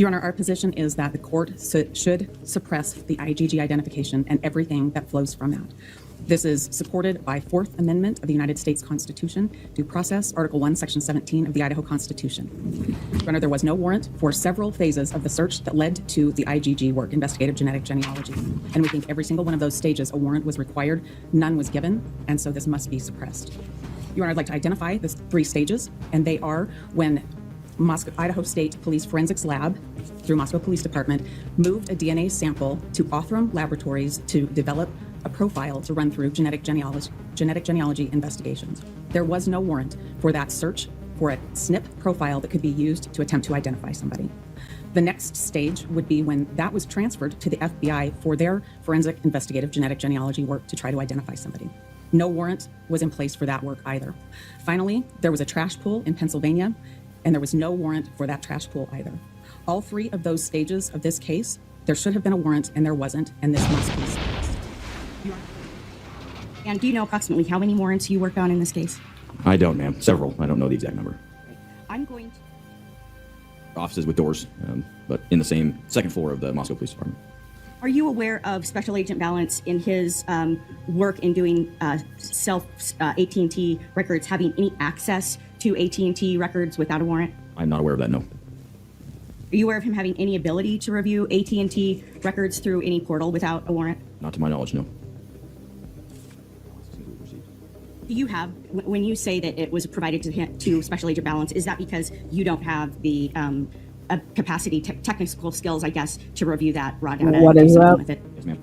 Your Honor, our position is that the court should suppress the IGG identification and everything that flows from that. This is supported by 4th Amendment of the United States Constitution, due process, Article 1, Section 17 of the Idaho Constitution. Your Honor, there was no warrant for several phases of the search that led to the IGG work, investigative genetic genealogy. And we think every single one of those stages, a warrant was required, none was given, and so this must be suppressed. Your Honor, I'd like to identify the 3 stages, and they are when Idaho State Police Forensics Lab, through Moscow Police Department, moved a DNA sample to Othram Laboratories to develop a profile to run through genetic genealogy investigations. There was no warrant for that search for a SNP profile that could be used to attempt to identify somebody. The next stage would be when that was transferred to the FBI for their forensic investigative genetic genealogy work to try to identify somebody. No warrant was in place for that work either. Finally, there was a trash pool in Pennsylvania, and there was no warrant for that trash pool either. All 3 of those stages of this case, there should have been a warrant, and there wasn't, and this must be suppressed. And do you know approximately how many warrants you worked on in this case? I don't, ma'am. Several. I don't know the exact number. I'm going to... Offices with doors, but in the same second floor of the Moscow Police Department. Are you aware of Special Agent Balance in his work in doing self AT&T records, having any access to AT&T records without a warrant? I'm not aware of that, no. Are you aware of him having any ability to review AT&T records through any portal without a warrant? Not to my knowledge, no. Do you have, when you say that it was provided to Special Agent Balance, is that because you don't have the capacity, technical skills, I guess, to review that raw data? What is that? With it? Yes, ma'am.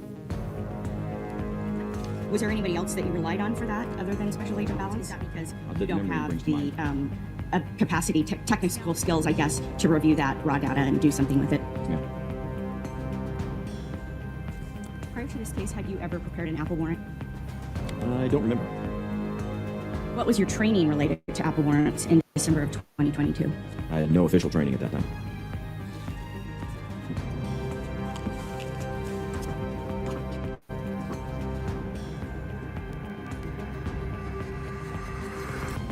Was there anybody else that you relied on for that other than Special Agent Balance? Is that because you don't have the capacity, technical skills, I guess, to review that raw data and do something with it? Yes, ma'am. Prior to this case, had you ever prepared an Apple warrant? I don't remember. What was your training related to Apple warrants in December of 2022? I had no official training at that time.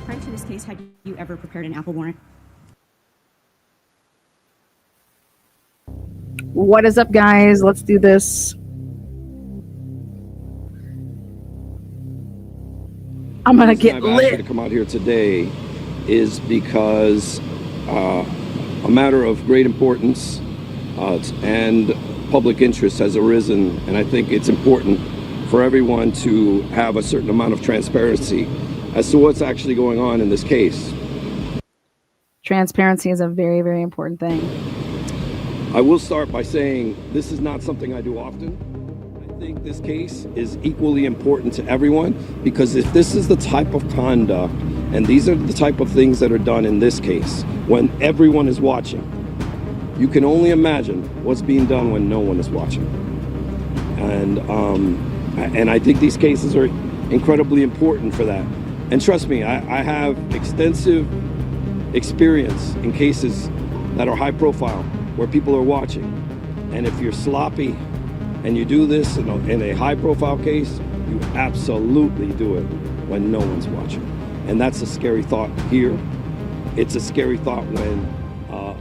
Prior to this case, had you ever prepared an Apple warrant? What is up, guys? Let's do this. I'm gonna get lit. I've asked you to come out here today is because a matter of great importance and public interest has arisen, and I think it's important for everyone to have a certain amount of transparency as to what's actually going on in this case. Transparency is a very, very important thing. I will start by saying this is not something I do often. I think this case is equally important to everyone, because if this is the type of conduct and these are the type of things that are done in this case when everyone is watching, you can only imagine what's being done when no one is watching. And I think these cases are incredibly important for that. And trust me, I have extensive experience in cases that are high profile where people are watching. And if you're sloppy and you do this in a high profile case, you absolutely do it when no one's watching. And that's a scary thought here. It's a scary thought when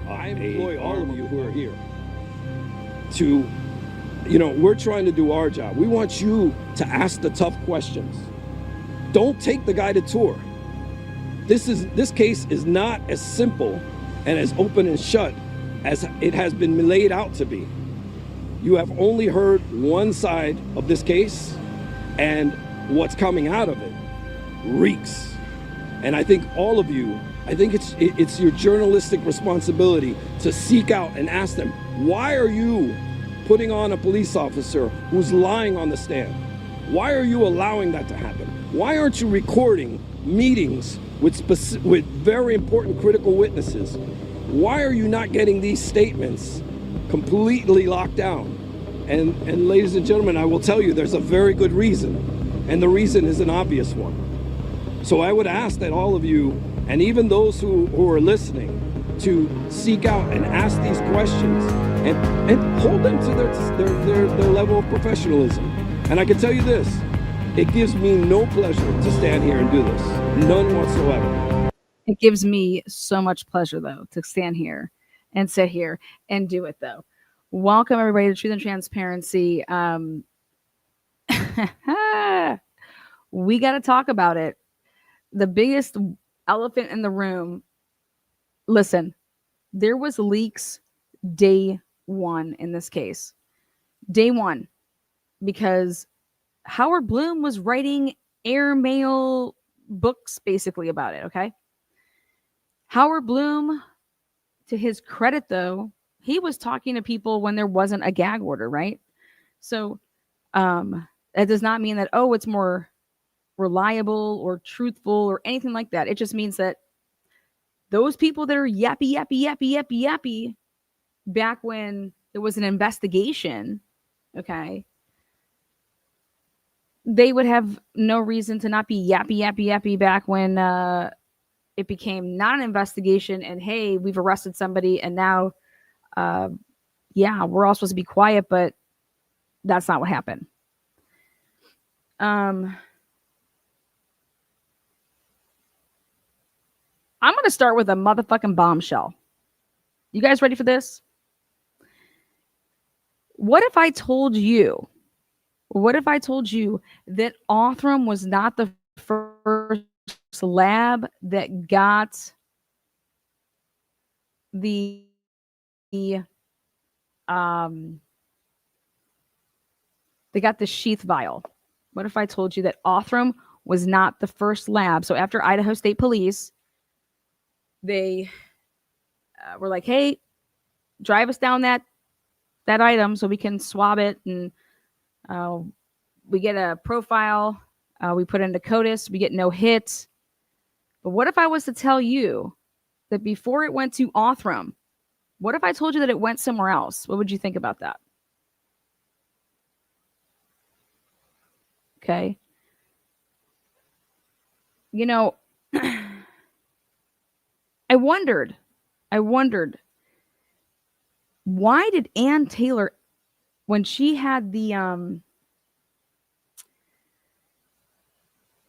I employ all of you who are here to, we're trying to do our job. We want you to ask the tough questions. Don't take the guided tour. This case is not as simple and as open and shut as it has been laid out to be. You have only heard one side of this case, and what's coming out of it reeks. And I think all of you, I think it's your journalistic responsibility to seek out and ask them, why are you putting on a police officer who's lying on the stand? Why are you allowing that to happen? Why aren't you recording meetings with very important critical witnesses? Why are you not getting these statements completely locked down? And ladies and gentlemen, I will tell you there's a very good reason, and the reason is an obvious one. So I would ask that all of you, and even those who are listening, to seek out and ask these questions and hold them to their level of professionalism. And I can tell you this, it gives me no pleasure to stand here and do this, none whatsoever. It gives me so much pleasure, though, to stand here and sit here and do it though. Welcome everybody to Truth and Transparency. We got to talk about it. The biggest elephant in the room. Listen, there was leaks day one in this case. Day one, because Howard Bloom was writing airmail books basically about it, okay? Howard Bloom, to his credit though, he was talking to people when there wasn't a gag order, right? So that does not mean that, oh, it's more reliable or truthful or anything like that. It just means that those people that are yappy back when there was an investigation, okay, they would have no reason to not be yappy back when it became not an investigation and, hey, we've arrested somebody and now, yeah, we're all supposed to be quiet, but that's not what happened. I'm going to start with a motherfucking bombshell. You guys ready for this? What if I told you that Othram was not the first lab that got the sheath vial? What if I told you that Othram was not the first lab? So after Idaho State Police, they were like, hey, drive us down that item so we can swab it, and we get a profile, we put into CODIS, we get no hits. But what if I was to tell you that before it went to Othram, what if I told you that it went somewhere else? What would you think about that? Okay. You know, I wondered, why did Ann Taylor, when she had the,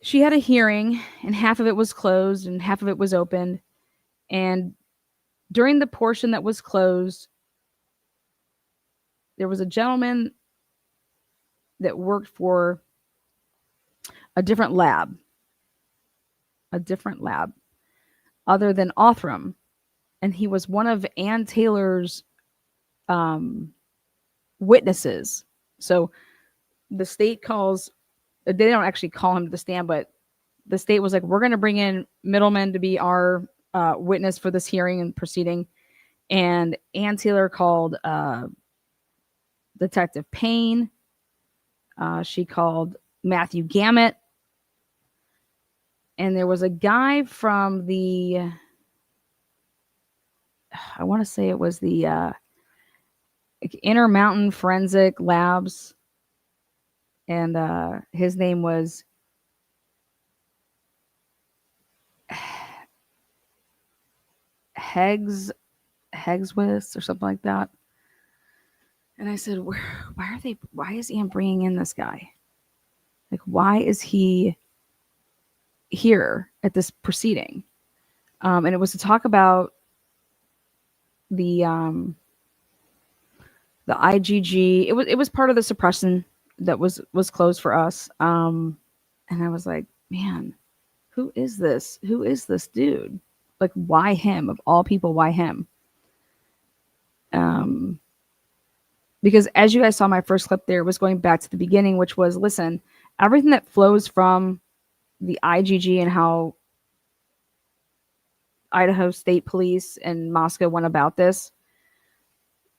she had a hearing and half of it was closed and half of it was opened. And during the portion that was closed, there was a gentleman that worked for a different lab other than Othram. And he was one of Ann Taylor's witnesses. So the state calls, they don't actually call him to the stand, but the state was like, we're going to bring in middlemen to be our witness for this hearing and proceeding. And Ann Taylor called Detective Payne. She called Matthew Gamet. And there was a guy from the, I want to say it was the Intermountain Forensic Labs. And his name was Hegswith or something like that. And I said, why is Ann bringing in this guy? Like, why is he here at this proceeding? And it was to talk about the IGG. It was part of the suppression that was closed for us. And I was like, man, who is this? Who is this dude? Like, why him? Of all people, why him? Because as you guys saw, my first clip there was going back to the beginning, which was, listen, everything that flows from the IGG and how Idaho State Police and Moscow went about this,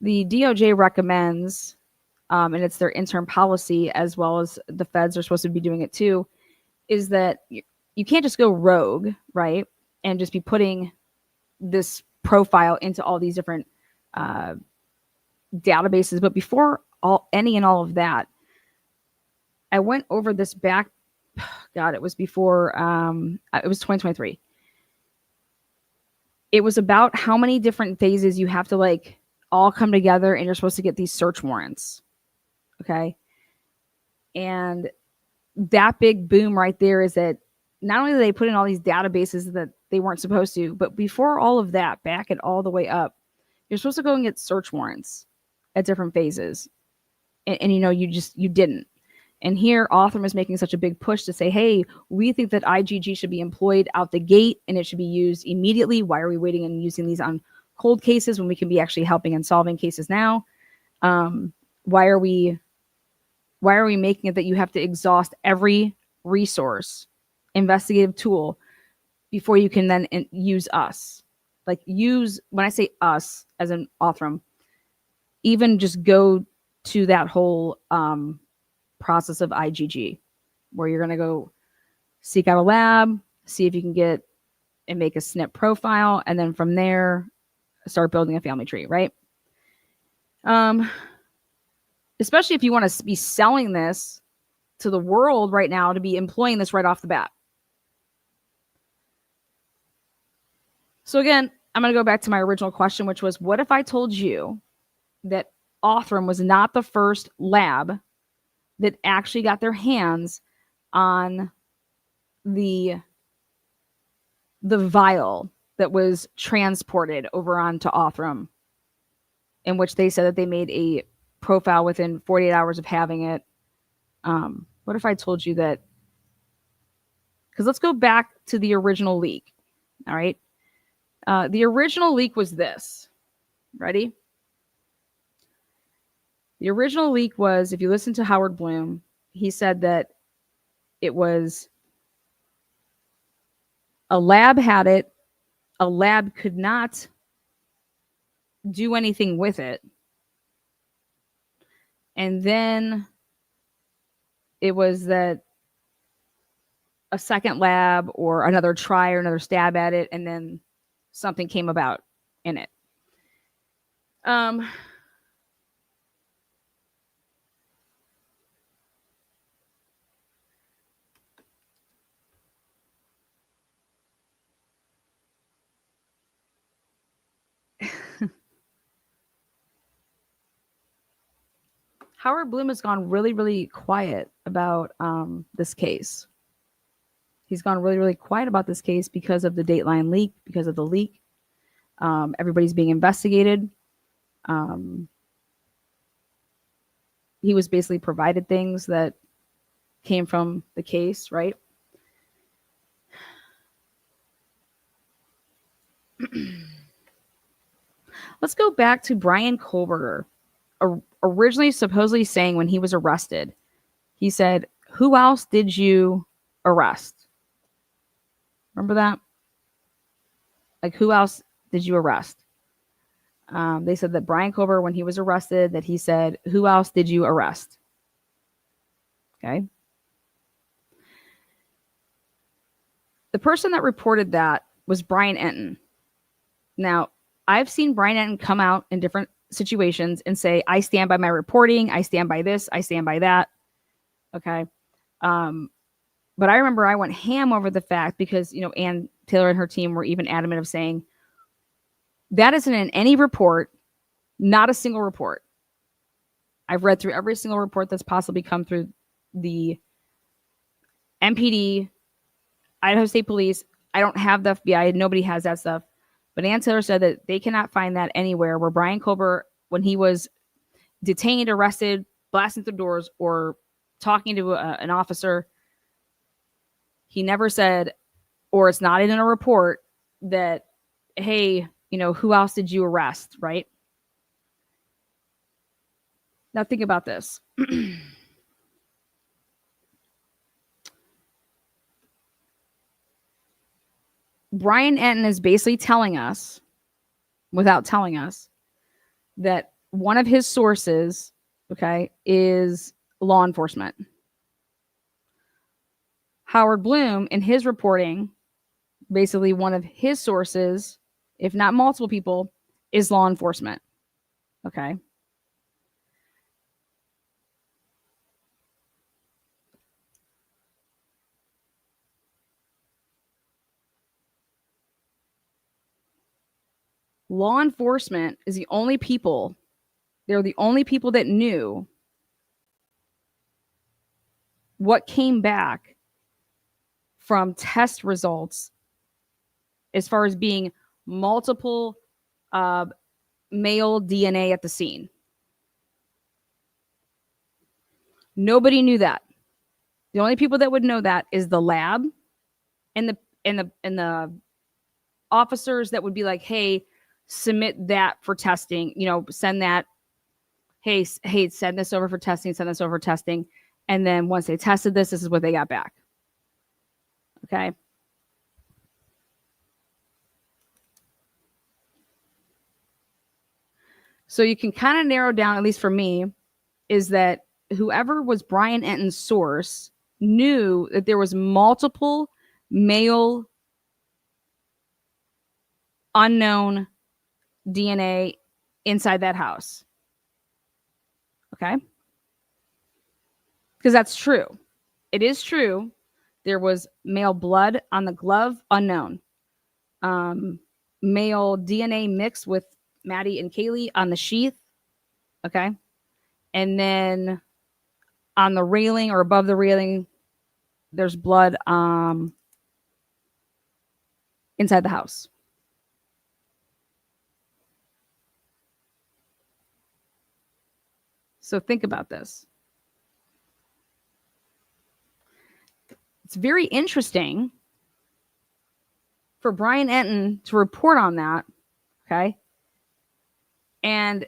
the DOJ recommends, and it's their interim policy, as well as the feds are supposed to be doing it too, is that you can't just go rogue, right? And just be putting this profile into all these different databases. But before any and all of that, I went over this back. God, it was before, it was 2023. It was about how many different phases you have to like all come together and you're supposed to get these search warrants. Okay. And that big boom right there is that not only did they put in all these databases that they weren't supposed to, but before all of that, back it all the way up, You're supposed to go and get search warrants at different phases. And you didn't. And here, Othram is making such a big push to say, hey, we think that IGG should be employed out the gate and it should be used immediately. Why are we waiting and using these on cold cases when we can be actually helping and solving cases now? Why are we making it that you have to exhaust every resource, investigative tool before you can then use us? Like, use, when I say us as an Othram, even just go to that whole process of IGG, where you're going to go seek out a lab, see if you can get and make a SNP profile, and then from there start building a family tree, right? Especially if you want to be selling this to the world right now, to be employing this right off the bat. So again, I'm going to go back to my original question, which was, what if I told you that Othram was not the first lab that actually got their hands on the vial that was transported over onto Othram, in which they said that they made a profile within 48 hours of having it? What if I told you that? Because let's go back to the original leak. All right. The original leak was this. Ready? The original leak was, if you listen to Howard Bloom, he said that it was a lab had it, a lab could not do anything with it. And then it was that a second lab or another try or another stab at it, and then something came about in it. Howard Bloom has gone really, really quiet about this case. He's gone really, really quiet about this case because of the Dateline leak, because of the leak. Everybody's being investigated. He was basically provided things that came from the case, right? Let's go back to Brian Kohlberger. Originally supposedly saying when he was arrested, he said, who else did you arrest? Remember that? Like, who else did you arrest? They said that Brian Kohlberger, when he was arrested, that he said, who else did you arrest? Okay. The person that reported that was Brian Enton. Now, I've seen Brian Enton come out in different situations and say, I stand by my reporting, I stand by this, I stand by that. Okay. But I remember I went ham over the fact because, Ann Taylor and her team were even adamant of saying that isn't in any report, not a single report. I've read through every single report that's possibly come through the MPD, Idaho State Police. I don't have the FBI. Nobody has that stuff. But Ann Taylor said that they cannot find that anywhere where Brian Kohlberger, when he was detained, arrested, blasting through doors, or talking to an officer, he never said, or it's not in a report, that, hey, who else did you arrest, right? Now think about this. Brian Enton is basically telling us, without telling us, that one of his sources, okay, is law enforcement. Howard Bloom, in his reporting, basically one of his sources, if not multiple people, is law enforcement. Okay. Law enforcement is the only people, they're the only people that knew what came back from test results as far as being multiple male DNA at the scene. Nobody knew that. The only people that would know that is the lab and the officers that would be like, hey, submit that for testing, send that, hey, send this over for testing, send this over for testing. And then once they tested this is what they got back. Okay. So you can kind of narrow down, at least for me, is that whoever was Brian Enton's source knew that there was multiple male unknown DNA inside that house. Okay? Because that's true. It is true. There was male blood on the glove, unknown. Male DNA mixed with Maddie and Kaylee on the sheath. Okay? And then on the railing or above the railing, there's blood inside the house. So think about this. It's very interesting for Brian Enton to report on that, okay? And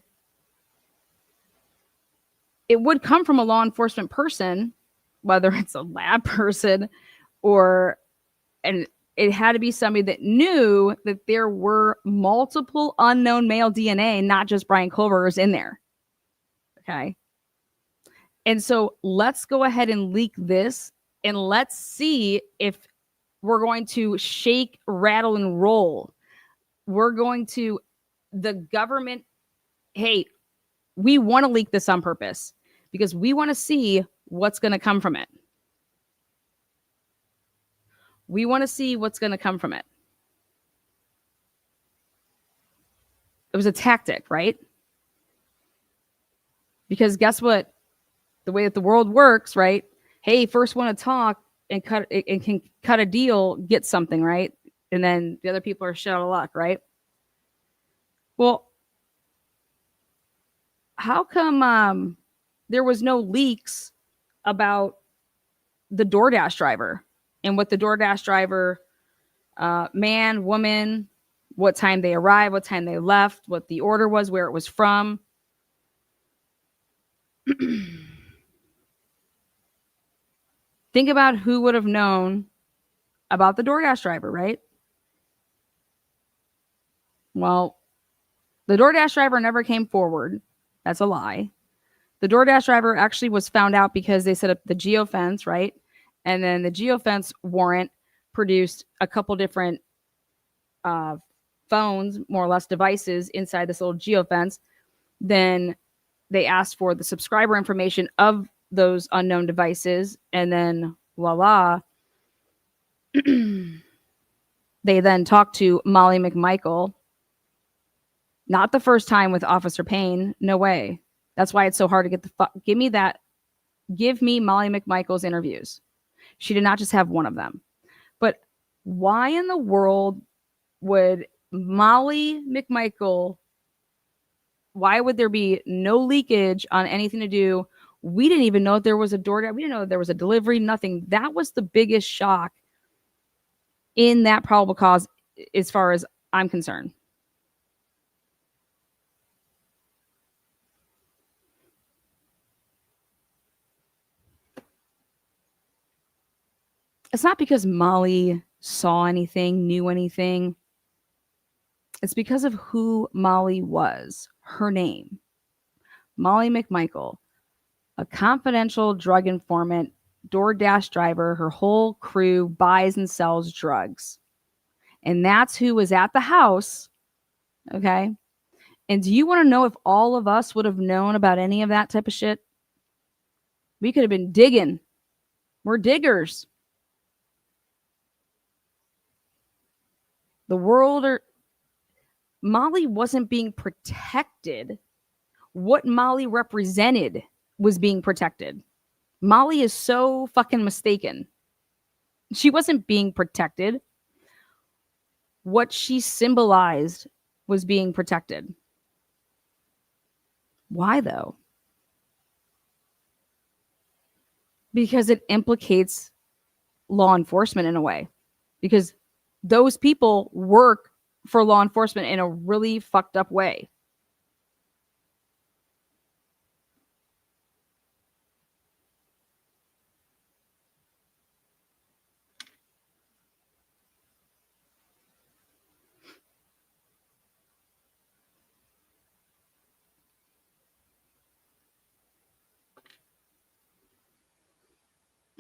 it would come from a law enforcement person, whether it's a lab person and it had to be somebody that knew that there were multiple unknown male DNA, not just Brian Culver's in there. Okay. And so let's go ahead and leak this and let's see if we're going to shake, rattle, and roll. We're going to, the government, hey, we want to leak this on purpose because we want to see what's going to come from it. We want to see what's going to come from it. It was a tactic, right? Because guess what? The way that the world works, right? Hey, first want to talk and can cut a deal, get something, right? And then the other people are shit out of luck, right? Well, how come there was no leaks about the DoorDash driver and what the DoorDash driver, man, woman, what time they arrived, what time they left, what the order was, where it was from? Think about who would have known about the DoorDash driver, right? Well, the DoorDash driver never came forward. That's a lie. The DoorDash driver actually was found out because they set up the geofence, right? And then the geofence warrant produced a couple different phones, more or less devices inside this little geofence. Then they asked for the subscriber information of those unknown devices, and then voila, they then talked to Molly McMichael. Not the first time with Officer Payne. No way. That's why it's so hard to get give me Molly McMichael's interviews. She did not just have one of them. But why in the world would Molly McMichael, why would there be no leakage on anything to do? We didn't even know if there was a DoorDash. We didn't know if there was a delivery, nothing. That was the biggest shock in that probable cause as far as I'm concerned. It's not because Molly saw anything, knew anything. It's because of who Molly was, her name. Molly McMichael, a confidential drug informant, DoorDash driver. Her whole crew buys and sells drugs. And that's who was at the house. Okay. And do you want to know if all of us would have known about any of that type of shit? We could have been digging. We're diggers. The world Molly wasn't being protected. What Molly represented was being protected. Molly is so fucking mistaken. She wasn't being protected. What she symbolized was being protected. Why though? Because it implicates law enforcement in a way. Because those people work for law enforcement in a really fucked up way.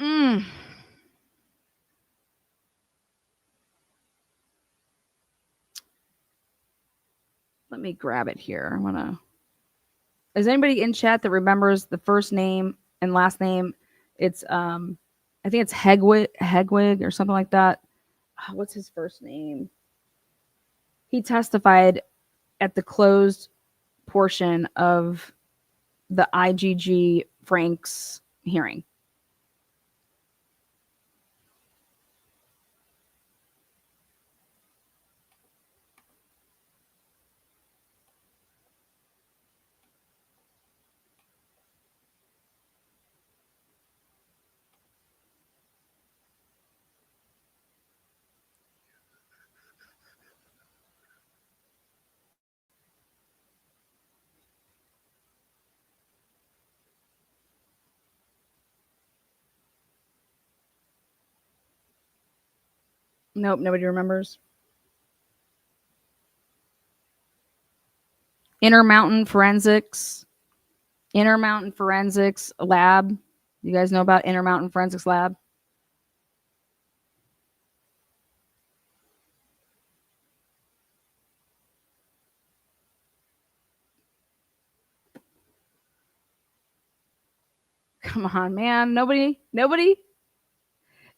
Mm. Let me grab it here. I want to. Is anybody in chat that remembers the first name and last name? It's I think it's Hegwig or something like that. Oh, what's his first name? He testified at the closed portion of the IGG Franks hearing. Nope, nobody remembers. Intermountain Forensics Lab. You guys know about Intermountain Forensics Lab? Come on, man. Nobody.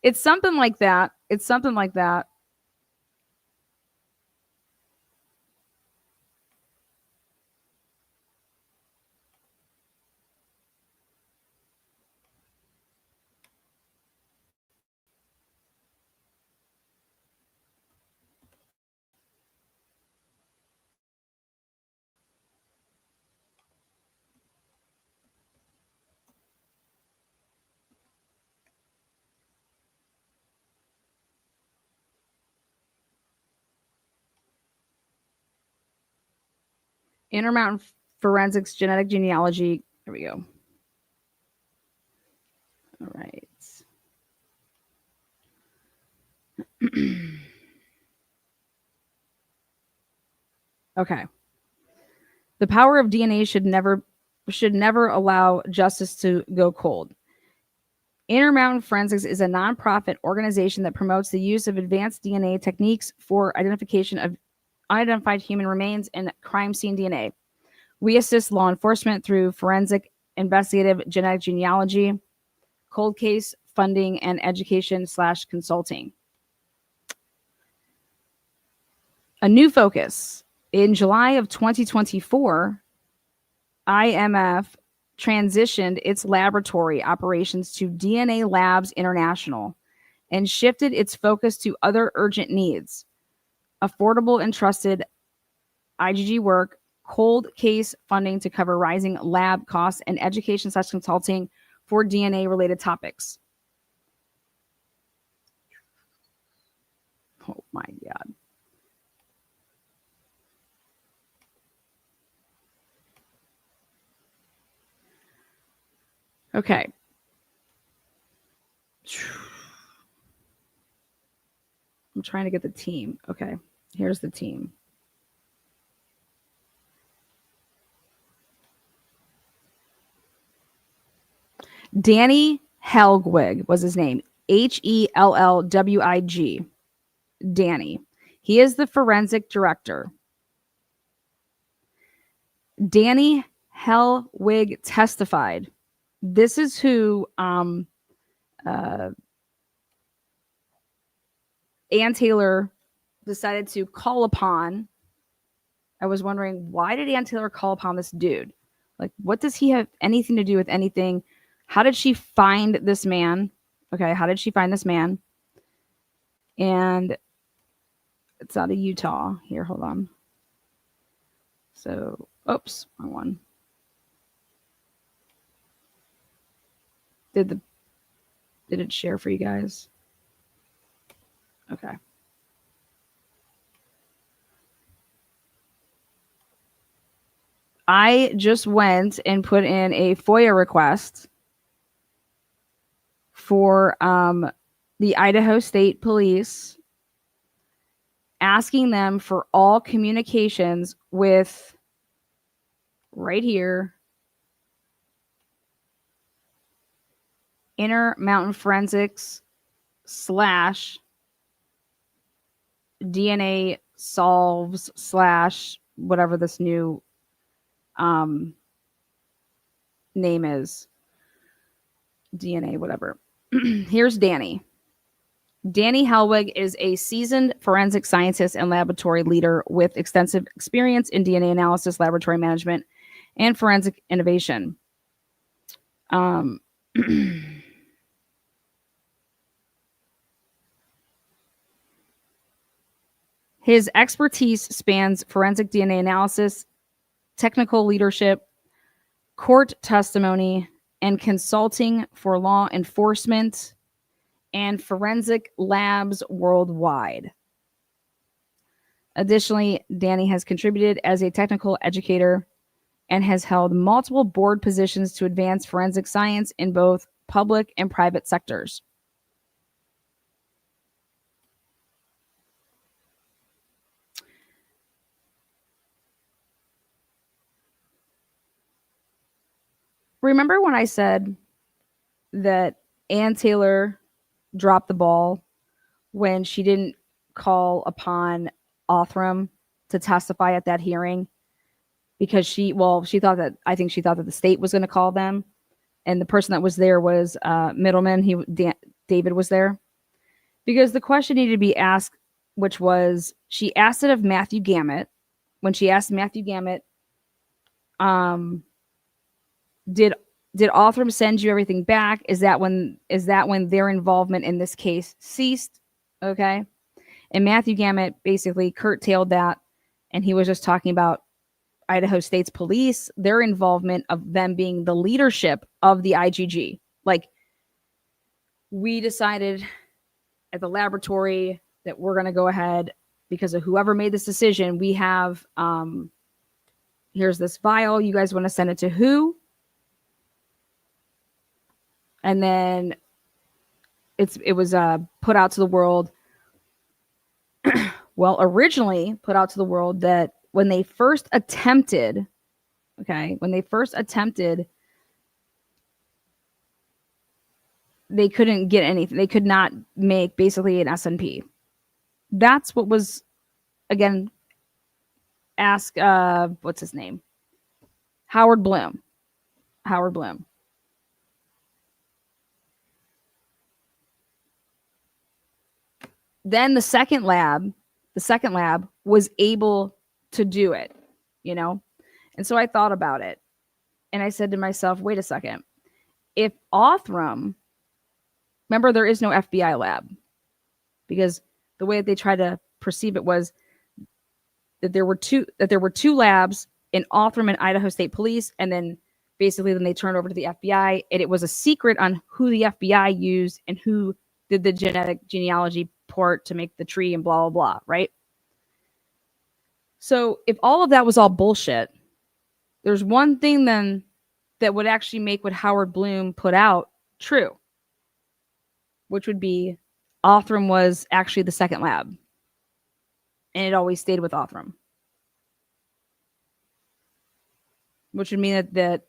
It's something like that. Intermountain Forensics Genetic Genealogy. Here we go. All right. Okay. The power of DNA should never allow justice to go cold. Intermountain Forensics is a nonprofit organization that promotes the use of advanced DNA techniques for identification of unidentified human remains and crime scene DNA. We assist law enforcement through forensic, investigative, genetic genealogy, cold case funding, and education/consulting. A new focus. In July of 2024, IMF transitioned its laboratory operations to DNA Labs International and shifted its focus to other urgent needs: affordable and trusted IgG work, cold case funding to cover rising lab costs, and education/consulting for DNA-related topics. Oh my God. Okay. I'm trying to get the team. Okay. Here's the team. Danny Hellwig was his name. Hellwig. Danny. He is the forensic director. Danny Hellwig testified. This is who Ann Taylor decided to call upon. I was wondering, why did Ann Taylor call upon this dude? Like, what does he have anything to do with anything? How did she find this man? Okay, how did she find this man? And it's out of Utah. Here, hold on. So, oops, wrong one. Did it share for you guys? Okay. I just went and put in a FOIA request for the Idaho State Police, asking them for all communications with, right here, Intermountain Forensics / DNA solves / whatever this new name is. DNA, whatever. Here's Danny. Danny Helwig is a seasoned forensic scientist and laboratory leader with extensive experience in DNA analysis, laboratory management, and forensic innovation. His expertise spans forensic DNA analysis, technical leadership, court testimony, and consulting for law enforcement and forensic labs worldwide. Additionally, Danny has contributed as a technical educator and has held multiple board positions to advance forensic science in both public and private sectors. Remember when I said that Ann Taylor dropped the ball when she didn't call upon Othram to testify at that hearing because she thought that the state was going to call them, and the person that was there was Middleman. David was there because the question needed to be asked, which was, she asked it of Matthew Gamet. When she asked Matthew Gamet, did Othram send you everything back? Is that when their involvement in this case ceased? Okay. And Matthew Gamet basically curtailed that, and he was just talking about Idaho State's police, their involvement of them being the leadership of the IGG. Like, we decided at the laboratory that we're going to go ahead because of whoever made this decision. We have, here's this vial. You guys want to send it to who? And then it was put out to the world. Well, originally put out to the world that when they first attempted, they couldn't get anything. They could not make basically an S&P. That's what was, again, ask, what's his name? Howard Bloom. Then the second lab was able to do it, you know? And so I thought about it, and I said to myself, wait a second. If Othram, remember, there is no FBI lab, because the way that they tried to perceive it was that there were two labs in Othram and Idaho State Police, and then basically then they turned over to the FBI, and it was a secret on who the FBI used and who did the genealogy port to make the tree and blah, blah, blah, right? So if all of that was all bullshit, there's one thing then that would actually make what Howard Bloom put out true, which would be Othram was actually the second lab, and it always stayed with Othram, which would mean that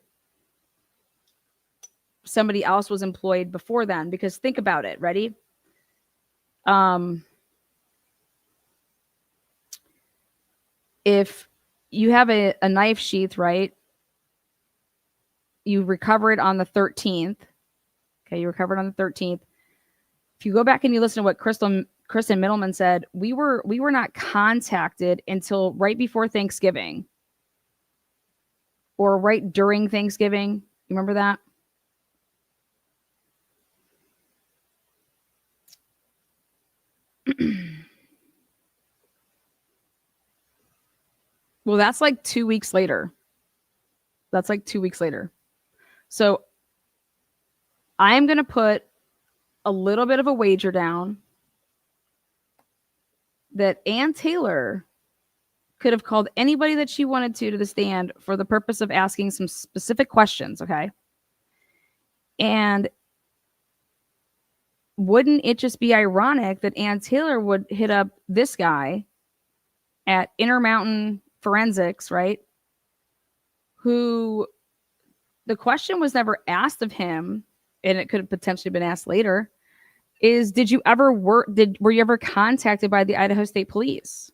somebody else was employed before then. Because think about it, ready? If you have a knife sheath, right? You recover it on the 13th. Okay, you recovered on the 13th. If you go back and you listen to what Kristen Middleman said, we were not contacted until right before Thanksgiving or right during Thanksgiving. You remember that? Well, that's like 2 weeks later. So I'm going to put a little bit of a wager down that Ann Taylor could have called anybody that she wanted to the stand for the purpose of asking some specific questions, okay? And wouldn't it just be ironic that Ann Taylor would hit up this guy at Intermountain Forensics, right? Who the question was never asked of him, and it could have potentially been asked later, is were you ever contacted by the Idaho State Police?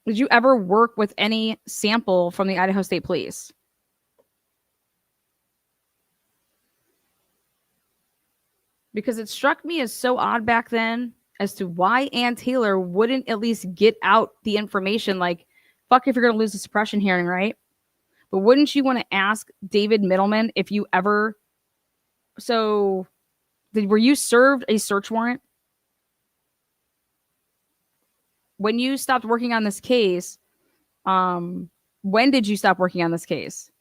Did you ever work with any sample from the Idaho State Police? Because it struck me as so odd back then as to why Ann Taylor wouldn't at least get out the information, like, fuck if you're going to lose the suppression hearing, right? But wouldn't you want to ask David Middleman if you ever... So, were you served a search warrant? When you stopped working on this case, when did you stop working on this case?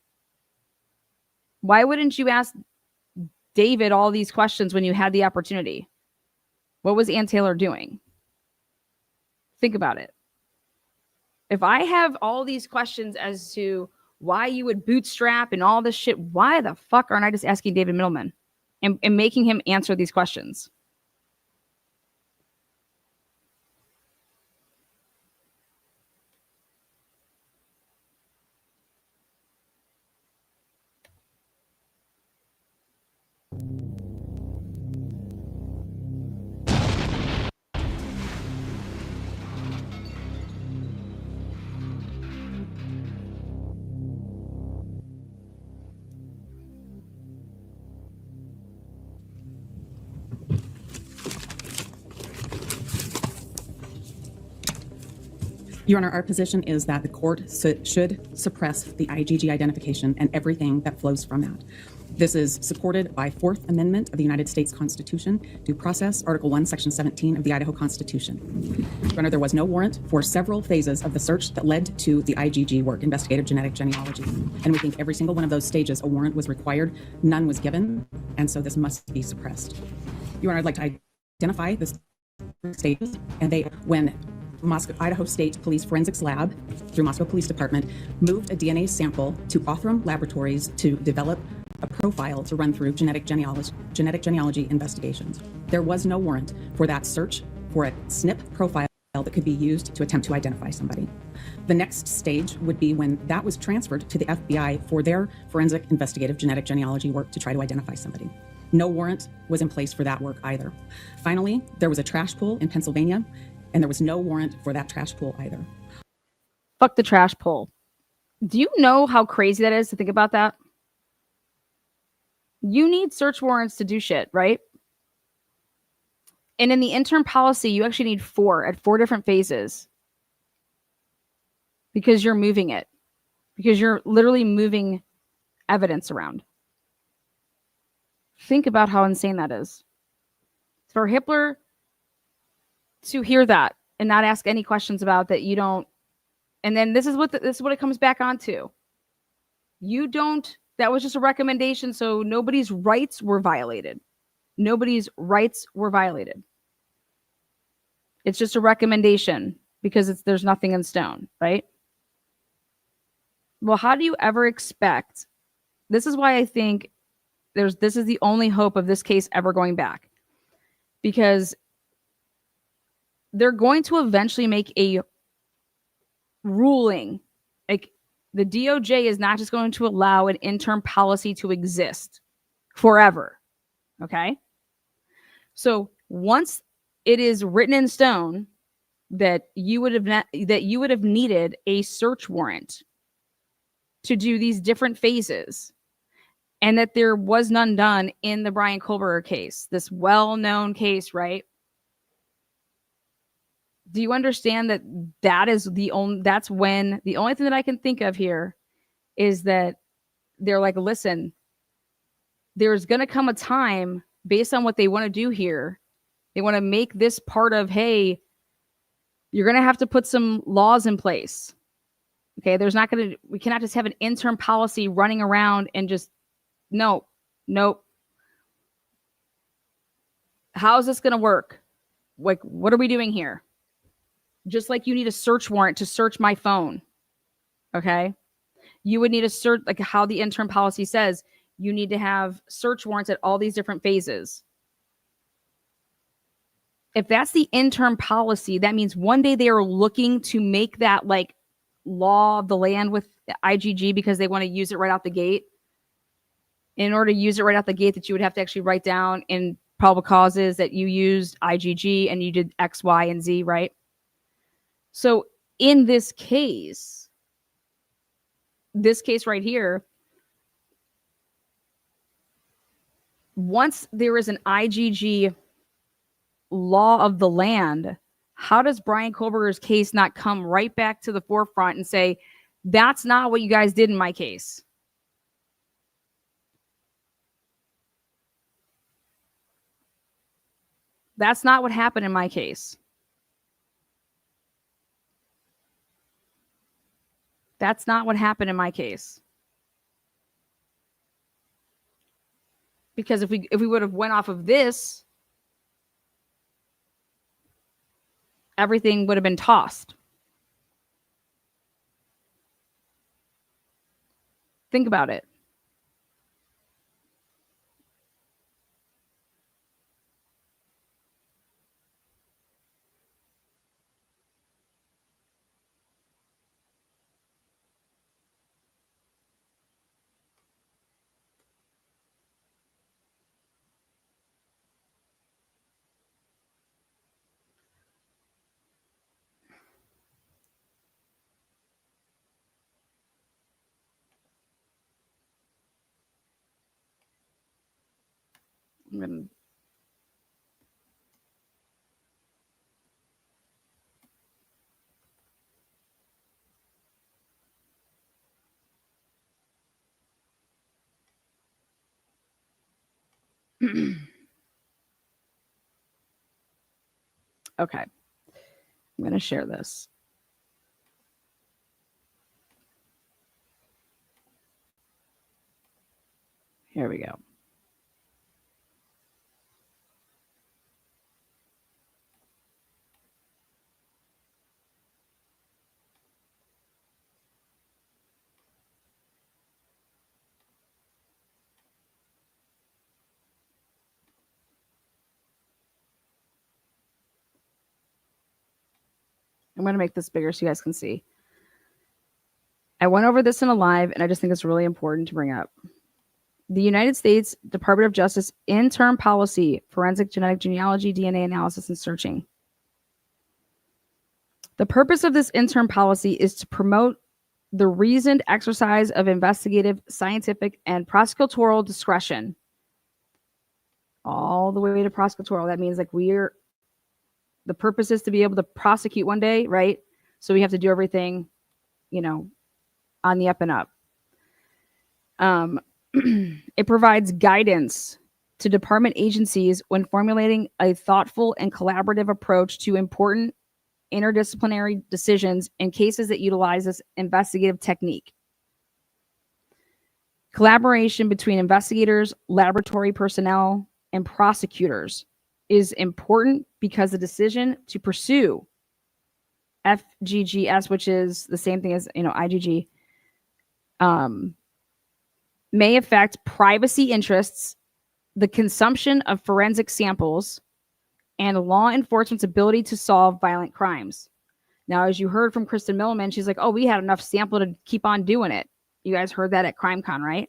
Why wouldn't you ask David all these questions when you had the opportunity? What was Ann Taylor doing? Think about it. If I have all these questions as to why you would bootstrap and all this shit, why the fuck aren't I just asking David Middleman and making him answer these questions? Your Honor, our position is that the court should suppress the IGG identification and everything that flows from that. This is supported by Fourth Amendment of the United States Constitution, due process, Article 1, Section 17 of the Idaho Constitution. Your Honor, there was no warrant for several phases of the search that led to the IGG work, investigative genetic genealogy. And we think every single one of those stages, a warrant was required, none was given, and so this must be suppressed. Your Honor, I'd like to identify the stages, and when Idaho State Police Forensics Lab, through Moscow Police Department, moved a DNA sample to Othram Laboratories to develop a profile to run through genetic genealogy investigations. There was no warrant for that search for a SNP profile that could be used to attempt to identify somebody. The next stage would be when that was transferred to the FBI for their forensic investigative genetic genealogy work to try to identify somebody. No warrant was in place for that work either. Finally, there was a trash pool in Pennsylvania, and there was no warrant for that trash pool either. Fuck the trash pull. Do you know how crazy that is to think about that? You need search warrants to do shit, right? And in the interim policy, you actually need 4 at 4 different phases. Because you're moving it. Because you're literally moving evidence around. Think about how insane that is. For Hitler to hear that and not ask any questions about that, you don't. And then this is what it comes back onto. You don't. That was just a recommendation, so nobody's rights were violated. Nobody's rights were violated. It's just a recommendation because there's nothing in stone, right? Well, how do you ever expect? This is why I think this is the only hope of this case ever going back, because they're going to eventually make a ruling. Like, the DOJ is not just going to allow an interim policy to exist forever. Okay? So once it is written in stone that you would have needed a search warrant to do these different phases, and that there was none done in the Brian Kohlberger case, this well-known case, right? Do you understand that that's when the only thing that I can think of here is that they're like, listen, there's going to come a time based on what they want to do here. They want to make this part of, hey, you're going to have to put some laws in place. Okay, we cannot just have an interim policy running around and just, nope. How is this going to work? Like, what are we doing here? Just like you need a search warrant to search my phone. Okay. You would need a search, like how the interim policy says, you need to have search warrants at all these different phases. If that's the interim policy, that means one day they are looking to make that like law of the land with IGG because they want to use it right out the gate. In order to use it right out the gate, that you would have to actually write down in probable causes that you used IGG and you did X, Y, and Z, right? So in this case right here, once there is an IGG law of the land, how does Brian Koberger's case not come right back to the forefront and say, that's not what you guys did in my case? That's not what happened in my case. That's not what happened in my case. Because if we would have went off of this, everything would have been tossed. Think about it. I'm gonna okay. I'm going to share this. Here we go. I'm going to make this bigger so you guys can see. I went over this in a live, and I just think it's really important to bring up. The United States Department of Justice interim policy, forensic genetic genealogy, DNA analysis, and searching. The purpose of this interim policy is to promote the reasoned exercise of investigative, scientific, and prosecutorial discretion. All the way to prosecutorial. That means like the purpose is to be able to prosecute one day, right? So we have to do everything, on the up and up. It provides guidance to department agencies when formulating a thoughtful and collaborative approach to important interdisciplinary decisions in cases that utilize this investigative technique. Collaboration between investigators, laboratory personnel, and prosecutors is important because the decision to pursue FGGS, which is the same thing as IGG, may affect privacy interests, the consumption of forensic samples, and law enforcement's ability to solve violent crimes. Now, as you heard from Kristen Milliman, she's like, oh, we had enough sample to keep on doing it. You guys heard that at CrimeCon, right?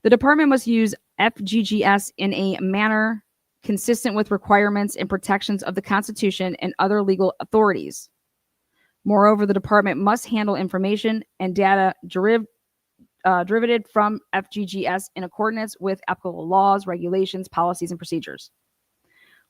The department must use FGGS in a manner consistent with requirements and protections of the Constitution and other legal authorities. Moreover, the department must handle information and data derivative from FGGS in accordance with applicable laws, regulations, policies, and procedures.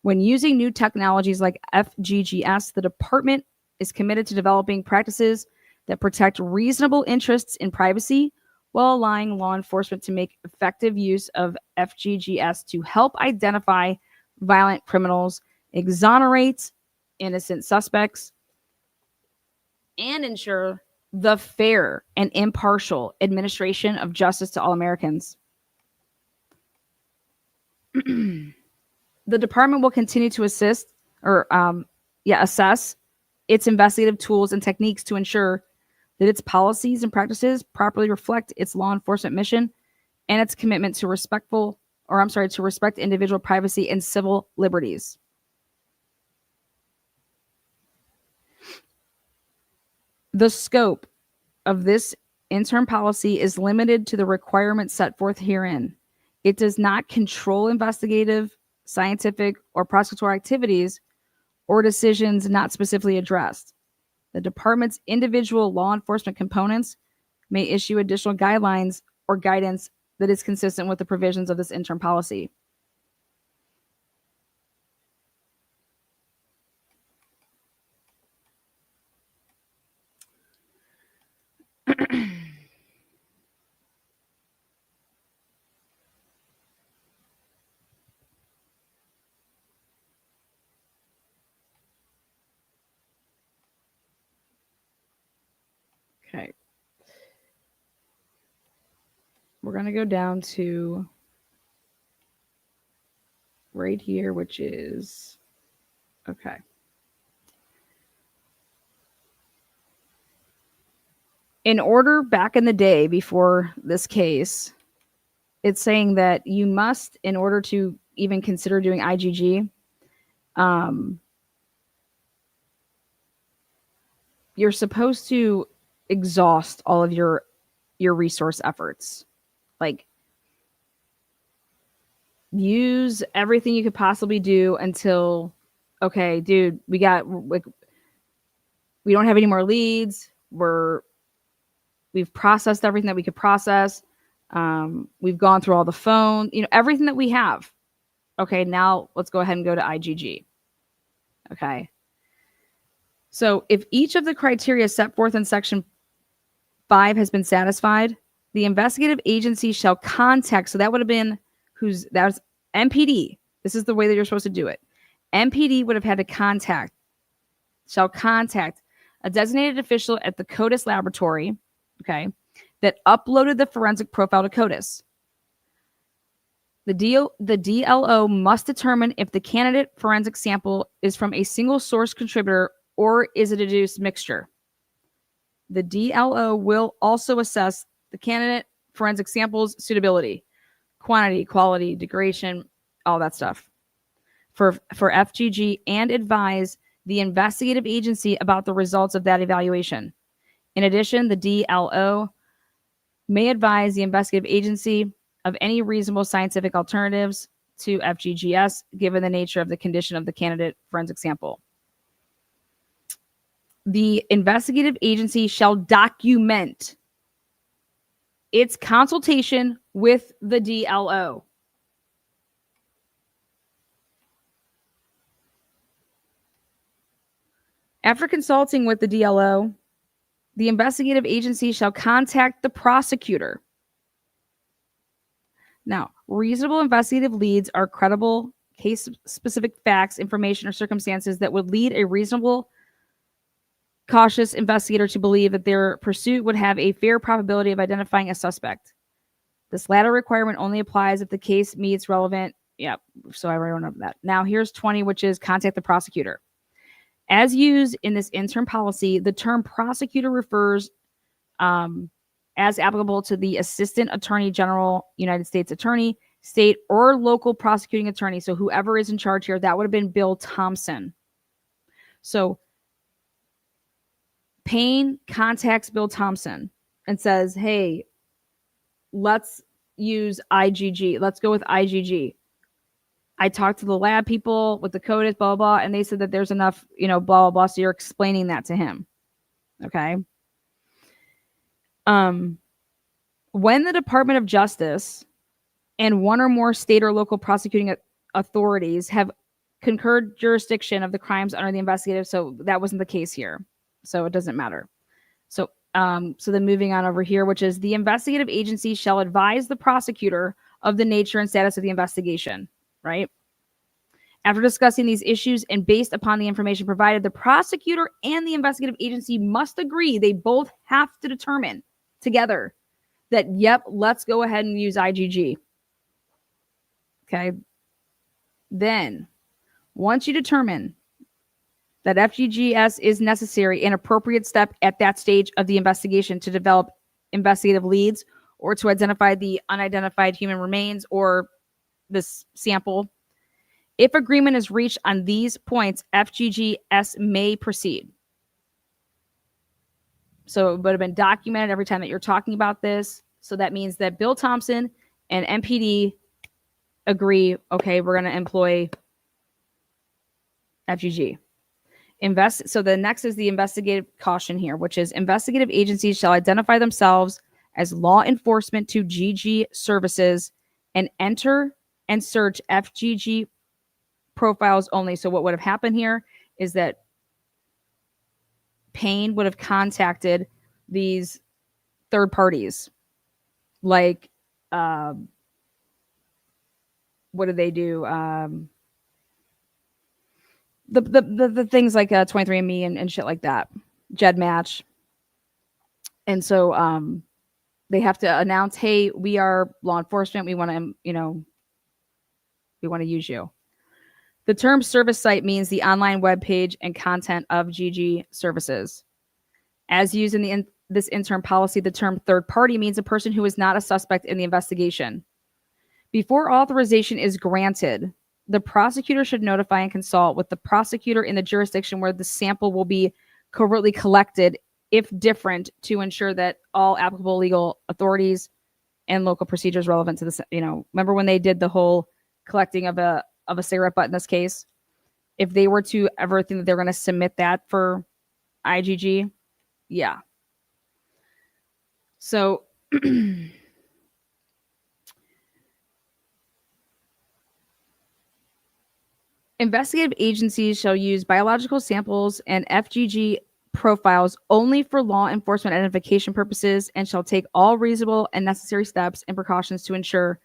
When using new technologies like FGGS, the department is committed to developing practices that protect reasonable interests in privacy while allowing law enforcement to make effective use of FGGS to help identify violent criminals, exonerate innocent suspects, and ensure the fair and impartial administration of justice to all Americans. The department will continue to assess its investigative tools and techniques to ensure that its policies and practices properly reflect its law enforcement mission and its commitment to respect individual privacy and civil liberties. The scope of this interim policy is limited to the requirements set forth herein. It does not control investigative, scientific, or prosecutorial activities or decisions not specifically addressed. The department's individual law enforcement components may issue additional guidelines or guidance that is consistent with the provisions of this interim policy. Okay. We're going to go down to right here, which is, okay. In order back in the day before this case, it's saying that you must, in order to even consider doing IGG, you're supposed to exhaust all of your resource efforts. Like, use everything you could possibly do until, okay, dude, we don't have any more leads. We've processed everything that we could process. We've gone through all the phone, everything that we have. Okay, now let's go ahead and go to IGG. Okay. So if each of the criteria set forth in Section 5 has been satisfied, the investigative agency shall contact, so that would have been that was MPD. This is the way that you're supposed to do it. MPD would have had to shall contact a designated official at the CODIS laboratory, okay, that uploaded the forensic profile to CODIS. The DLO must determine if the candidate forensic sample is from a single source contributor or is a deduced mixture. The DLO will also assess the candidate forensic sample's suitability, quantity, quality, degradation, all that stuff for FGG, and advise the investigative agency about the results of that evaluation. In addition, the DLO may advise the investigative agency of any reasonable scientific alternatives to FGGS given the nature of the condition of the candidate forensic sample. The investigative agency shall document its consultation with the DLO. After consulting with the DLO, the investigative agency shall contact the prosecutor. Now, reasonable investigative leads are credible case-specific facts, information, or circumstances that would lead a reasonable, cautious investigator to believe that their pursuit would have a fair probability of identifying a suspect. This latter requirement only applies if the case meets relevant. Yeah, so I wrote on that. Now here's 20, which is contact the prosecutor. As used in this interim policy, the term prosecutor refers as applicable to the Assistant Attorney General, United States Attorney, state or local prosecuting attorney. So whoever is in charge here, that would have been Bill Thompson. So Payne contacts Bill Thompson and says, hey, let's use IGG. Let's go with IGG. I talked to the lab people with the CODIS, blah, blah, blah, and they said that there's enough, blah, blah, blah. So you're explaining that to him. Okay. When the Department of Justice and one or more state or local prosecuting authorities have concurred jurisdiction of the crimes under the investigative, so that wasn't the case here. So it doesn't matter. So then moving on over here, which is the investigative agency shall advise the prosecutor of the nature and status of the investigation, right? After discussing these issues and based upon the information provided, the prosecutor and the investigative agency must agree. They both have to determine together that, yep, let's go ahead and use IGG. Okay. Then, once you determine that FGGS is necessary, an appropriate step at that stage of the investigation to develop investigative leads or to identify the unidentified human remains or this sample. If agreement is reached on these points, FGGS may proceed. So it would have been documented every time that you're talking about this. So that means that Bill Thompson and MPD agree, okay, we're going to employ FGG. So the next is the investigative caution here, which is investigative agencies shall identify themselves as law enforcement to GG services and enter and search FGG profiles only. So what would have happened here is that Payne would have contacted these third parties. Like, what did they do? The things like 23andMe and shit like that, GEDmatch. And so they have to announce, hey, we are law enforcement. We want to, we want to use you. The term service site means the online web page and content of GG services. As used in this interim policy, the term third party means a person who is not a suspect in the investigation. Before authorization is granted, the prosecutor should notify and consult with the prosecutor in the jurisdiction where the sample will be covertly collected, if different, to ensure that all applicable legal authorities and local procedures relevant to this. Remember when they did the whole collecting of a cigarette butt in this case? If they were to ever think that they're going to submit that for IGG, yeah. So investigative agencies shall use biological samples and FGG profiles only for law enforcement identification purposes and shall take all reasonable and necessary steps and precautions to ensure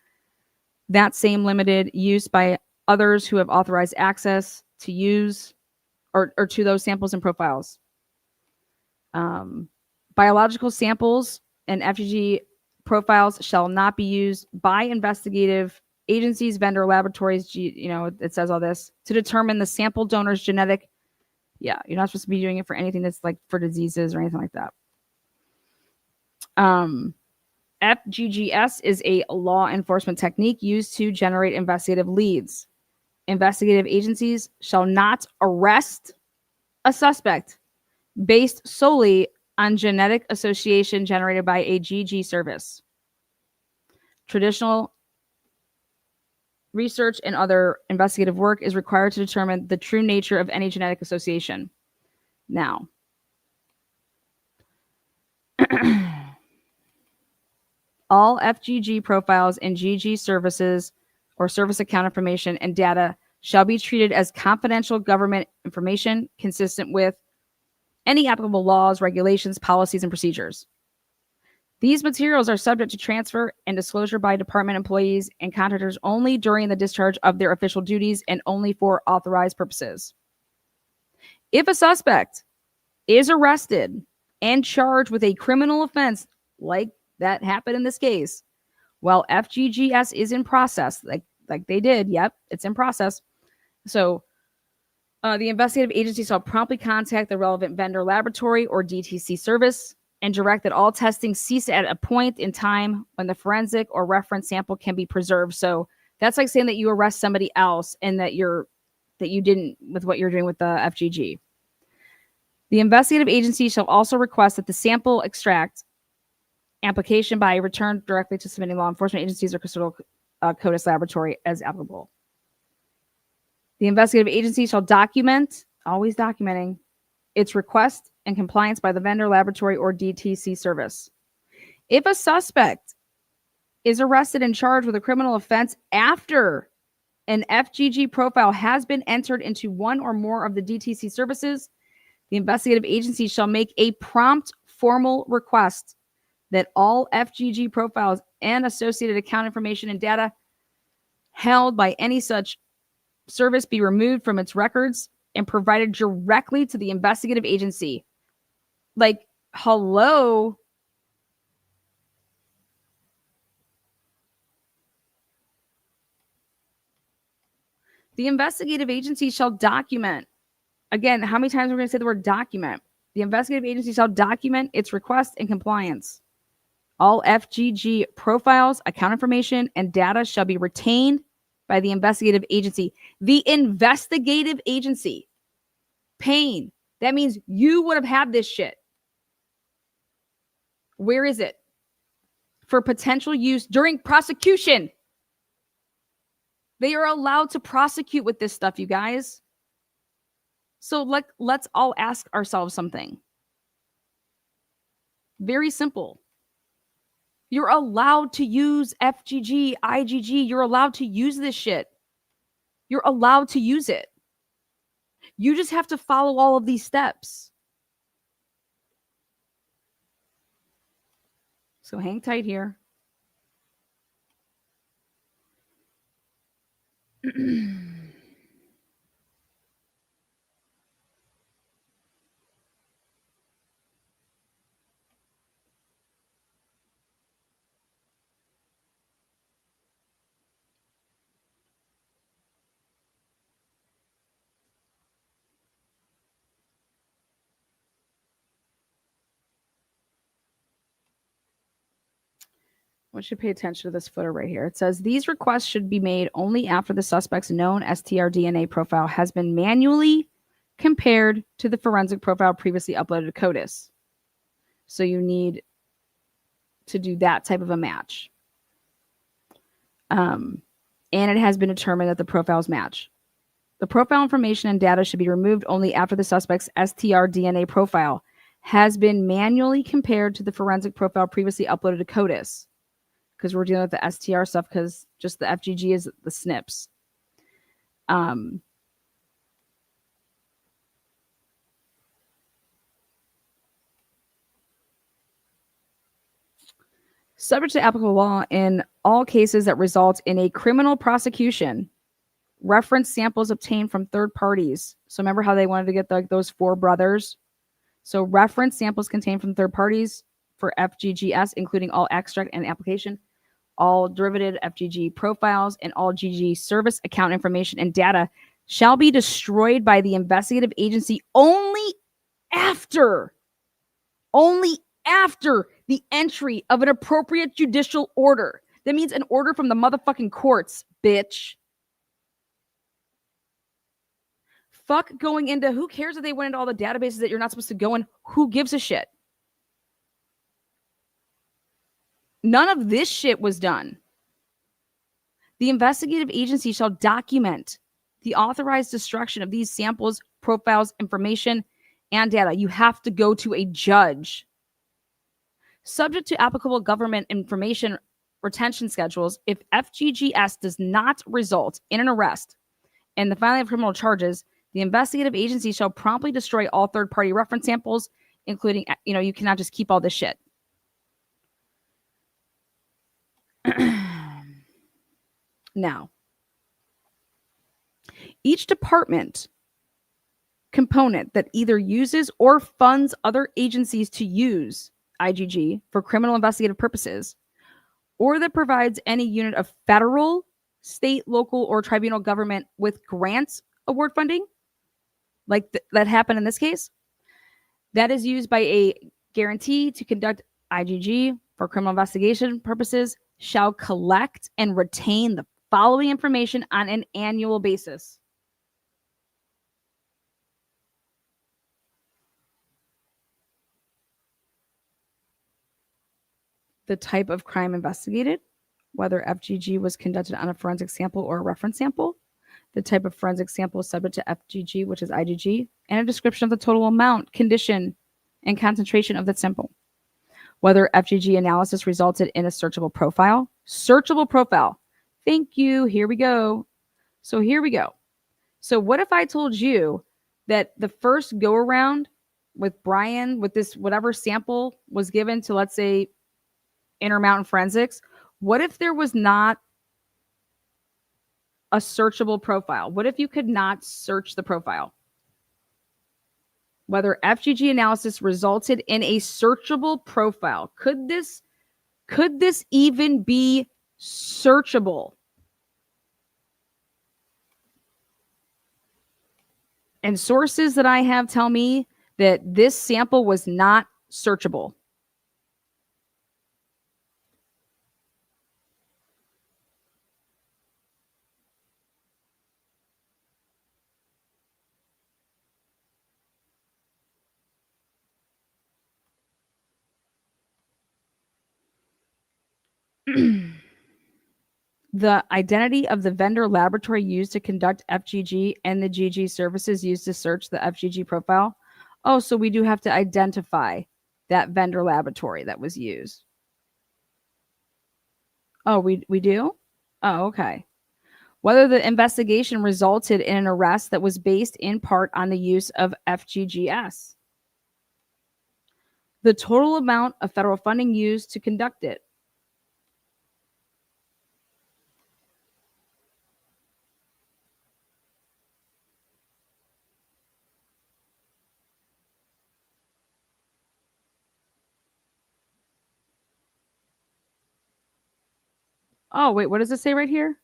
that same limited use by others who have authorized access to use or to those samples and profiles. Biological samples and FGG profiles shall not be used by investigative agencies, vendor laboratories, it says all this, to determine the sample donor's genetic. Yeah, you're not supposed to be doing it for anything that's like for diseases or anything like that. FGGS is a law enforcement technique used to generate investigative leads. Investigative agencies shall not arrest a suspect based solely on genetic association generated by a GG service. Traditional research and other investigative work is required to determine the true nature of any genetic association. Now, all FGG profiles and GG services or service account information and data shall be treated as confidential government information consistent with any applicable laws, regulations, policies, and procedures. These materials are subject to transfer and disclosure by department employees and contractors only during the discharge of their official duties and only for authorized purposes. If a suspect is arrested and charged with a criminal offense like that happened in this case, while FGGS is in process, like they did, yep, it's in process. So the investigative agency shall promptly contact the relevant vendor laboratory or DTC service and direct that all testing cease at a point in time when the forensic or reference sample can be preserved. So that's like saying that you arrest somebody else and that you didn't with what you're doing with the FGG. The investigative agency shall also request that the sample extract application by return directly to submitting law enforcement agencies or custodial CODIS laboratory as applicable. The investigative agency shall document, always documenting, its request and compliance by the vendor, laboratory, or DTC service. If a suspect is arrested and charged with a criminal offense after an FGG profile has been entered into one or more of the DTC services, the investigative agency shall make a prompt formal request that all FGG profiles and associated account information and data held by any such service be removed from its records and provided directly to the investigative agency. Like, hello? The investigative agency shall document. Again, how many times are we going to say the word document? The investigative agency shall document its request and compliance. All FGG profiles, account information, and data shall be retained by the investigative agency. The investigative agency. Pain. That means you would have had this shit. Where is it? For potential use during prosecution. They are allowed to prosecute with this stuff, you guys. So let's all ask ourselves something. Very simple. You're allowed to use FGG, IGG. You're allowed to use this shit. You're allowed to use it. You just have to follow all of these steps. So hang tight here. We should pay attention to this footer right here. It says these requests should be made only after the suspect's known STR DNA profile has been manually compared to the forensic profile previously uploaded to CODIS. So you need to do that type of a match. And it has been determined that the profiles match. The profile information and data should be removed only after the suspect's STR DNA profile has been manually compared to the forensic profile previously uploaded to CODIS. Because we're dealing with the STR stuff, because just the FGG is the SNPs. Subject to applicable law in all cases that result in a criminal prosecution, reference samples obtained from third parties. So remember how they wanted to get those 4 brothers? So reference samples contained from third parties for FGGS, including all extract and application, all derivative FGG profiles, and all GG service account information and data shall be destroyed by the investigative agency only after the entry of an appropriate judicial order. That means an order from the motherfucking courts, bitch. Fuck going into, who cares if they went into all the databases that you're not supposed to go in? Who gives a shit? None of this shit was done. The investigative agency shall document the authorized destruction of these samples, profiles, information, and data. You have to go to a judge. Subject to applicable government information retention schedules, if FGGS does not result in an arrest and the filing of criminal charges, the investigative agency shall promptly destroy all third-party reference samples, including, you cannot just keep all this shit. Now, each department component that either uses or funds other agencies to use IGG for criminal investigative purposes, or that provides any unit of federal, state, local, or tribunal government with grants award funding, like that happened in this case, that is used by a guarantee to conduct IGG for criminal investigation purposes, shall collect and retain the following information on an annual basis. The type of crime investigated, whether FGG was conducted on a forensic sample or a reference sample, the type of forensic sample is subject to FGG, which is IGG, and a description of the total amount, condition, and concentration of that sample. Whether FGG analysis resulted in a searchable profile. Searchable profile. Thank you. Here we go. So here we go. So what if I told you that the first go around with Brian, with this whatever sample was given to, let's say, Intermountain Forensics, what if there was not a searchable profile? What if you could not search the profile? Whether FGG analysis resulted in a searchable profile. Could this even be searchable? And sources that I have tell me that this sample was not searchable. The identity of the vendor laboratory used to conduct FGG and the GG services used to search the FGG profile. Oh, so we do have to identify that vendor laboratory that was used. Oh, we do? Oh, okay. Whether the investigation resulted in an arrest that was based in part on the use of FGGS. The total amount of federal funding used to conduct it. Oh, wait, what does it say right here?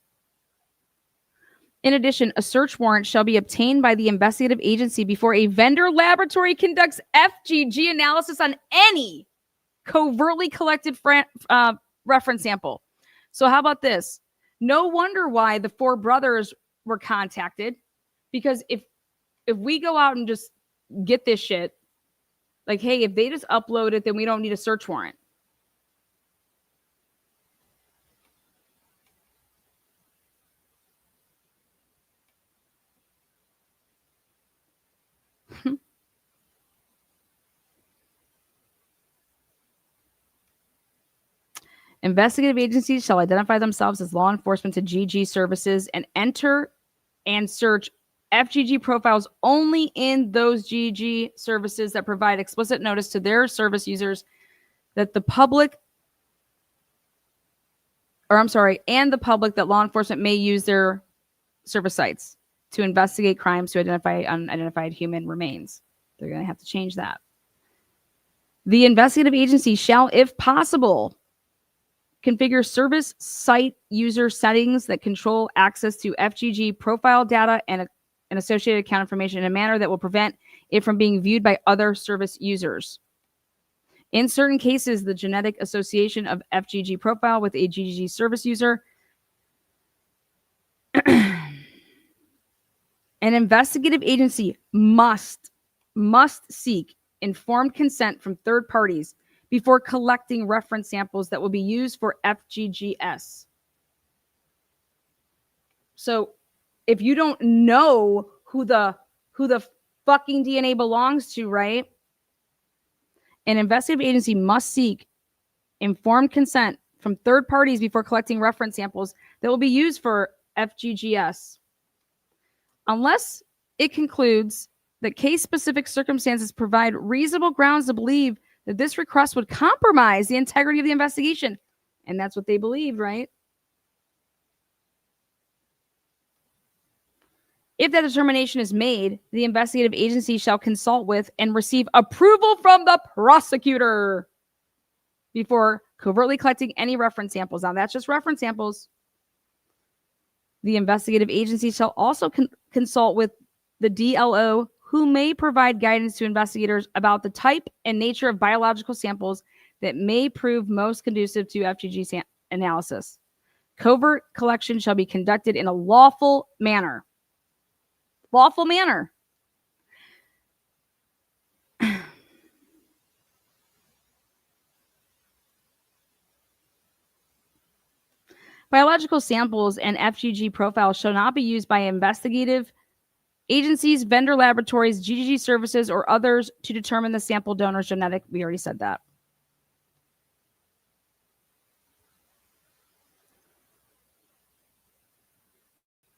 In addition, a search warrant shall be obtained by the investigative agency before a vendor laboratory conducts FGG analysis on any covertly collected reference sample. So how about this? No wonder why the four brothers were contacted, because if we go out and just get this shit, like, hey, if they just upload it, then we don't need a search warrant. Investigative agencies shall identify themselves as law enforcement to GG services and enter and search FGG profiles only in those GG services that provide explicit notice to their service users that the public, and the public that law enforcement may use their service sites to investigate crimes to identify unidentified human remains. They're going to have to change that. The investigative agency shall, if possible, configure service site user settings that control access to FGG profile data and associated account information in a manner that will prevent it from being viewed by other service users. In certain cases, the genetic association of FGG profile with a GG service user, an investigative agency must seek informed consent from third parties before collecting reference samples that will be used for FGGS. So if you don't know who the fucking DNA belongs to, right? An investigative agency must seek informed consent from third parties before collecting reference samples that will be used for FGGS. Unless it concludes that case-specific circumstances provide reasonable grounds to believe that this request would compromise the integrity of the investigation. And that's what they believe, right? If that determination is made, the investigative agency shall consult with and receive approval from the prosecutor before covertly collecting any reference samples. Now, that's just reference samples. The investigative agency shall also consult with the DLO, who may provide guidance to investigators about the type and nature of biological samples that may prove most conducive to FGG analysis. Covert collection shall be conducted in a lawful manner. Lawful manner. Biological samples and FGG profiles shall not be used by investigative agencies, vendor laboratories, GGG services, or others to determine the sample donor's genetic. We already said that.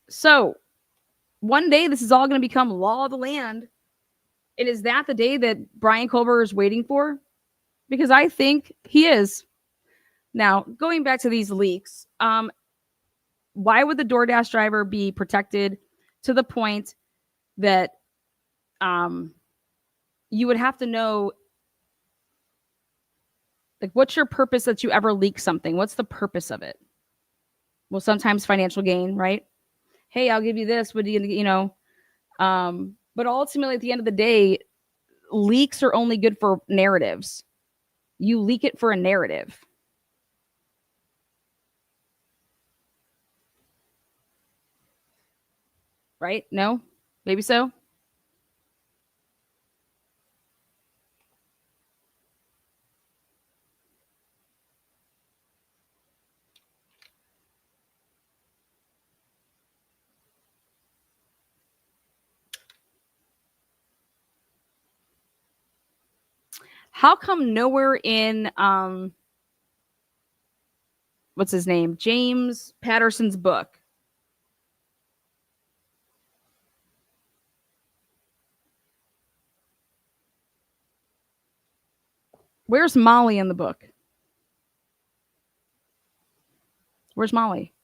So, one day this is all going to become law of the land. And is that the day that Brian Colbert is waiting for? Because I think he is. Now, going back to these leaks, why would the DoorDash driver be protected to the point that you would have to know, like, what's your purpose that you ever leak something? What's the purpose of it? Well, sometimes financial gain, right? Hey, I'll give you this. What do you know? But ultimately, at the end of the day, leaks are only good for narratives. You leak it for a narrative. Right? No? Maybe so? How come nowhere in what's his name? James Patterson's book. Where's Molly in the book? Where's Molly?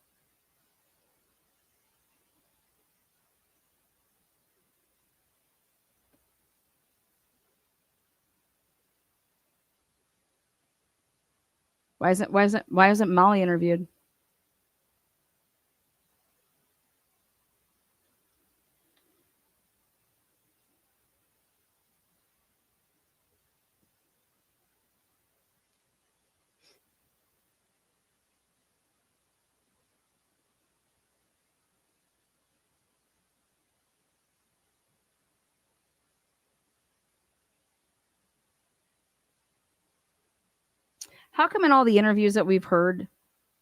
Why isn't Molly interviewed? How come in all the interviews that we've heard,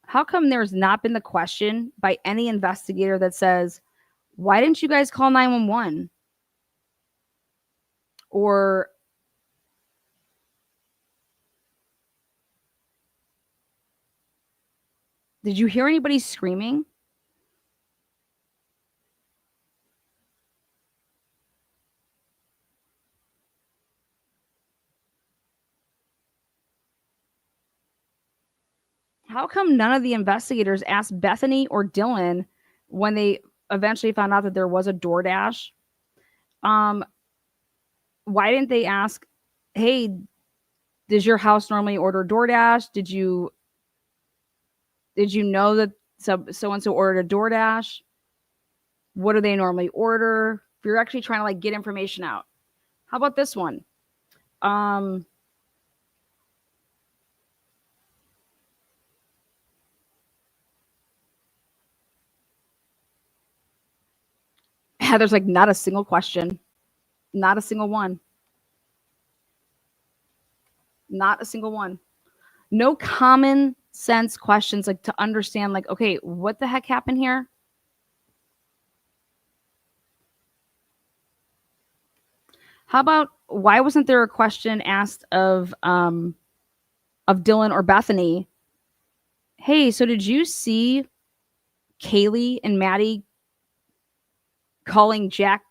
how come there's not been the question by any investigator that says, why didn't you guys call 911? Or did you hear anybody screaming? How come none of the investigators asked Bethany or Dylan when they eventually found out that there was a DoorDash? Why didn't they ask, hey, does your house normally order DoorDash? Did you know that so-and-so ordered a DoorDash? What do they normally order? If you're actually trying to like get information out. How about this one? There's like not a single question. Not a single one. Not a single one. No common sense questions like to understand like, okay, what the heck happened here? How about why wasn't there a question asked of Dylan or Bethany? Hey, so did you see Kaylee and Maddie calling Jack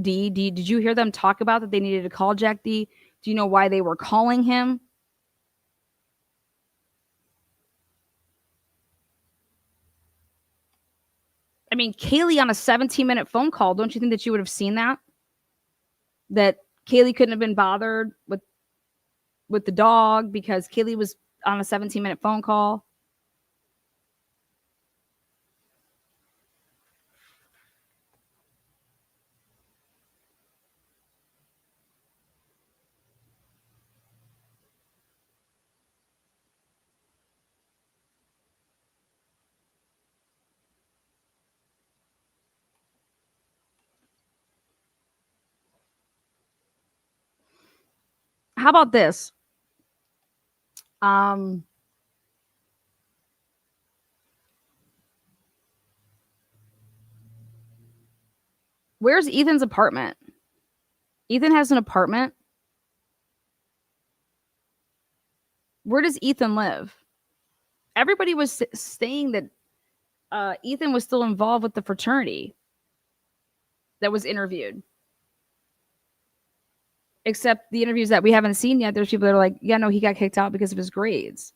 D? Did you hear them talk about that they needed to call Jack D? Do you know why they were calling him? I mean, Kaylee on a 17-minute phone call, don't you think that you would have seen that? That Kaylee couldn't have been bothered with the dog because Kaylee was on a 17-minute phone call? How about this? Where's Ethan's apartment? Ethan has an apartment. Where does Ethan live? Everybody was saying that Ethan was still involved with the fraternity that was interviewed. Except the interviews that we haven't seen yet, there's people that are like, yeah, no, he got kicked out because of his grades.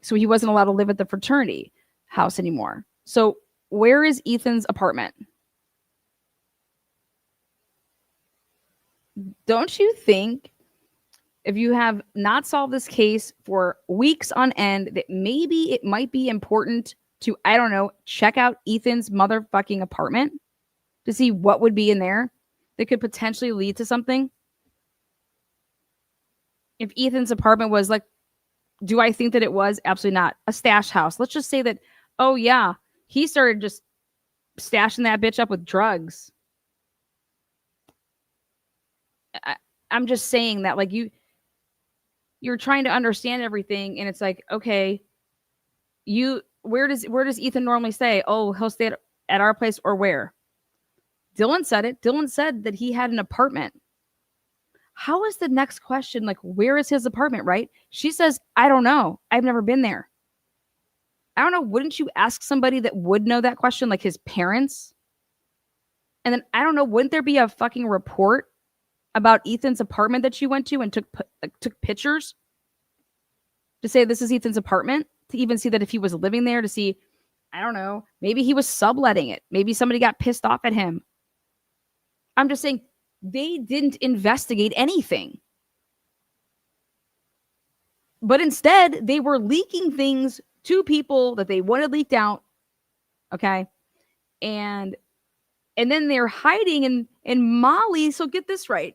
So he wasn't allowed to live at the fraternity house anymore. So where is Ethan's apartment? Don't you think if you have not solved this case for weeks on end, that maybe it might be important to, I don't know, check out Ethan's motherfucking apartment to see what would be in there that could potentially lead to something? If Ethan's apartment was like, do I think that it was? Absolutely not. A stash house. Let's just say that, oh yeah, he started just stashing that bitch up with drugs. I'm just saying that, like, you're trying to understand everything, and it's like, okay, where does Ethan normally stay? Oh, he'll stay at our place, or where? Dylan said it. Dylan said that he had an apartment. How is the next question like, where is his apartment, right? She says, I don't know. I've never been there. I don't know. Wouldn't you ask somebody that would know that question, like his parents? And then, I don't know, wouldn't there be a fucking report about Ethan's apartment that you went to and took pictures to say this is Ethan's apartment, to even see that if he was living there, to see, I don't know, maybe he was subletting it. Maybe somebody got pissed off at him. I'm just saying, they didn't investigate anything. But instead, they were leaking things to people that they wanted leaked out. Okay. And then they're hiding in Molly. So get this right.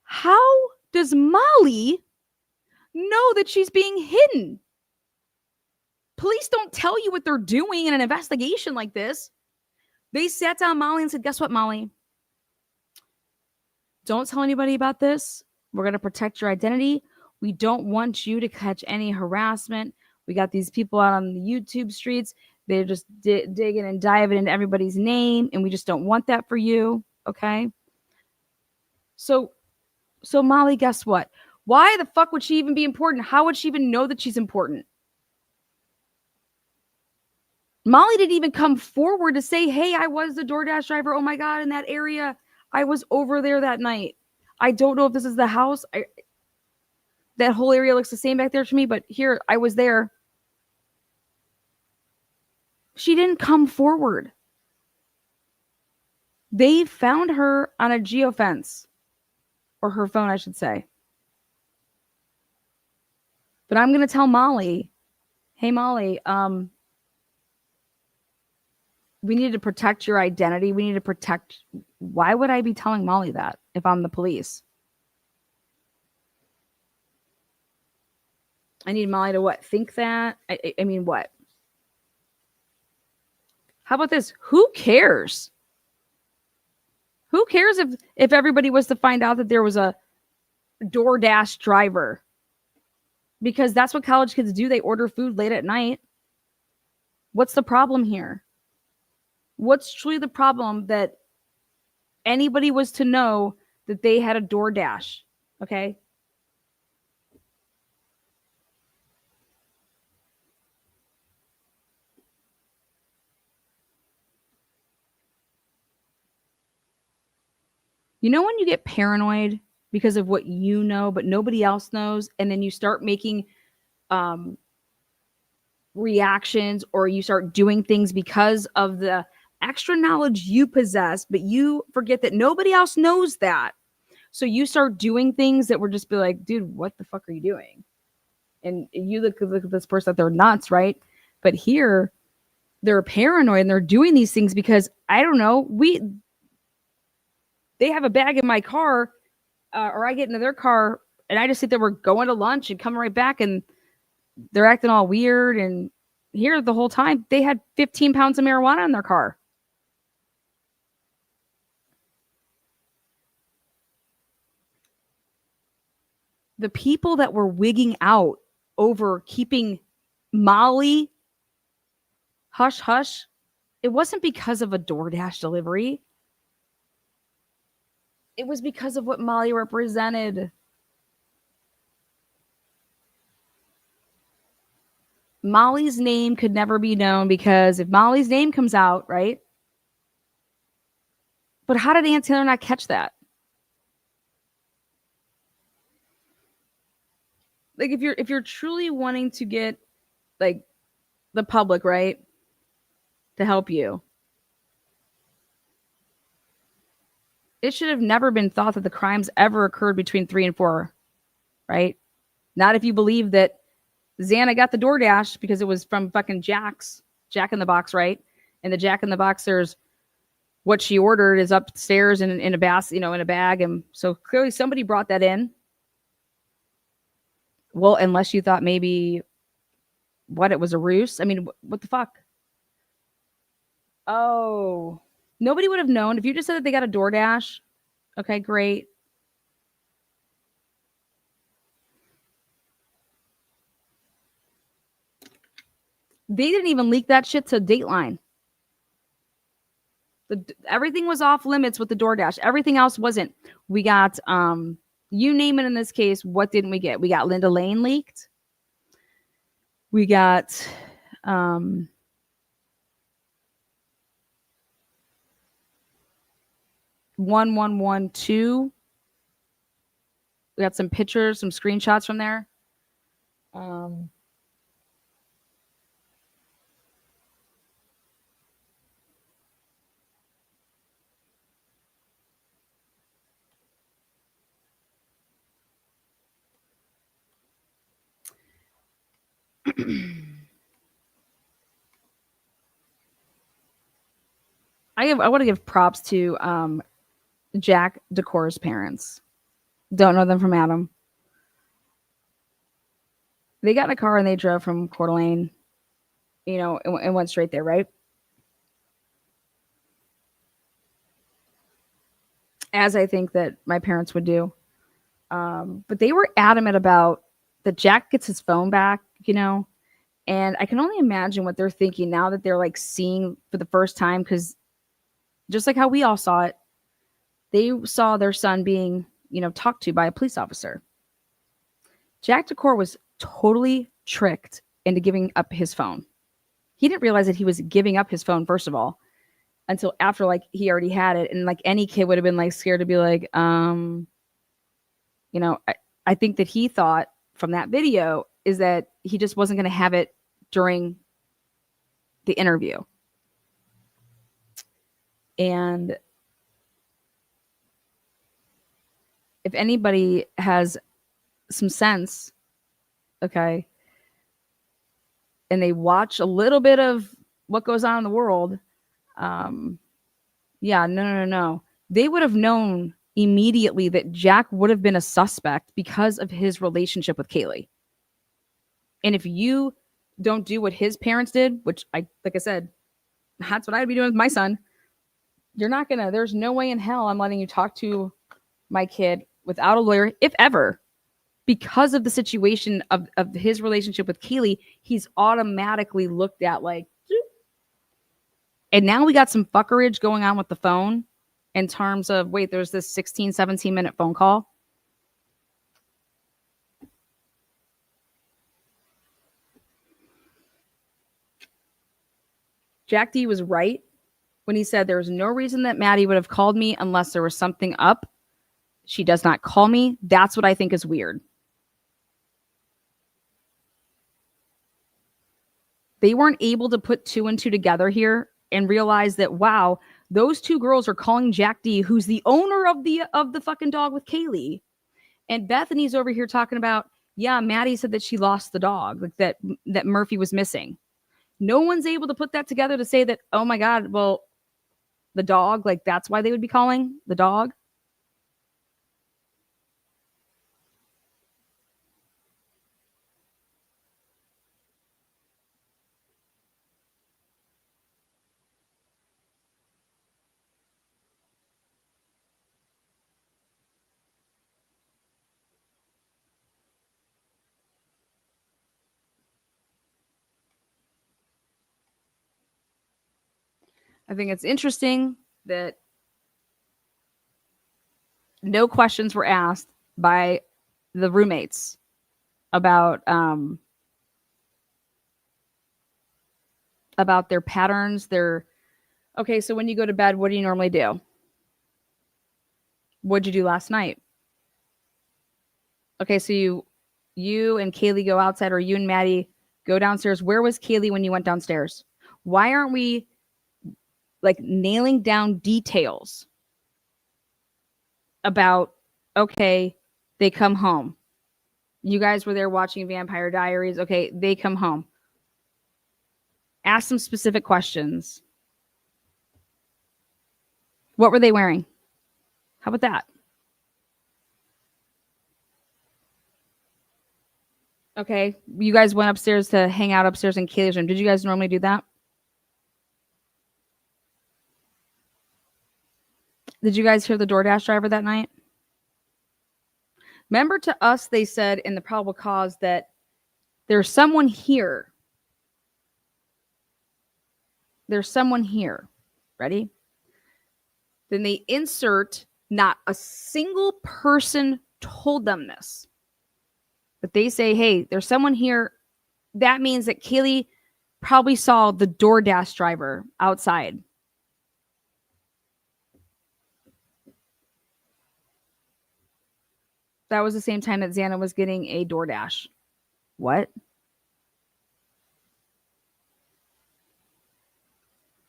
How does Molly know that she's being hidden? Police don't tell you what they're doing in an investigation like this. They sat down Molly and said, guess what, Molly? Don't tell anybody about this. We're going to protect your identity. We don't want you to catch any harassment. We got these people out on the YouTube streets. They're just digging and diving into everybody's name, and we just don't want that for you. Okay? So Molly, guess what? Why the fuck would she even be important? How would she even know that she's important? Molly didn't even come forward to say, hey, I was the DoorDash driver. Oh my God, in that area. I was over there that night. I don't know if this is the house. That whole area looks the same back there to me, but here, I was there. She didn't come forward. They found her on a geofence, or her phone, I should say. But I'm going to tell Molly, hey, Molly, we need to protect your identity. We need to protect. Why would I be telling Molly that if I'm the police? I need Molly to what? Think that? I mean, what? How about this? Who cares? Who cares if everybody was to find out that there was a DoorDash driver? Because that's what college kids do. They order food late at night. What's the problem here? What's truly the problem that anybody was to know that they had a DoorDash? Okay. You know when you get paranoid because of what you know, but nobody else knows, and then you start making reactions, or you start doing things because of the extra knowledge you possess, but you forget that nobody else knows that. So you start doing things that would just be like, dude, what the fuck are you doing? And you look at this person, that they're nuts, right? But here, they're paranoid and they're doing these things because, I don't know, they have a bag in my car, or I get into their car and I just think that we're going to lunch and coming right back, and they're acting all weird. And here the whole time they had 15 pounds of marijuana in their car. The people that were wigging out over keeping Molly hush hush, it wasn't because of a DoorDash delivery. It was because of what Molly represented. Molly's name could never be known, because if Molly's name comes out, right? But how did Aunt Taylor not catch that? Like, if you're truly wanting to get, like, the public, right, to help you. It should have never been thought that the crimes ever occurred between 3 and 4, right? Not if you believe that Xana got the DoorDash because it was from fucking Jack in the Box, right? And the Jack in the Box, there's what she ordered is upstairs in a basket, in a bag. And so clearly somebody brought that in. Well, unless you thought maybe it was a ruse. I mean, what the fuck? Oh, nobody would have known if you just said that they got a DoorDash. Okay, great. They didn't even leak that shit to Dateline. Everything was off limits with the DoorDash. Everything else wasn't. We got, you name it in this case, what didn't we get? We got Linda Lane leaked. We got, 1112. We got some pictures, some screenshots from there. I want to give props to Jack Decor's parents. Don't know them from Adam. They got in a car and they drove from Coeur d'Alene, and went straight there, right? As I think that my parents would do. But they were adamant about that Jack gets his phone back, and I can only imagine what they're thinking now that they're like seeing for the first time, because just like how we all saw it, they saw their son being, talked to by a police officer. Jack Decor was totally tricked into giving up his phone. He didn't realize that he was giving up his phone, first of all, until after he already had it. And any kid would have been scared to be I think that he thought from that video is that he just wasn't going to have it during the interview. And if anybody has some sense, okay, and they watch a little bit of what goes on in the world, no. They would have known immediately that Jack would have been a suspect because of his relationship with Kaylee. And if you don't do what his parents did, which like I said, that's what I'd be doing with my son. There's no way in hell I'm letting you talk to my kid without a lawyer, if ever, because of the situation of his relationship with Kaylee. He's automatically looked at and now we got some fuckerage going on with the phone in terms of, wait, there's this 16, 17 minute phone call. Jack D was right when he said there was no reason that Maddie would have called me unless there was something up. She does not call me. That's what I think is weird. They weren't able to put 2 and 2 together here and realize that, wow, those 2 girls are calling Jack D, who's the owner of the fucking dog with Kaylee. And Bethany's over here talking about, yeah, Maddie said that she lost the dog, that Murphy was missing. No one's able to put that together to say that, oh my God, well, the dog, that's why they would be calling the dog. I think it's interesting that no questions were asked by the roommates about their patterns. Okay, so when you go to bed, what do you normally do? What'd you do last night? Okay, so you and Kaylee go outside, or you and Maddie go downstairs. Where was Kaylee when you went downstairs? Why aren't we like nailing down details about, okay, they come home. You guys were there watching Vampire Diaries. Okay, they come home. Ask some specific questions. What were they wearing? How about that? Okay, you guys went upstairs to hang out upstairs in Kaylee's room. Did you guys normally do that? Did you guys hear the DoorDash driver that night? Remember, to us, they said in the probable cause that there's someone here. There's someone here. Ready? Then they insert, not a single person told them this. But they say, hey, there's someone here. That means that Kaylee probably saw the DoorDash driver outside. That was the same time that Xana was getting a DoorDash. What?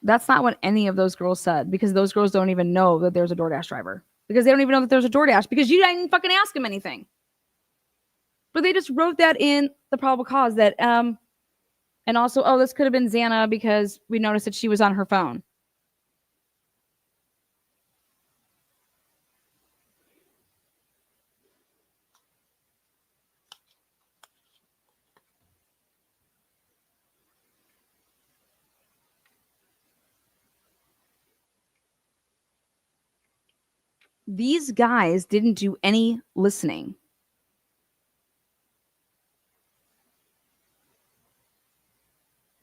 That's not what any of those girls said, because those girls don't even know that there's a DoorDash driver. Because they don't even know that there's a DoorDash, because you didn't even fucking ask them anything. But they just wrote that in the probable cause that, and also, oh, this could have been Xana because we noticed that she was on her phone. These guys didn't do any listening.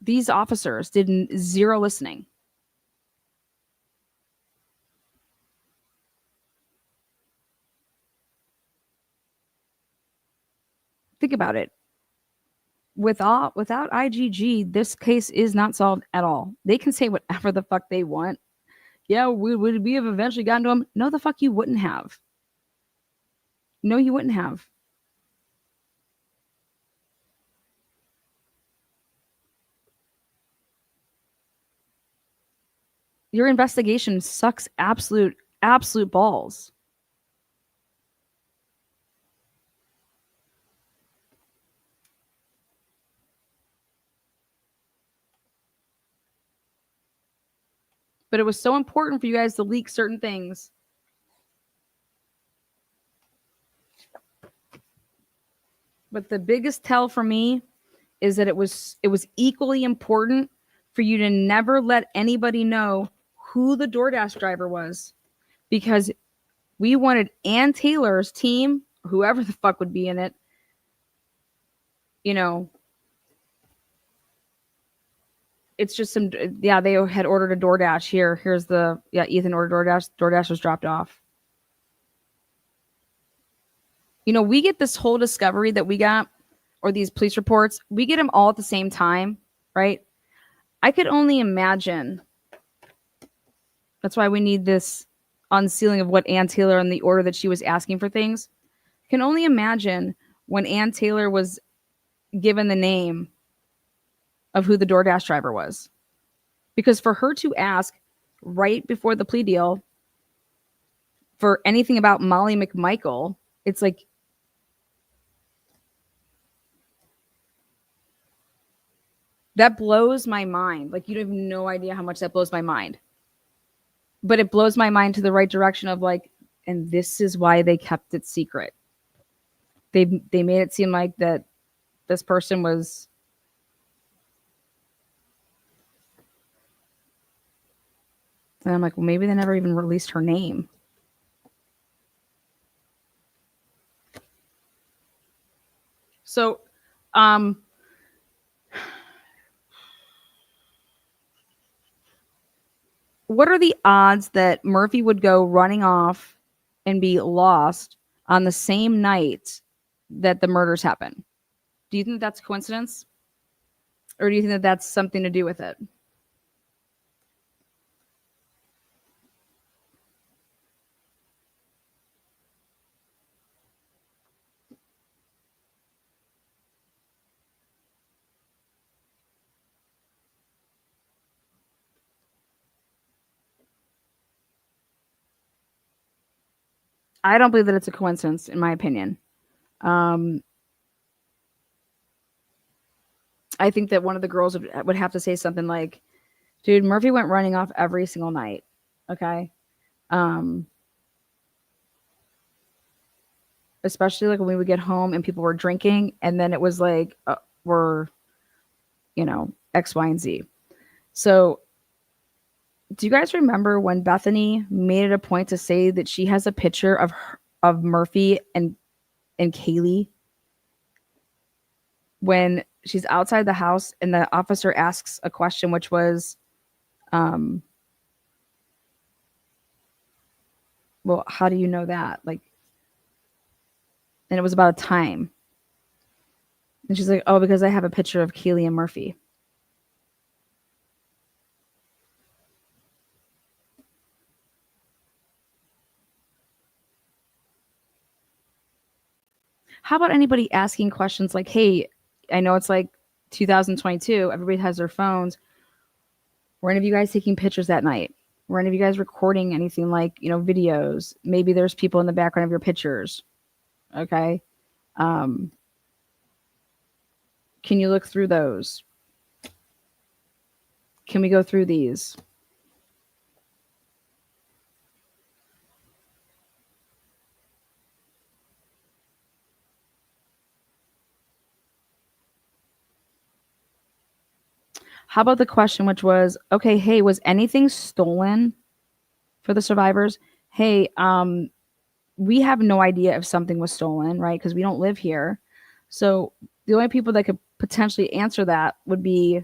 These officers did zero listening. Think about it. Without IGG, this case is not solved at all. They can say whatever the fuck they want. Yeah, would we have eventually gotten to him? No, the fuck you wouldn't have. No, you wouldn't have. Your investigation sucks absolute balls. But it was so important for you guys to leak certain things. But the biggest tell for me is that it was equally important for you to never let anybody know who the DoorDash driver was, because we wanted Ann Taylor's team, whoever the fuck would be in it, you know, it's just some, yeah, they had ordered a DoorDash. Here's the, yeah, Ethan ordered DoorDash. DoorDash was dropped off. You know, we get this whole discovery that we got, or these police reports, we get them all at the same time, right? I could only imagine. That's why we need this unsealing of what Ann Taylor and the order that she was asking for things. I can only imagine when Ann Taylor was given the name of who the DoorDash driver was. Because for her to ask right before the plea deal for anything about Molly McMichael, it's like, that blows my mind. Like, you have no idea how much that blows my mind. But it blows my mind to the right direction of like, and this is why they kept it secret. They made it seem like that this person was, and I'm like, well, maybe they never even released her name. So, what are the odds that Murphy would go running off and be lost on the same night that the murders happen? Do you think that's coincidence? Or do you think that that's something to do with it? I don't believe that it's a coincidence, in my opinion. I think that one of the girls would have to say something like, dude, Murphy went running off every single night. Okay. Especially like when we would get home and people were drinking, and then it was like, we're, X, Y, and Z. So do you guys remember when Bethany made it a point to say that she has a picture of Murphy and Kaylee when she's outside the house and the officer asks a question, which was, well, how do you know that? Like, and it was about a time. And she's like, oh, because I have a picture of Kaylee and Murphy. How about anybody asking questions like, hey, I know it's like 2022, everybody has their phones. Were any of you guys taking pictures that night? Were any of you guys recording anything like, videos? Maybe there's people in the background of your pictures. Okay. Can you look through those? Can we go through these? How about the question, which was, okay, hey, was anything stolen for the survivors? Hey, we have no idea if something was stolen, right? Because we don't live here. So the only people that could potentially answer that would be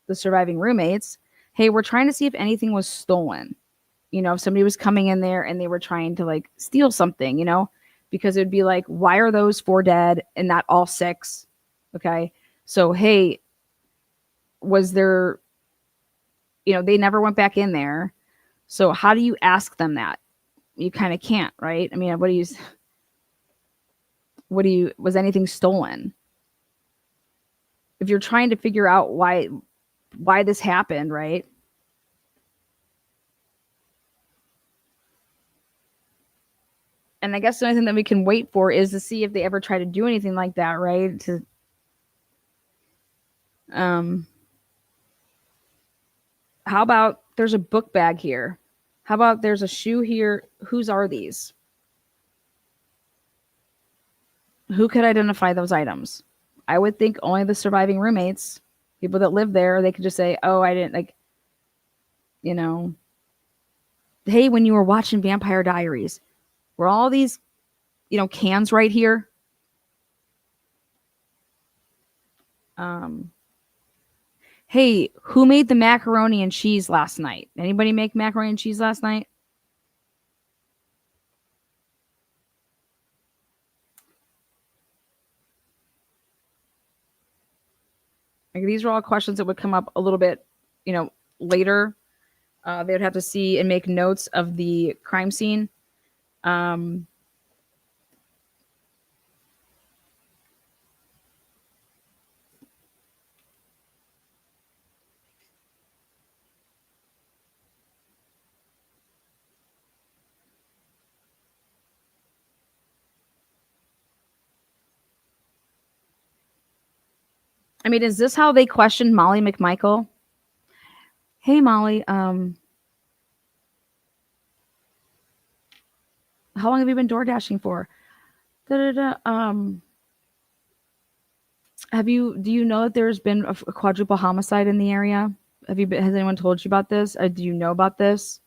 the surviving roommates. Hey, we're trying to see if anything was stolen. If somebody was coming in there and they were trying to like steal something, because it would be like, why are those 4 dead and not all 6? Okay. So, hey, was there, they never went back in there. So how do you ask them that? You kind of can't, right? I mean, was anything stolen? If you're trying to figure out why this happened, right? And I guess the only thing that we can wait for is to see if they ever try to do anything like that, right? How about there's a book bag here? How about there's a shoe here? Whose are these? Who could identify those items? I would think only the surviving roommates, people that live there. They could just say, oh, I didn't like, hey, when you were watching Vampire Diaries, were all these, cans right here? Hey, who made the macaroni and cheese last night? Anybody make macaroni and cheese last night? Like, these are all questions that would come up a little bit, later. They would have to see and make notes of the crime scene. I mean, is this how they questioned Molly McMichael? Hey, Molly, how long have you been door dashing for? Do you know that there's been a quadruple homicide in the area? Has anyone told you about this? Do you know about this?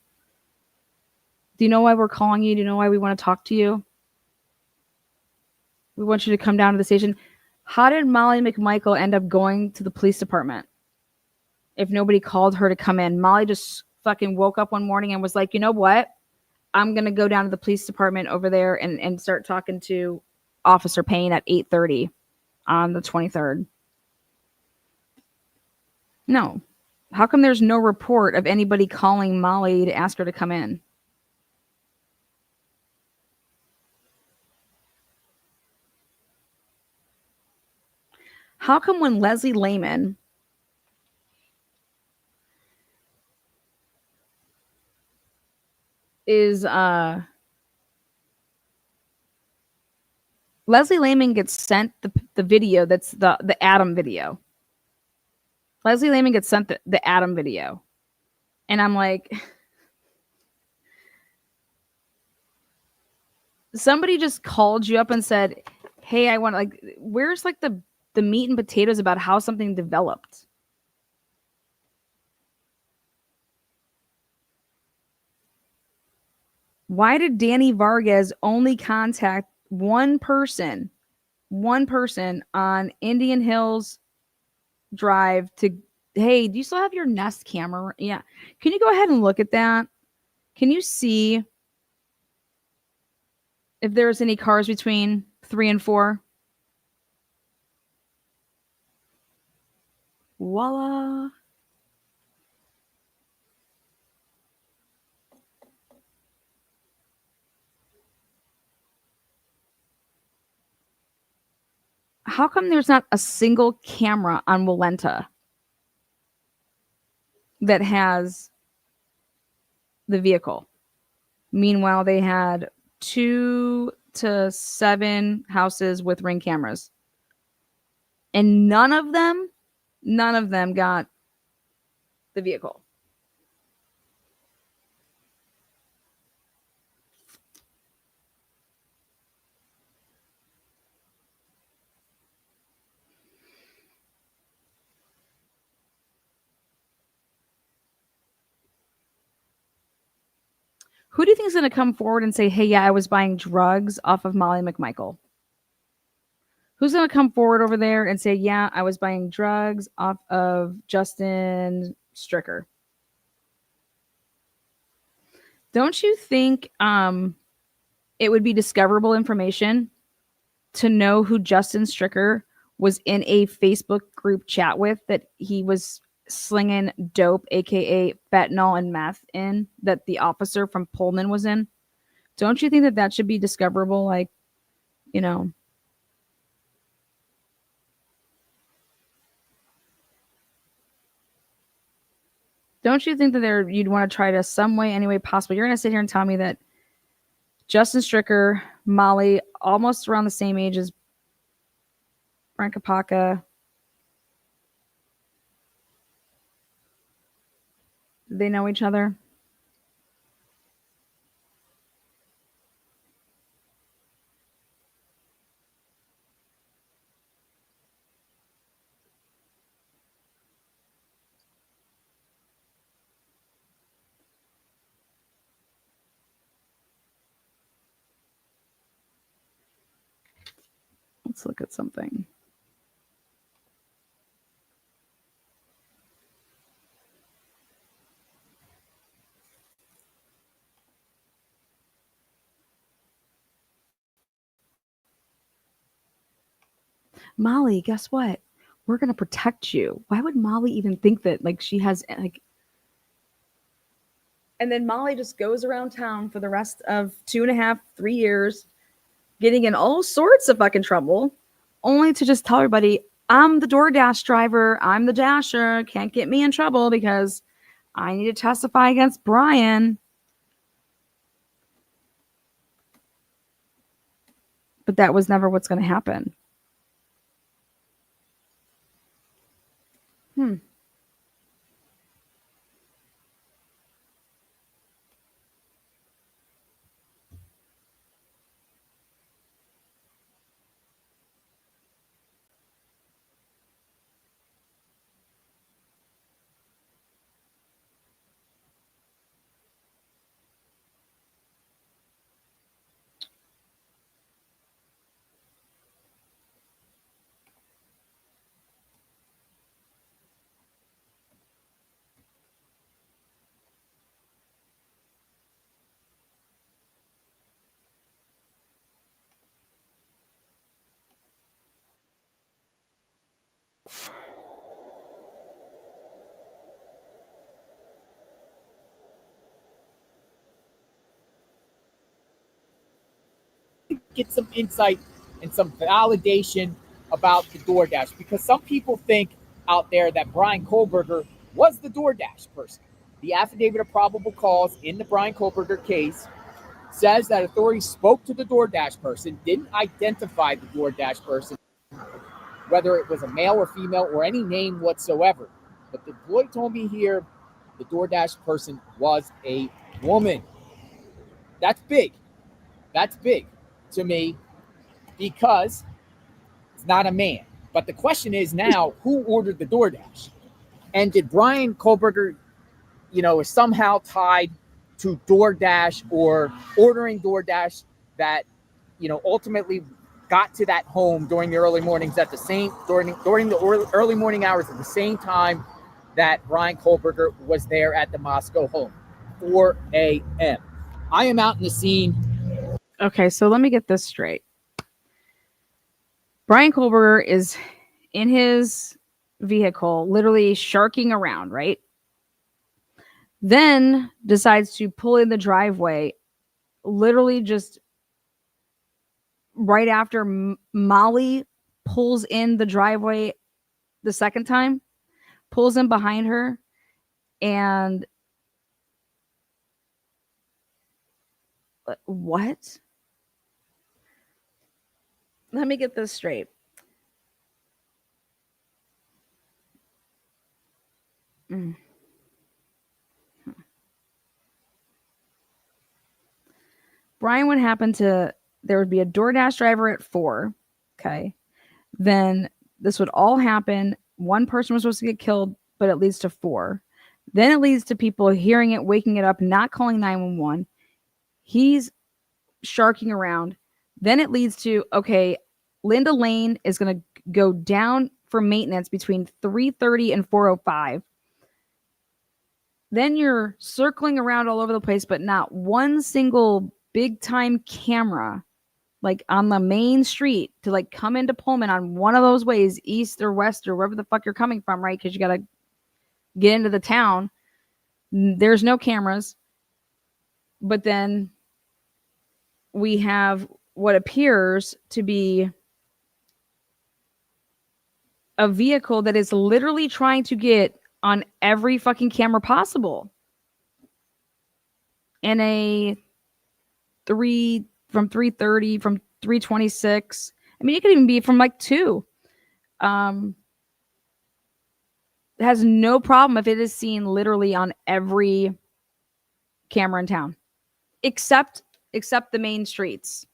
Do you know why we're calling you? Do you know why we want to talk to you? We want you to come down to the station. How did Molly McMichael end up going to the police department if nobody called her to come in? Molly just fucking woke up one morning and was like, you know what? I'm going to go down to the police department over there and start talking to Officer Payne at 8:30 on the 23rd. No. How come there's no report of anybody calling Molly to ask her to come in? How come when Leslie Lehman is Leslie Lehman gets sent the video that's the Adam video. Leslie Lehman gets sent the Adam video. And I'm like, somebody just called you up and said, hey, I want, like, where's like the meat and potatoes about how something developed? Why did Danny Vargas only contact one person on Indian Hills Drive to, hey, do you still have your Nest camera? Yeah. Can you go ahead and look at that? Can you see if there's any cars between 3 and 4? Voila. How come there's not a single camera on Walenta that has the vehicle? Meanwhile, they had 2 to 7 houses with Ring cameras. And none of them got the vehicle. Who do you think is going to come forward and say, hey, yeah, I was buying drugs off of Molly McMichael? Who's going to come forward over there and say, yeah, I was buying drugs off of Justin Stricker? Don't you think it would be discoverable information to know who Justin Stricker was in a Facebook group chat with that he was slinging dope, aka fentanyl and meth, in, that the officer from Pullman was in? Don't you think that should be discoverable? Like, you know, don't you think that you'd want to try to some way, any way possible? You're going to sit here and tell me that Justin Stricker, Molly, almost around the same age as Frank Kapaka. They know each other. Let's look at something. Molly, guess what? We're going to protect you. Why would Molly even think that, like, she has, like, and then Molly just goes around town for the rest of 2.5, 3 years, getting in all sorts of fucking trouble, only to just tell everybody, I'm the DoorDash driver, I'm the dasher, can't get me in trouble because I need to testify against Brian. But that was never what's going to happen. Get some insight and some validation about the DoorDash, because some people think out there that Brian Kohlberger was the DoorDash person. The affidavit of probable cause in the Brian Kohlberger case says that authorities spoke to the DoorDash person, didn't identify the DoorDash person, whether it was a male or female or any name whatsoever. But the boy told me here the DoorDash person was a woman. That's big. That's big to me because it's not a man. But the question is now, who ordered the DoorDash? And did Brian Kohlberger, is somehow tied to DoorDash or ordering DoorDash that, ultimately got to that home during the early mornings at the same during the early morning hours at the same time that Brian Kohlberger was there at the Moscow home, 4 a.m. I am out in the scene. Okay, so let me get this straight. Brian Kohlberger is in his vehicle, literally sharking around, right? Then decides to pull in the driveway, literally just right after Molly pulls in the driveway the second time, pulls in behind her, and what? Let me get this straight. Brian would happen to, there would be a DoorDash driver at 4. Okay. Then this would all happen. One person was supposed to get killed, but it leads to 4. Then it leads to people hearing it, waking it up, not calling 911. He's sharking around. Then it leads to, okay, Linda Lane is going to go down for maintenance between 3:30 and 4:05. Then you're circling around all over the place, but not one single big time camera like on the main street to like come into Pullman on one of those ways, east or west or wherever the fuck you're coming from, right? Because you got to get into the town. There's no cameras. But then we have what appears to be a vehicle that is literally trying to get on every fucking camera possible. And from 3:30, from 3:26. I mean, it could even be from like 2. It has no problem if it is seen literally on every camera in town, except the main streets.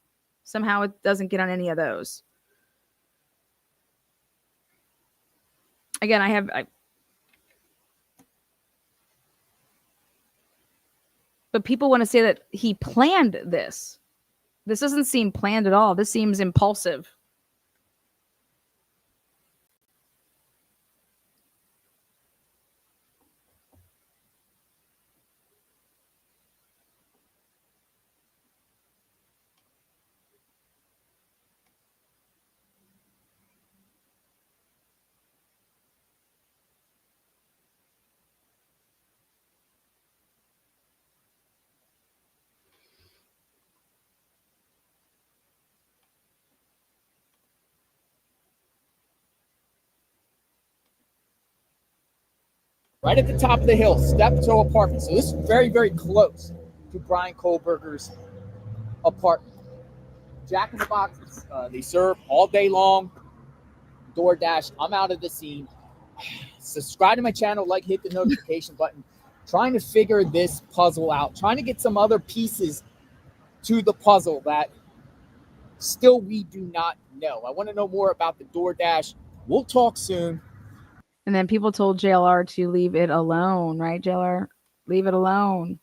Somehow it doesn't get on any of those. Again, but people want to say that he planned this. This doesn't seem planned at all. This seems impulsive. Right at the top of the hill, Steptoe Apartment. So this is very, very close to Brian Kohlberger's apartment. Jack in the Box, they serve all day long. DoorDash, I'm out of the scene. Subscribe to my channel, hit the notification button. Trying to figure this puzzle out. Trying to get some other pieces to the puzzle that still we do not know. I want to know more about the DoorDash. We'll talk soon. And then people told JLR to leave it alone, right, JLR? Leave it alone.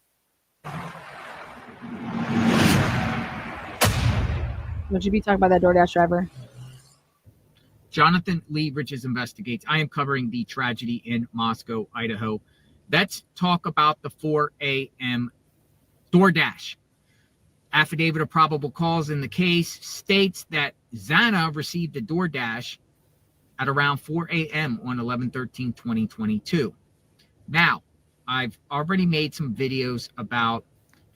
Would you be talking about that DoorDash driver? Jonathan Lee Riches investigates. I am covering the tragedy in Moscow, Idaho. Let's talk about the 4 a.m. DoorDash. Affidavit of probable cause in the case states that Zana received a DoorDash at around 4 a.m. on 11/13/2022. Now, I've already made some videos about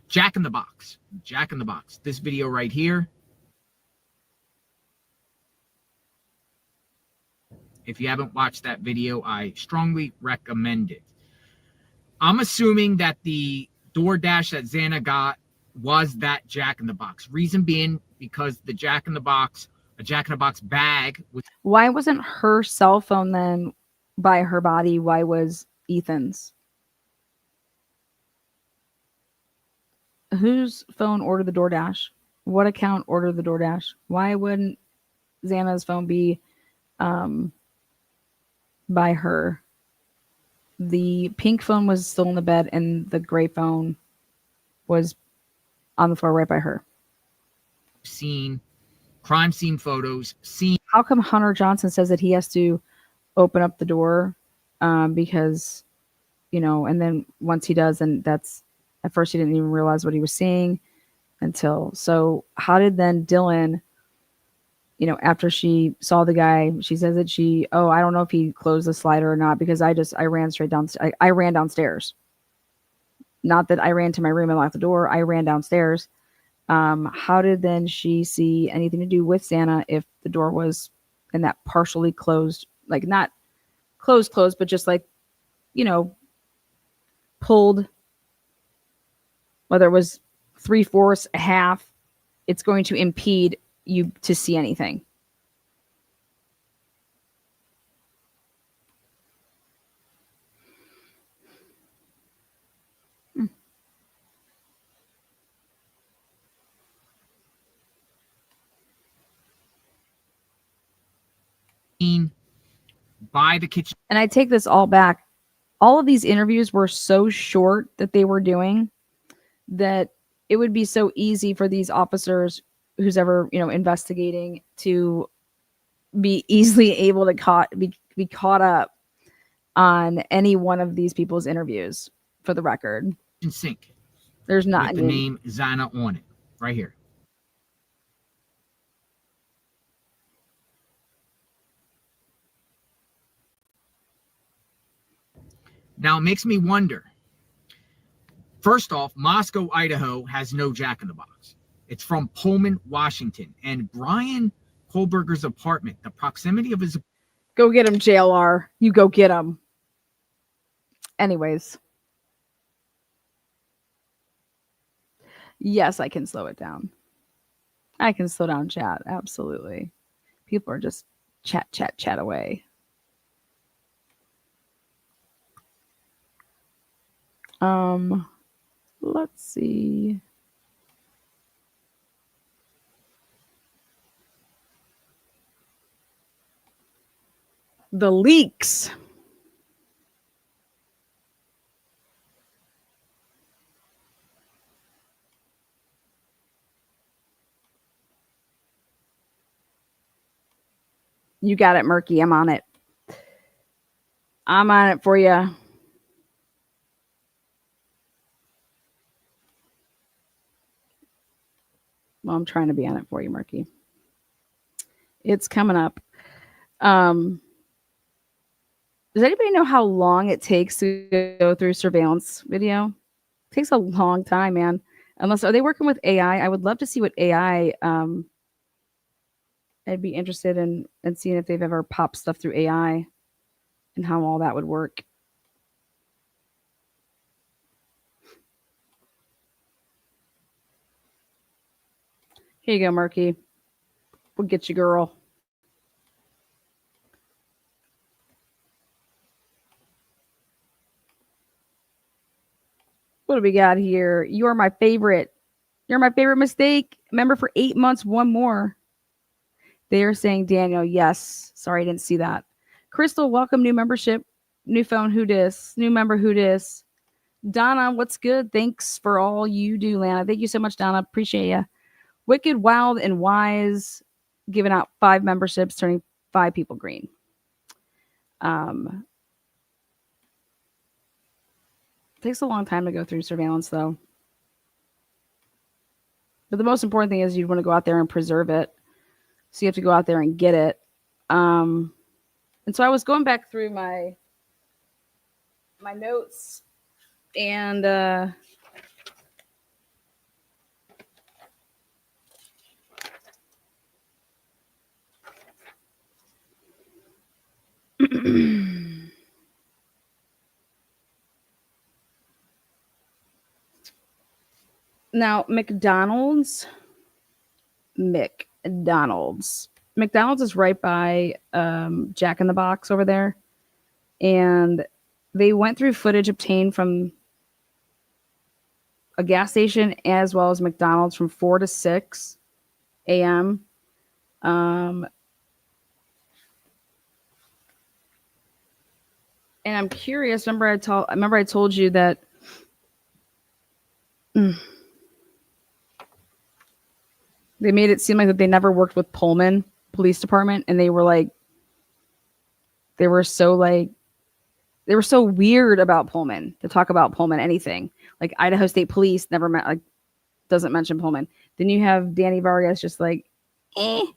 Jack in the Box. Jack in the Box. This video right here. If you haven't watched that video, I strongly recommend it. I'm assuming that the DoorDash that Zana got was that Jack in the Box. Reason being because a Jack in the Box bag was Why wasn't her cell phone then by her body? Why was Ethan's? Whose phone ordered the DoorDash? What account ordered the DoorDash? Why wouldn't Xana's phone be by her? The pink phone was still in the bed and the gray phone was on the floor right by her. seen, crime scene photos, seen. How come Hunter Johnson says that he has to open up the door because, and then once he does, and that's, at first he didn't even realize what he was seeing so how did then Dylan, after she saw the guy, she says that I don't know if he closed the slider or not because I ran straight down. I ran downstairs. Not that I ran to my room and locked the door. I ran downstairs. How did then she see anything to do with Santa if the door was in that partially closed, like not closed, but just like, pulled, whether it was 3/4, a half, it's going to impede you to see anything. By the kitchen. And I take this all back. All of these interviews were so short that they were doing that it would be so easy for these officers who's ever, investigating to be easily able to be caught up on any one of these people's interviews, for the record. Sink. There's not with the name Xana on it, right here. Now it makes me wonder. First off, Moscow, Idaho has no Jack in the Box. It's from Pullman, Washington. And Brian Kohlberger's apartment, the proximity of his... Go get him, JLR. You go get him. Anyways. Yes, I can slow it down. I can slow down chat. Absolutely. People are just chat away. Let's see. The leaks. You got it, Murky. I'm on it. I'm on it for you. Well, I'm trying to be on it for you, Murky. It's coming up. Does anybody know how long it takes to go through surveillance video? It takes a long time, man. Unless, are they working with AI? I would love to see what AI, I'd be interested in seeing if they've ever popped stuff through AI and how all that would work. Here you go, Murky. We'll get you, girl. What do we got here? You are my favorite. You're my favorite mistake. Member for 8 months, one more. They are saying, Daniel, yes. Sorry, I didn't see that. Crystal, welcome, new membership. New phone, who dis? New member, who dis? Donna, what's good? Thanks for all you do, Lana. Thank you so much, Donna. Appreciate you. Wicked, Wild, and Wise, giving out 5 memberships, turning 5 people green. Takes a long time to go through surveillance, though. But the most important thing is you'd want to go out there and preserve it. So you have to go out there and get it. And so I was going back through my notes and Now, McDonald's is right by Jack in the Box over there. And they went through footage obtained from a gas station as well as McDonald's from 4 to 6 a.m. And I'm curious. Remember I told you that they made it seem like that they never worked with Pullman Police Department, and they were so weird about Pullman to talk about Pullman anything. Like Idaho State Police never doesn't mention Pullman. Then you have Danny Vargas just like, oh,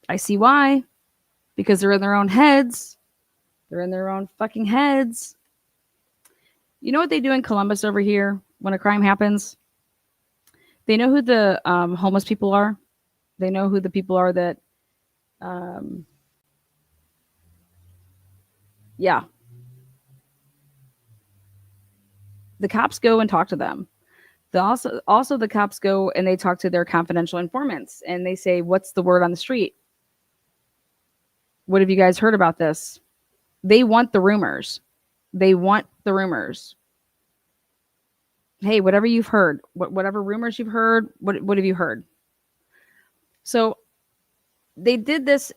I see why, because they're in their own heads. They're in their own fucking heads. You know what they do in Columbus over here when a crime happens? They know who the homeless people are. They know who the people are that, the cops go and talk to them. Also the cops go and they talk to their confidential informants and they say, what's the word on the street? What have you guys heard about this? They want the rumors. Hey, whatever you've heard, whatever rumors you've heard, what have you heard? So they did this.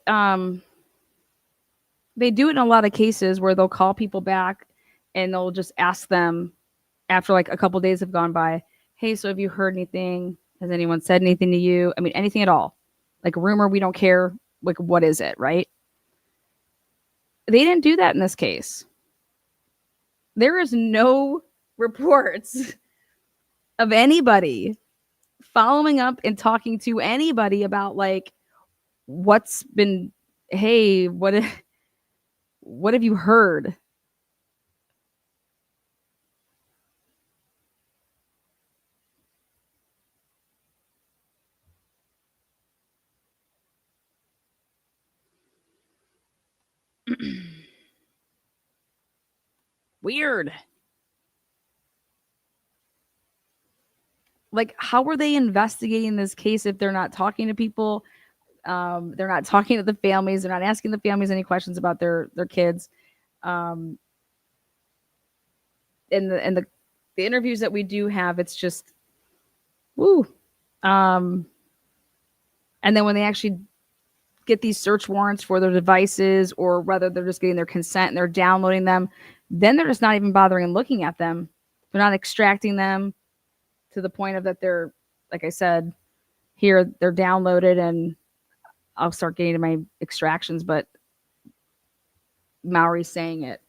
They do it in a lot of cases where they'll call people back and they'll just ask them after like a couple days have gone by, hey, so have you heard anything? Has anyone said anything to you? I mean, anything at all. Like a rumor, we don't care. Like, what is it, right? They didn't do that in this case. There is no reports of anybody following up and talking to anybody about like what's been, hey, what have you heard? Weird. Like, how are they investigating this case if they're not talking to people? They're not talking to the families. They're not asking the families any questions about their kids. In the interviews that we do have, it's just, woo. And then when they actually get these search warrants for their devices, or whether they're just getting their consent and they're downloading them, then they're just not even bothering looking at them. They're not extracting them to the point of that they're, like I said, here they're downloaded, and I'll start getting to my extractions, but Maori's saying it.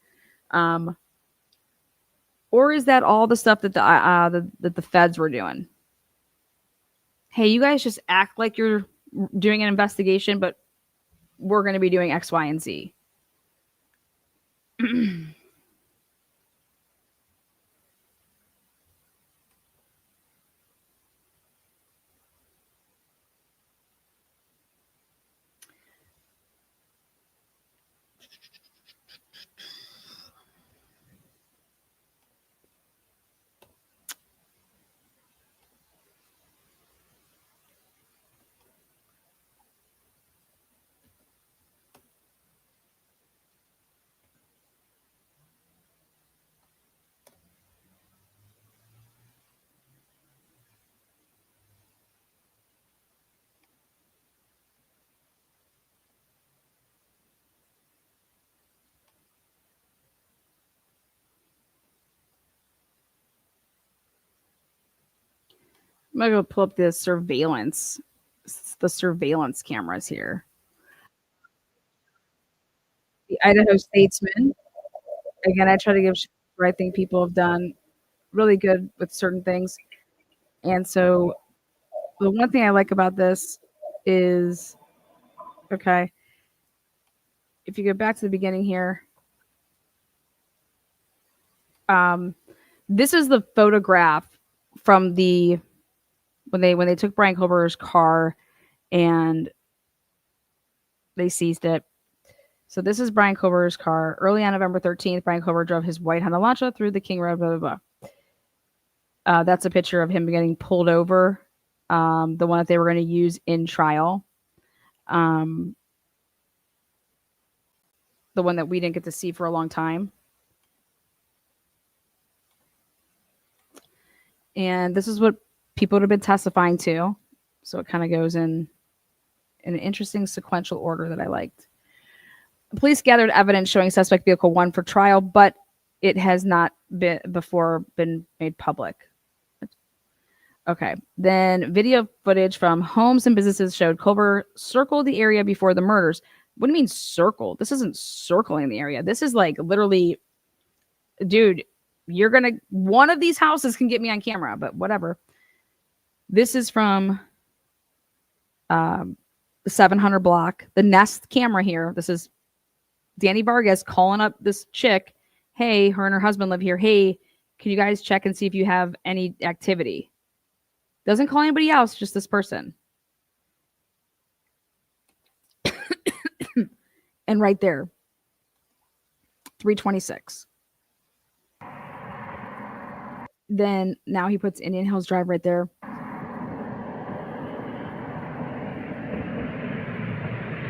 Or is that all the stuff that the feds were doing? Hey, you guys just act like you're doing an investigation, but we're going to be doing X, Y, and Z. I'm going to go pull up the surveillance cameras here. The Idaho Statesman. Again, I try to give where I think people have done really good with certain things. And so the one thing I like about this is, okay, if you go back to the beginning here, this is the photograph from when they took Brian Kober's car and they seized it. So this is Brian Kober's car. Early on November 13th, Brian Kober drove his white Honda Elantra through the King Road, blah, blah, blah. That's a picture of him getting pulled over, the one that they were going to use in trial. The one that we didn't get to see for a long time. And this is what people would have been testifying to. So it kind of goes in an interesting sequential order that I liked. The police gathered evidence showing suspect vehicle 1 for trial, but it has not been made public. Okay. Then video footage from homes and businesses showed Kober circle the area before the murders. What do you mean circle? This isn't circling the area. This is like literally, dude, one of these houses can get me on camera, but whatever. This is from the 700 block, the Nest camera here. This is Danny Vargas calling up this chick. Hey, her and her husband live here. Hey, can you guys check and see if you have any activity? Doesn't call anybody else, just this person. And right there, 326. Then now he puts Indian Hills Drive right there.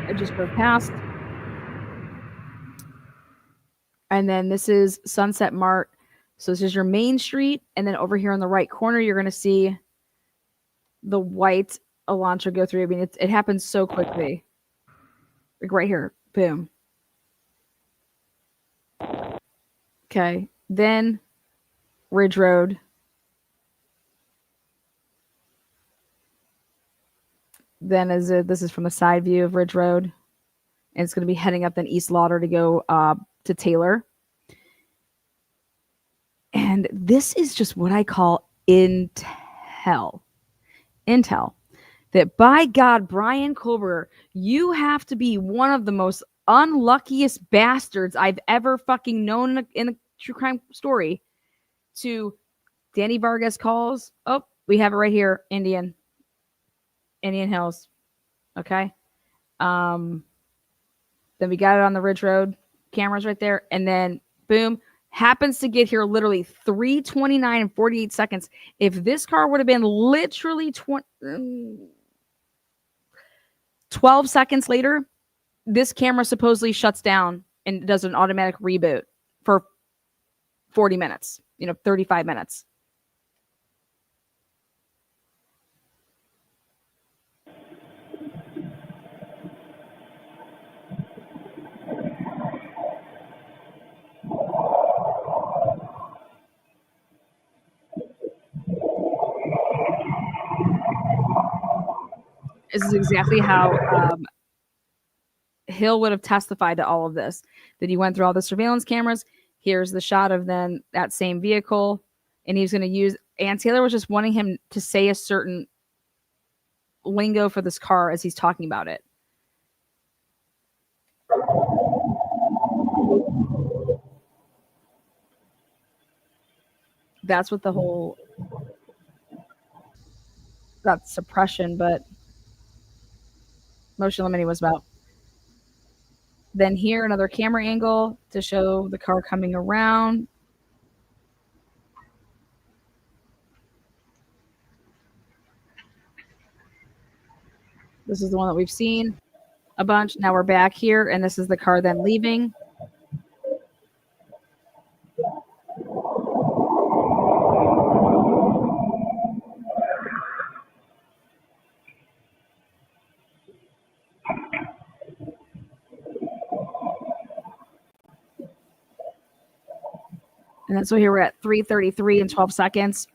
I just drove past. And then this is Sunset Mart. So this is your main street. And then over here on the right corner, you're going to see the white Elantra go through. I mean, it happens so quickly. Like right here. Boom. Okay. Then Ridge Road. Then this is from the side view of Ridge Road. And it's going to be heading up then East Lauder to go to Taylor. And this is just what I call intel. Intel. That by God, Brian Kober, you have to be one of the most unluckiest bastards I've ever fucking known in a true crime story. To Danny Vargas calls. Oh, we have it right here. Indian Hills. Okay. Then we got it on the Ridge Road. Cameras right there. And then boom. Happens to get here literally 3:29 and 48 seconds. If this car would have been literally 12 seconds later, this camera supposedly shuts down and does an automatic reboot for 40 minutes, 35 minutes. This is exactly how Hill would have testified to all of this, that he went through all the surveillance cameras. Here's the shot of then that same vehicle. And he's going to use, and Taylor was just wanting him to say a certain lingo for this car as he's talking about it. That's what the whole, that's suppression, but motion limiting was about. Then here, another camera angle to show the car coming around. This is the one that we've seen a bunch. Now we're back here, and this is the car then leaving. And then so here we're at 3:33 and 12 seconds.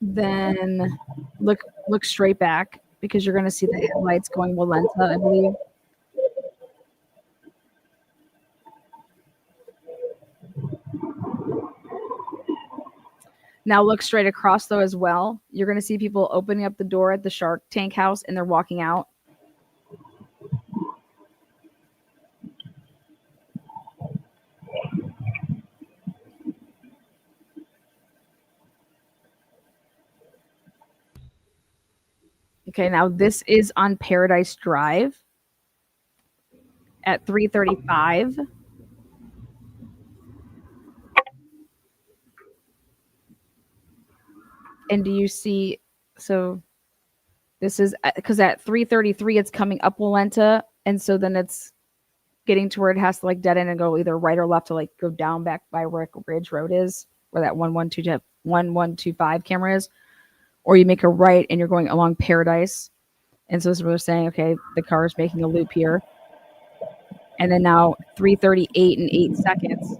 Then look straight back because you're going to see the headlights going Walenta, I believe. Now look straight across though as well. You're going to see people opening up the door at the Shark Tank house and they're walking out. Okay, now this is on Paradise Drive at 3:35. And do you see, so this is because at 3:33 it's coming up Walenta, and so then it's getting to where it has to like dead end and go either right or left to like go down back by where Ridge Road is, where that 1125 camera is, or you make a right and you're going along Paradise. And so this is where they're saying, okay, the car is making a loop here. And then now 3:38 and 8 seconds.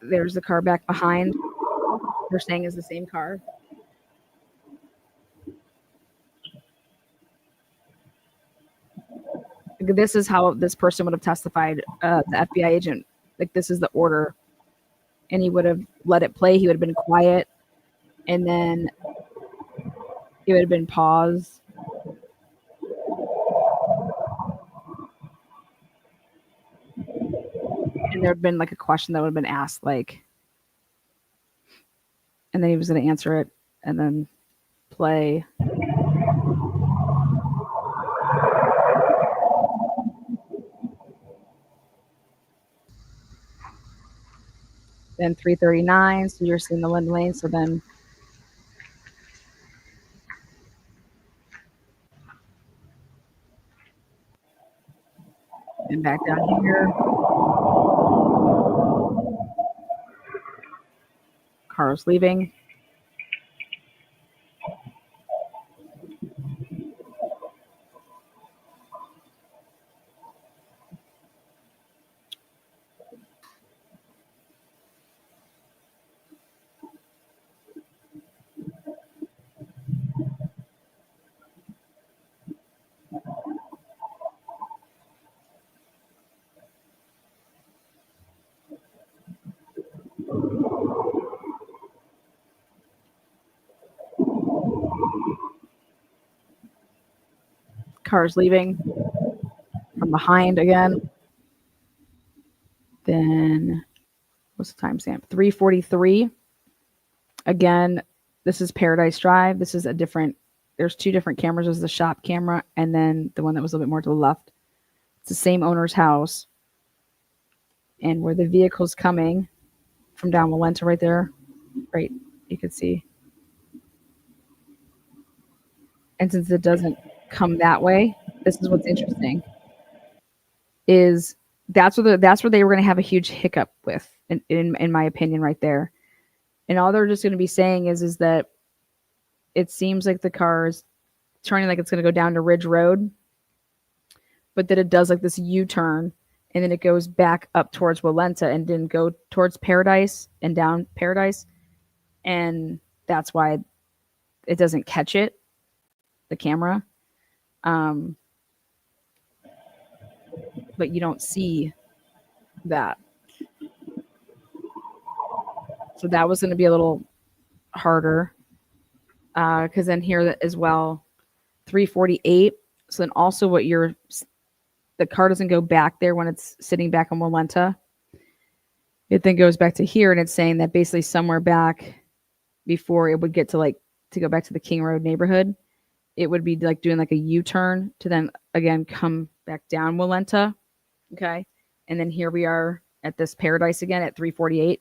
There's the car back behind. They're saying is the same car. This is how this person would have testified, the FBI agent. Like, this is the order. And he would have let it play. He would have been quiet. And then it would have been pause. And there would have been like a question that would have been asked, like, and then he was going to answer it and then play. Then 3:39, so you're seeing the Lind lane. So then and back down here. Car's leaving. Car's leaving from behind again. Then what's the timestamp? 3:43. Again, this is Paradise Drive. This is a different, there's two different cameras. There's the shop camera and then the one that was a little bit more to the left. It's the same owner's house. And where the vehicle's coming from down Walenta right there, right, you can see. And since it doesn't come that way, this is what's interesting, is that's where they were going to have a huge hiccup with, in my opinion, right there. And all they're just going to be saying is that it seems like the car is turning like it's going to go down to Ridge Road, but that it does like this U-turn and then it goes back up towards Walenta and didn't go towards Paradise and down Paradise. And that's why it doesn't catch it, the camera. But you don't see that. So that was going to be a little harder. Because then here as well, 3:48. So then also the car doesn't go back there when it's sitting back on Walenta. It then goes back to here, and it's saying that basically somewhere back before it would get to to go back to the King Road neighborhood, it would be like doing like a U-turn to then again come back down Walenta. Okay. And then here we are at this Paradise again at 3:48.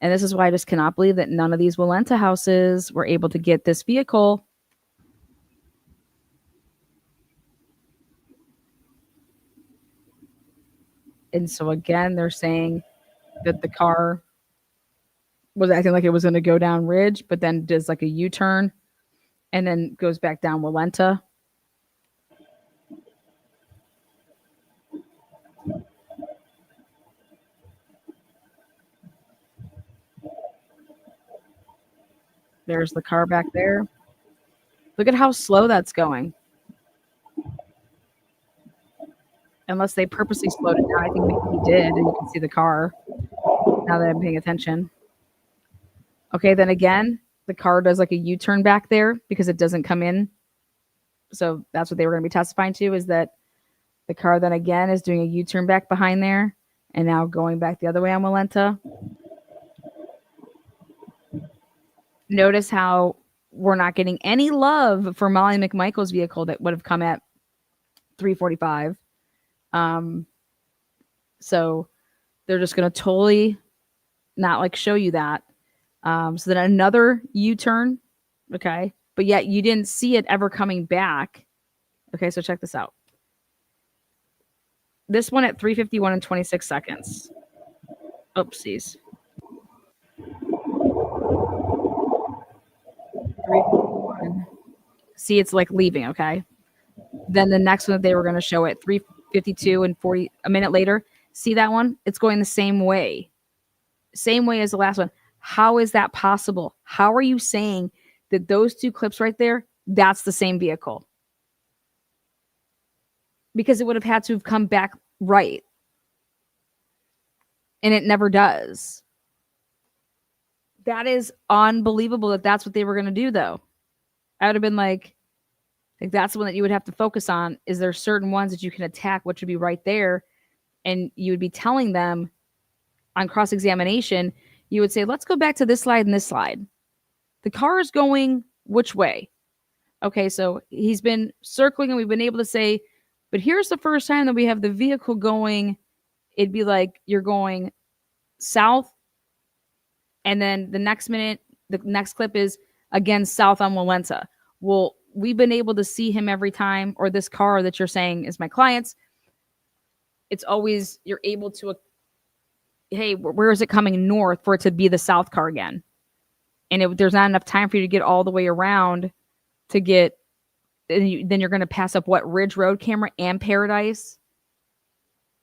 And this is why I just cannot believe that none of these Walenta houses were able to get this vehicle. And so again, they're saying that the car was acting like it was going to go down Ridge, but then does like a U-turn and then goes back down Walenta. There's the car back there. Look at how slow that's going. Unless they purposely slowed it down. I think maybe he did, and you can see the car now that I'm paying attention. Okay, then again, the car does like a U-turn back there because it doesn't come in. So that's what they were going to be testifying to, is that the car then again is doing a U-turn back behind there and now going back the other way on Walenta. Notice how we're not getting any love for Molly McMichael's vehicle that would have come at 3:45. So they're just going to totally not like show you that. So then another U-turn. Okay. But yet you didn't see it ever coming back. Okay. So check this out. This one at 3:51 and 26 seconds. Oopsies. 3:51. See, it's like leaving. Okay. Then the next one that they were going to show at 3:52 and 40, a minute later. See that one? It's going the same way. Same way as the last one. How is that possible? How are you saying that those two clips right there, that's the same vehicle? Because it would have had to have come back right. And it never does. That is unbelievable that that's what they were going to do, though. I would have been like that's the one that you would have to focus on. Is there certain ones that you can attack, which would be right there? And you would be telling them on cross-examination, you would say, let's go back to this slide and this slide. The car is going which way? Okay, so he's been circling and we've been able to say, but here's the first time that we have the vehicle going. It'd be like you're going south. And then the next minute, the next clip is again south on Walenta. Well, we've been able to see him every time, or this car that you're saying is my client's. It's always, you're able to, hey, where is it coming north for it to be the south car again? And there's not enough time for you to get all the way around to get, then you're going to pass up what, Ridge Road camera and Paradise?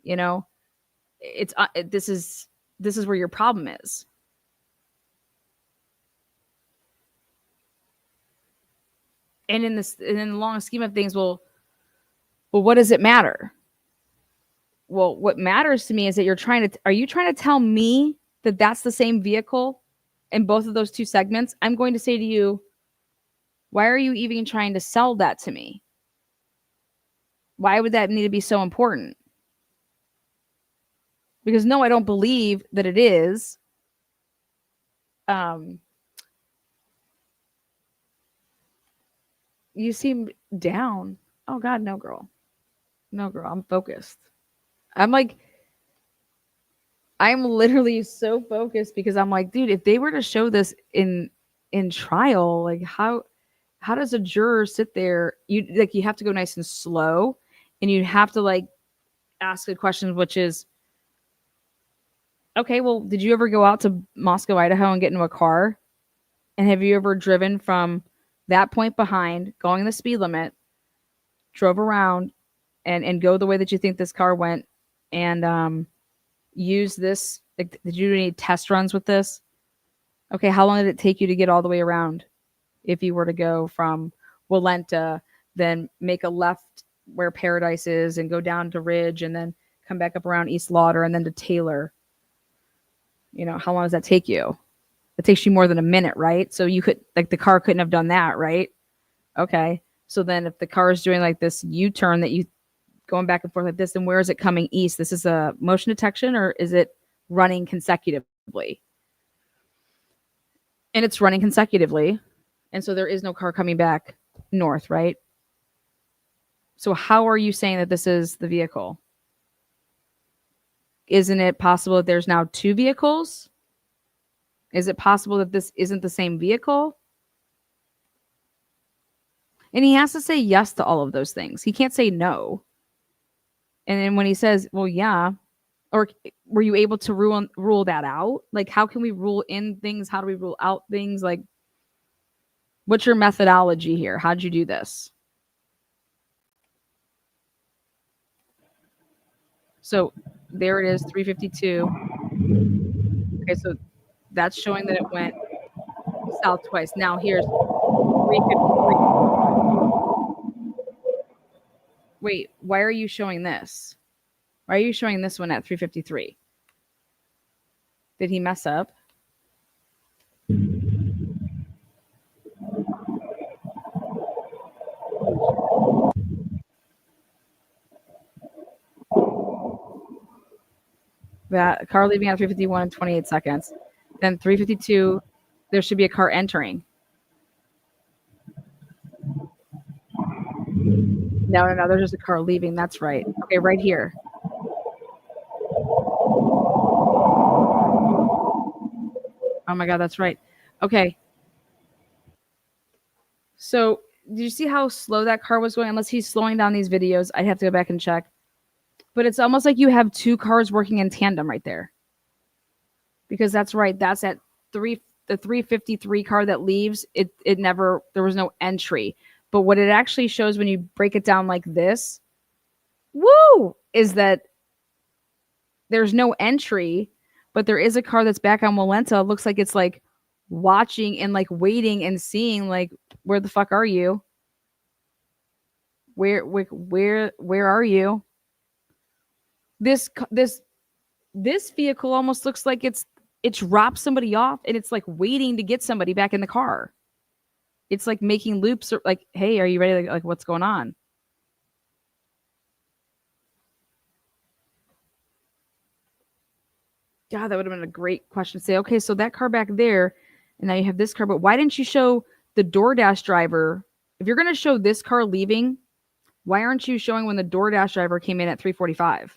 You know, this is where your problem is. And in the long scheme of things, well, what does it matter? Well, what matters to me is that are you trying to tell me that that's the same vehicle in both of those two segments? I'm going to say to you, why are you even trying to sell that to me? Why would that need to be so important? Because no, I don't believe that it is. You seem down. Oh God, no, girl. No, girl, I'm focused. I'm literally so focused because I'm like, dude, if they were to show this in trial, like how does a juror sit there? You have to go nice and slow, and you have to like ask a question, which is, okay, well, did you ever go out to Moscow, Idaho and get into a car? And have you ever driven from that point behind, going the speed limit, drove around and go the way that you think this car went, and use this? Like, did you do any test runs with this? Okay, how long did it take you to get all the way around? If you were to go from Walenta, then make a left where Paradise is and go down to Ridge and then come back up around East Lauder and then to Taylor. You know, how long does that take you? It takes you more than a minute, right? So you could, like, the car couldn't have done that, right? Okay. So then if the car is doing like this U-turn that you going back and forth like this, then where is it coming east? This is a motion detection, or is it running consecutively? And it's running consecutively. And so there is no car coming back north, right? So how are you saying that this is the vehicle? Isn't it possible that there's now two vehicles? Is it possible that this isn't the same vehicle? And he has to say yes to all of those things. He can't say no. And then when he says, well, yeah, or were you able to rule that out? Like, how can we rule in things? How do we rule out things? Like, what's your methodology here? How'd you do this? So there it is, 352. Okay, so that's showing that it went south twice. Now here's 353. Wait, why are you showing this? Why are you showing this one at 353? Did he mess up? That car leaving at 351 and 28 seconds. Then 352 there should be a car entering. No, there's just a car leaving. That's right. Okay, right here. Oh my God, that's right. Okay. So did you see how slow that car was going? Unless he's slowing down these videos, I'd have to go back and check. But it's almost like you have two cars working in tandem right there. Because that's right. That's at the 353 car that leaves. There was no entry. But what it actually shows when you break it down like this, is that there's no entry, but there is a car that's back on Walenta. It looks like it's like watching and like waiting and seeing like, where the fuck are you? Where are you? This vehicle almost looks like it dropped somebody off and it's like waiting to get somebody back in the car. It's like making loops or like, hey, are you ready? Like what's going on? God, that would have been a great question to say, okay, so that car back there, and now you have this car, but why didn't you show the DoorDash driver? If you're going to show this car leaving, why aren't you showing when the DoorDash driver came in at 3:45?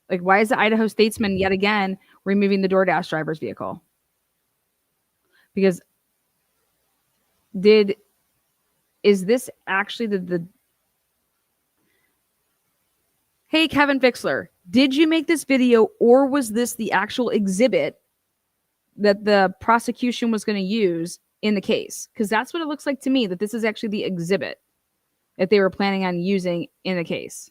Like, why is the Idaho statesman yet again removing the DoorDash driver's vehicle? Because is this actually the Hey, Kevin Fixler, did you make this video or was this the actual exhibit that the prosecution was going to use in the case? Because that's what it looks like to me, that this is actually the exhibit that they were planning on using in the case.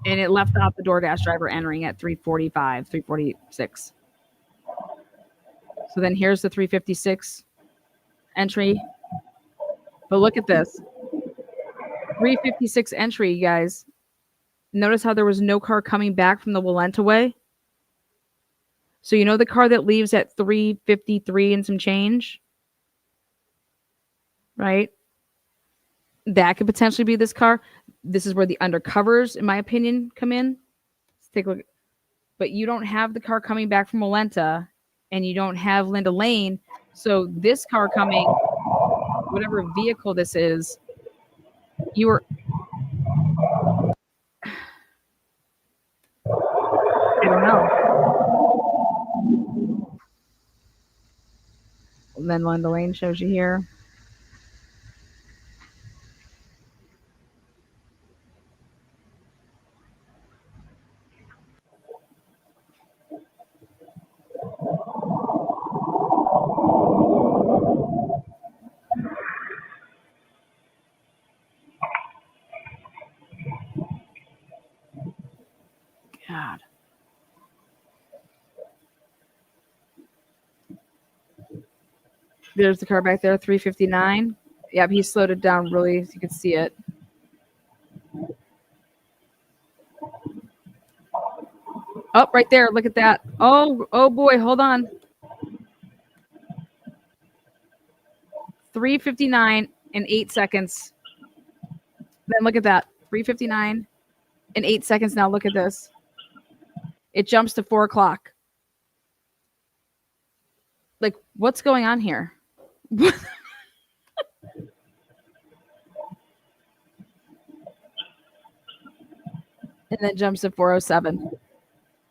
And it left out the DoorDash driver entering at 3:45, 3:46. So then here's the 3:56 entry. But look at this. 3:56 entry, you guys. Notice how there was no car coming back from the Walenta way? So you know the car that leaves at 3:53 and some change? Right? That could potentially be this car. This is where the undercovers, in my opinion, come in. Let's take a look. But you don't have the car coming back from Walenta, and you don't have Linda Lane. So this car coming, whatever vehicle this is, you were... I don't know. And then Linda Lane shows you here. God. There's the car back there, 3:59. Yep, he slowed it down really so you could see it. Oh, right there. Look at that. Oh boy, hold on. 3:59 and 8 seconds. Then look at that. 3:59 and 8 seconds. Now look at this. It jumps to 4 o'clock. Like, what's going on here? And then jumps to 4:07.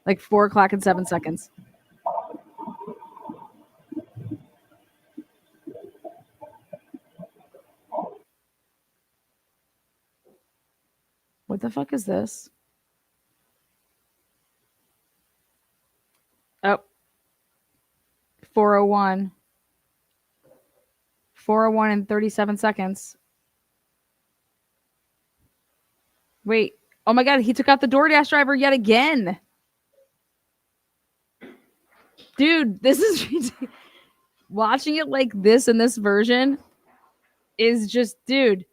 Like 4 o'clock and 7 seconds. What the fuck is this? Oh. 4:01. 4:01 and 37 seconds. Wait. Oh my God, he took out the DoorDash driver yet again. Dude, this is ridiculous. Watching it like this in this version is just, dude.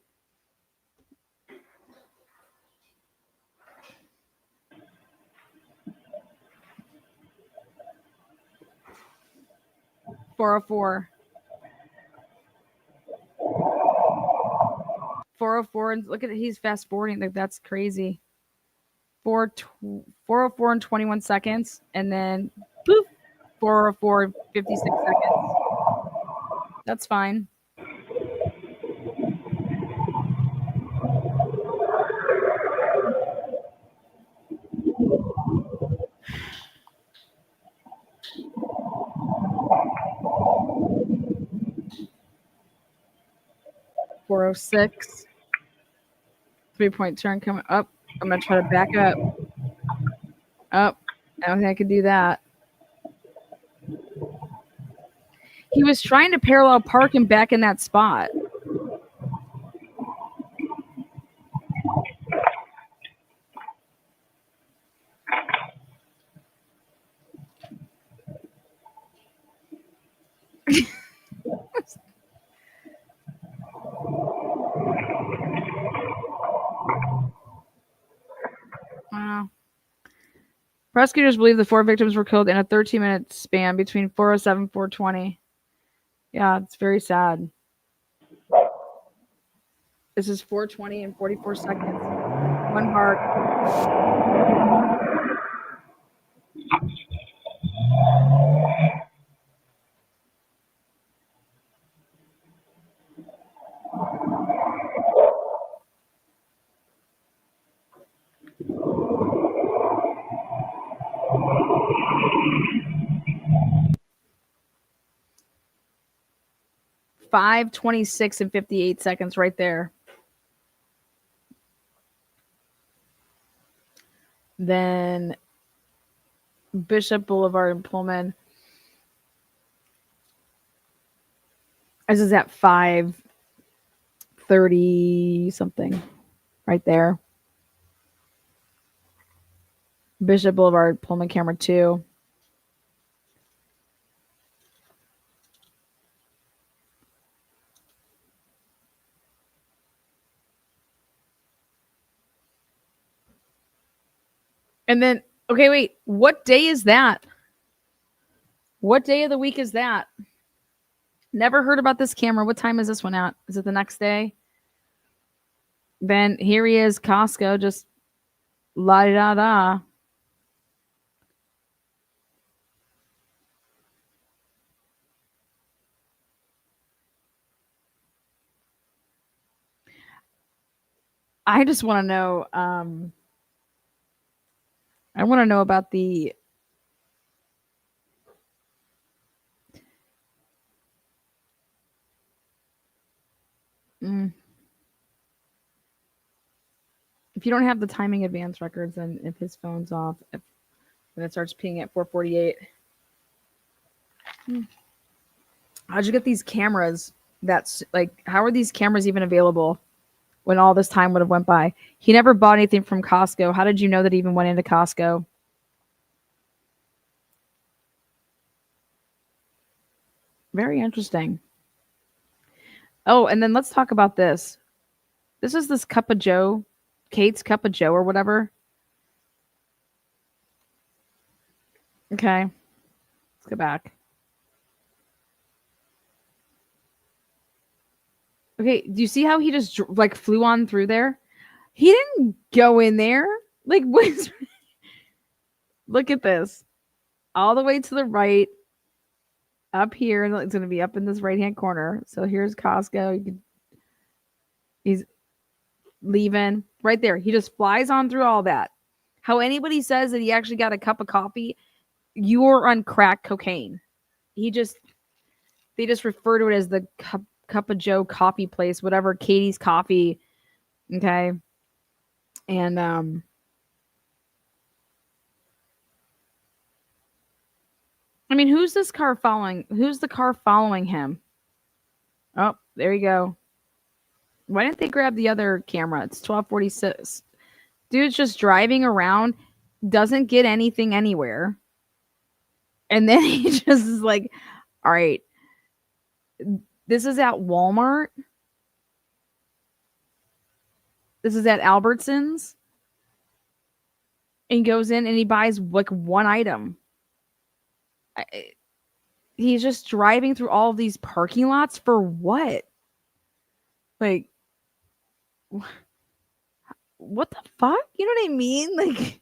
.404. 404, and look at it, he's fast forwarding. Like, that's crazy. 404 and 21 seconds, and then boop, 404 and 56 seconds. That's fine. .406. 3-point turn coming up. I'm going to try to back up. Up. I don't think I could do that. He was trying to parallel park him back in that spot. Wow. Prosecutors believe the 4 victims were killed in a 13-minute span between 4:07 and 4:20. Yeah, it's very sad. This is 4:20 and 44 seconds. One bark. .526 and 58 seconds right there. Then Bishop Boulevard in Pullman. This is at 5:30 something right there. Bishop Boulevard, Pullman camera 2. And then, okay, wait, what day is that? What day of the week is that? Never heard about this camera. What time is this one at? Is it the next day? Then here he is, Costco, just la-da-da. I just want to know, I want to know about the if you don't have the timing advance records, and if his phone's off, when it starts pinging at 4:48. How'd you get these cameras? That's like, how are these cameras even available when all this time would have went by? He never bought anything from Costco. How did you know that he even went into Costco? Very interesting. Oh, and then let's talk about this. This is this Cup of Joe, Kate's Cup of Joe or whatever. Okay. Let's go back. Okay, do you see how he just like flew on through there? He didn't go in there. Like, what? Look at this. All the way to the right. Up here, and it's going to be up in this right-hand corner. So here's Costco. He's leaving right there. He just flies on through all that. How anybody says that he actually got a cup of coffee, you're on crack cocaine. They just refer to it as the Cup of Joe coffee place, whatever, Katie's Coffee. Okay. And I mean, who's this car following? Who's the car following him? Oh, there you go. Why didn't they grab the other camera? It's 12:46. Dude's just driving around, doesn't get anything anywhere. And then he just is like, all right, this is at Walmart. This is at Albertsons. And he goes in and he buys like one item. He's just driving through all of these parking lots for what? Like, what the fuck? You know what I mean? Like,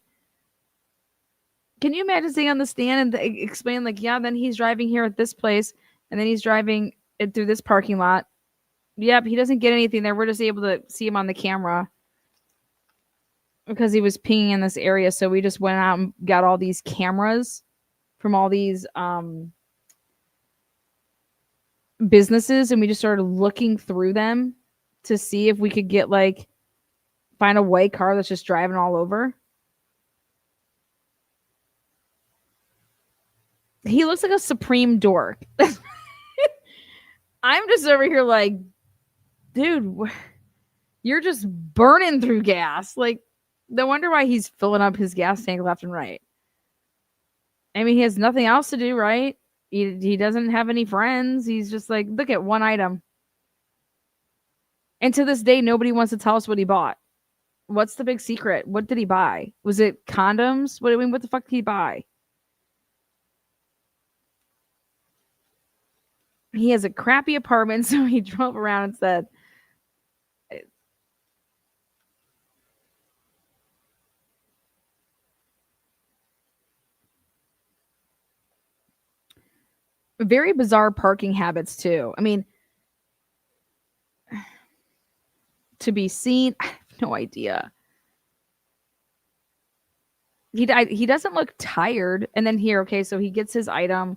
can you imagine sitting on the stand and explain, like, yeah, then he's driving here at this place, and then he's driving it through this parking lot. Yep, he doesn't get anything there. We're just able to see him on the camera because he was peeing in this area. So we just went out and got all these cameras from all these businesses, and we just started looking through them to see if we could get, like, find a white car that's just driving all over. He looks like a supreme dork. I'm just over here like, dude, you're just burning through gas. Like, no wonder why he's filling up his gas tank left and right. I mean, he has nothing else to do, right? He doesn't have any friends. He's just like, look at one item. And to this day, nobody wants to tell us what he bought. What's the big secret? What did he buy? Was it condoms? What the fuck did he buy? He has a crappy apartment, so he drove around and said, very bizarre parking habits, too. I mean, to be seen, I have no idea. He doesn't look tired. And then here, okay, so he gets his item.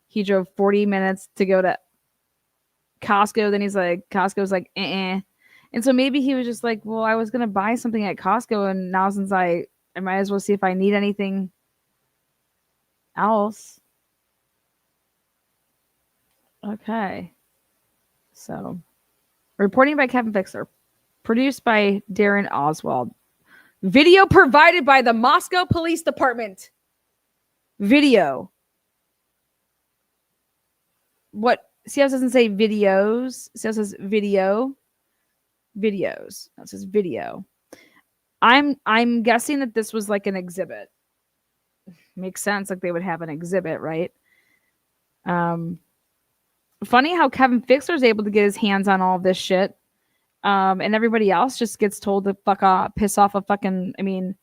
He drove 40 minutes to go to Costco. Then he's like, Costco's like, eh. And so maybe he was just like, well, I was going to buy something at Costco. And now since I might as well see if I need anything else. Okay. So, reporting by Kevin Fixer. Produced by Darren Oswald. Video provided by the Moscow Police Department. Video. What? See how it doesn't say videos? See how it says video? Videos. That says video. I'm guessing that this was like an exhibit. Makes sense. Like they would have an exhibit, right? Funny how Kevin Fixer is able to get his hands on all of this shit. And everybody else just gets told to fuck off, piss off a fucking, I mean,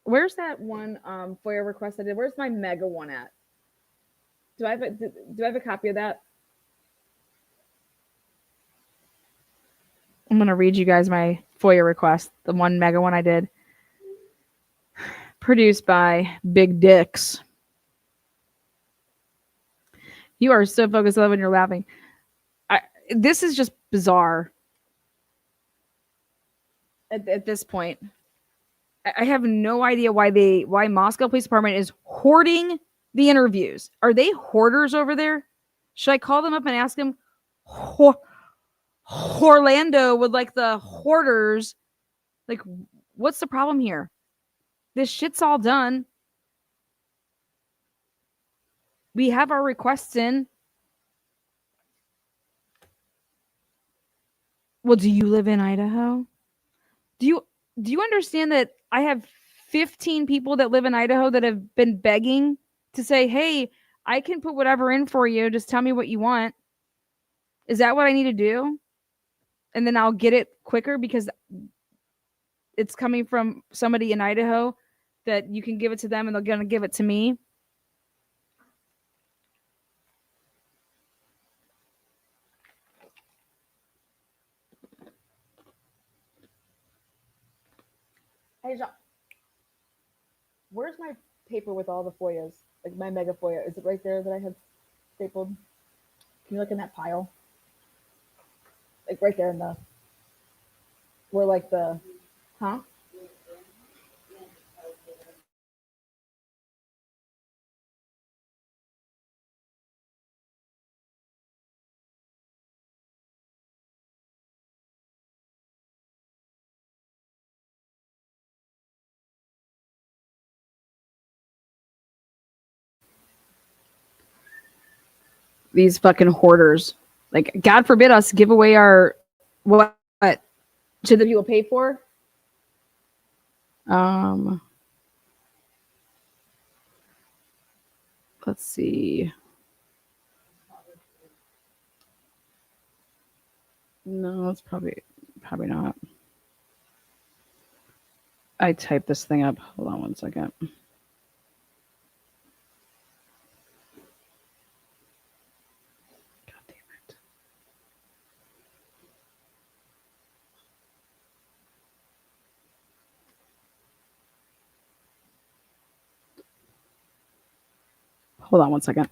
where's that one FOIA request I did? Where's my mega one at? Do I have a copy of that? I'm going to read you guys my FOIA request, the one mega one I did. Produced by Big Dicks. You are so focused on when you're laughing. This is just bizarre at this point. I have no idea why Moscow Police Department is hoarding the interviews. Are they hoarders over there? Should I call them up and ask them? Orlando would like the hoarders. Like, what's the problem here? This shit's all done. We have our requests in. Well, do you live in Idaho? Do you understand that I have 15 people that live in Idaho that have been begging to say, hey, I can put whatever in for you. Just tell me what you want. Is that what I need to do? And then I'll get it quicker because it's coming from somebody in Idaho that you can give it to them and they're going to give it to me. Hey, John, where's my paper with all the FOIAs? Like my mega FOIA. Is it right there that I have stapled? Can you look in that pile? Like right there in the, where like the, huh? These fucking hoarders. Like, God forbid us give away our, what should the people pay for? Let's see. No, it's probably not. I typed this thing up. Hold on one second. God damn it. Hold on one second.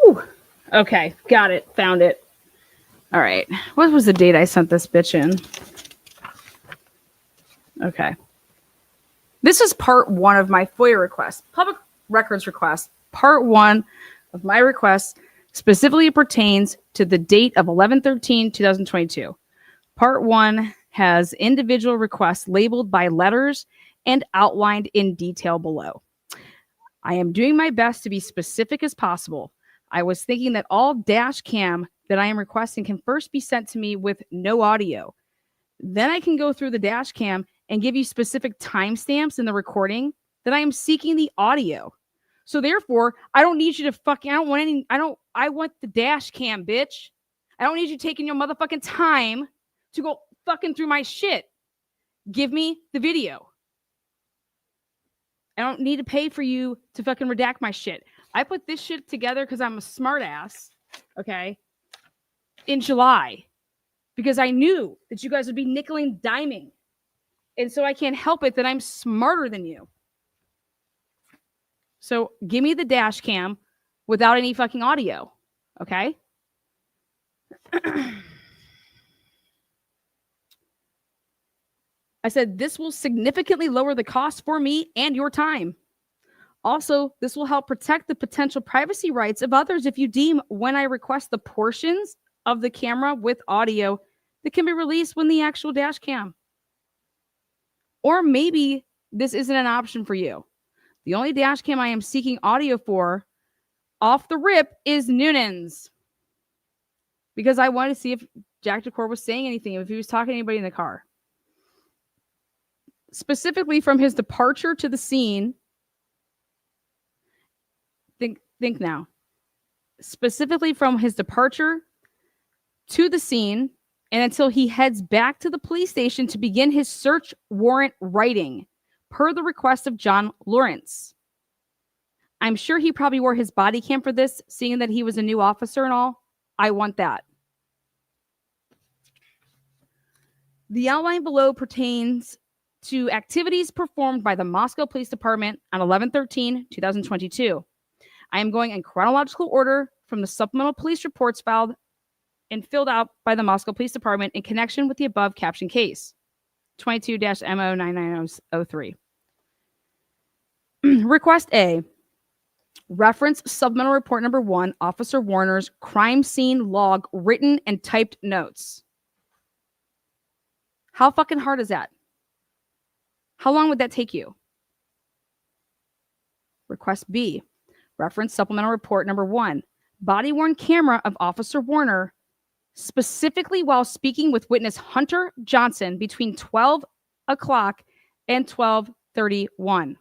Whew. Okay, got it. Found it. All right. What was the date I sent this bitch in? Okay. This is part 1 of my FOIA request, public records request. Part 1 of my request specifically pertains to the date of 11/13/2022. Part 1 has individual requests labeled by letters and outlined in detail below. I am doing my best to be specific as possible. I was thinking that all dash cam that I am requesting can first be sent to me with no audio. Then I can go through the dash cam and give you specific timestamps in the recording that I am seeking the audio. So therefore, I don't need you to I want the dash cam, bitch. I don't need you taking your motherfucking time to go fucking through my shit. Give me the video. I don't need to pay for you to fucking redact my shit. I put this shit together because I'm a smart ass, okay, in July, because I knew that you guys would be nickel and diming. And so I can't help it that I'm smarter than you. So give me the dash cam without any fucking audio, okay? I said this will significantly lower the cost for me and your time. Also, this will help protect the potential privacy rights of others if you deem when I request the portions of the camera with audio that can be released when the actual dash cam. Or maybe this isn't an option for you. The only dash cam I am seeking audio for off the rip is Noonan's. Because I wanted to see if Jack Decor was saying anything, if he was talking to anybody in the car. Specifically from his departure to the scene. Think now. Specifically from his departure to the scene and until he heads back to the police station to begin his search warrant writing, per the request of John Lawrence. I'm sure he probably wore his body cam for this, seeing that he was a new officer and all. I want that. The outline below pertains to activities performed by the Moscow Police Department on 11/13/2022. I am going in chronological order from the supplemental police reports filed and filled out by the Moscow Police Department in connection with the above captioned case, 22-MO99003. Request A. Reference supplemental report number 1, Officer Warner's crime scene log written and typed notes. How fucking hard is that? How long would that take you? Request B. Reference supplemental report number 1, body-worn camera of Officer Warner, specifically while speaking with witness Hunter Johnson between 12 o'clock and 12:31.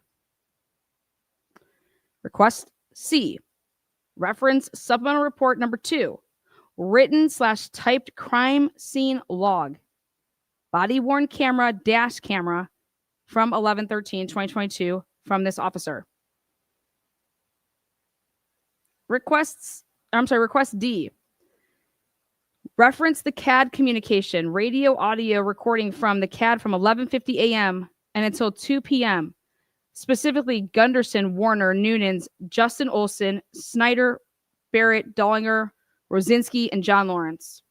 Request C. Reference supplemental report number 2, written/typed crime scene log, body-worn camera, dash camera from 11/13/2022 from this officer. Request D. Reference the CAD communication, radio audio recording from the CAD from 11:50 a.m. and until 2 p.m. Specifically, Gunderson, Warner, Noonan's, Justin Olson, Snyder, Barrett, Dollinger, Rosinski, and John Lawrence.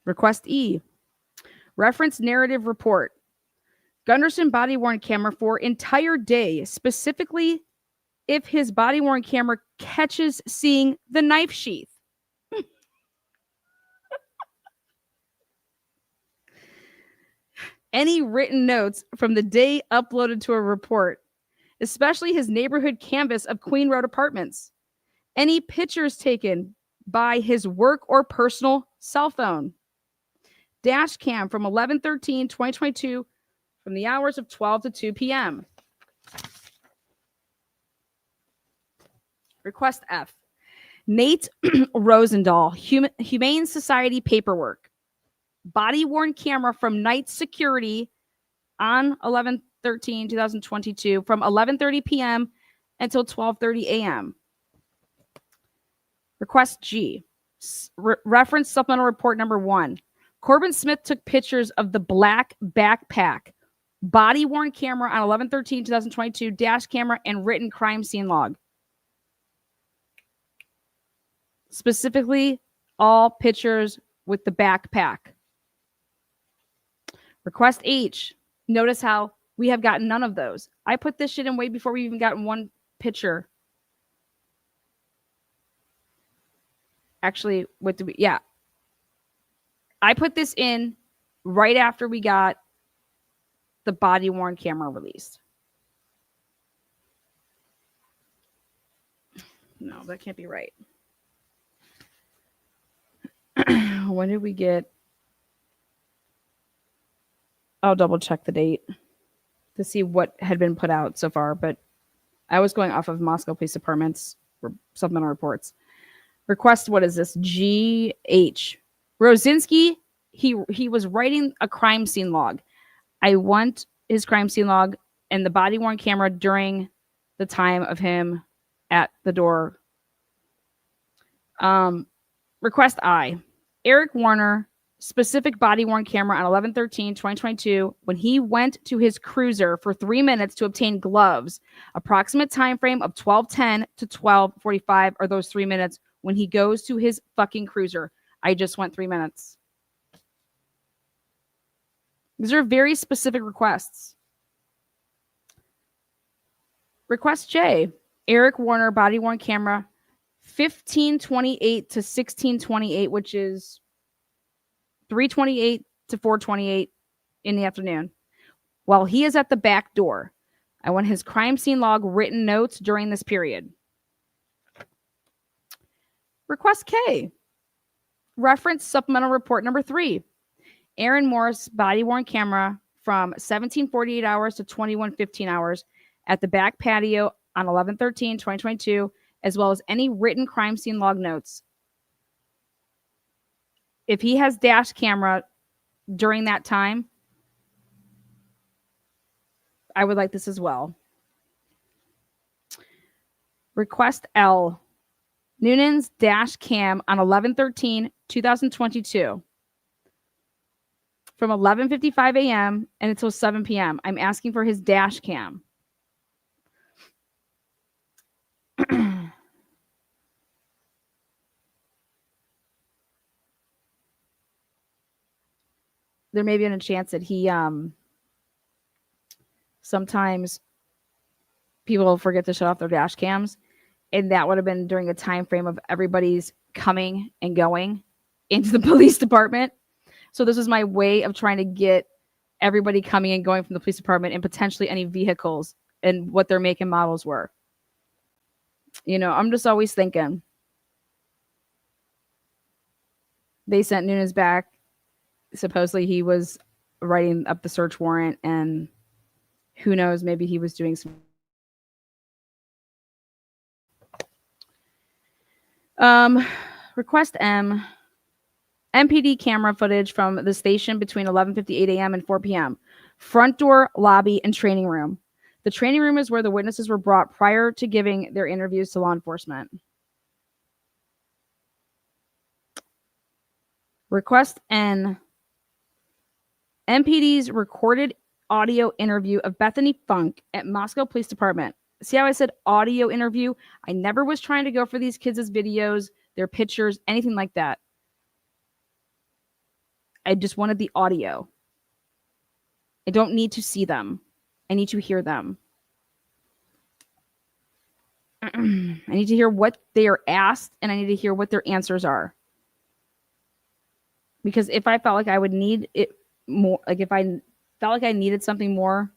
Request E. Reference narrative report. Gunderson body-worn camera for entire day, specifically if his body-worn camera catches seeing the knife sheath. Any written notes from the day uploaded to a report, especially his neighborhood canvas of Queen Road apartments. Any pictures taken by his work or personal cell phone. Dash cam from 11/13/2022 from the hours of 12 to 2 p.m. Request F. Nate Rosendahl, Humane Society paperwork. Body-worn camera from night security on 11/13/2022 from 11:30 p.m. until 12:30 a.m. Request G. Reference supplemental report number 1. Corbin Smith took pictures of the black backpack. Body-worn camera on 11/13/2022, dash camera, and written crime scene log. Specifically, all pictures with the backpack. Request H. Notice how we have gotten none of those. I put this shit in way before we even gotten one picture. Actually, what did we? Yeah. I put this in right after we got the body-worn camera released. No, that can't be right. When did we get? I'll double check the date to see what had been put out so far, but I was going off of Moscow Police Department's supplemental reports. Request, what is this? GH. Rosinski, he was writing a crime scene log. I want his crime scene log and the body-worn camera during the time of him at the door. Request I. Eric Warner, specific body-worn camera on 11/13/2022 when he went to his cruiser for 3 minutes to obtain gloves. Approximate time frame of 12:10 to 12:45 are those 3 minutes when he goes to his fucking cruiser. I just went 3 minutes. These are very specific requests. Request J. Eric Warner, body-worn camera, 15:28 to 16:28, which is 3:28 to 4:28 in the afternoon, while he is at the back door. I want his crime scene log written notes during this period. Request K. Reference supplemental report number 3. Aaron Morris, body-worn camera from 17:48 hours to 21:15 hours at the back patio on 11/13/2022, as well as any written crime scene log notes. If he has dash camera during that time, I would like this as well. Request L. Noonan's dash cam on 11/13/2022 from 11:55 a.m. and until 7 p.m. I'm asking for his dash cam. There may be a chance that he sometimes people forget to shut off their dash cams, and that would have been during a time frame of everybody's coming and going into the police department. So this was my way of trying to get everybody coming and going from the police department and potentially any vehicles and what their make and models were. You know, I'm just always thinking. They sent Nunes back. Supposedly he was writing up the search warrant, and who knows, maybe he was doing some request MPD camera footage from the station between 11:58 a.m. and 4 p.m. Front door, lobby, and training room. The training room is where the witnesses were brought prior to giving their interviews to law enforcement. Request N. MPD's recorded audio interview of Bethany Funk at Moscow Police Department. See how I said audio interview? I never was trying to go for these kids' videos, their pictures, anything like that. I just wanted the audio. I don't need to see them. I need to hear them. I need to hear what they are asked, and I need to hear what their answers are. Because if I felt like I would need it more, like if I felt like I needed something more,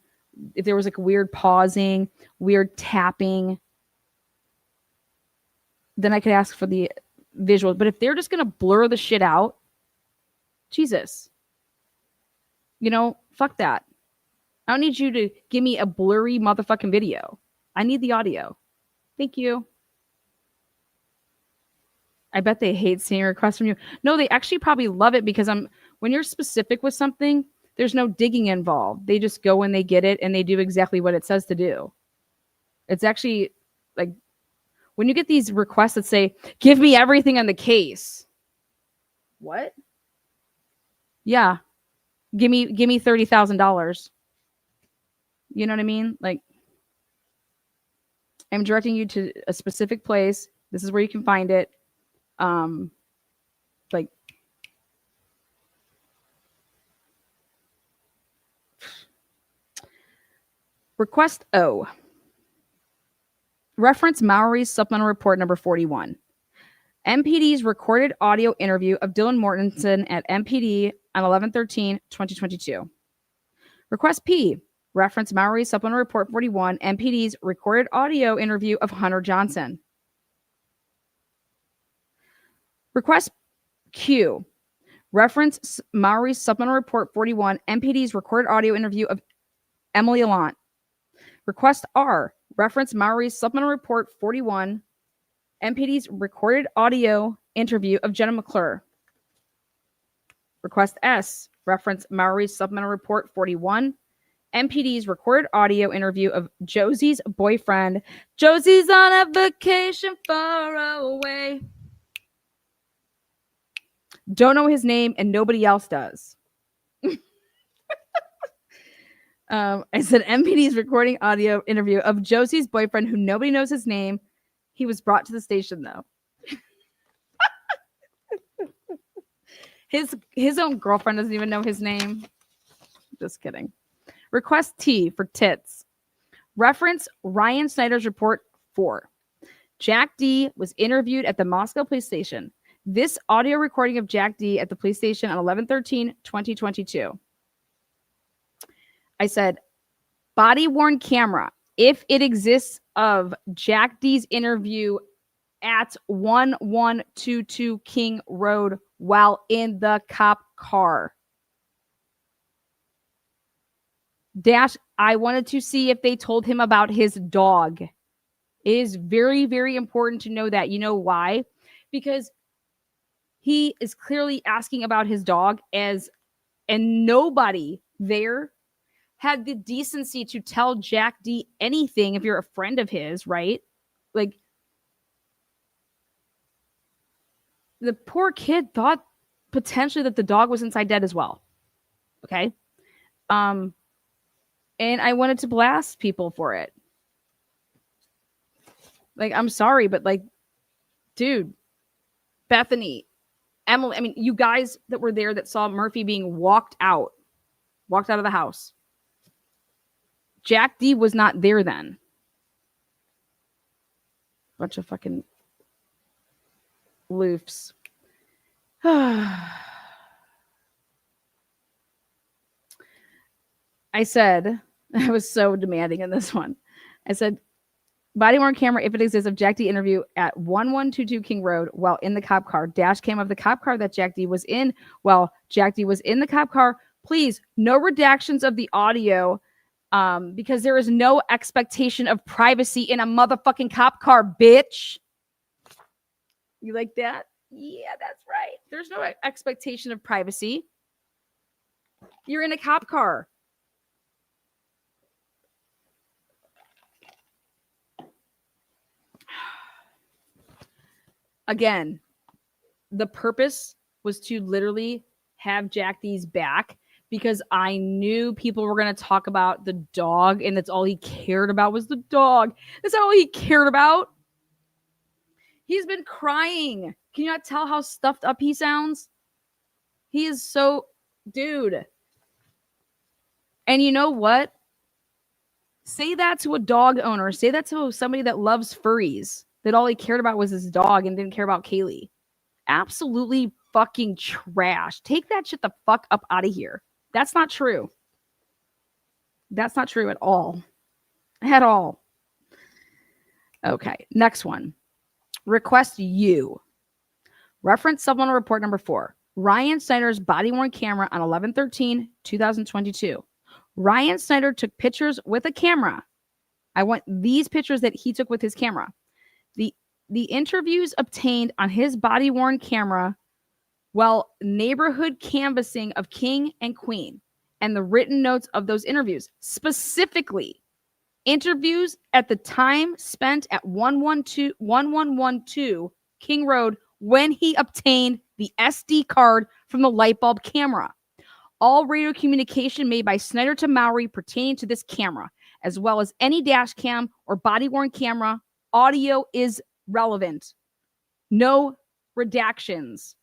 if there was like weird pausing, weird tapping, then I could ask for the visuals. But if they're just going to blur the shit out, Jesus. You know, fuck that. I don't need you to give me a blurry motherfucking video. I need the audio. Thank you. I bet they hate seeing requests from you. No, they actually probably love it because when you're specific with something, there's no digging involved. They just go and they get it and they do exactly what it says to do. It's actually like when you get these requests that say, give me everything on the case. What? Yeah. Give me $30,000. You know what I mean? Like, I'm directing you to a specific place. This is where you can find it. Like, request O. Reference Maury's supplemental report number 41. MPD's recorded audio interview of Dylan Mortensen at MPD on 11/13/2022. Request P. Reference Maury's supplemental report 41. MPD's recorded audio interview of Hunter Johnson. Request Q. Reference Maury's supplemental report 41. MPD's recorded audio interview of Emily Allant. Request R. Reference Maury's supplemental report 41. MPD's recorded audio interview of Jenna McClure. Request S. Reference Maury's supplemental report 41. MPD's recorded audio interview of Josie's boyfriend. Josie's on a vacation far away. Don't know his name and nobody else does. I said MPD's recording audio interview of Josie's boyfriend who nobody knows his name. He was brought to the station though. His own girlfriend doesn't even know his name. Just kidding. Request T for tits. Reference Ryan Snyder's report 4. Jack D was interviewed at the Moscow police station. This audio recording of Jack D at the police station on 11/13/2022. I said, body-worn camera, if it exists, of Jack D's interview at 1122 King Road while in the cop car. Dash, I wanted to see if they told him about his dog. It is very, very important to know that. You know why? Because he is clearly asking about his dog, and nobody there had the decency to tell Jack D anything if you're a friend of his, right? Like, the poor kid thought potentially that the dog was inside dead as well. Okay? And I wanted to blast people for it. Like, I'm sorry, but like, dude, Bethany, Emily, I mean, you guys that were there that saw Murphy being walked out of the house. Jack D was not there then. Bunch of fucking loofs. I said, I was so demanding in this one. I said, body worn camera, if it exists, of Jack D interview at 1122 King Road while in the cop car. Dash cam of the cop car that Jack D was in while Jack D was in the cop car. Please, no redactions of the audio because there is no expectation of privacy in a motherfucking cop car, bitch. You like that? Yeah, that's right. There's no expectation of privacy. You're in a cop car. Again, the purpose was to literally have Jack D's back because I knew people were going to talk about the dog and that's all he cared about was the dog. That's all he cared about. He's been crying. Can you not tell how stuffed up he sounds? He is so, dude. And you know what? Say that to a dog owner. Say that to somebody that loves furries. That all he cared about was his dog and didn't care about Kaylee. Absolutely fucking trash. Take that shit the fuck up out of here. That's not true. That's not true at all. At all. Okay, next one. Request you. Reference supplemental report number 4. Ryan Snyder's body-worn camera on 11/13/2022. Ryan Snyder took pictures with a camera. I want these pictures that he took with his camera. The interviews obtained on his body-worn camera while neighborhood canvassing of King and Queen and the written notes of those interviews. Specifically, interviews at the time spent at 1112 King Road when he obtained the SD card from the light bulb camera. All radio communication made by Snyder to Mowry pertaining to this camera, as well as any dash cam or body-worn camera, audio is relevant. No redactions.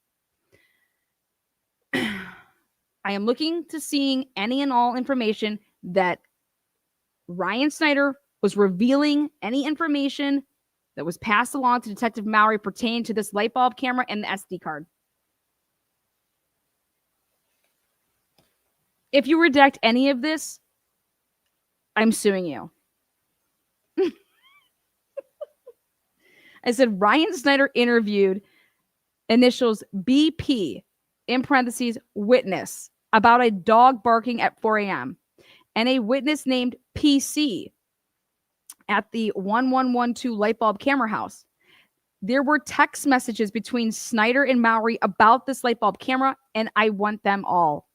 I am looking to seeing any and all information that Ryan Snyder was revealing any information that was passed along to Detective Mowry pertaining to this light bulb camera and the SD card. If you redact any of this, I'm suing you. I said Ryan Snyder interviewed initials BP, in parentheses, witness, about a dog barking at 4 a.m. and a witness named PC at the 1112 light bulb camera house. There were text messages between Snyder and Mowry about this light bulb camera, and I want them all.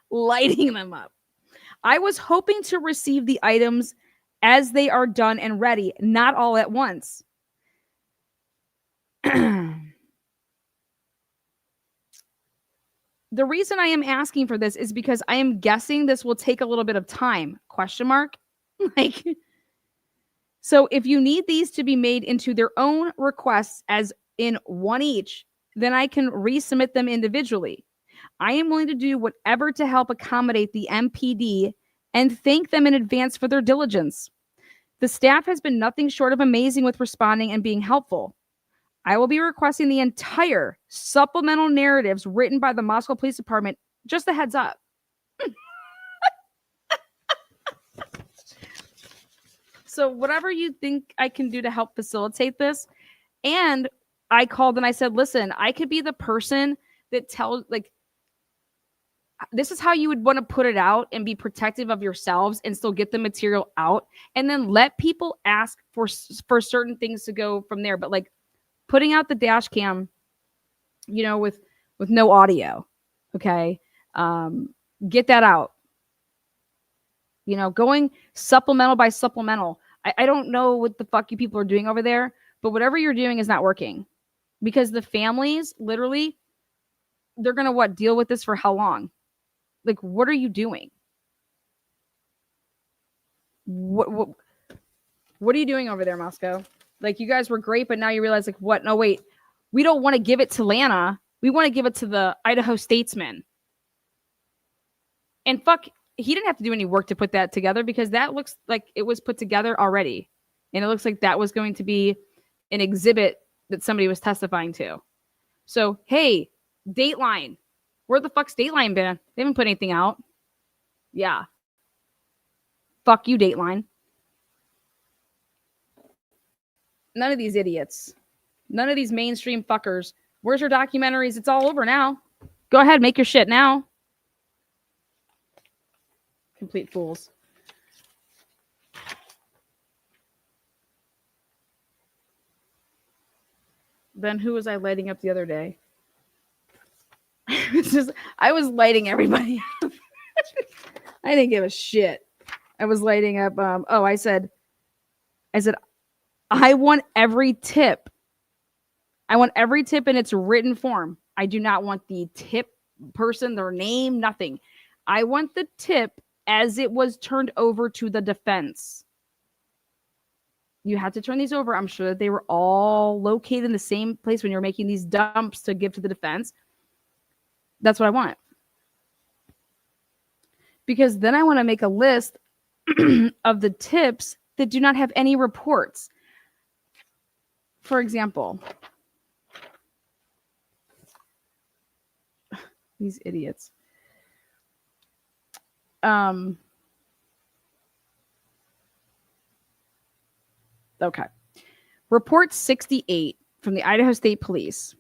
Lighting them up. I was hoping to receive the items as they are done and ready, not all at once. The reason I am asking for this is because I am guessing this will take a little bit of time. Question mark? Like, so if you need these to be made into their own requests as in one each, then I can resubmit them individually. I am willing to do whatever to help accommodate the MPD and thank them in advance for their diligence. The staff has been nothing short of amazing with responding and being helpful. I will be requesting the entire supplemental narratives written by the Moscow Police Department. Just a heads up. So whatever you think I can do to help facilitate this. And I called and I said, listen, I could be the person that tells, like, this is how you would want to put it out and be protective of yourselves and still get the material out. And then let people ask for certain things to go from there. But like putting out the dash cam, you know, with no audio. Okay. Get that out. You know, going supplemental by supplemental. I don't know what the fuck you people are doing over there, but whatever you're doing is not working because the families literally, they're going to deal with this for how long? Like, what are you doing? What are you doing over there, Moscow? Like, you guys were great, but now you realize, like, what? No, wait. We don't want to give it to Lana. We want to give it to the Idaho statesman. And fuck, he didn't have to do any work to put that together, because that looks like it was put together already. And it looks like that was going to be an exhibit that somebody was testifying to. So, hey, Dateline. Where the fuck's Dateline been? They haven't put anything out. Yeah. Fuck you, Dateline. None of these idiots. None of these mainstream fuckers. Where's your documentaries? It's all over now. Go ahead, make your shit now. Complete fools. Then who was I lighting up the other day? I was lighting everybody up. I didn't give a shit. I was lighting up. I said, I want every tip. I want every tip in its written form. I do not want the tip person, their name, nothing. I want the tip as it was turned over to the defense. You had to turn these over. I'm sure that they were all located in the same place when you're making these dumps to give to the defense. That's what I want. Because then I want to make a list of the tips that do not have any reports. For example, these idiots. Okay. Report 68 from the Idaho State Police.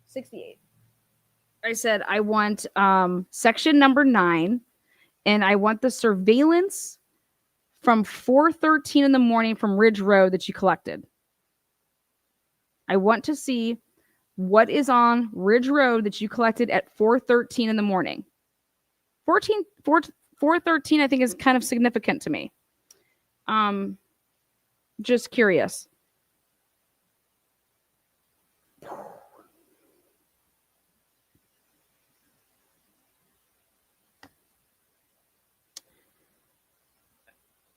68. I said I want section number 9, and I want the surveillance from 4:13 in the morning from Ridge Road that you collected. I want to see what is on Ridge Road that you collected at 4:13 in the morning. 4:13 I think is kind of significant to me. Just curious.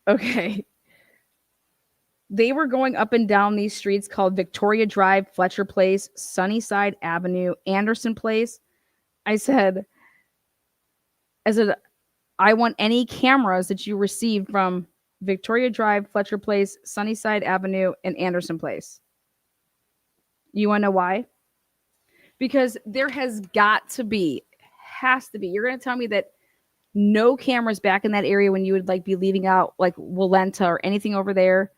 Okay. They were going up and down these streets called Victoria Drive, Fletcher Place, Sunnyside Avenue, Anderson Place. I said, I want any cameras that you received from Victoria Drive, Fletcher Place, Sunnyside Avenue, and Anderson Place. You want to know why? Because there has to be. You're going to tell me that no cameras back in that area when you would like be leaving out like Walenta or anything over there.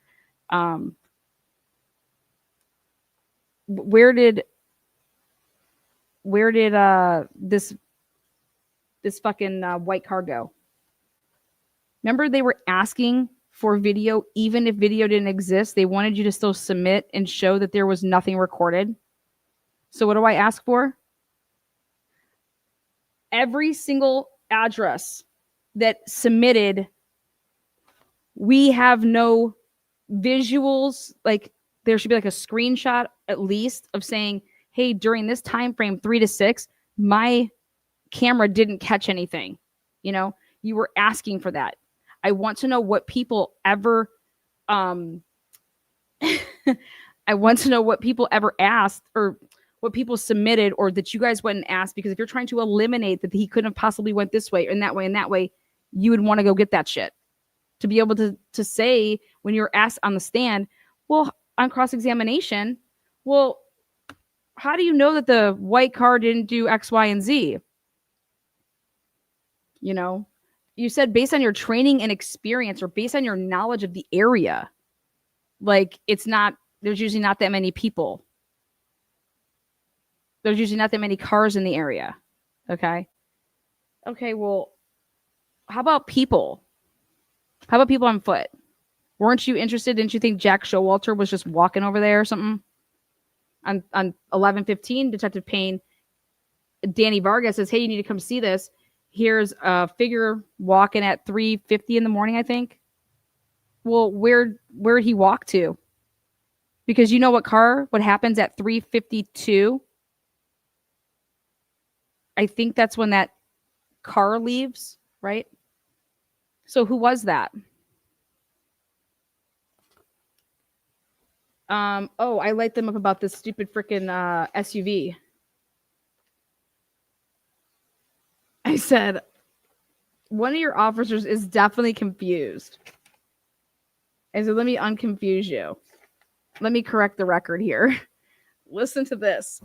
Where did this fucking white car go? Remember, they were asking for video, even if video didn't exist. They wanted you to still submit and show that there was nothing recorded. So what do I ask for? Every single address that submitted, we have no visuals. Like, there should be like a screenshot at least of saying, hey, during this time frame 3 to 6, my camera didn't catch anything. You know, you were asking for that. I want to know what people ever I want to know what people ever asked, or what people submitted, or that you guys went and asked. Because if you're trying to eliminate that he couldn't have possibly went this way and that way and that way, you would want to go get that shit to be able to say when you're asked on the stand, well, on cross-examination, well, how do you know that the white car didn't do X, Y, and Z? You know, you said based on your training and experience, or based on your knowledge of the area. Like, there's usually not that many people. There's usually not that many cars in the area. Okay. Okay, well, how about people? How about people on foot? Weren't you interested? Didn't you think Jack Showalter was just walking over there or something? On 11:15, Detective Payne, Danny Vargas says, hey, you need to come see this. Here's a figure walking at 3:50 in the morning, I think. Well, where'd he walk to? Because you know what happens at 3:52? I think that's when that car leaves, right? So who was that? Oh, I light them up about this stupid freaking SUV. I said, one of your officers is definitely confused. I said, let me unconfuse you. Let me correct the record here. Listen to this.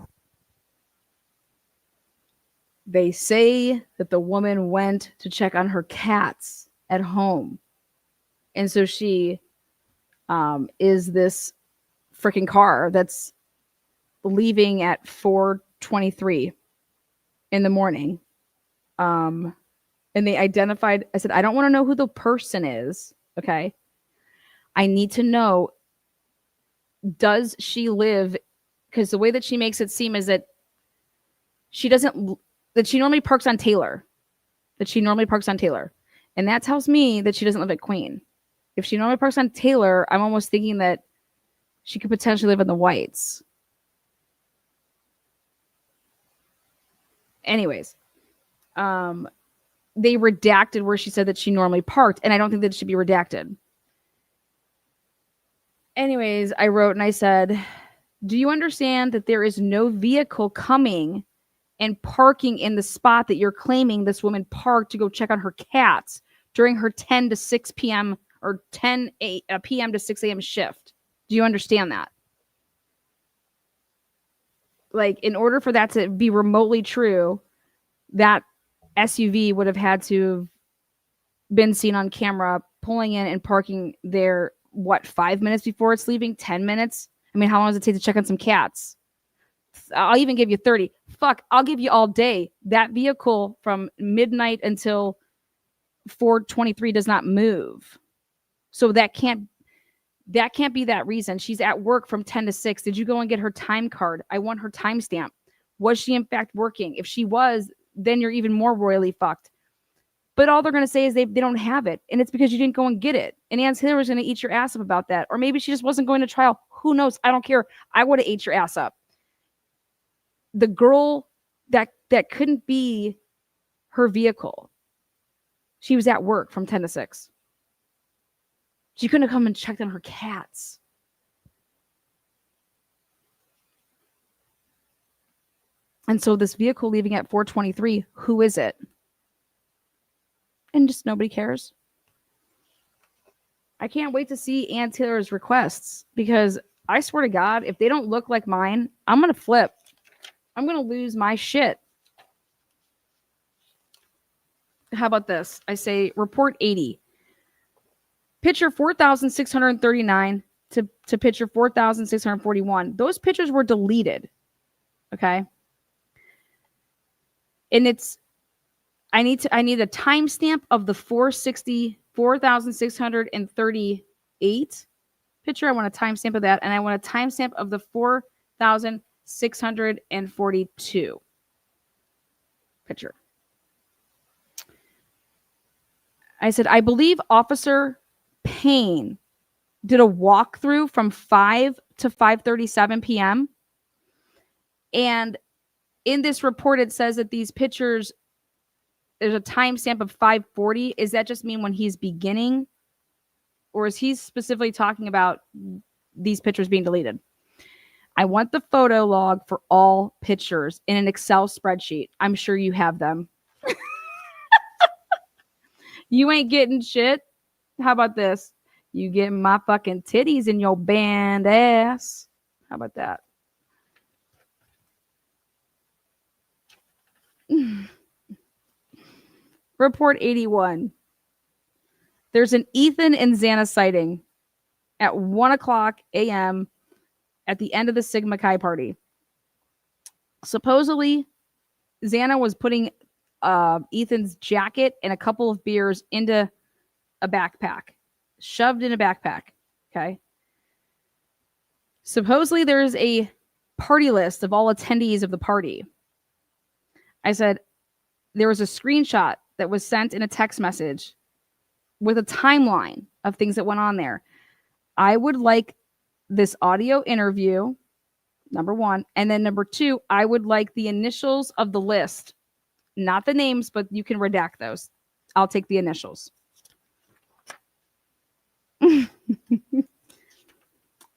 They say that the woman went to check on her cats at home. And so she is this freaking car that's leaving at 4:23 in the morning. And they identified, I said, I don't want to know who the person is. Okay. I need to know, does she live? Because the way that she makes it seem is that she doesn't, that she normally parks on Taylor. And that tells me that she doesn't live at Queen. If she normally parks on Taylor, I'm almost thinking that she could potentially live in the Whites. Anyways, they redacted where she said that she normally parked, and I don't think that it should be redacted. Anyways, I wrote and I said, do you understand that there is no vehicle coming and parking in the spot that you're claiming this woman parked to go check on her cats during her 10 to 6 p.m. or 10 p.m. to 6 a.m. shift? Do you understand that? Like, in order for that to be remotely true, that SUV would have had to have been seen on camera pulling in and parking there, 5 minutes before it's leaving? 10 minutes? I mean, how long does it take to check on some cats? I'll even give you 30. Fuck, I'll give you all day. That vehicle from midnight until 4:23 does not move. So that can't be that reason. She's at work from 10 to 6. Did you go and get her time card? I want her timestamp. Was she in fact working? If she was, then you're even more royally fucked. But all they're going to say is they don't have it. And it's because you didn't go and get it. And Ann Taylor's going to eat your ass up about that. Or maybe she just wasn't going to trial. Who knows? I don't care. I would have ate your ass up. The girl that couldn't be her vehicle. She was at work from 10 to 6. She couldn't have come and checked on her cats. And so this vehicle leaving at 4:23, who is it? And just nobody cares. I can't wait to see Ann Taylor's requests, because I swear to God, if they don't look like mine, I'm going to flip. I'm going to lose my shit. How about this? I say report 80. Picture 4,639 to picture 4,641. Those pictures were deleted. Okay. And I need a timestamp of the 4,638 picture. I want a timestamp of that. And I want a timestamp of the 4,642 picture. I said, I believe Officer Payne did a walkthrough from 5 to 5:37 p.m. And in this report, it says that these pictures, there's a timestamp of 5:40. Is that just mean when he's beginning? Or is he specifically talking about these pictures being deleted? I want the photo log for all pictures in an Excel spreadsheet. I'm sure you have them. You ain't getting shit. How about this? You getting my fucking titties in your band ass. How about that? Report 81. There's an Ethan and Xana sighting at 1:00 a.m. at the end of the Sigma Chi party. Supposedly, Xana was putting Ethan's jacket and a couple of beers into a backpack, shoved in a backpack. Okay. Supposedly, there's a party list of all attendees of the party. I said, there was a screenshot that was sent in a text message with a timeline of things that went on there. I would like this audio interview, number one. And then number two, I would like the initials of the list. Not the names, but you can redact those. I'll take the initials.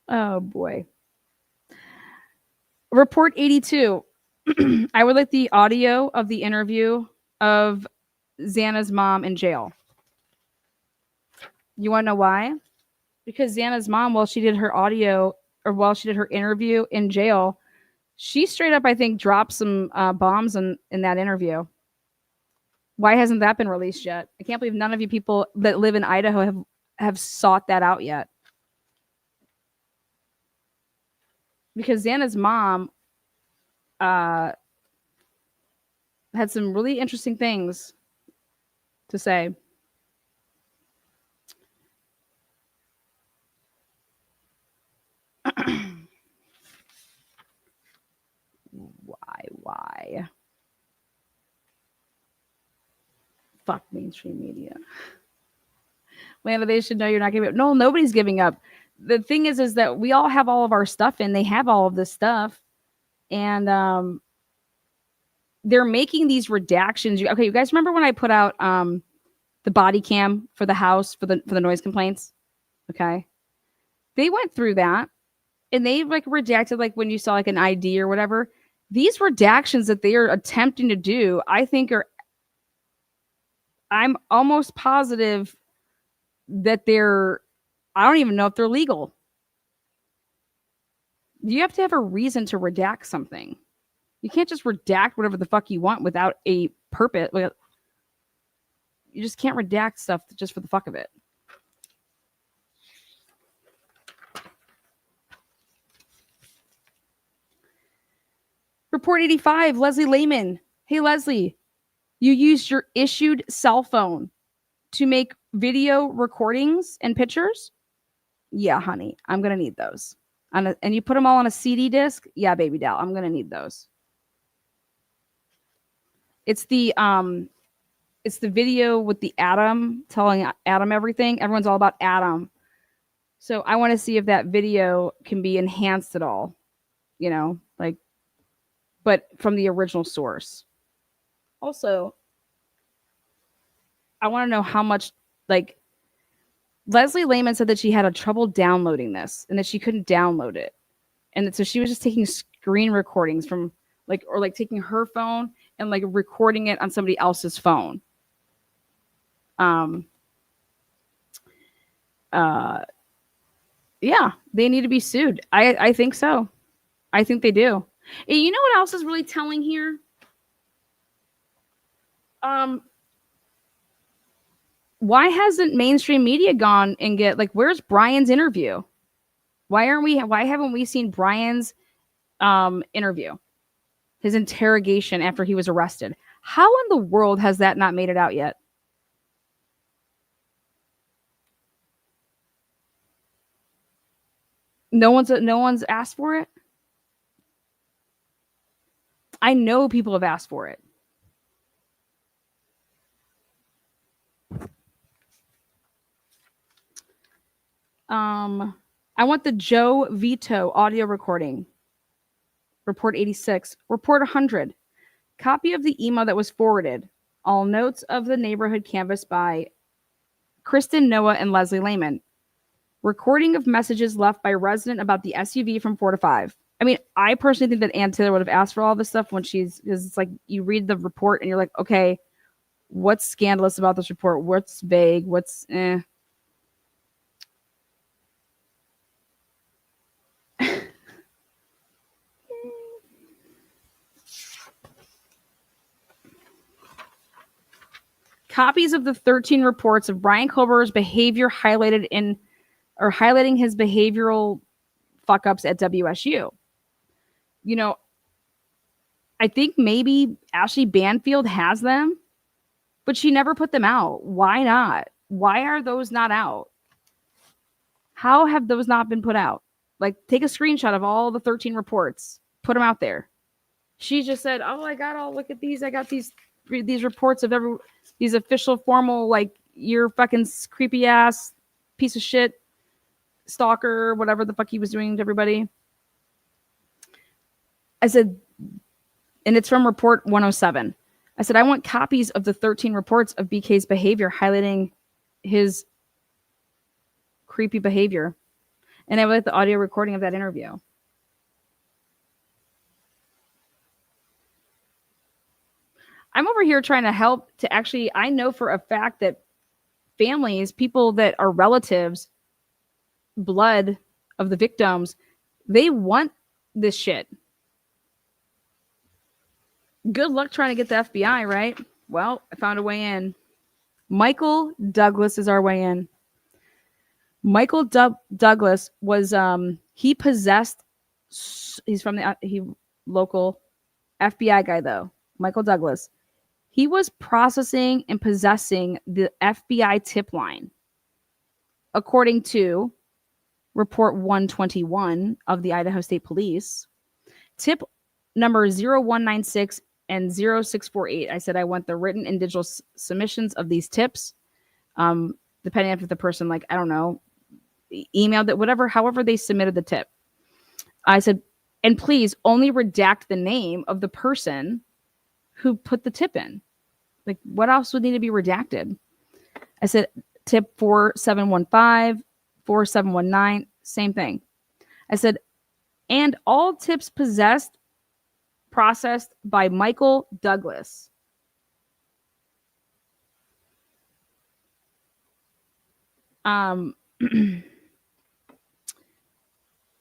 Oh boy. Report 82. I would like the audio of the interview of Xana's mom in jail. You want to know why? Because Xana's mom, while she did her interview in jail, she straight up, I think, dropped some bombs in that interview. Why hasn't that been released yet? I can't believe none of you people that live in Idaho have sought that out yet. Because Xana's mom had some really interesting things to say. Why? Fuck mainstream media. Lana, they should know you're not giving up. No, nobody's giving up. The thing is that we all have all of our stuff in. They have all of this stuff. And they're making these redactions. Okay, you guys remember when I put out the body cam for the house for the noise complaints? Okay. They went through that and they like redacted like when you saw like an ID or whatever. These redactions that they are attempting to do, I think I'm almost positive that I don't even know if they're legal. You have to have a reason to redact something. You can't just redact whatever the fuck you want without a purpose. You just can't redact stuff just for the fuck of it. Report 85, Leslie Lehman. Hey, Leslie, you used your issued cell phone to make video recordings and pictures? Yeah, honey, I'm going to need those. And you put them all on a CD disc? Yeah, baby doll, I'm going to need those. It's the video with the Adam telling Adam everything. Everyone's all about Adam. So I want to see if that video can be enhanced at all, but from the original source. Also, I want to know how much, Leslie Lehman said that she had a trouble downloading this and that she couldn't download it. And so she was just taking screen recordings from taking her phone and recording it on somebody else's phone. Yeah, they need to be sued. I think so. I think they do. And you know what else is really telling here? Why hasn't mainstream media gone and where's Brian's interview? Why haven't we seen Brian's interview? His interrogation after he was arrested. How in the world has that not made it out yet? No one's asked for it. I know people have asked for it. I want the Joe Vito audio recording. Report 86. Report 100. Copy of the email that was forwarded. All notes of the neighborhood canvassed by Kristen Noah and Leslie Lehman. Recording of messages left by resident about the SUV from 4 to 5. I mean, I personally think that Ann Taylor would have asked for all this stuff because it's like you read the report and you're like, okay, what's scandalous about this report? What's vague? What's Copies of the 13 reports of Brian Kober's behavior highlighting his behavioral fuck-ups at WSU. I think maybe Ashley Banfield has them, but she never put them out. Why not? Why are those not out? How have those not been put out? Take a screenshot of all the 13 reports, put them out there. She just said, "Oh, look at these. I got these reports of these official formal, you're fucking creepy ass piece of shit stalker, whatever the fuck he was doing to everybody." I said, and it's from report 107. I said, I want copies of the 13 reports of BK's behavior highlighting his creepy behavior. And I would like the audio recording of that interview. I'm over here trying to help to actually, I know for a fact that families, people that are relatives, blood of the victims, they want this shit. Good luck trying to get the FBI, right? Well, I found a way in. Michael Douglas is our way in. Michael Douglas was, he possessed, he's from the local FBI guy though, Michael Douglas. He was processing and possessing the FBI tip line. According to Report 121 of the Idaho State Police, tip number 0196 and 0648. I said I want the written and digital submissions of these tips, depending if the person, like, I don't know, emailed it, whatever, however they submitted the tip. I said, and please only redact the name of the person who put the tip in. Like, what else would need to be redacted? I said, tip 4715, 4719, same thing. I said, and all tips possessed, processed by Michael Douglas.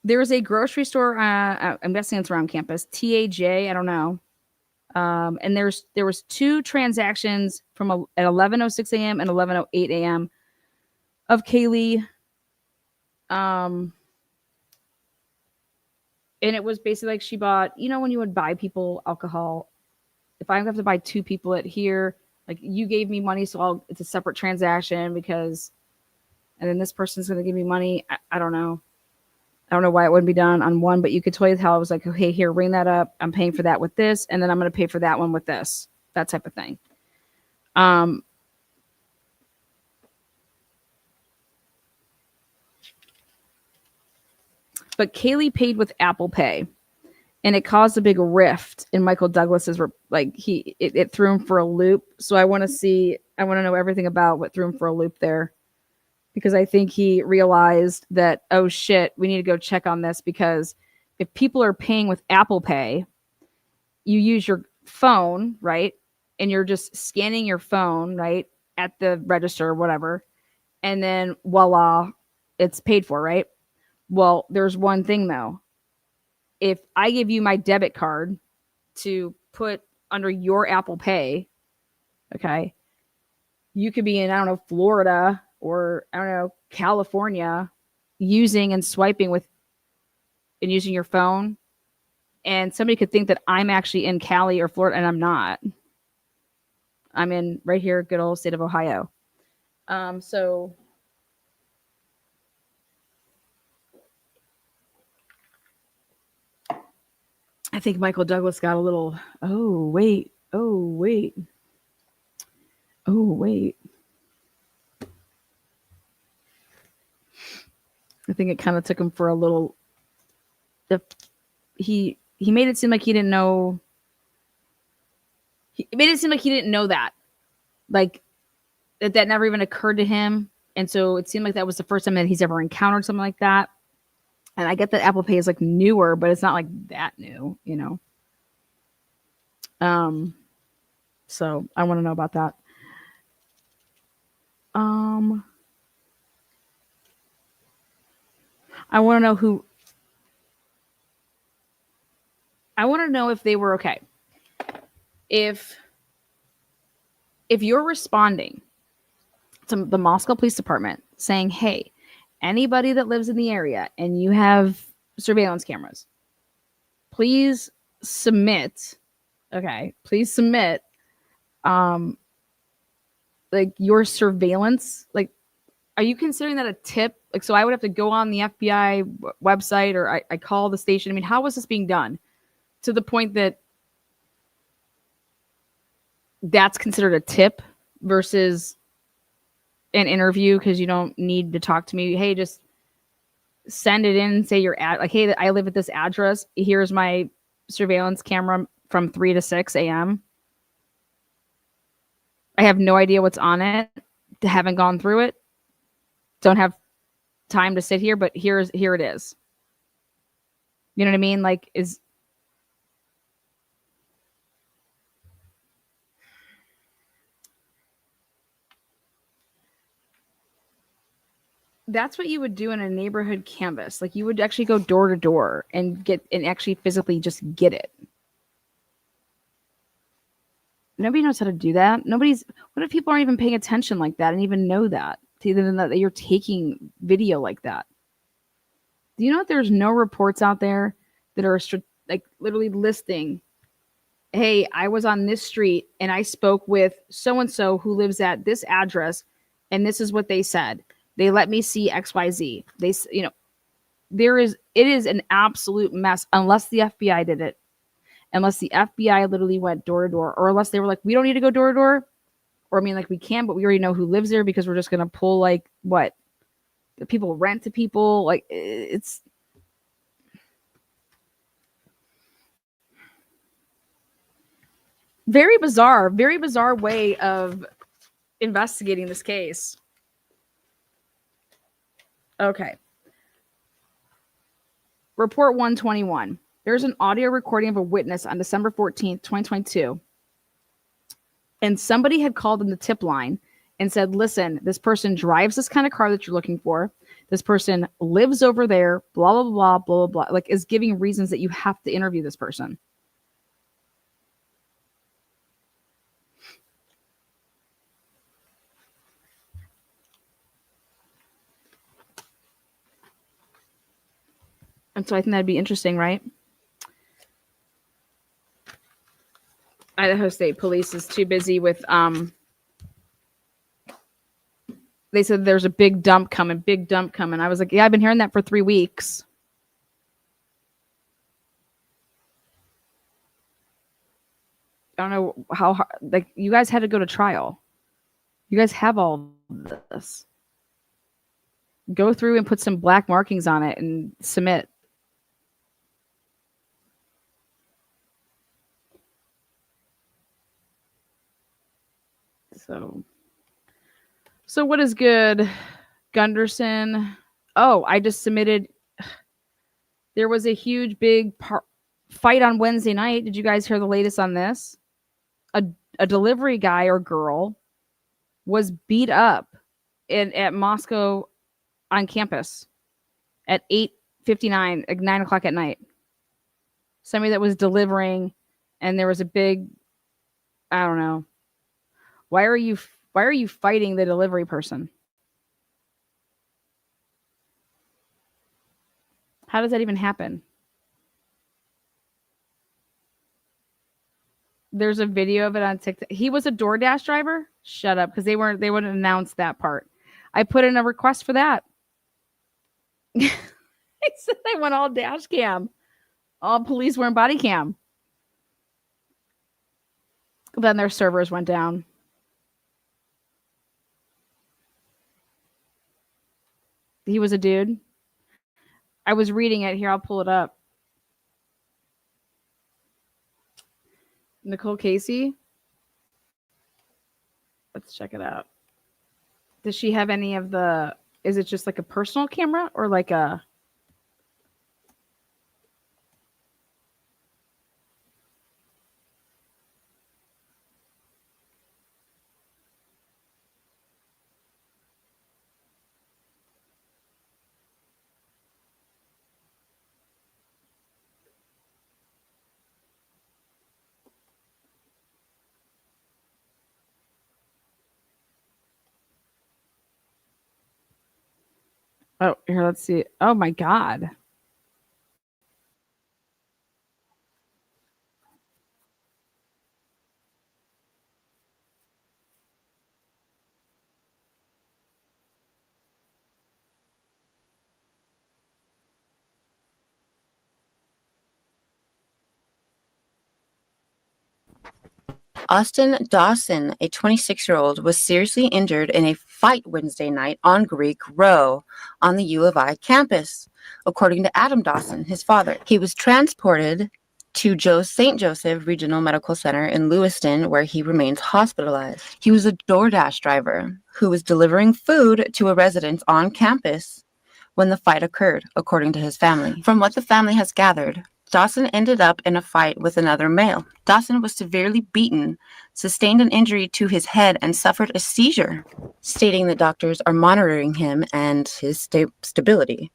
There's a grocery store, I'm guessing it's around campus, TAJ, I don't know. And there was 2 transactions from at 11:06 a.m. and 11:08 a.m. of Kaylee. And it was basically like she bought, you know, when you would buy people alcohol, if I have to buy 2 people at here, like you gave me money, so it's a separate transaction because, and then this person's going to give me money. I don't know. I don't know why it wouldn't be done on one, but you could tell you how I was like, okay, here, ring that up. I'm paying for that with this, and then I'm going to pay for that one with this, that type of thing. But Kaylee paid with Apple Pay, and it caused a big rift in Michael Douglas's, like it threw him for a loop. So I want to know everything about what threw him for a loop there. Because I think he realized that, oh shit, we need to go check on this, because if people are paying with Apple Pay, you use your phone, right? And you're just scanning your phone, right? At the register or whatever. And then voila, it's paid for, right? Well, there's one thing though. If I give you my debit card to put under your Apple Pay, okay, you could be in, I don't know, Florida, or I don't know, California, using and swiping with and using your phone. And somebody could think that I'm actually in Cali or Florida, and I'm not. I'm in right here, good old state of Ohio. So I think Michael Douglas got a little, oh, wait. I think it kind of took him for a little. He made it seem like he didn't know. It made it seem like he didn't know that, like that never even occurred to him, and so it seemed like that was the first time that he's ever encountered something like that. And I get that Apple Pay is like newer, but it's not like that new, you know. So I want to know about that. I want to know if they were okay. If you're responding to the Moscow Police Department saying, hey, anybody that lives in the area and you have surveillance cameras, please submit, like your surveillance, like, are you considering that a tip? Like, so I would have to go on the FBI website, or I call the station. I mean, how was this being done to the point that that's considered a tip versus an interview? Because you don't need to talk to me. Hey, just send it in. Say you're at, like, hey, I live at this address. Here's my surveillance camera from 3 to 6 a.m. I have no idea what's on it. Haven't gone through it. Don't have time to sit here, but here it is. You know what I mean? Like, that's what you would do in a neighborhood canvas. Like, you would actually go door to door and actually physically just get it. Nobody knows how to do that. What if people aren't even paying attention like that and even know that? Even that you're taking video like that. Do you know that there's no reports out there that are like literally listing, hey, I was on this street and I spoke with so-and-so who lives at this address and this is what they said. They let me see XYZ. It is an absolute mess unless the FBI did it. Unless the FBI literally went door to door, or unless they were like, we don't need to go door to door. Or I mean, like, we can, but we already know who lives there because we're just going to pull, like, what? The people rent to people. Like, it's very bizarre way of investigating this case. Okay. Report 121. There's an audio recording of a witness on December 14th, 2022. And somebody had called in the tip line and said, listen, this person drives this kind of car that you're looking for. This person lives over there, blah, blah, blah, blah, blah, blah. Like, is giving reasons that you have to interview this person. And so I think that'd be interesting, right? Idaho State Police is too busy with, they said there's a big dump coming. I was like, yeah, I've been hearing that for 3 weeks. I don't know how hard, like, you guys had to go to trial. You guys have all this. Go through and put some black markings on it and submit. So what is good, Gunderson? Oh, I just submitted. There was a huge, big fight on Wednesday night. Did you guys hear the latest on this? A delivery guy or girl was beat up at Moscow on campus at 8:59, like 9 o'clock at night. Somebody that was delivering, and there was a big, I don't know. Why are you fighting the delivery person? How does that even happen? There's a video of it on TikTok. He was a DoorDash driver? Shut up, because they wouldn't announce that part. I put in a request for that. I said I want all dash cam. All police wearing body cam. Then their servers went down. He was a dude. I was reading it here. I'll pull it up. Nicole Casey. Let's check it out. Does she have any of the, is it just like a personal camera or like a, oh, here, let's see. Oh my God. Austin Dawson, a 26-year-old, was seriously injured in a fight Wednesday night on Greek Row on the U of I campus, according to Adam Dawson, his father. He was transported to St. Joseph Regional Medical Center in Lewiston, where he remains hospitalized. He was a DoorDash driver who was delivering food to a residence on campus when the fight occurred, according to his family. From what the family has gathered, Dawson ended up in a fight with another male. Dawson was severely beaten, sustained an injury to his head, and suffered a seizure, stating that doctors are monitoring him and his stability.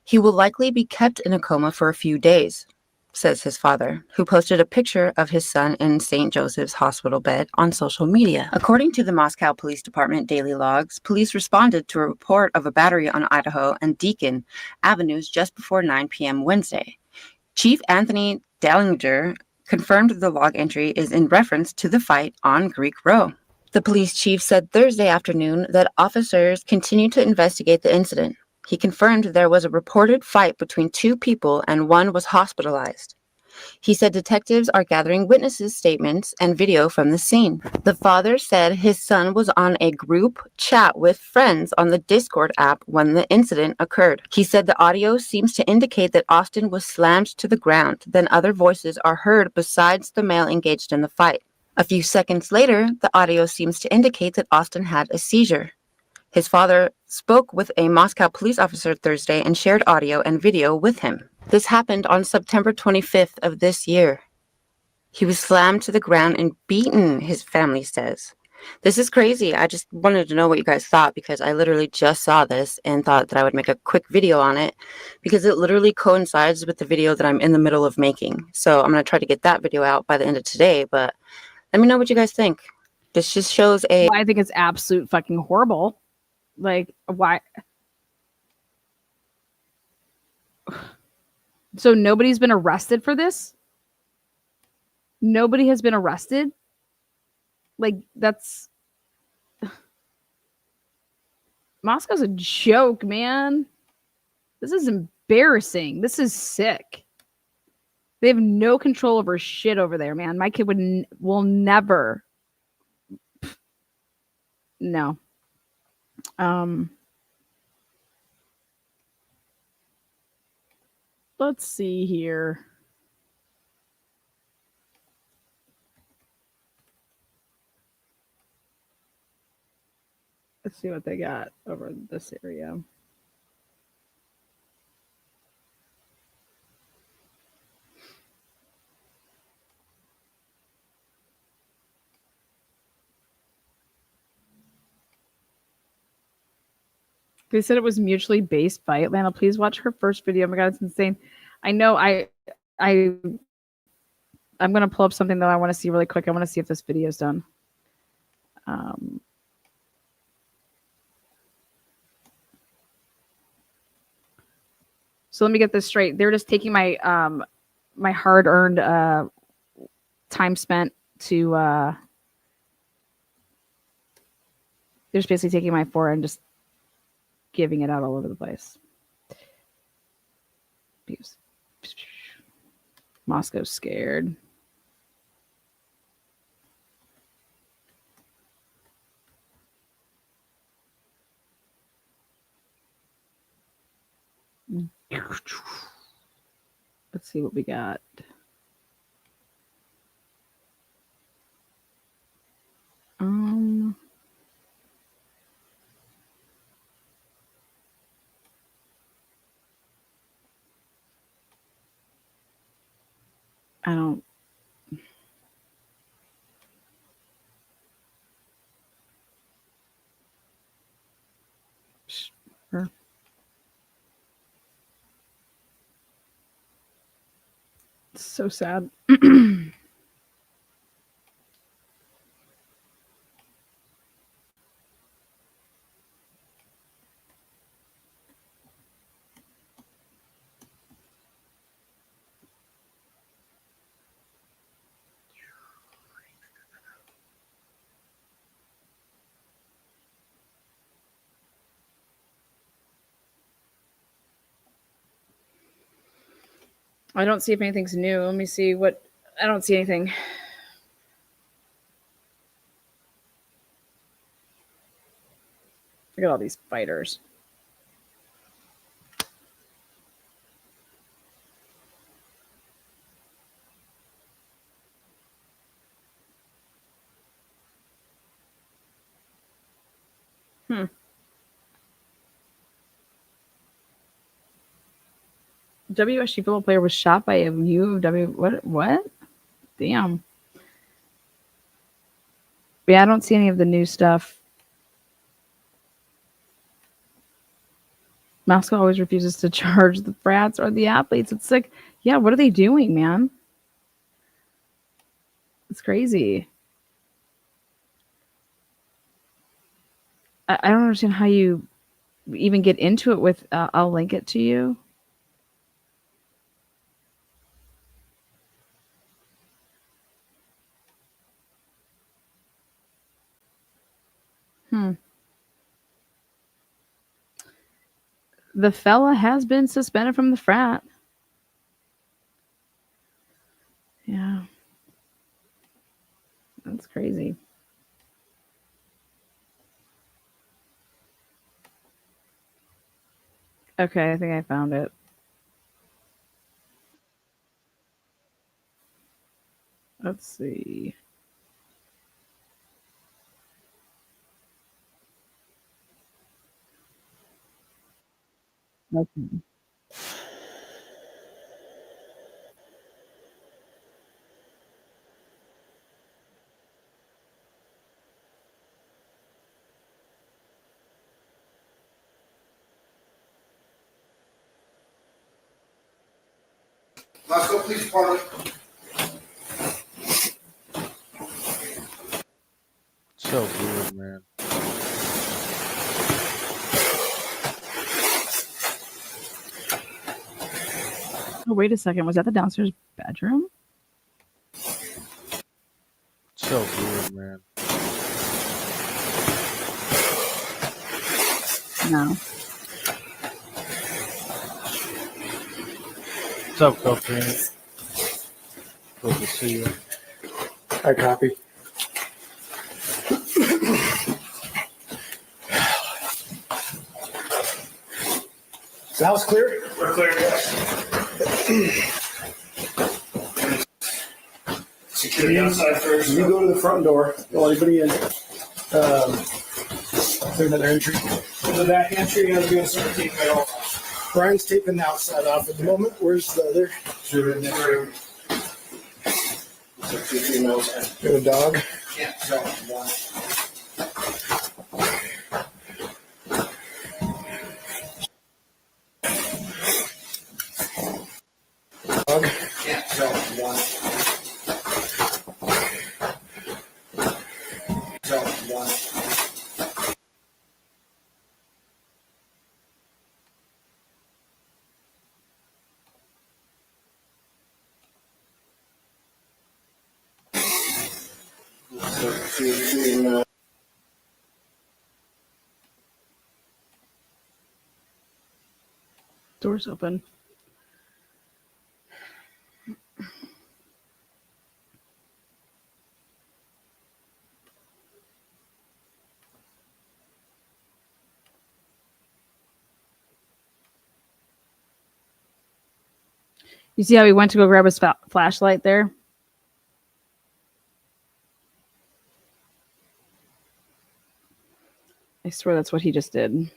He will likely be kept in a coma for a few days, says his father, who posted a picture of his son in St. Joseph's hospital bed on social media. According to the Moscow Police Department daily logs, police responded to a report of a battery on Idaho and Deacon avenues just before 9 p.m. Wednesday. Chief Anthony Dallinger confirmed the log entry is in reference to the fight on Greek Row. The police chief said Thursday afternoon that officers continue to investigate the incident. He confirmed there was a reported fight between two people and one was hospitalized. He said detectives are gathering witnesses' statements and video from the scene. The father said his son was on a group chat with friends on the Discord app when the incident occurred. He said the audio seems to indicate that Austin was slammed to the ground. Then other voices are heard besides the male engaged in the fight. A few seconds later, the audio seems to indicate that Austin had a seizure. His father spoke with a Moscow police officer Thursday and shared audio and video with him. This happened on September 25th of this year. He was slammed to the ground and beaten, his family says. This is crazy. I just wanted to know what you guys thought because I literally just saw this and thought that I would make a quick video on it because it literally coincides with the video that I'm in the middle of making. So I'm going to try to get that video out by the end of today, but let me know what you guys think. This just shows a... Well, I think it's absolute fucking horrible. Like, why? So nobody's been arrested for this? Nobody has been arrested? Like, that's... Moscow's a joke, man. This is embarrassing. This is sick. They have no control over shit over there, man. My kid will never... No. Let's see here. Let's see what they got over this area. They said it was mutually based fight. Lana, please watch her first video. Oh my god, it's insane. I know. I'm gonna pull up something that I want to see really quick. I want to see if this video is done. So let me get this straight. They're just taking my my hard-earned time spent to. They're just basically taking my foreign and just giving it out all over the place. Because Moscow's scared. Let's see what we got. I don't. Sure. It's so sad. I don't see if anything's new. Let me see what. I don't see anything. Look at all these fighters. WSG football player was shot by a U of W. What? Damn. Yeah, I don't see any of the new stuff. Moscow always refuses to charge the frats or the athletes. It's like, yeah, what are they doing, man? It's crazy. I don't understand how you even get into it with, I'll link it to you. The fella has been suspended from the frat. Yeah. That's crazy. Okay, I think I found it. Let's see. Okay. Moscow Police Department. So weird, man. Oh, wait a second. Was that the downstairs bedroom? So weird, man. No. What's up, Cocaine? Good to see you. I copy. Is the house clear? We're clear, yes. Security outside first. You go to the front door. Don't let anybody in. There's another entry. The back entry, you're going to start taping it off. Brian's taping the outside off at the moment. Where's the other? Sure, in that room. Got a dog? Yeah, dog. Dog? Yeah, dog. Door's open. You see how he went to go grab his flashlight there? I swear that's what he just did.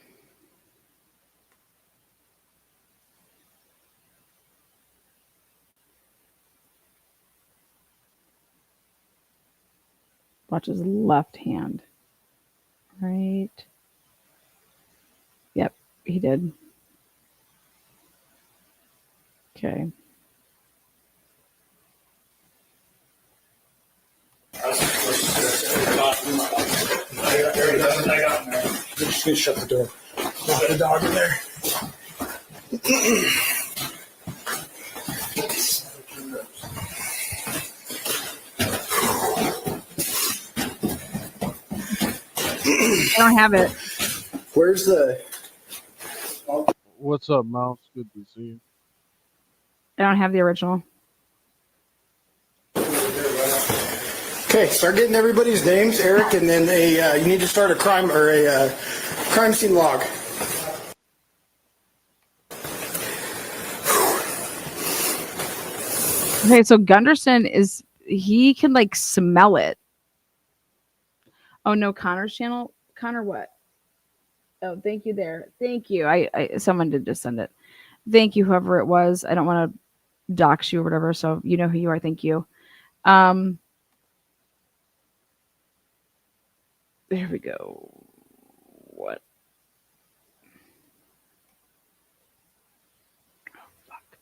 Watch his left hand. Right. Yep, he did. Okay. Just gonna shut the door. Lock the dog in there. I don't have it. Where's the? What's up, Mouse? Good to see you. I don't have the original. Okay, start getting everybody's names, Eric, and then you need to start a crime scene log. Okay, so Gunderson he can like smell it. Oh no, Connor's channel. Connor, what? Oh, thank you there. Thank you. I someone did just send it. Thank you, whoever it was. I don't want to dox you or whatever, so you know who you are. Thank you. There we go. What? Oh, fuck.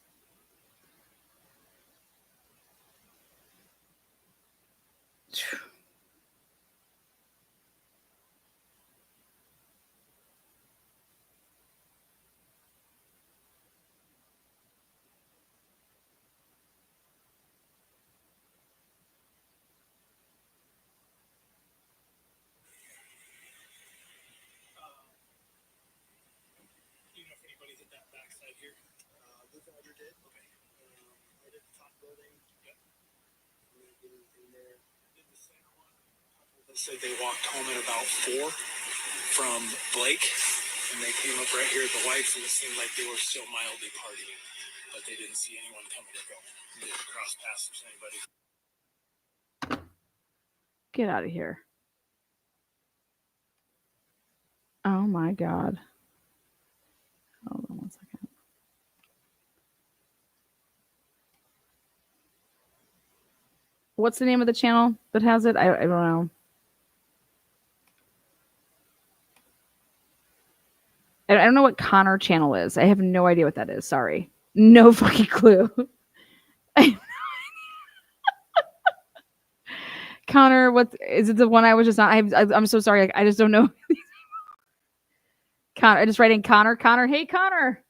Do you know if anybody hit that backside here? The vendor did. Okay. I did the top building. Yep. And then did anything there. Did the center one. They said they walked home at about 4 from Blake, and they came up right here at the Whites, and it seemed like they were still mildly partying, but they didn't see anyone coming or going. They didn't cross paths with anybody. Get out of here. Oh my God. Hold on 1 second. What's the name of the channel that has it? I don't know. I don't know what Connor channel is. I have no idea what that is. Sorry. No fucking clue. Connor, what is it? The one I was just on? I'm so sorry. I just don't know. Connor, I just write in Connor. Connor, hey Connor.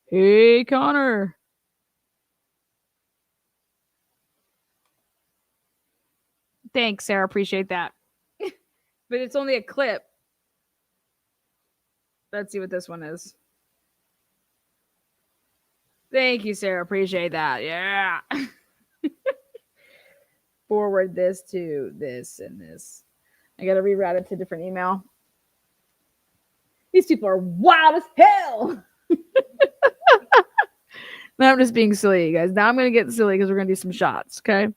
Hey Connor. Thanks, Sarah. Appreciate that. But it's only a clip. Let's see what this one is. Thank you, Sarah. Appreciate that. Yeah. Forward this to this and this. I got to reroute it to a different email. These people are wild as hell. Now I'm just being silly, you guys. Now I'm going to get silly because we're going to do some shots, okay?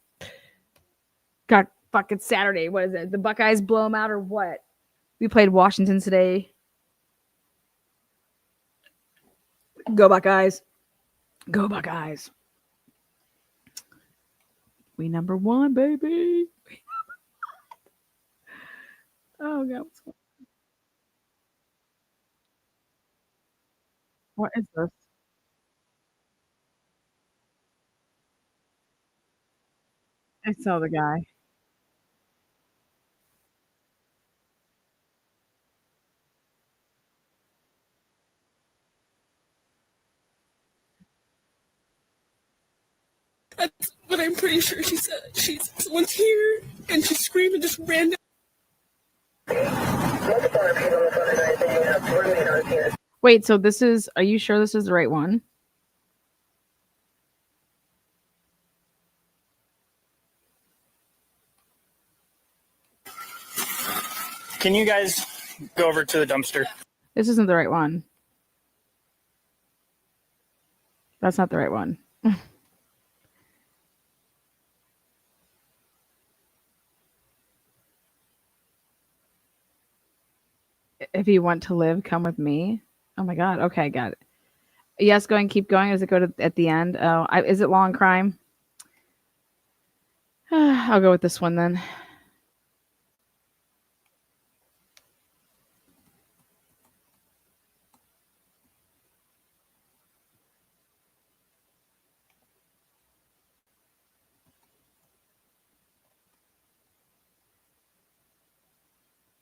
God, fucking Saturday. What is it? The Buckeyes blow them out or what? We played Washington today. Go Buckeyes. Go Buckeyes. We number 1, baby. Oh, God. What's going on? What is this? I saw the guy. That's what I'm pretty sure she said. Someone's here, and she's screaming just random. Wait, so this is, are you sure this is the right one? Can you guys go over to the dumpster? This isn't the right one. That's not the right one. If you want to live, come with me. Oh my God. Okay, got it. Yes, going, keep going. Does it go to at the end? Oh, is it Law and Crime? I'll go with this one then.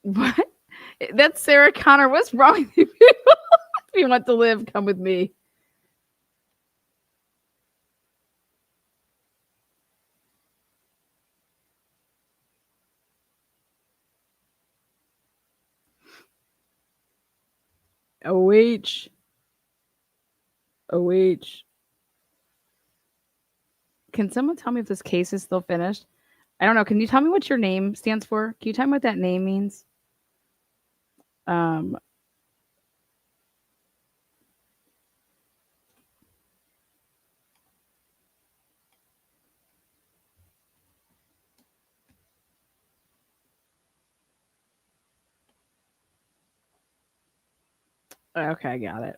What? That's Sarah Connor. What's wrong with you? If you want to live, come with me. OH. OH. Can someone tell me if this case is still finished? I don't know. Can you tell me what your name stands for? Can you tell me what that name means? Okay, I got it.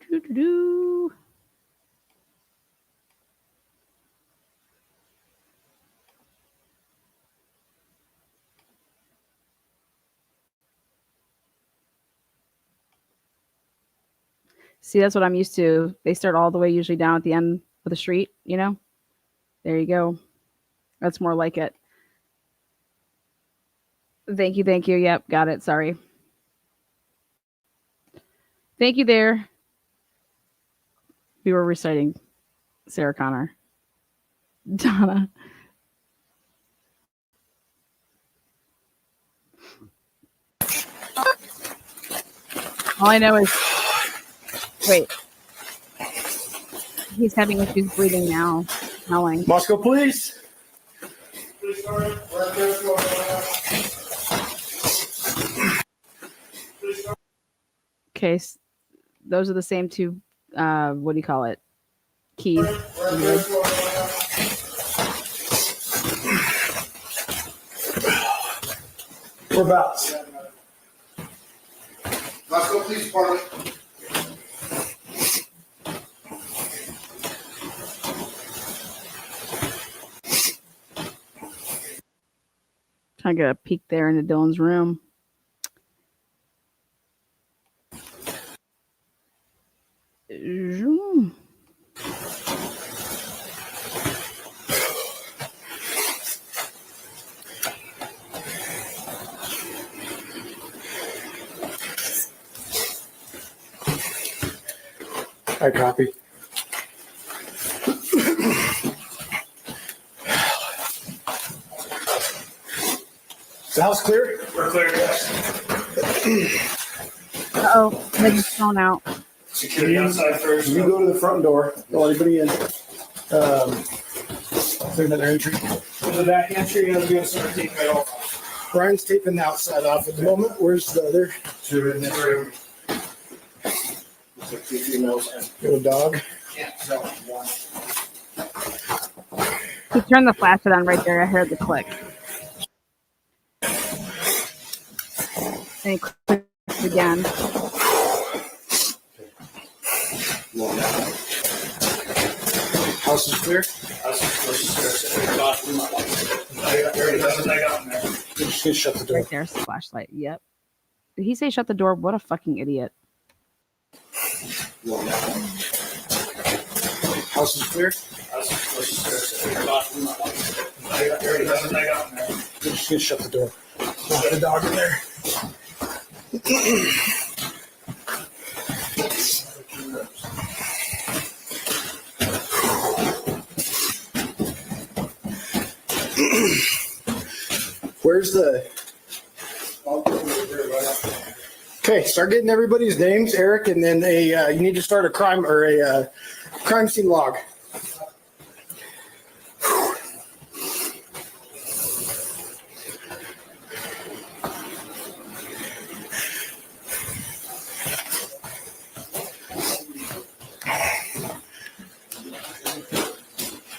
Do-do-do-do-do. See, that's what I'm used to. They start all the way usually down at the end of the street, you know? There you go. That's more like it. Thank you, thank you. Yep, got it. Sorry. Thank you there. We were reciting Sarah Connor. Donna. All I know is, wait. He's having issues breathing now. Howling. Moscow Police. Okay, those are the same two. What do you call it? Keys. Whereabouts? Moscow Police Department. Trying to get a peek there into Dylan's room. I copy. The house clear? We're clear, yes. Uh-oh, Megan's phone out. Security outside first. You go to the front door. Don't let anybody in. Clear another entry. The back entry, I'm going to start taping it off. Brian's taping the outside off at the moment. Where's the other? Two in this room. Looks like two females and a dog. Yeah, so one. He turned the flashlight on right there. I heard the click. And he clicked again. House is clear? House is clear. Just shut the door. Right there's the flashlight. Yep. Did he say shut the door? What a fucking idiot. House is clear? Just shut the door. Got a dog in there. Where's the... Okay, start getting everybody's names, Eric, and then you need to start a crime or a crime scene log.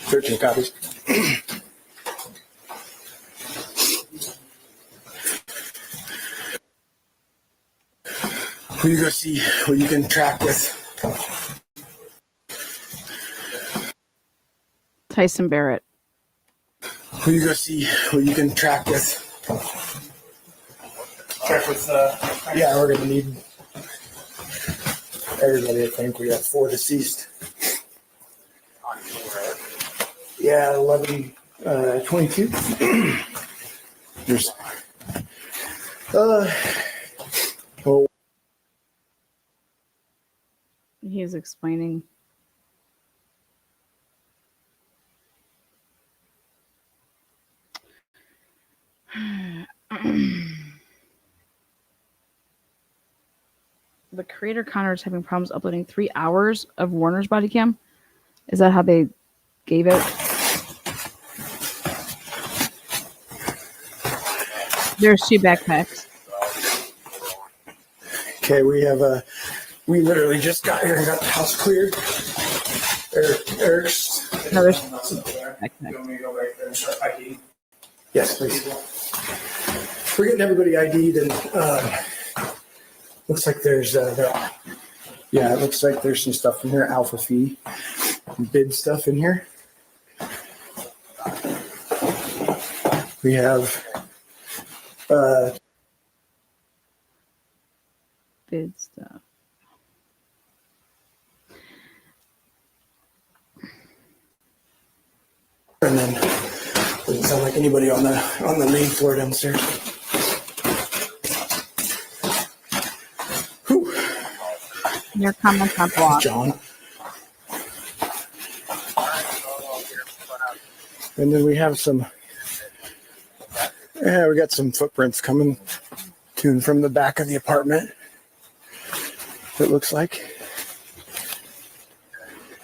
Searching copies. Who you go see who you can track with? Tyson Barrett. Who you go see who you can track with? Track with, yeah, we're going to need everybody, I think. We have 4 deceased. Yeah, 11, 22. There's, well, He's explaining. The creator Connor is having problems uploading 3 hours of Warner's body cam. Is that how they gave it? There's 2 backpacks. okay, we have we literally just got here and got the house cleared. Eric's. No, there's backpack. Yes, please. We're getting everybody ID'd, and looks like there's Yeah, it looks like there's some stuff in here, alpha fee, bid stuff in here. We have Bid stuff. and then doesn't sound like anybody on the main floor downstairs. Whew. Your comments are blocked. John. And then we have some, we got some footprints coming to from the back of the apartment. It looks like.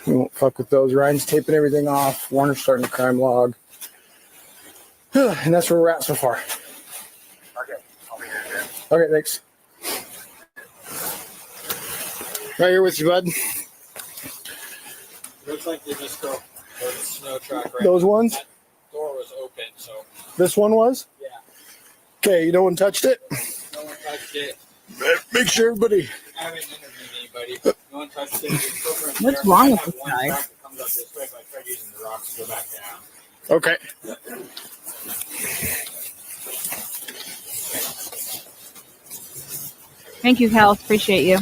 We won't fuck with those. Ryan's taping everything off. Warner's starting a crime log. And that's where we're at so far. Okay, I'll be here. Okay, thanks. Right here with you, bud. Looks like they just go the snow track right. Those ones? That door was open, so This one was? yeah. Okay, no one touched it? No one touched it. Make sure everybody. I haven't interviewed anybody. No one touched it. It's over in What's there. wrong I with have this one guy? track that comes up this way, but I tried using the rocks to go back down. Okay. Thank you, Cal. Appreciate you.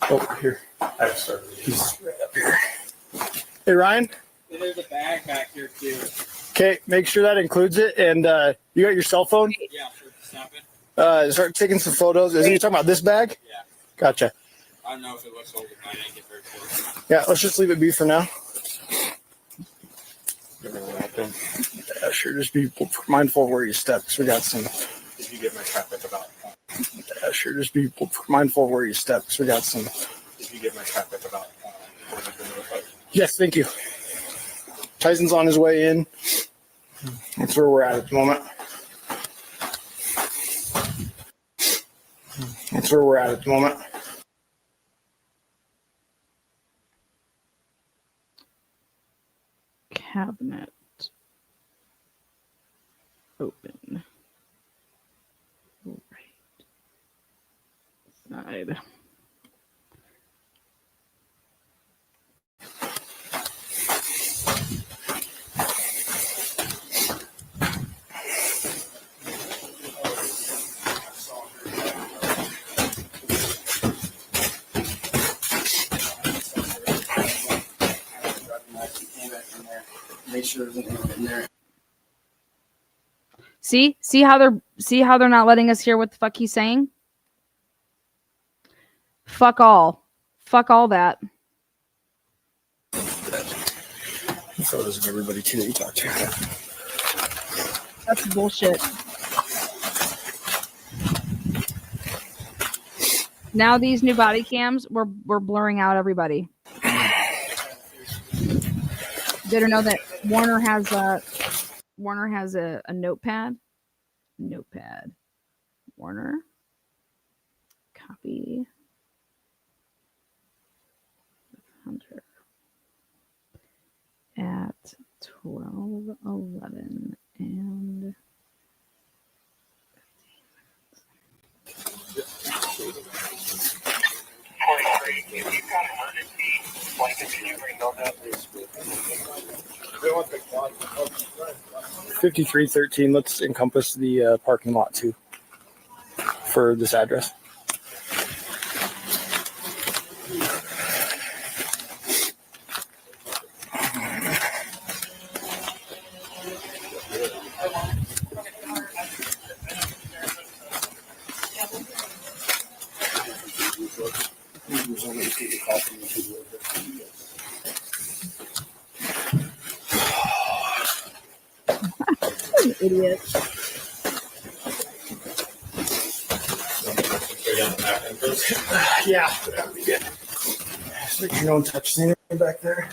Oh, here. He's right up here. Hey, Ryan. And there's a bag back here too. Okay, make sure that includes it. And you got your cell phone? Yeah, for snapping. Start taking some photos. Is you talking about this bag? Yeah. Gotcha. I don't know if it looks old or not. I didn't get very close. Yeah, let's just leave it be for now. Yeah, sure. Just be mindful of where you step. Because we got some. Did you get my traffic about? Yeah, sure. Just be mindful of where you step. Because we got some. Did you get my traffic about? Yes, thank you. Tyson's on his way in. That's where we're at the moment. That's where we're at the moment. Cabinet. Open. Right. Side. Make sure there's anything in there. See how they're not letting us hear what the fuck he's saying? Fuck all that. Photos of everybody too that you talked to. That's bullshit. Now these new body cams, we're blurring out everybody. Didn't know that Warner has a notepad. Warner. Copy. Hunter. At 12:11 and 5313. Let's encompass the parking lot too for this address. idiot. Yeah, that'd be good. So you don't touch anything back there.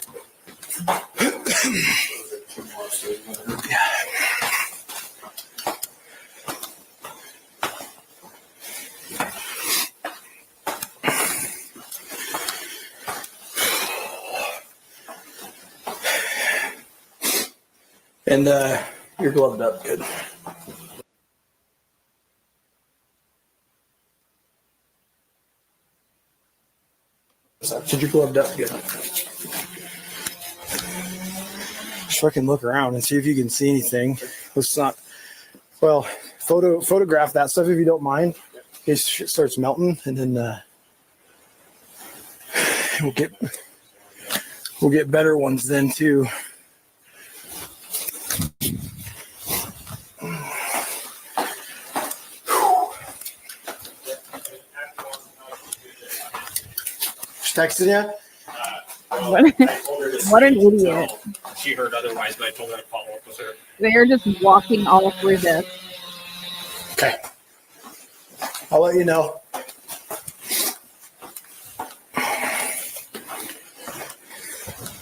Yeah. And you're gloved up good. Did you glove up? Good. Just fucking look around and see if you can see anything. Let's not. Well, photograph that stuff if you don't mind. It starts melting, and then we'll get better ones then too. Just texting you. What an idiot. She heard otherwise, but I told her to follow up with her. They're just walking all through this. Okay. I'll let you know.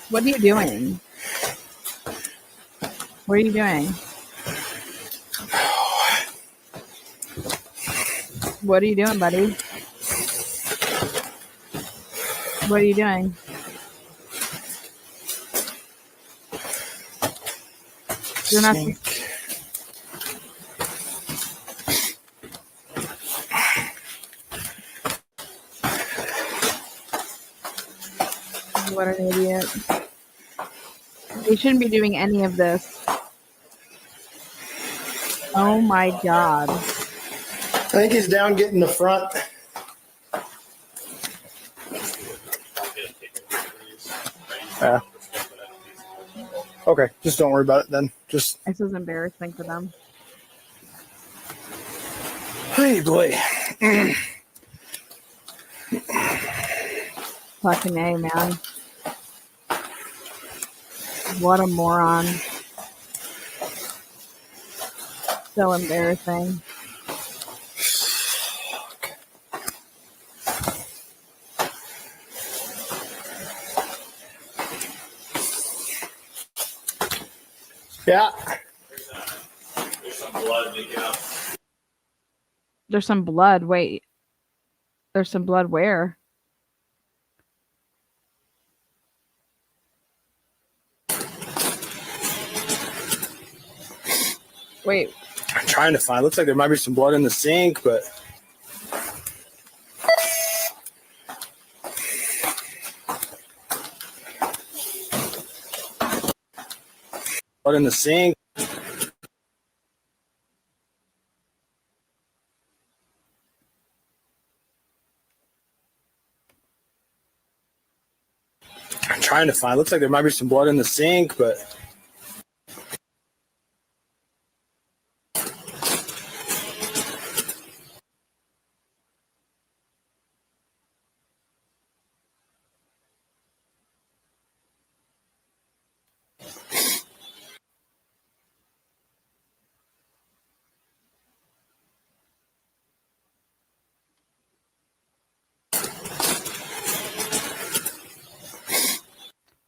What are you doing? What are you doing? What are you doing, buddy? What are you doing? You're not. What an idiot. They shouldn't be doing any of this. Oh my God. I think he's down getting the front. Yeah. Okay, just don't worry about it then. Just. This is embarrassing for them. Hey, boy. Fucking A, man. What a moron. So embarrassing. Yeah. There's some blood leaking out. There's some blood. Wait. There's some blood where? Wait. I'm trying to find. Looks like there might be some blood in the sink, but. Blood in the sink. I'm trying to find. Looks like there might be some blood in the sink, but.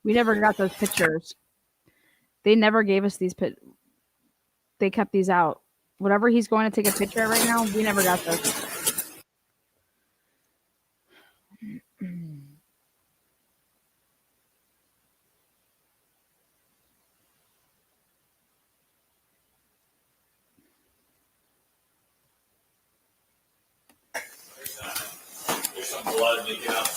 We never got those pictures. They never gave us these They kept these out. Whatever he's going to take a picture of right now, we never got those. There's some blood leaking out.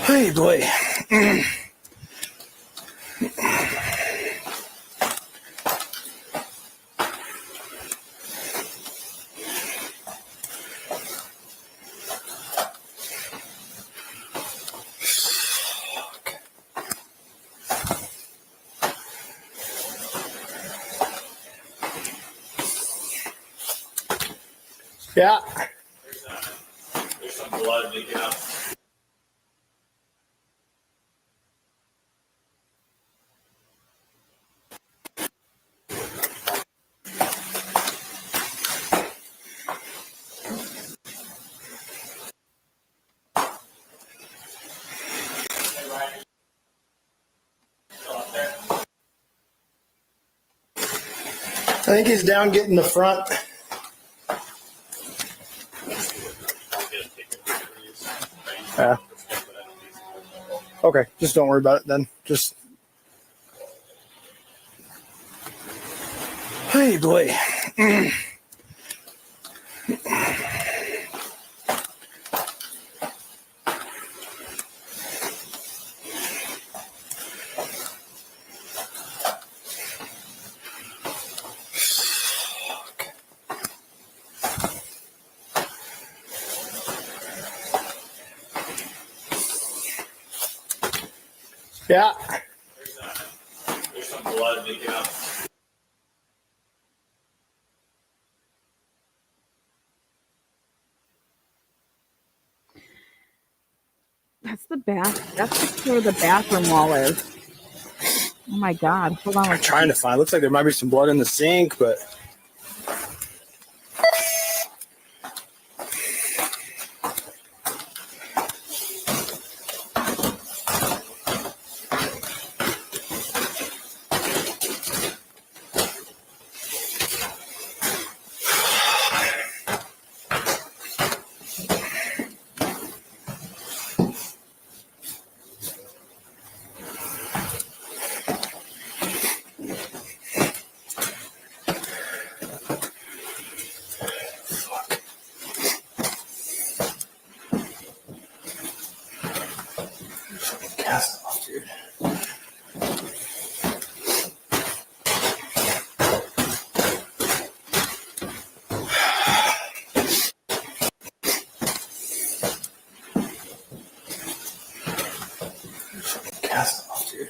Hey, boy. Yeah. There's some blood leaking out. I think he's down getting the front. Yeah. Okay, just don't worry about it then. Just Hey, boy. Yeah. There's some blood leaking out. That's the bath. That's where the bathroom wall is. Oh my God. Hold on. I'm trying to find. Looks like there might be some blood in the sink, but. Cast off, dude. Cast off, dude.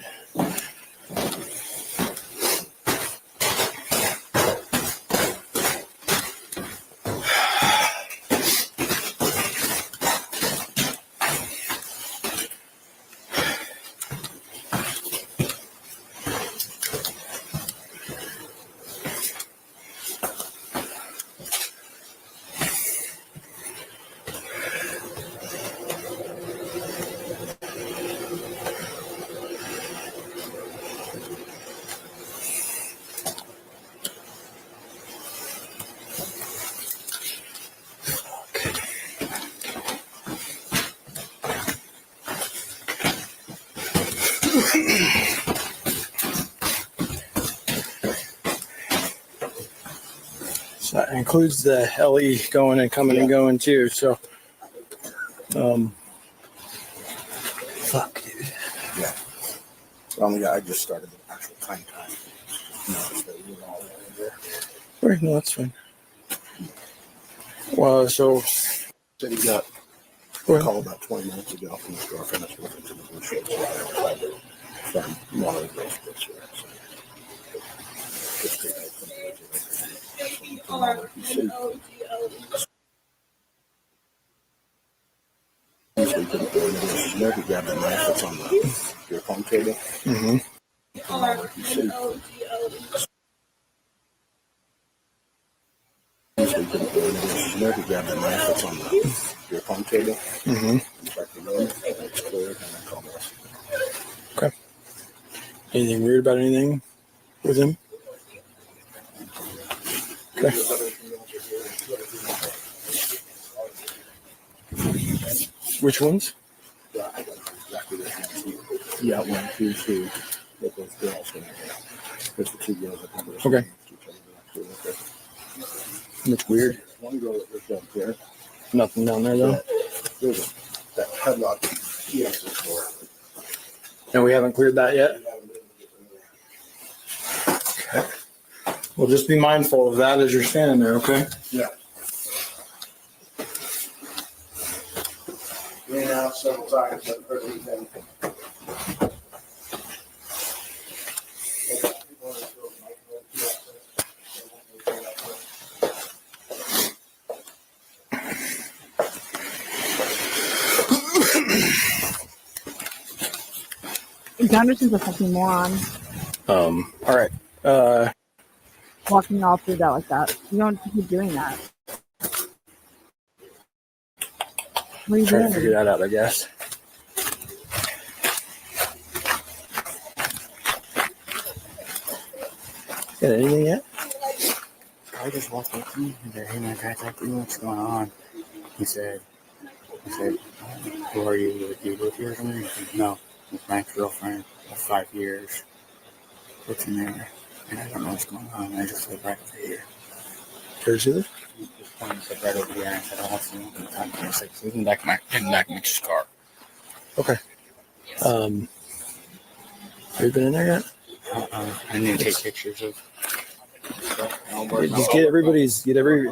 So that includes the LE going and coming and going too. So, fuck, dude. Yeah. I just started the actual time. Right, no, that's fine. Well, so. So he got a call about 20 minutes ago from his girlfriend that's working to the blue shirts from one of the girls. Usually couldn't go into this. He grabbed the knife that's on the beer pong table. Mm-hmm. Usually couldn't go into this. He grabbed the knife that's on the beer pong table. Mm-hmm. Back to the room. It's cleared, and then called us. Okay. Anything weird about anything with him? Okay. Which ones? Yeah, I don't know exactly what he outlined two with those girls. There's the two girls that come to us. Okay. That's weird. One girl that was down here. Nothing down there though. There's that headlock he answers for. And we haven't cleared that yet? Okay. Well, just be mindful of that as you're standing there, okay? Yeah. Ran out several times, but heard anything. Gunderson's a fucking moron. All right. Walking all through that like that. You don't keep doing that. What are you Trying doing? to figure that out, I guess. Got anything yet? I just walked up to me and said, "Hey man, can I talk to you? What's going on?" He said, "Who are you? Do you live here or something?" He said, "No, with my ex-girlfriend of 5 years." What's in there? And I don't know what's going on. I just live right over here. Where's you live? He just pointed to right over here and I said, I'll see him in time. It's like, he's in the back of Mitch's car. Okay. Have you been in there yet? I need to take pictures of. Just get everybody's, get every,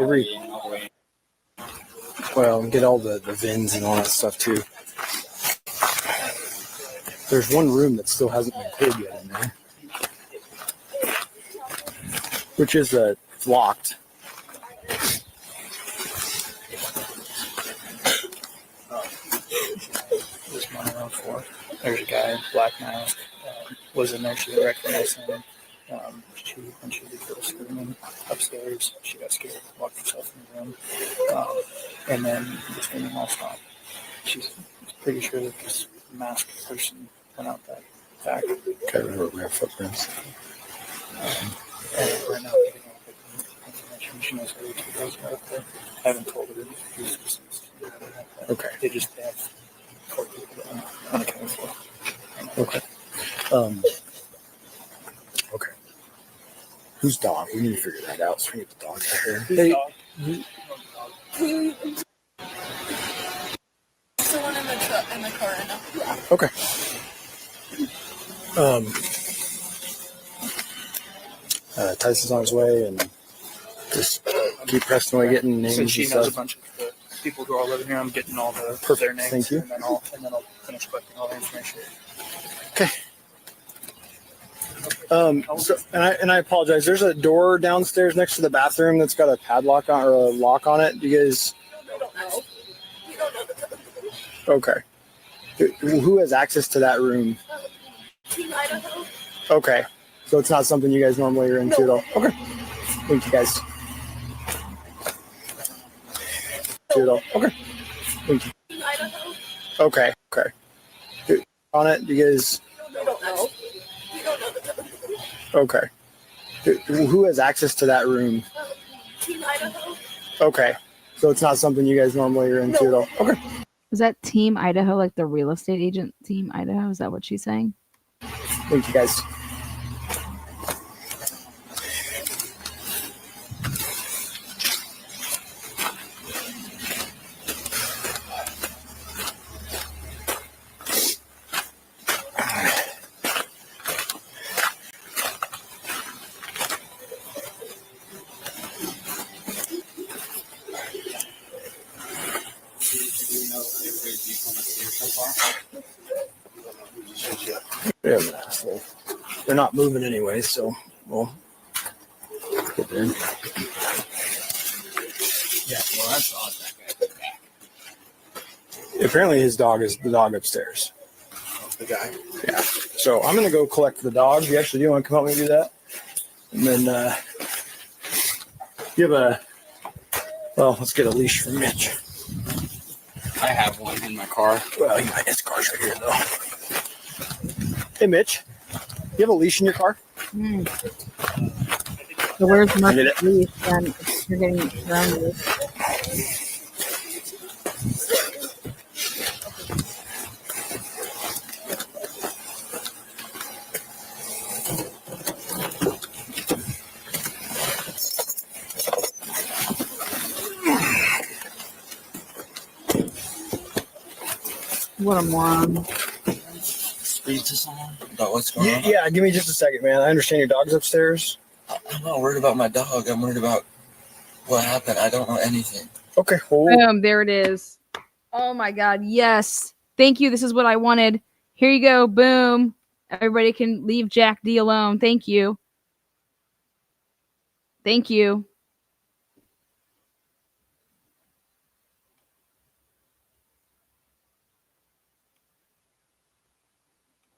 well, and get all the VINs and all that stuff too. There's one room that still hasn't been cleared yet in there, which is it's locked. This Intermountain 4. There's a guy, black mask, was in there. She didn't recognize him. When she was screaming upstairs, she got scared, locked herself in the room, and then the screaming all stopped. She's pretty sure that this masked person went out that back. Okay, we have footprints. And right now, getting all the information. She knows where the two girls are up there. I haven't told her who's deceased. Okay. They have 4 people unaccounted for. Okay. Okay. Whose dog? We need to figure that out. So we get the dog out here. Hey. Someone in the car right now. Okay. Tyson's on his way, and just keep pressing away, getting names. Since she and knows stuff. a bunch of the people who are all living here, I'm getting all their names. Thank you. And then I'll finish collecting all the information. Okay. So, and I apologize. There's a door downstairs next to the bathroom that's got a padlock on or a lock on it. You guys? Okay. Who has access to that room? Team Idaho. Okay. So it's not something you guys normally are into at all. Okay. Thank you guys. Okay. Thank you. Team Idaho. Okay. Okay. On it, you guys? We don't know. We don't know the Okay. Who has access to that room? Team Idaho. Okay. So it's not something you guys normally are into at all. Okay. Is that Team Idaho, like the real estate agent Team Idaho? Is that what she's saying? Thank you guys. Yeah, well, they're not moving anyway, so we'll get there. Yeah, well, that's odd. That guy. Apparently his dog is the dog upstairs. The guy. Yeah. So I'm gonna go collect the dog. You actually do want to come help me do that? And then you have a let's get a leash from Mitch. I have one in my car. Well, his car's right here though. Hey Mitch, you have a leash in your car? So where's my leash then if you're getting grounded? What a moron. Speak to someone about what's going on. Yeah, give me just a second, man. I understand your dog's upstairs. I'm not worried about my dog. I'm worried about what happened. I don't know anything. Okay. Boom, there it is. Oh my God, yes. Thank you. This is what I wanted. Here you go. Boom. Everybody can leave Jack D alone. Thank you. Thank you.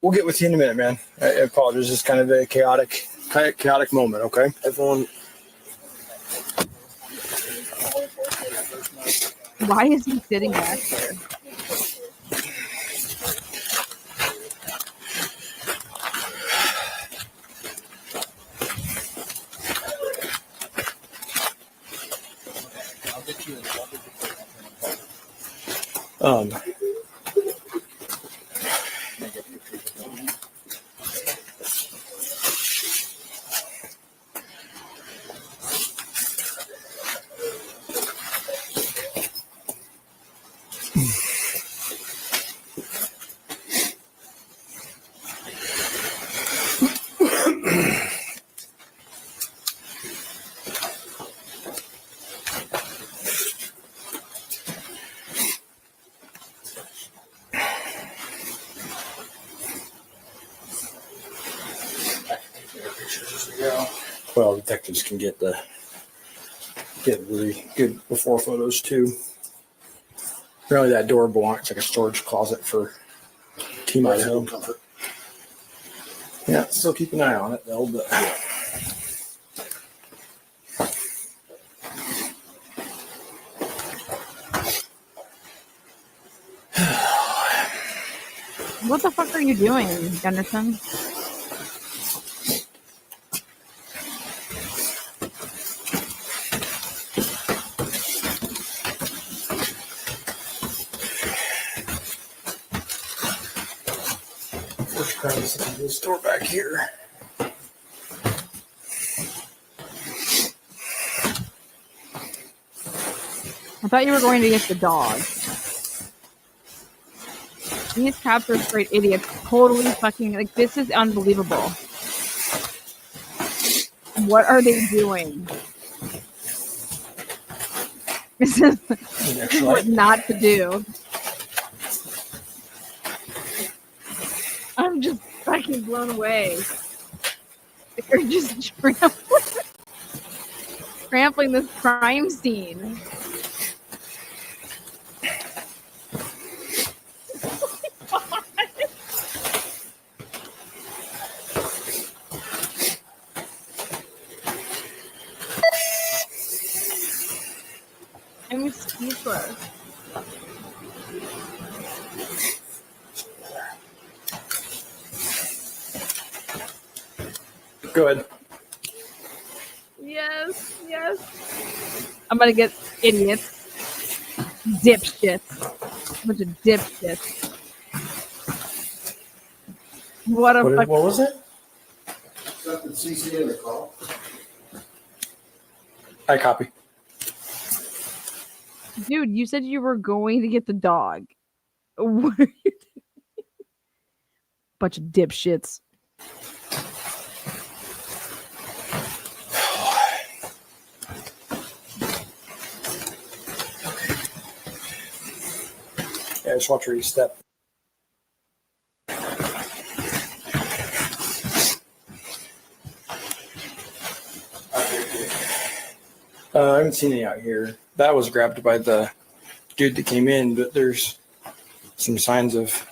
We'll get with you in a minute, man. I apologize. It's kind of a chaotic moment, okay? Everyone. Why is he sitting back there? go. Well, detectives can get really good before photos too. Really, that door belongs like a storage closet for Team Idaho. Yeah, still keep an eye on it though. But What the fuck are you doing, Gunderson? first grab this door back here. I thought you were going to get the dog. These cops are straight idiots. Totally fucking, like, this is unbelievable. What are they doing? This is what not to do. I'm just fucking blown away. They're just trampling this crime scene. I'm speechless. Go ahead. Yes, yes. I'm gonna get idiots. Dipshits. Bunch of dipshits. What was it? Something CC in the call. I copy. Dude, you said you were going to get the dog. What are you doing? Bunch of dipshits. Yeah, just watch where you step. I haven't seen any out here. That was grabbed by the dude that came in, but there's some signs of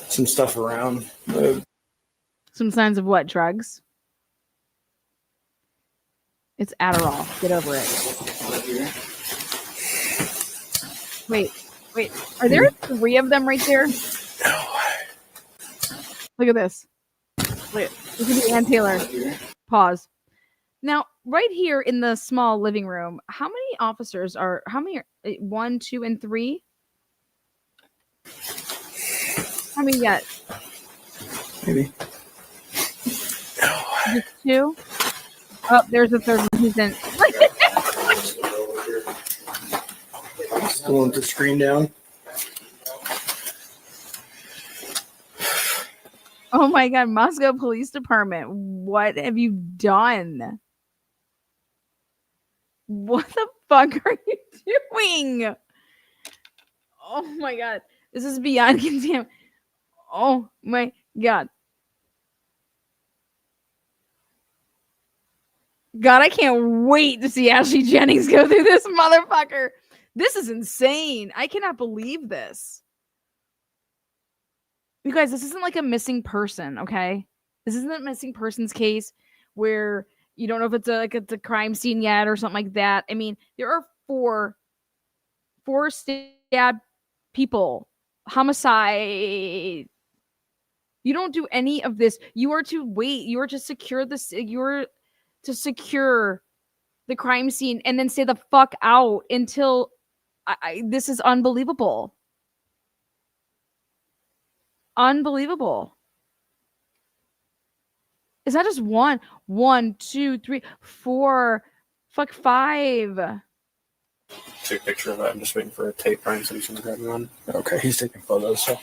some stuff around. Some signs of what? Drugs? It's Adderall. Get over it. Wait. Are there 3 of them right there? Look at this. Look at the Ann Taylor. Pause. Now, right here in the small living room, how many officers are? How many? 1, 2, and 3. How many yet? Maybe. Just 2. Oh, there's a third one. He's in. Pulling the screen down. Oh my God, Moscow Police Department. What have you done? What the fuck are you doing? Oh my God. This is beyond contempt. Oh my God. God, I can't wait to see Ashley Jennings go through this motherfucker. This is insane. I cannot believe this. You guys, this isn't like a missing person, okay? This isn't a missing persons case where you don't know if it's a crime scene yet or something like that. I mean, there are four stabbed people, homicide. You don't do any of this. You are to wait. You are to secure this. You're to secure the crime scene and then stay the fuck out until this is unbelievable. Unbelievable. It's not just 1, 2, 3, 4, fuck 5. Take a picture of it. I'm just waiting for a tape crime so he's gonna grab one. Okay, he's taking photos, so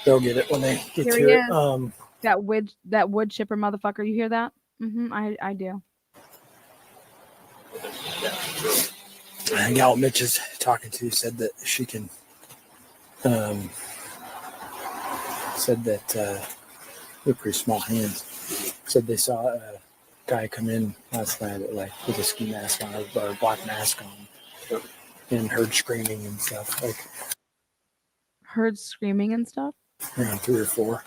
they'll get it when they get Here to he it. is. That wood chipper motherfucker. You hear that? I do. The gal Mitch is talking to said that she can. Said that they're pretty small hands. said they saw a guy come in last night with a ski mask on or a black mask on, and heard screaming and stuff. Heard screaming and stuff. Around 3 or 4.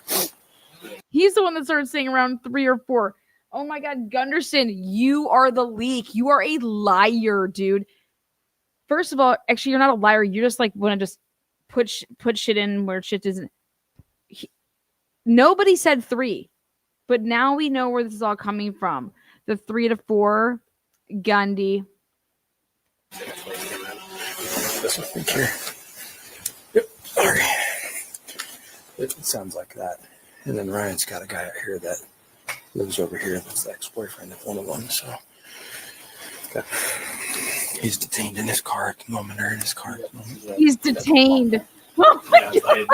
He's the one that started saying around 3 or 4. Oh my God, Gunderson, you are the leak. You are a liar, dude. First of all, actually, you're not a liar. You just want to just put shit in where shit isn't. Nobody said 3, but now we know where this is all coming from. The 3 to 4, Gundy. This one here. Yep. Okay. It sounds like that. And then Ryan's got a guy out here that lives over here. That's the ex-boyfriend of one of them. So he's detained in his car at the moment, or in his car at the moment. He's detained. Oh my God.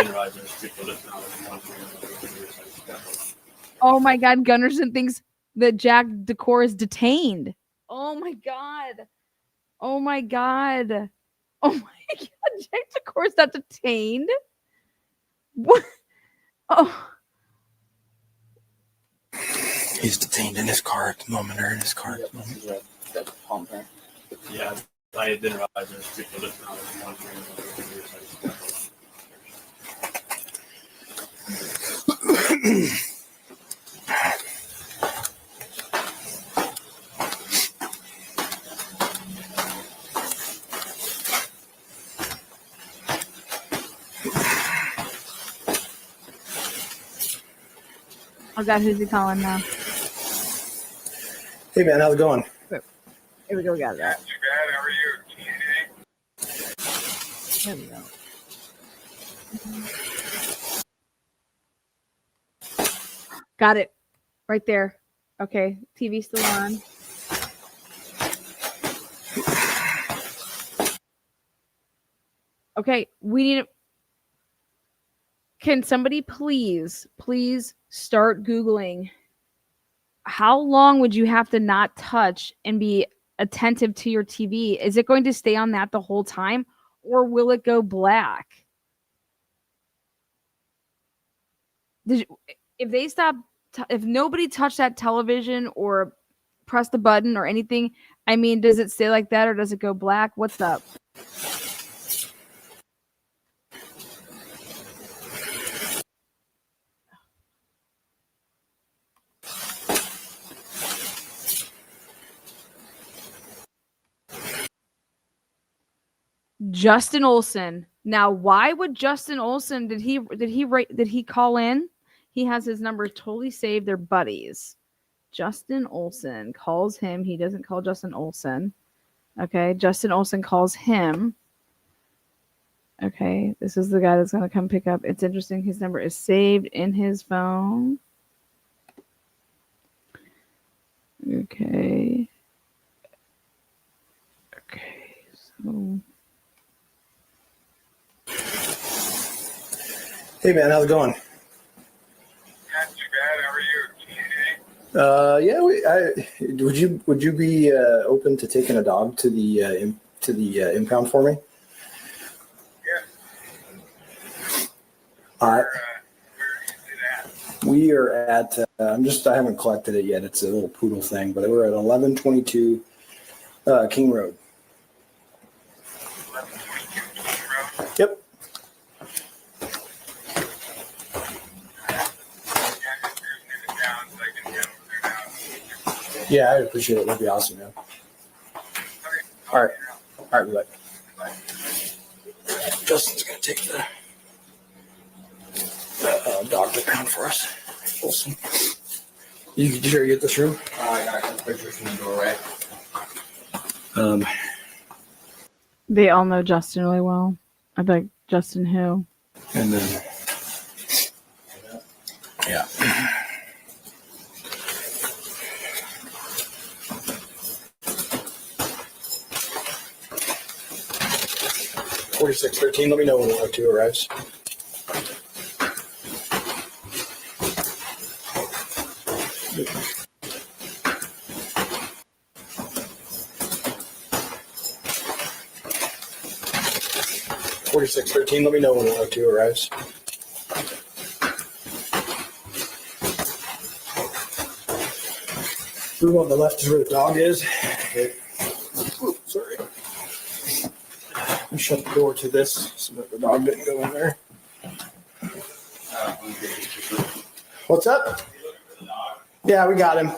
Oh my God, Gunderson thinks that Jack Decor is detained. Oh my God. Oh my God. Oh my God, Jack Decor is not detained. What? Oh. He's detained in his car at the moment, or in his car at the moment. Yeah, I didn't realize there's people that now. Oh God, who's he calling now? Hey man, how's it going? Here we go, got that. Too bad. How are you? There we go. Got it. Right there. Okay. TV still on. Okay. We need to... Can somebody please start Googling how long would you have to not touch and be attentive to your TV? Is it going to stay on that the whole time, or will it go black? If they stop, if nobody touched that television or press the button or anything, I mean, does it stay like that or does it go black? What's up? Justin Olson. Now, why would Justin Olson, did he call in? He has his number totally saved. They're buddies. Justin Olson calls him. He doesn't call Justin Olson. Okay. Justin Olson calls him. Okay. This is the guy that's going to come pick up. It's interesting. His number is saved in his phone. Okay. Okay. So... Hey man, how's it going? Not too bad. How are you? Yeah. Would you be open to taking a dog to the impound for me? Yeah. All right. Where is it at? We are at. I haven't collected it yet. It's a little poodle thing, but we're at 1122 King Road. 1122 King Road. Yep. Yeah, I appreciate it. That'd be awesome, man. All right. All right, bye. Justin's going to take the dog to pound for us. Awesome. Did you get this room? I got a couple pictures from the doorway. They all know Justin really well. I bet Justin who? And then, yeah. $46.13. Let me know when 102 arrives. $46.13. Let me know when 102 arrives. room on the left is where the dog is. Ooh, sorry. We shut the door to this so that the dog didn't go in there. What's up? Yeah, we got him.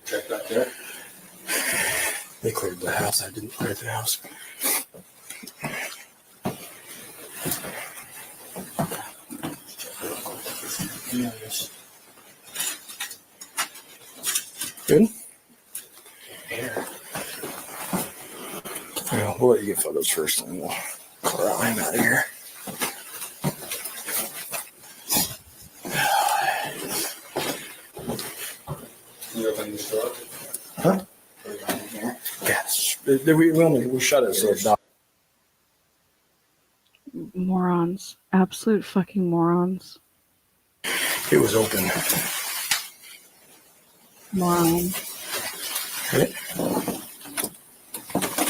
Check back there. They cleared the house. I didn't clear the house. Good? Yeah. Yeah, we'll let you get photos first and then we'll clear him out of here. You open this door? Huh? Yes. We shut it so it's not. Morons. Absolute fucking morons. It was open. Morons. Okay.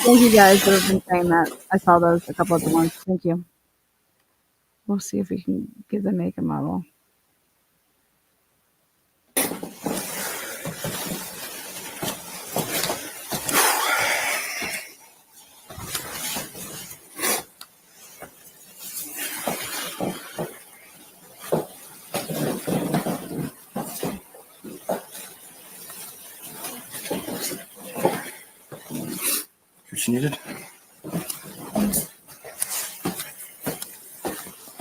Thank you guys that have been saying that. I saw those a couple of the ones. Thank you. We'll see if we can get the make and model. What you needed?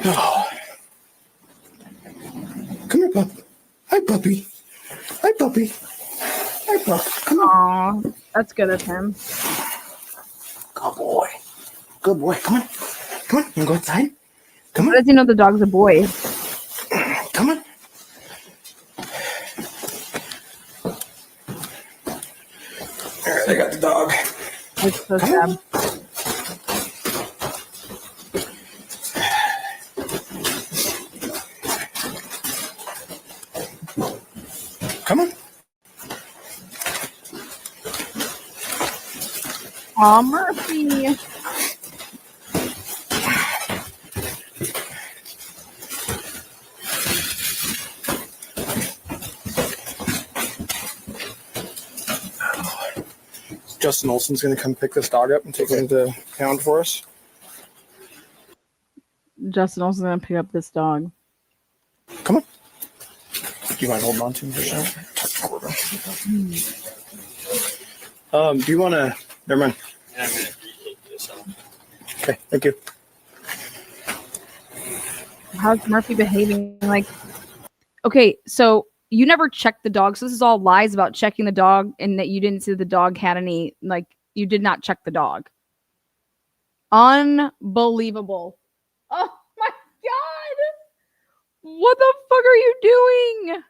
Oh. Come here, pup. Hi, puppy. Hi, puppy. Hi, pup. Come on. Aw, that's good of him. Good boy. Good boy. Come on. Come on. You want to go outside? Come on. How does he know the dog's a boy? Come on. All right, I got the dog. It's so sad. Come on. Aw, Murphy. Justin Olson's going to come pick this dog up and take him to pound for us. Justin also gonna pick up this dog. Come on. Do you mind holding on to him for a second? Do you want to? Never mind. Yeah, I'm gonna retake this off. Okay, thank you. How's Murphy behaving? Like, okay, so you never checked the dog. So this is all lies about checking the dog, and that you didn't see the dog had any. Like, you did not check the dog. Unbelievable. Oh my God. What the fuck are you doing?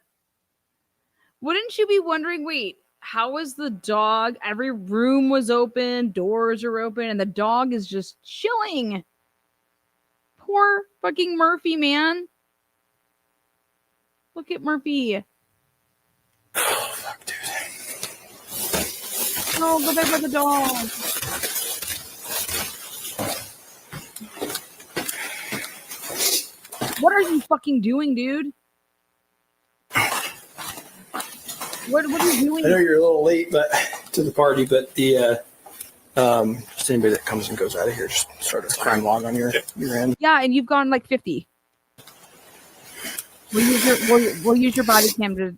Wouldn't you be wondering, wait, how is the dog? Every room was open, doors are open, and the dog is just chilling. Poor fucking Murphy, man. Look at Murphy. Oh, fuck, dude. No, go back with the dog. What are you fucking doing, dude? What are you doing? I know you're a little late, but to the party, but the just anybody that comes and goes out of here, just start a crime log on your end. Yeah, and you've gone like 50. We'll use your body cam to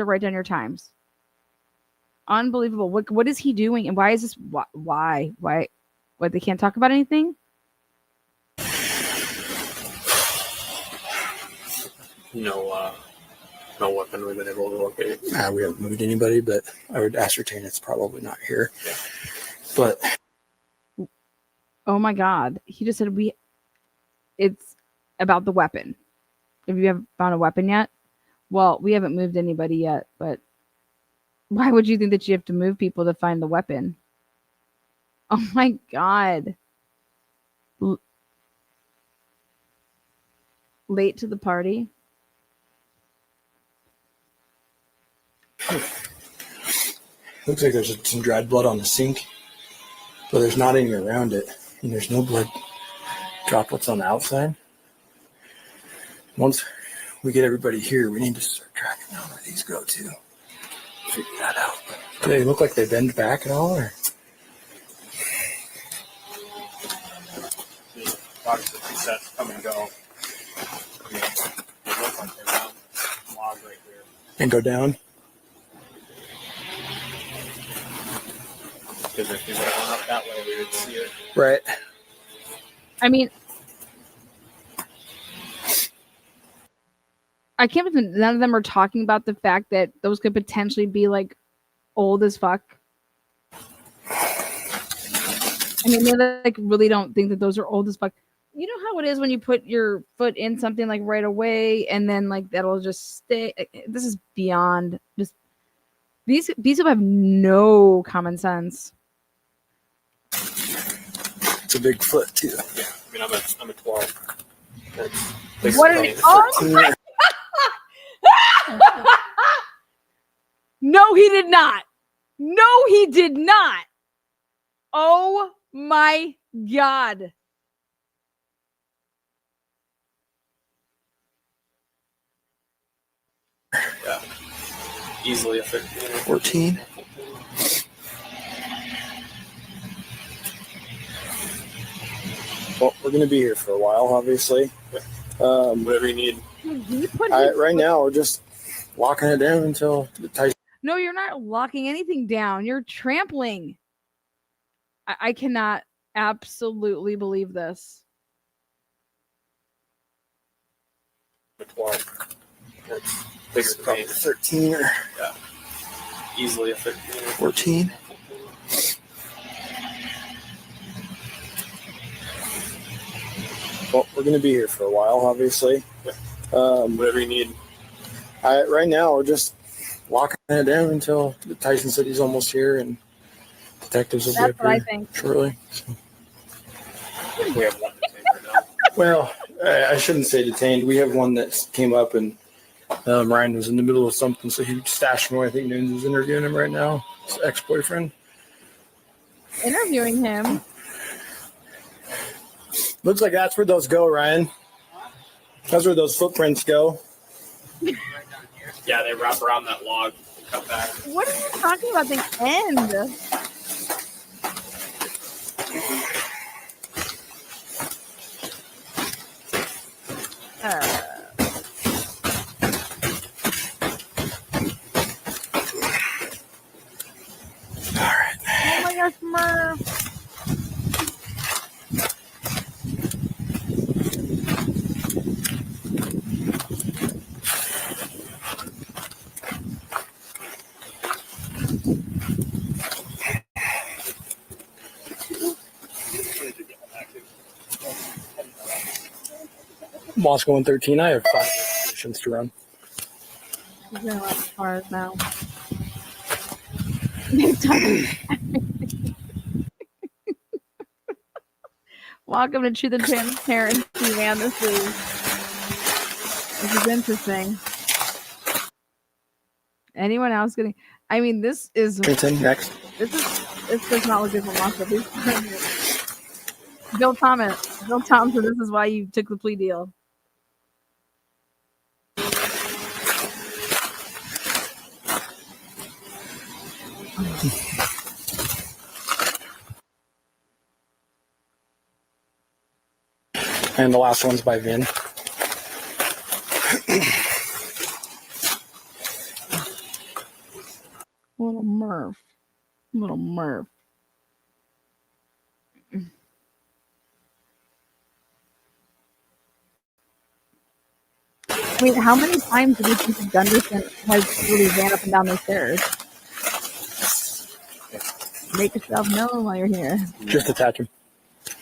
write down your times. Unbelievable. What is he doing? And why is this? Why? What, they can't talk about anything? No weapon we've been able to locate. We haven't moved anybody, but I would ascertain it's probably not here. Yeah. But oh my God, he just said it's about the weapon. Have you ever found a weapon yet? Well, we haven't moved anybody yet, but why would you think that you have to move people to find the weapon? Oh my God. Late to the party. Looks like there's some dried blood on the sink, but there's not any around it, and there's no blood droplets on the outside. Once we get everybody here, we need to start tracking down where these go to. Figure that out. Do they look like they bend back at all, or? The bodies that reset, come and go. I mean, they look like they're down the log right there. And go down? Because if you would have gone up that way, we would see it. Right. I mean, I can't believe none of them are talking about the fact that those could potentially be like old as fuck. I mean, they like really don't think that those are old as fuck. You know how it is when you put your foot in something like right away, and then like that'll just stay. This is beyond just these people have no common sense. It's a big foot too. Yeah, I mean, I'm a 12. That's What an oh my No, he did not. No, he did not. Oh my God. Yeah. Easily a 15. 14. Well, we're going to be here for a while, obviously. Whatever you need. Right now, we're just locking it down until the Tyson. No, you're not locking anything down. You're trampling. I cannot absolutely believe this. A 12. That's bigger than Probably me. 13 or Yeah. Easily a 15. 14. Well, we're going to be here for a while, obviously. Whatever you need. Right now, we're just locking it down until the Tyson City's almost here and detectives will That's be what I up here think. shortly. So. We have one detained right now. Well, I shouldn't say detained. We have one that came up and Ryan was in the middle of something, so he stashed him away. I think Nunes is interviewing him right now, his ex-boyfriend. Interviewing him. Looks like that's where those go, Ryan. That's where those footprints go. Yeah, they wrap around that log and cut back. What are you talking about? The end. All right. Oh my gosh, Murph. Moscow 113. I have 5 missions to run. He's gonna let cars now. Welcome to Truth and Transparency, man. This is interesting. Anyone else getting? I mean, this is Next. This does not look good for Moscow. Bill Thompson, this is why you took the plea deal. And the last one's by Vin. Little Murph. Little Murph. I mean, how many times do you think that Gunderson has really ran up and down those stairs? Make yourself known while you're here. Just attach him.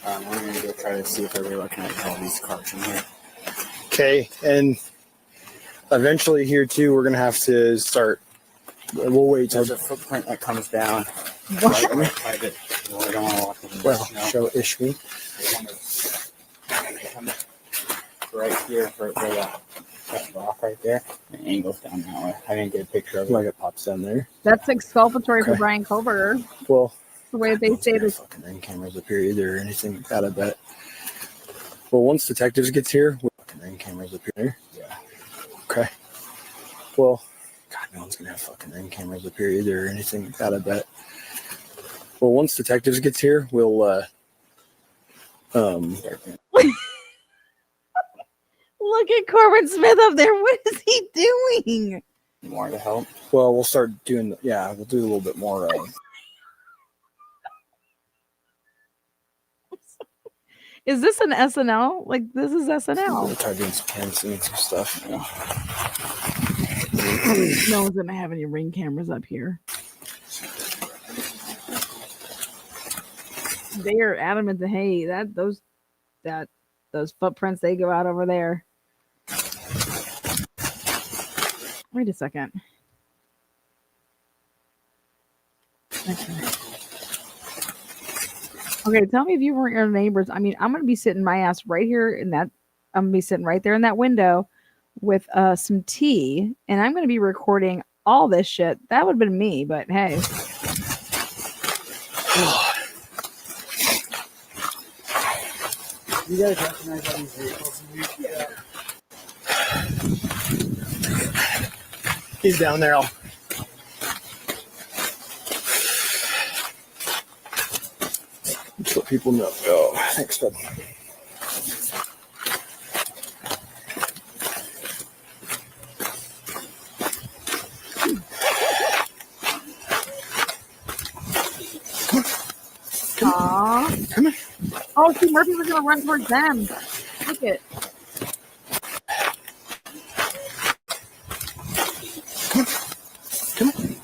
We're going to go try to see if they're looking at all these cars in here. Okay, and eventually here too, we're going to have to start. We'll wait till. There's a footprint that comes down. Right, private. Well, I don't want to walk in Well, show Ishmi. Right here, right where that rock right there. It angles down that way. I didn't get a picture of it. Like it pops down there. That's exculpatory for Okay. Brian Koberger. Well, The way they say this. fucking ring cameras up here either or anything like that, I bet. Well, once detectives gets here, fucking ring cameras up here. Yeah. Well, God, no one's gonna have fucking ring cameras up here either or anything like that, I bet. Well, once detectives gets here, we'll Look at Corbin Smith up there. What is he doing? More to help. Well, we'll start doing. Yeah, we'll do a little bit more. Is this an SNL? Like, this is We'll SNL. try doing some cam scenes and stuff. No one's gonna have any ring cameras up here. They are adamant that, hey, those footprints, they go out over there. Wait a second. Okay, tell me if you weren't your neighbors. I mean, I'm gonna be sitting my ass right here in that. I'm gonna be sitting right there in that window with some tea, and I'm gonna be recording all this shit. That would have been me, but hey. You guys recognize all these vehicles? Yeah. He's down there. Just let people know. Oh, thanks, bud. Aww. Come on. Oh, see, Murphy was gonna run towards them. Look it. Come on.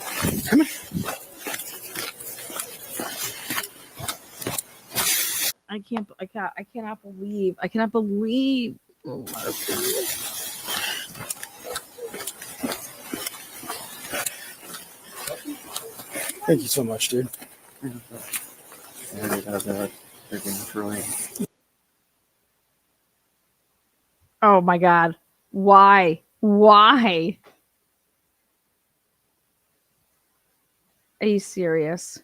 I cannot believe. Oh, Murphy. Thank you so much, dude. Oh my God. Why? Why? Are you serious?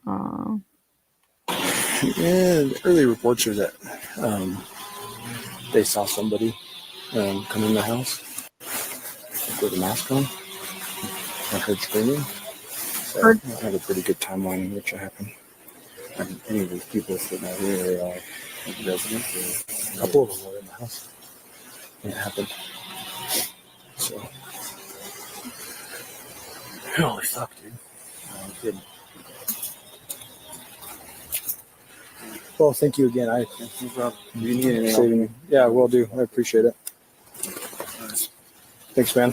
Oh. Yeah, the early reports are that they saw somebody come in the house with a mask on. I heard screaming. So I have a pretty good timeline in which it happened. Any of these people sitting out here are residents. A couple of them were in the house when it happened. So, holy fuck, dude. I'm kidding. Well, thank you again. Do you need anything saving me? Yeah, will do. I appreciate it. Thanks, man.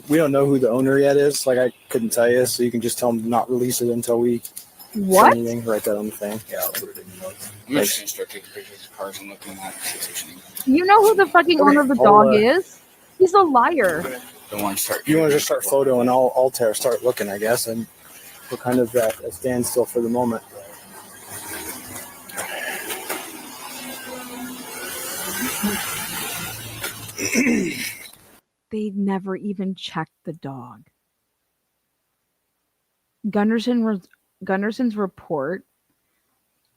We don't know who the owner yet is. Like, I couldn't tell you, so you can just tell them to not release it until we what? Anything. Write that on the thing. Yeah, I'll put it in the notes. I'm just gonna start taking pictures of cars and looking at situations. You know who the fucking owner of the dog is? He's a liar. Don't want to start. You want to just start photoing? I'll start looking, I guess, and we're kind of at a standstill for the moment. They never even checked the dog. Gunderson's report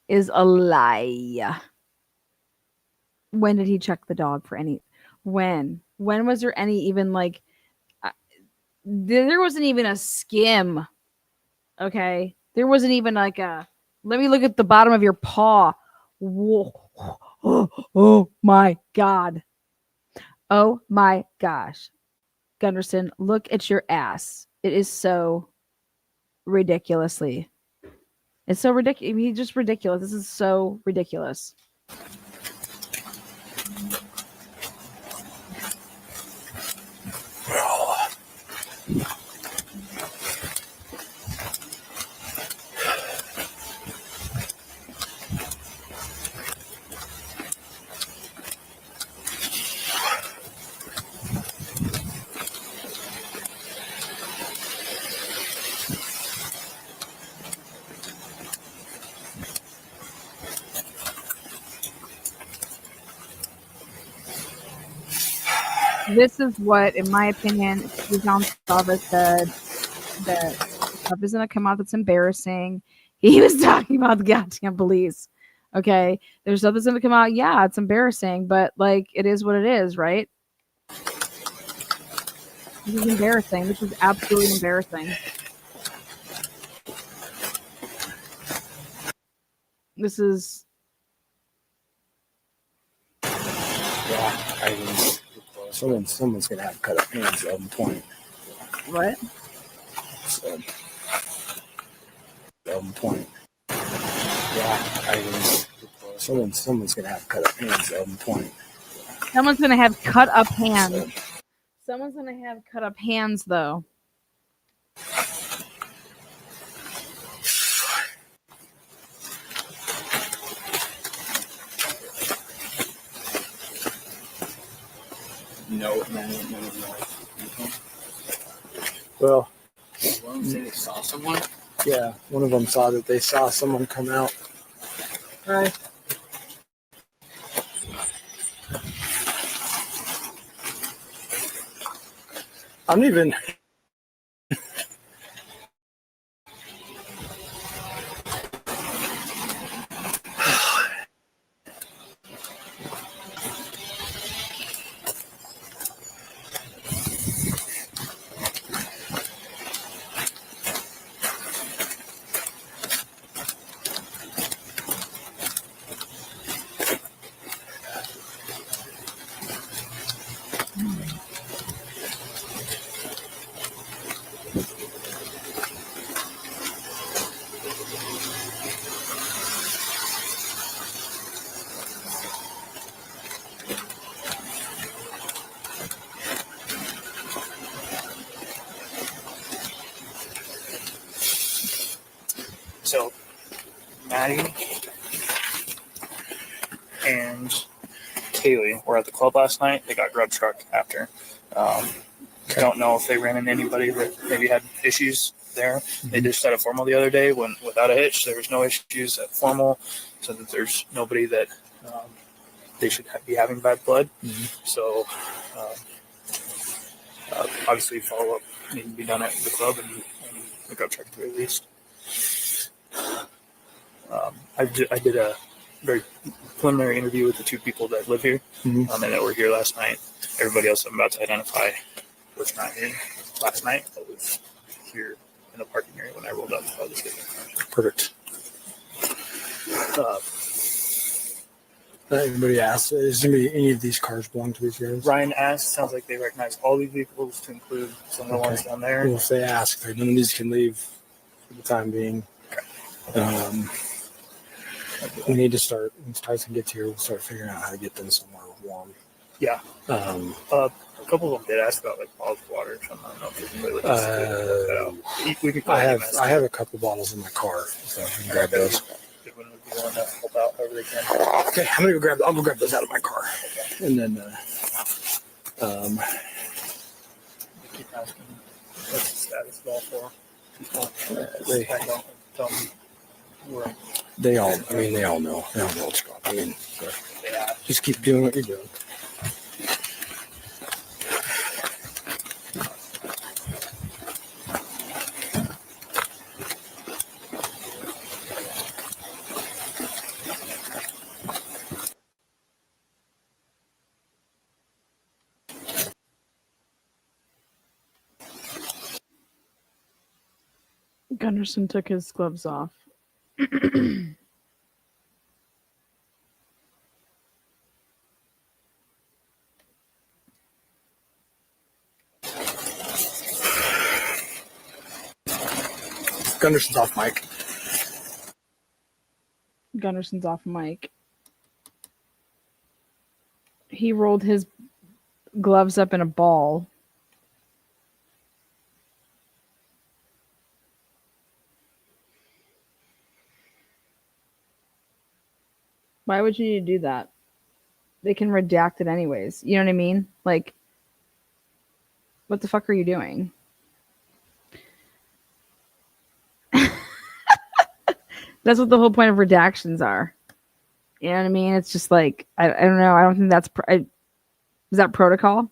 is a lie. When did he check the dog for any? When was there any even like? There wasn't even a skim. Okay, there wasn't even like a. Let me look at the bottom of your paw. Whoa. Oh my God. Oh my gosh. Gunderson, look at your ass. It is so ridiculously. It's so ridiculous. I mean, he's just ridiculous. This is so ridiculous. This is what, in my opinion, John Stava said that stuff is going to come out that's embarrassing. He was talking about the goddamn police. Okay, there's stuff that's gonna come out. Yeah, it's embarrassing, but like it is what it is, right? This is embarrassing. This is absolutely embarrassing. This is. Yeah, I mean, someone's gonna have cut up hands at one point. What? So, at one point. Yeah, I mean, someone's gonna have cut up hands at one point. Someone's gonna have cut up hands. Someone's gonna have cut up hands, though. No. Well, One of them say they saw someone. yeah, one of them saw that they saw someone come out. Right. I'm even. So, Maddie and Kaylee were at the club last night. They got grub truck after. Don't know if they ran into anybody that maybe had issues there. They just had a formal the other day when without a hitch. There was no issues at formal, so that there's nobody that they should be having bad blood. So obviously follow up needs to be done at the club and the grub truck at the very least. I did a very preliminary interview with the two people that live here and that were here last night. Everybody else I'm about to identify was not here last night, but was here in the parking area when I rolled up. So Perfect. Anybody asked, is any of these cars belong to these guys? Ryan asked, sounds like they recognize all these vehicles to include some of the ones down there. Well, if they ask, none of these can leave for the time being. We need to start, once Tyson gets here, we'll start figuring out how to get them somewhere warm. Yeah. A couple of them did ask about like bottled water or something. I don't know if it's really we can I have a couple bottles in my car, so I can grab those. Everyone would be willing to help out however they can. Okay, I'll go grab those out of my car. And then Keep asking what's the status of all four people. Tell them they all know. They all know what's going on. Just keep doing what you're doing. Gunderson took his gloves off. Gunderson's off mic. Gunderson's off mic. He rolled his gloves up in a ball. Why would you need to do that? They can redact it anyways. You know what I mean? Like, what the fuck are you doing? That's what the whole point of redactions are. You know what I mean? It's just like, I don't know. I don't think that's, is that protocol?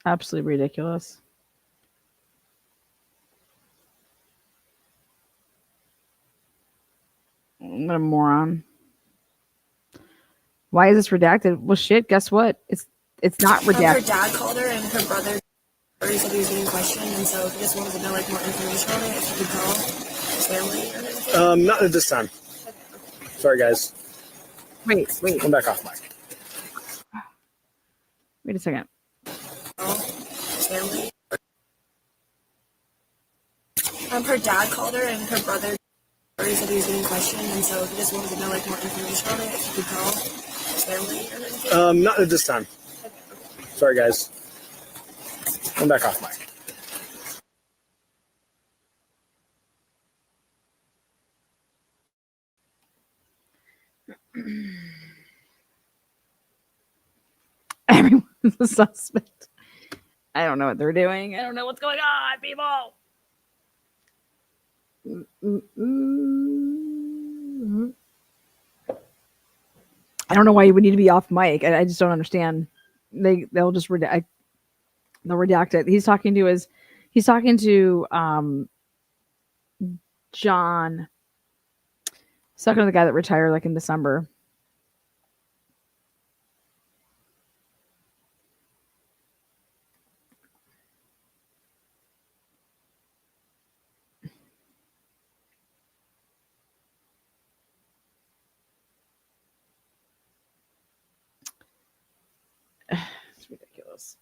Absolutely ridiculous. What a moron. Why is this redacted? Well, shit, guess what? It's not Her redacted. dad called her and her brother said he was getting questioned, and so he just wanted to know like more information on it. If you could call his family or anything. Not at this time. Sorry, guys. Wait. I'm back off mic. Wait a second. His family. Her dad called her and her brother said he was getting questioned, and so he just wanted to know like more information on it. If you could call his family or anything. Not at this time. Sorry, guys. I'm back off mic. Everyone's a suspect. I don't know what they're doing. I don't know what's going on, people. I don't know why you would need to be off mic. I just don't understand. They'll just redact. They'll redact it. He's talking to John. He's talking to the guy that retired like in December. It's ridiculous.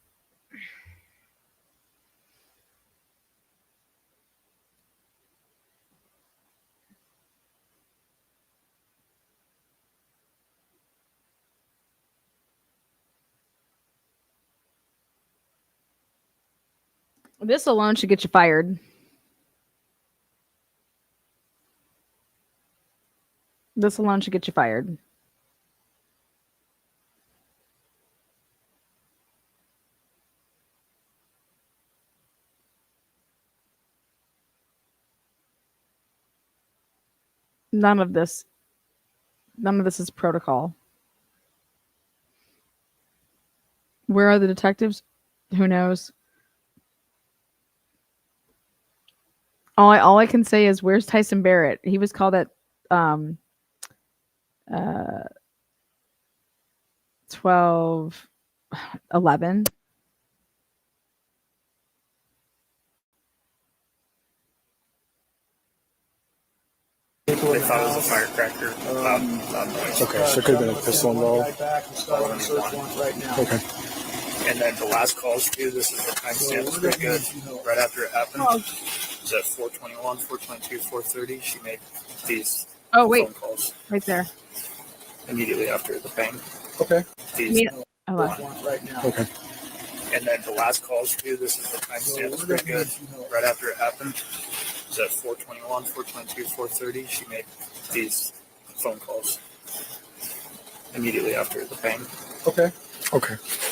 This alone should get you fired. This alone should get you fired. None of this is protocol. Where are the detectives? Who knows? All I can say is, where's Tyson Barrett? He was called at 12:11. They thought it was a firecracker. Okay, so it could have been a pistol involved. Okay. And then the last calls too, this is the timestamp, it's pretty good. Right after it happened, it was at 4:21, 4:22, 4:30. She made these phone calls right there. Immediately after the bang. Okay. Okay. And then the last calls too, this is the timestamp, it's pretty good. Right after it happened, it was at 4:21, 4:22, 4:30. She made these phone calls immediately after the bang. Okay.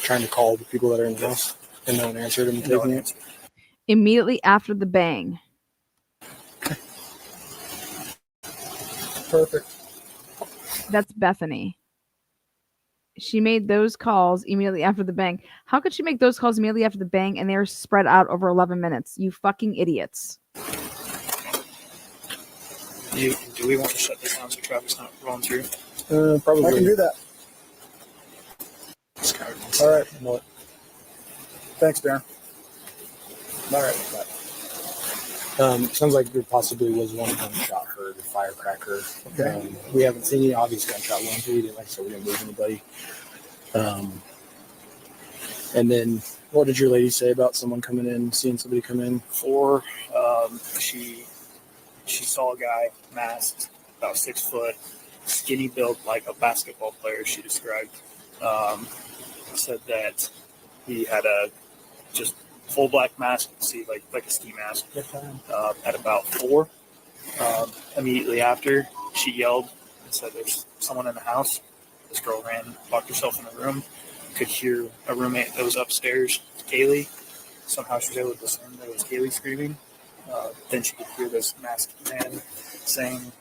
Trying to call the people that are in the house, and no one answered them. Taking it. Immediately after the bang. Perfect. That's Bethany. She made those calls immediately after the bang. How could she make those calls immediately after the bang and they're spread out over 11 minutes? You fucking idiots. Do we want to shut this down so Travis not rolling through? Probably. I can do that. All right. Well, thanks, Darren. All right. Sounds like there possibly was one gunshot heard, a firecracker. Okay. We haven't seen any obvious gunshot wounds. We didn't, like I said, we didn't move anybody. And then, what did your lady say about someone coming in, seeing somebody come in? She saw a guy masked, about 6 foot, skinny build like a basketball player. She described. Said that he had a just full black mask, see like a ski mask. At about 4, immediately after, she yelled and said, "There's someone in the house." This girl ran, locked herself in the room. Could hear a roommate that was upstairs, Kaylee. Somehow she was able to discern that it was Kaylee screaming. Then she could hear this masked man saying,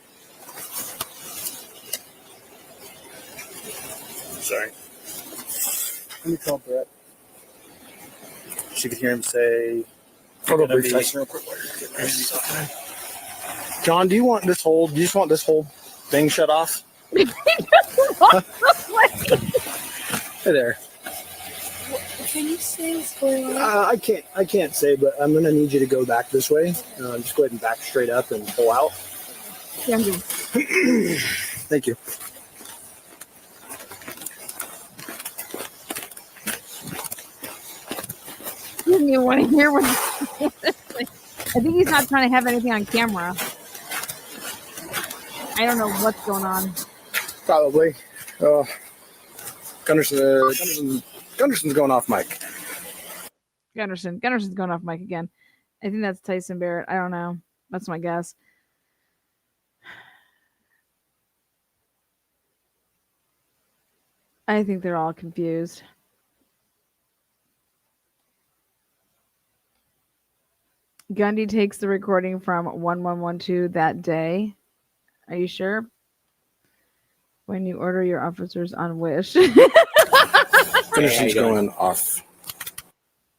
"Sorry." Let me call Brett. she could hear him say, Hold on, "Gonna brief be- Tyson, real quick. John, do you want this whole? Do you just want this whole thing shut off? Hey there. Can you say what's going on? I can't say, but I'm gonna need you to go back this way. Just go ahead and back straight up and pull out. Thank you. You didn't even want to hear what. I think he's not trying to have anything on camera. I don't know what's going on. Probably. Gunderson's going off mic. Gunderson's going off mic again. I think that's Tyson Barrett. I don't know. That's my guess. I think they're all confused. Gundy takes the recording from 1112 that day. Are you sure? When you order your officers on Wish. Gunderson's going off.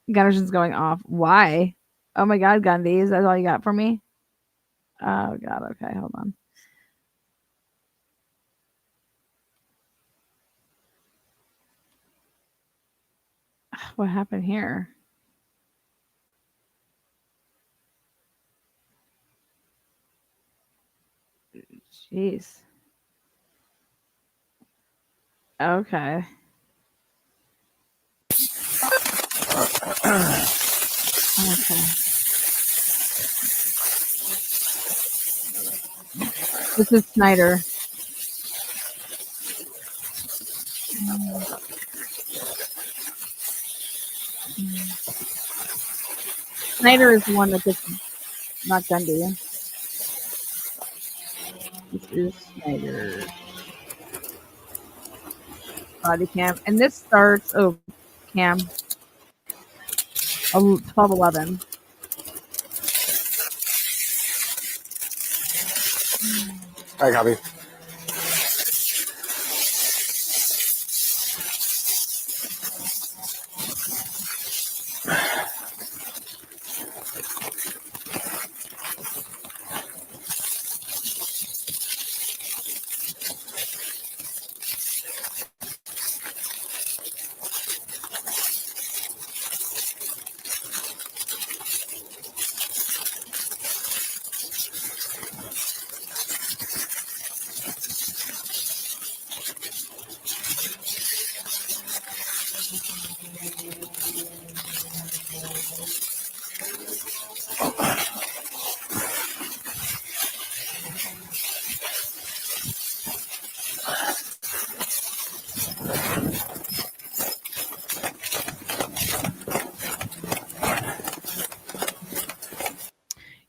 Gunderson's going off. Why? Oh my God, Gundy. Is that all you got for me? Oh God. Okay, hold on. What happened here? Jeez. Okay. Okay. This is Snyder. Snyder is the one that gets not Gundy. This is Snyder. Body cam. And this starts, cam. 12:11. All right, copy.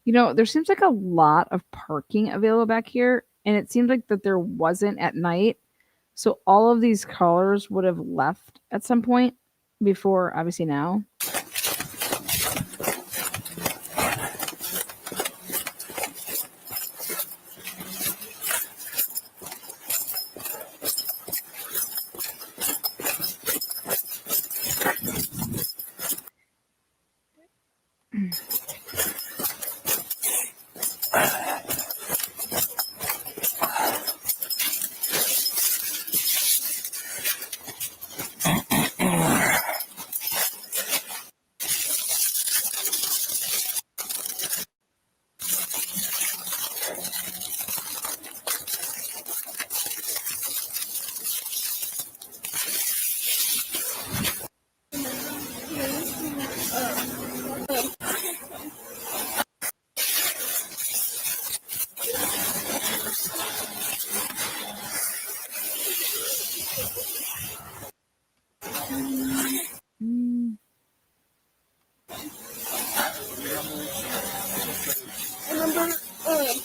You know, there seems like a lot of parking available back here, and it seems like that there wasn't at night. So all of these callers would have left at some point before, obviously now.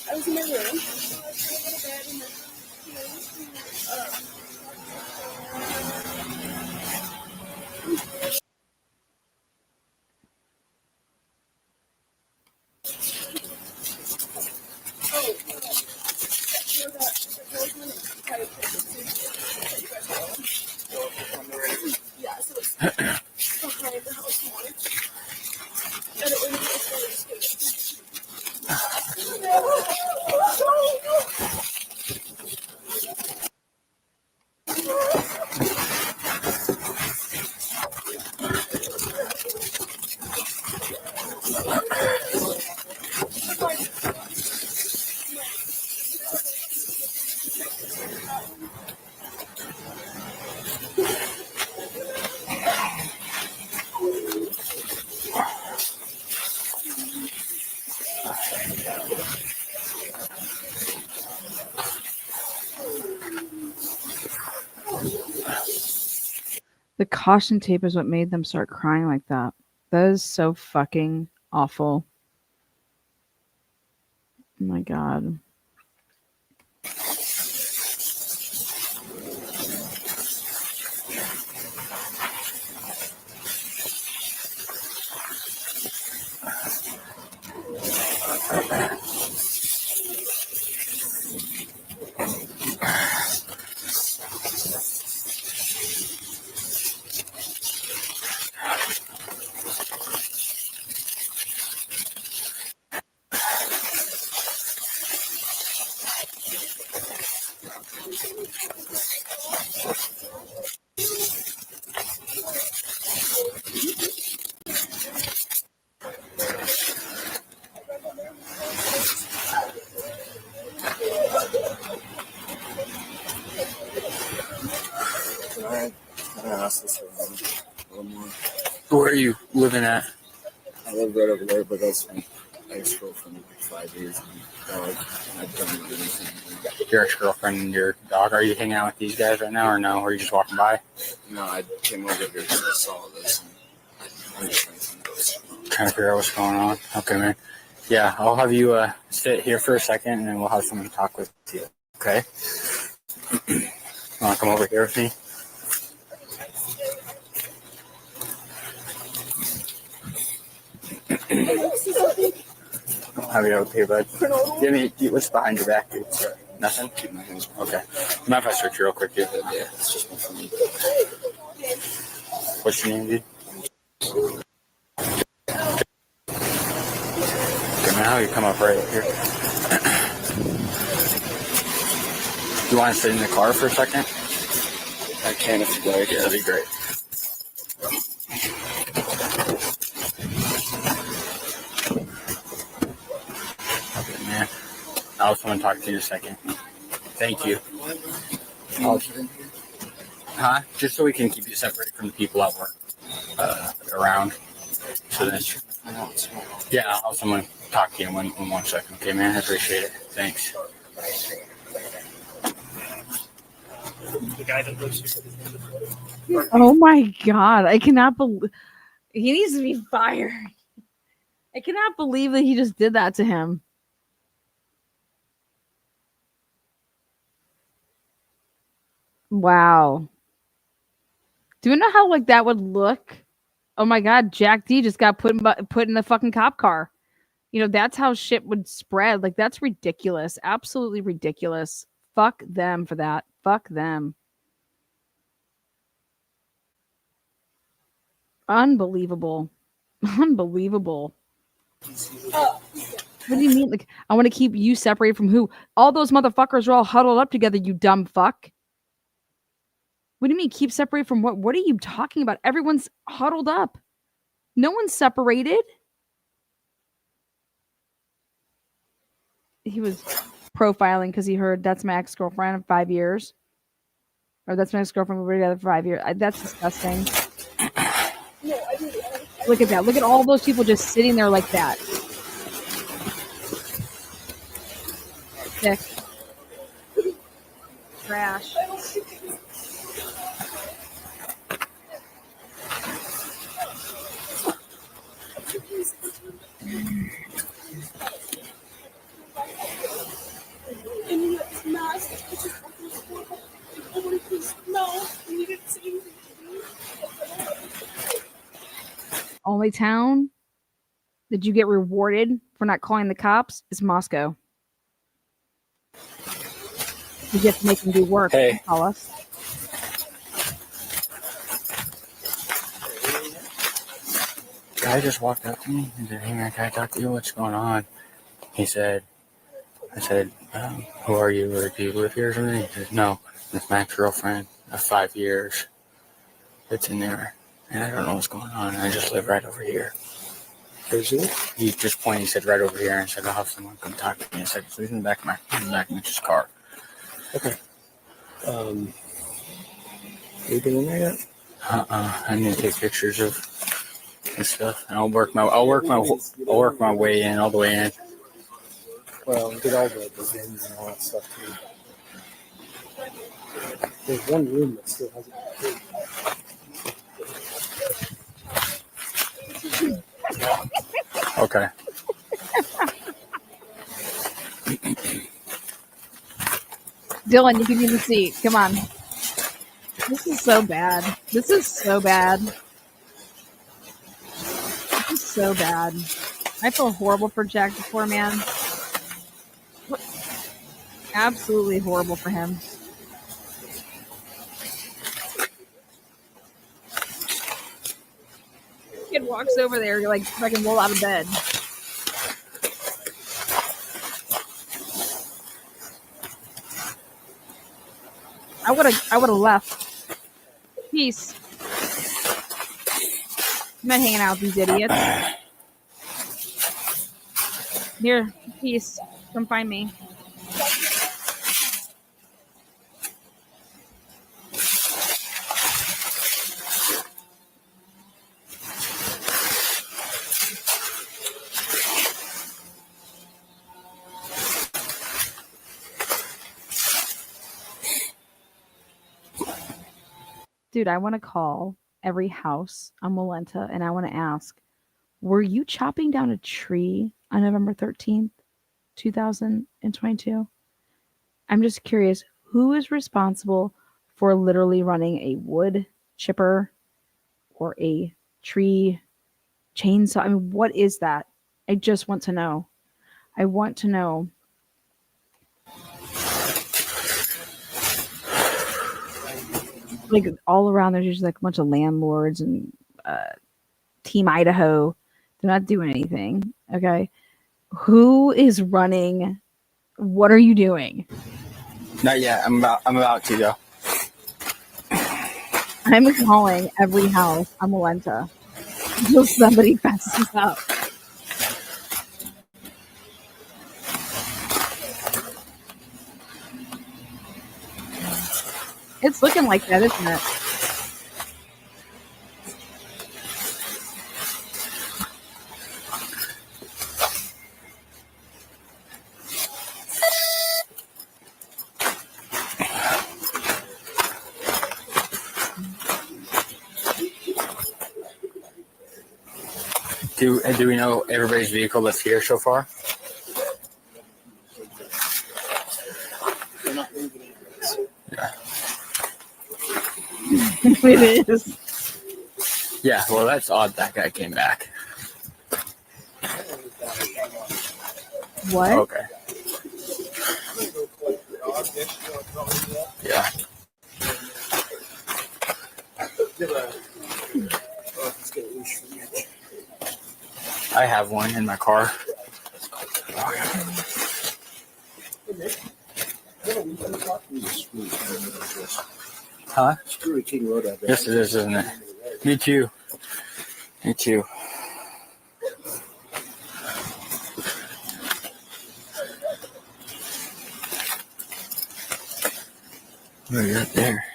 I was in my room. The caution tape is what made them start crying like that. That is so fucking awful. Oh my God. Where are you living at? I live right over there, but that's my ex-girlfriend of like 5 years and dog. And I don't do anything. Your ex-girlfriend and your dog. Are you hanging out with these guys right now, or no? Or are you just walking by? No, I came over here because I saw this. And I'm just Trying to figure out what's going on. Okay, man. Yeah, I'll have you sit here for a second, and then we'll have someone talk with you. Okay? You want to come over here with me? I'll have you over here, bud. Give me, what's behind your back, dude? Nothing? Okay. Mind if I search you real quick, dude? Yeah, it's just one for me. What's your name, dude? Okay, man, how you come up right up here? You want to sit in the car for a second? I can if you like. Yeah, that'd be great. Okay, man. I'll come and talk to you in a second. Thank you. Huh? Just so we can keep you separated from the people at work around. So then, yeah, I'll have someone talk to you in 1 second. Okay, man. I appreciate it. Thanks. The guy that lives here. Oh my God. I cannot believe he needs to be fired. I cannot believe that he just did that to him. Wow. Do you know how like that would look? Oh my God, Jack D just got put in the fucking cop car. You know, that's how shit would spread. Like, that's ridiculous. Absolutely ridiculous. Fuck them for that. Fuck them. Unbelievable. Unbelievable. What do you mean? Like, I want to keep you separated from who? All those motherfuckers are all huddled up together, you dumb fuck. What do you mean keep separated from what? What are you talking about? Everyone's huddled up. No one's separated. He was profiling because he heard that's my ex-girlfriend of 5 years. Or that's my ex-girlfriend. We were together for 5 years. That's disgusting. Look at that. Look at all those people just sitting there like that. Sick. Trash. Only town that you get rewarded for not calling the cops is Moscow. You get to make them do work. Hey. Call us. Guy just walked up to me and said, "Hey man, can I talk to you? What's going on?" I said, "Who are you? Or do you live here or something?" He says, "No, it's my ex-girlfriend of 5 years. It's in there, and I don't know what's going on. I just live right over here." He just pointed. He said, "Right over here," and I said, "I'll have someone come talk to me." I said, "So he's in the back of Mitch's car." Okay. Have you been in there yet? I need to take pictures of and stuff, and I'll work my way in, all the way in. Well, get all the bins and all that stuff too. There's one room that still hasn't been cleaned. Okay. Dylan, you can use the seat. Come on. This is so bad. This is so bad. This is so bad. I feel horrible for Jack the poor man. Absolutely horrible for him. Kid walks over there, you're like fucking roll out of bed. I would have left. Peace. I'm not hanging out with these idiots. Here, peace. Come find me. Dude, I want to call every house on Molenta and I want to ask, were you chopping down a tree on November 13th, 2022? I'm just curious, who is responsible for literally running a wood chipper or a tree chainsaw? I mean, what is that? I just want to know. I want to know. Like all around, there's just like a bunch of landlords and Team Idaho. They're not doing anything. Okay, who is running? What are you doing? Not yet. I'm about to go. I'm calling every house on Molenta until somebody fesses up. It's looking like that, isn't it? Do we know everybody's vehicle that's here so far? Yeah. It is. Yeah, well, that's odd that guy came back. What? Okay. Yeah. I have one in my car. Huh? Yes, it is, isn't it? Me too. Me too. Oh, you're up there.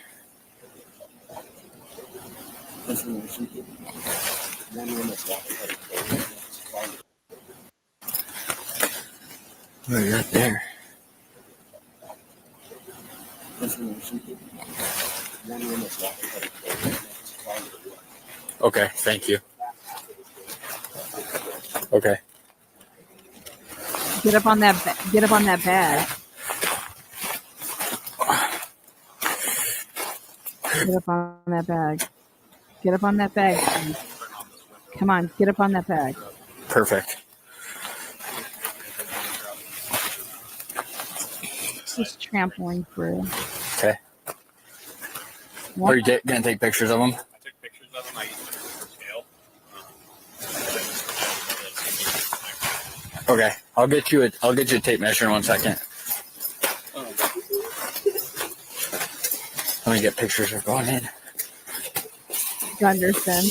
Oh, you're up there. Okay, thank you. Okay. Get up on that. Get up on that bag. Get up on that bag. Get up on that bag. Come on, get up on that bag. Perfect. Just trampling through. Okay. Are you gonna take pictures of them? I took pictures of them. I used them for scale. Okay. I'll get you a tape measure in 1 second. Let me get pictures of going in. Gunderson.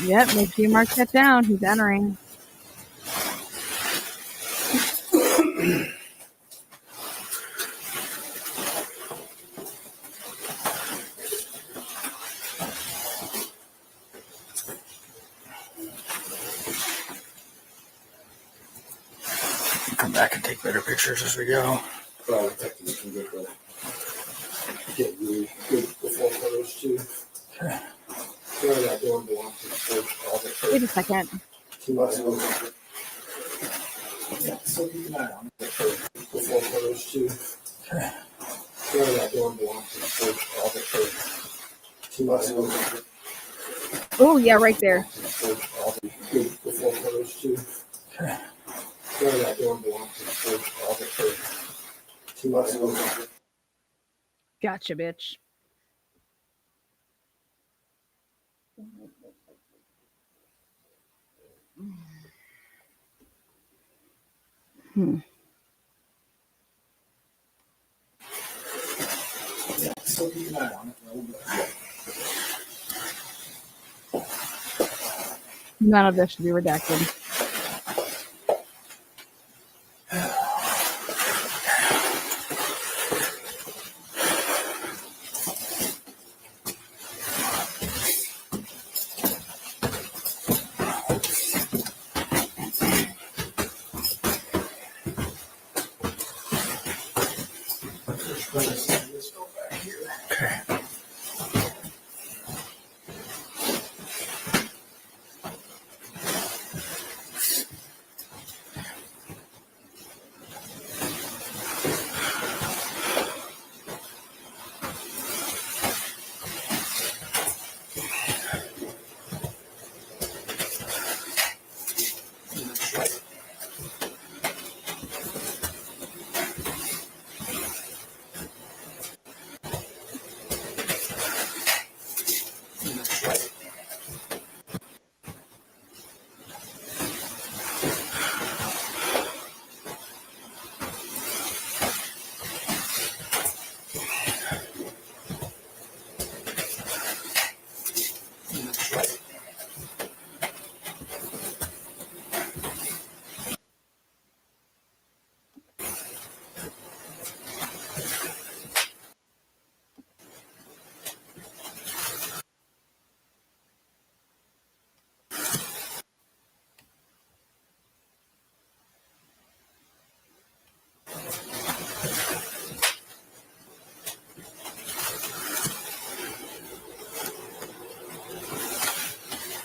Yep, make sure you mark that down. He's entering. Come back and take better pictures as we go. Get the full photos too. Where that door belongs to the first officer. Wait a second. Yeah, so keep an eye on it. The full photos too. Where that door belongs to the first officer. Oh yeah, right there. The full photos too. Where that door belongs to the first officer. Gotcha, bitch. Yeah, so keep an eye on it. None of this should be redacted.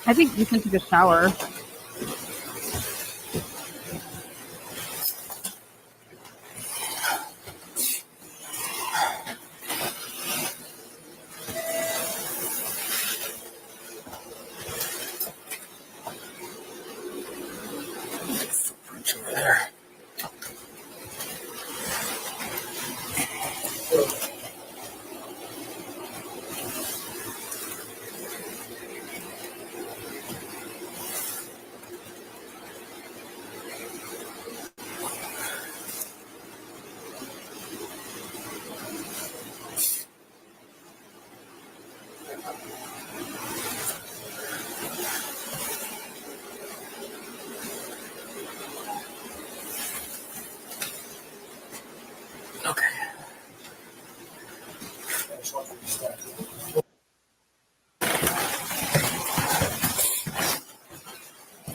I think Ethan took a shower. Footprints over there.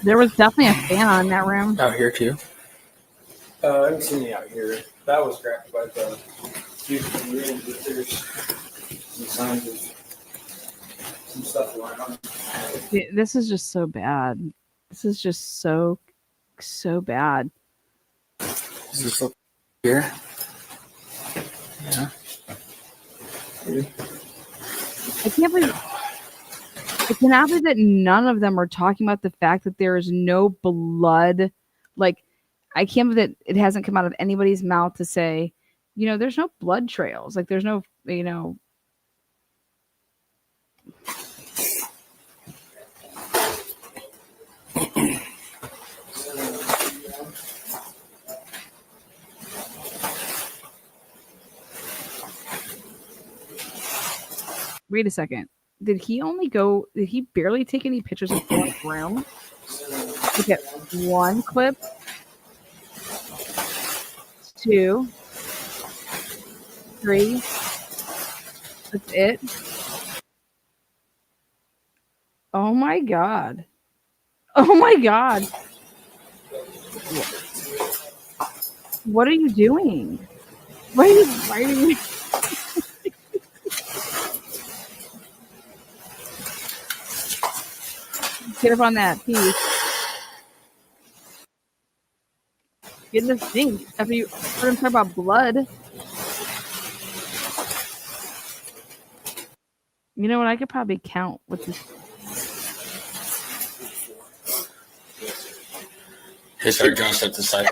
There was definitely a fan on in that room. Out here too. I haven't seen any out here. That was cracked by the beautiful room, but there's some signs of some stuff going on. This is just so bad. This is just so bad. Is this up here? Yeah. I cannot believe that none of them are talking about the fact that there is no blood. Like, I can't believe that it hasn't come out of anybody's mouth to say, there's no blood trails. Like, there's no, Wait a second. Did he barely take any pictures of one room? Look at one clip. 2, 3. That's it. Oh my God. Oh my God. What are you doing? Why are you careful on that piece. Goodness stinks. After you heard him talk about blood. You know what? I could probably count with this. Hey, sorry, John, step to the side.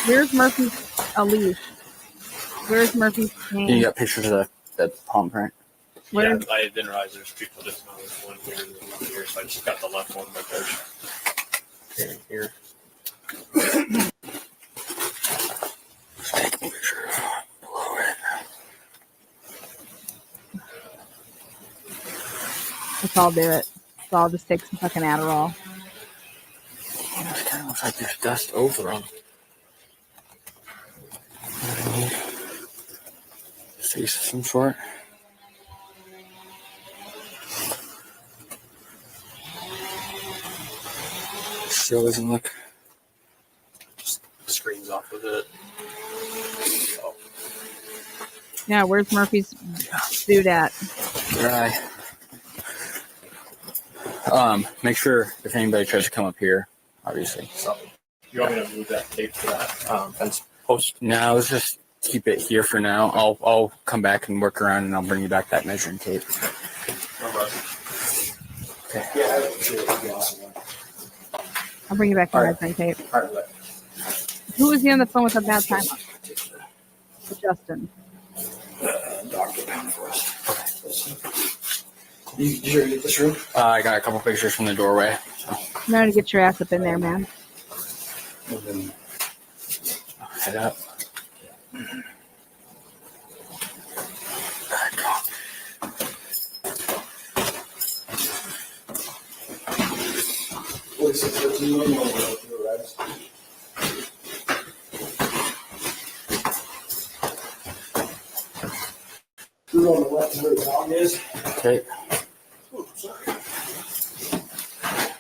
Where's Murphy's leash? Where's Murphy's hand? You got pictures of the palm print? Yeah, I didn't realize there's people just now. There's one here and one here, so I just got the left one, but there's here. Let's take a picture below it. Let's all do it. Let's all just take some fucking Adderall. It kind of looks like there's dust over them. Face of some sort. Still doesn't look. Just screens off of it. Oh. Yeah, where's Murphy's suit at? Dry. Make sure if anybody tries to come up here, obviously. So, you want me to move that tape to that fence post? No, let's just keep it here for now. I'll come back and work around, and I'll bring you back that measuring tape. Okay. Yeah, that'd be awesome. I'll bring you back the measuring tape. Who was he on the phone with at that time? With Justin. Doctor down for us. Did you already get this room? I got a couple pictures from the doorway. So. Now to get your ass up in there, man. And then head up. We're on the left where the dog is. Okay. Oh, sorry.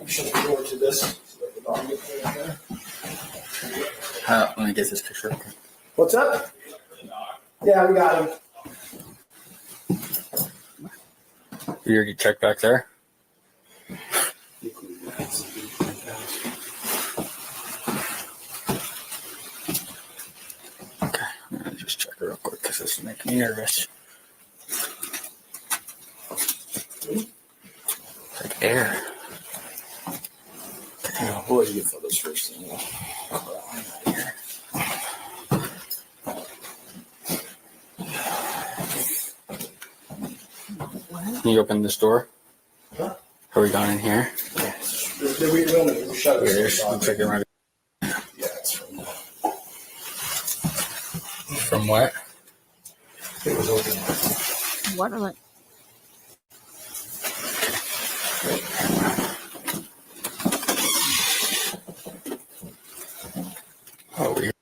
Shut the door to this so that the dog gets right there. Let me get this picture. What's up? Yeah, we got him. You already checked back there? Okay, I'm gonna just check it real quick because this is making me nervous. It's like air. Okay, we'll let you get photos first. Then we'll here. Can you open this door? Huh? Are we going in here? Yeah. We shut it. Here, looks like it might be. Yeah, it's From what? it was open. What are it? Oh, weird.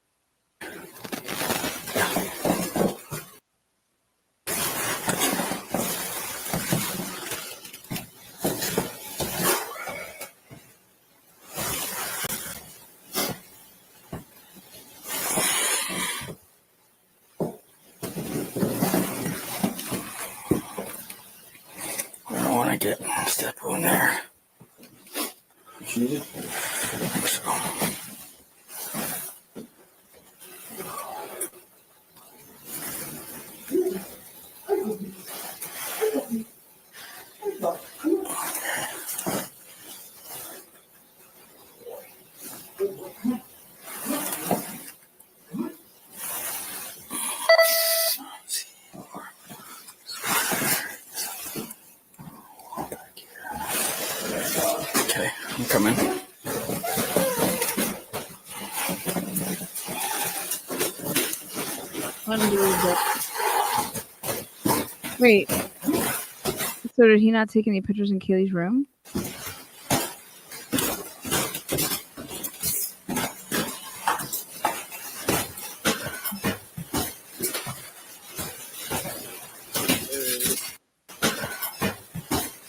I don't want to get step on there. Cheated? I think so. Okay, I'm coming. Wait. So did he not take any pictures in Kaylee's room?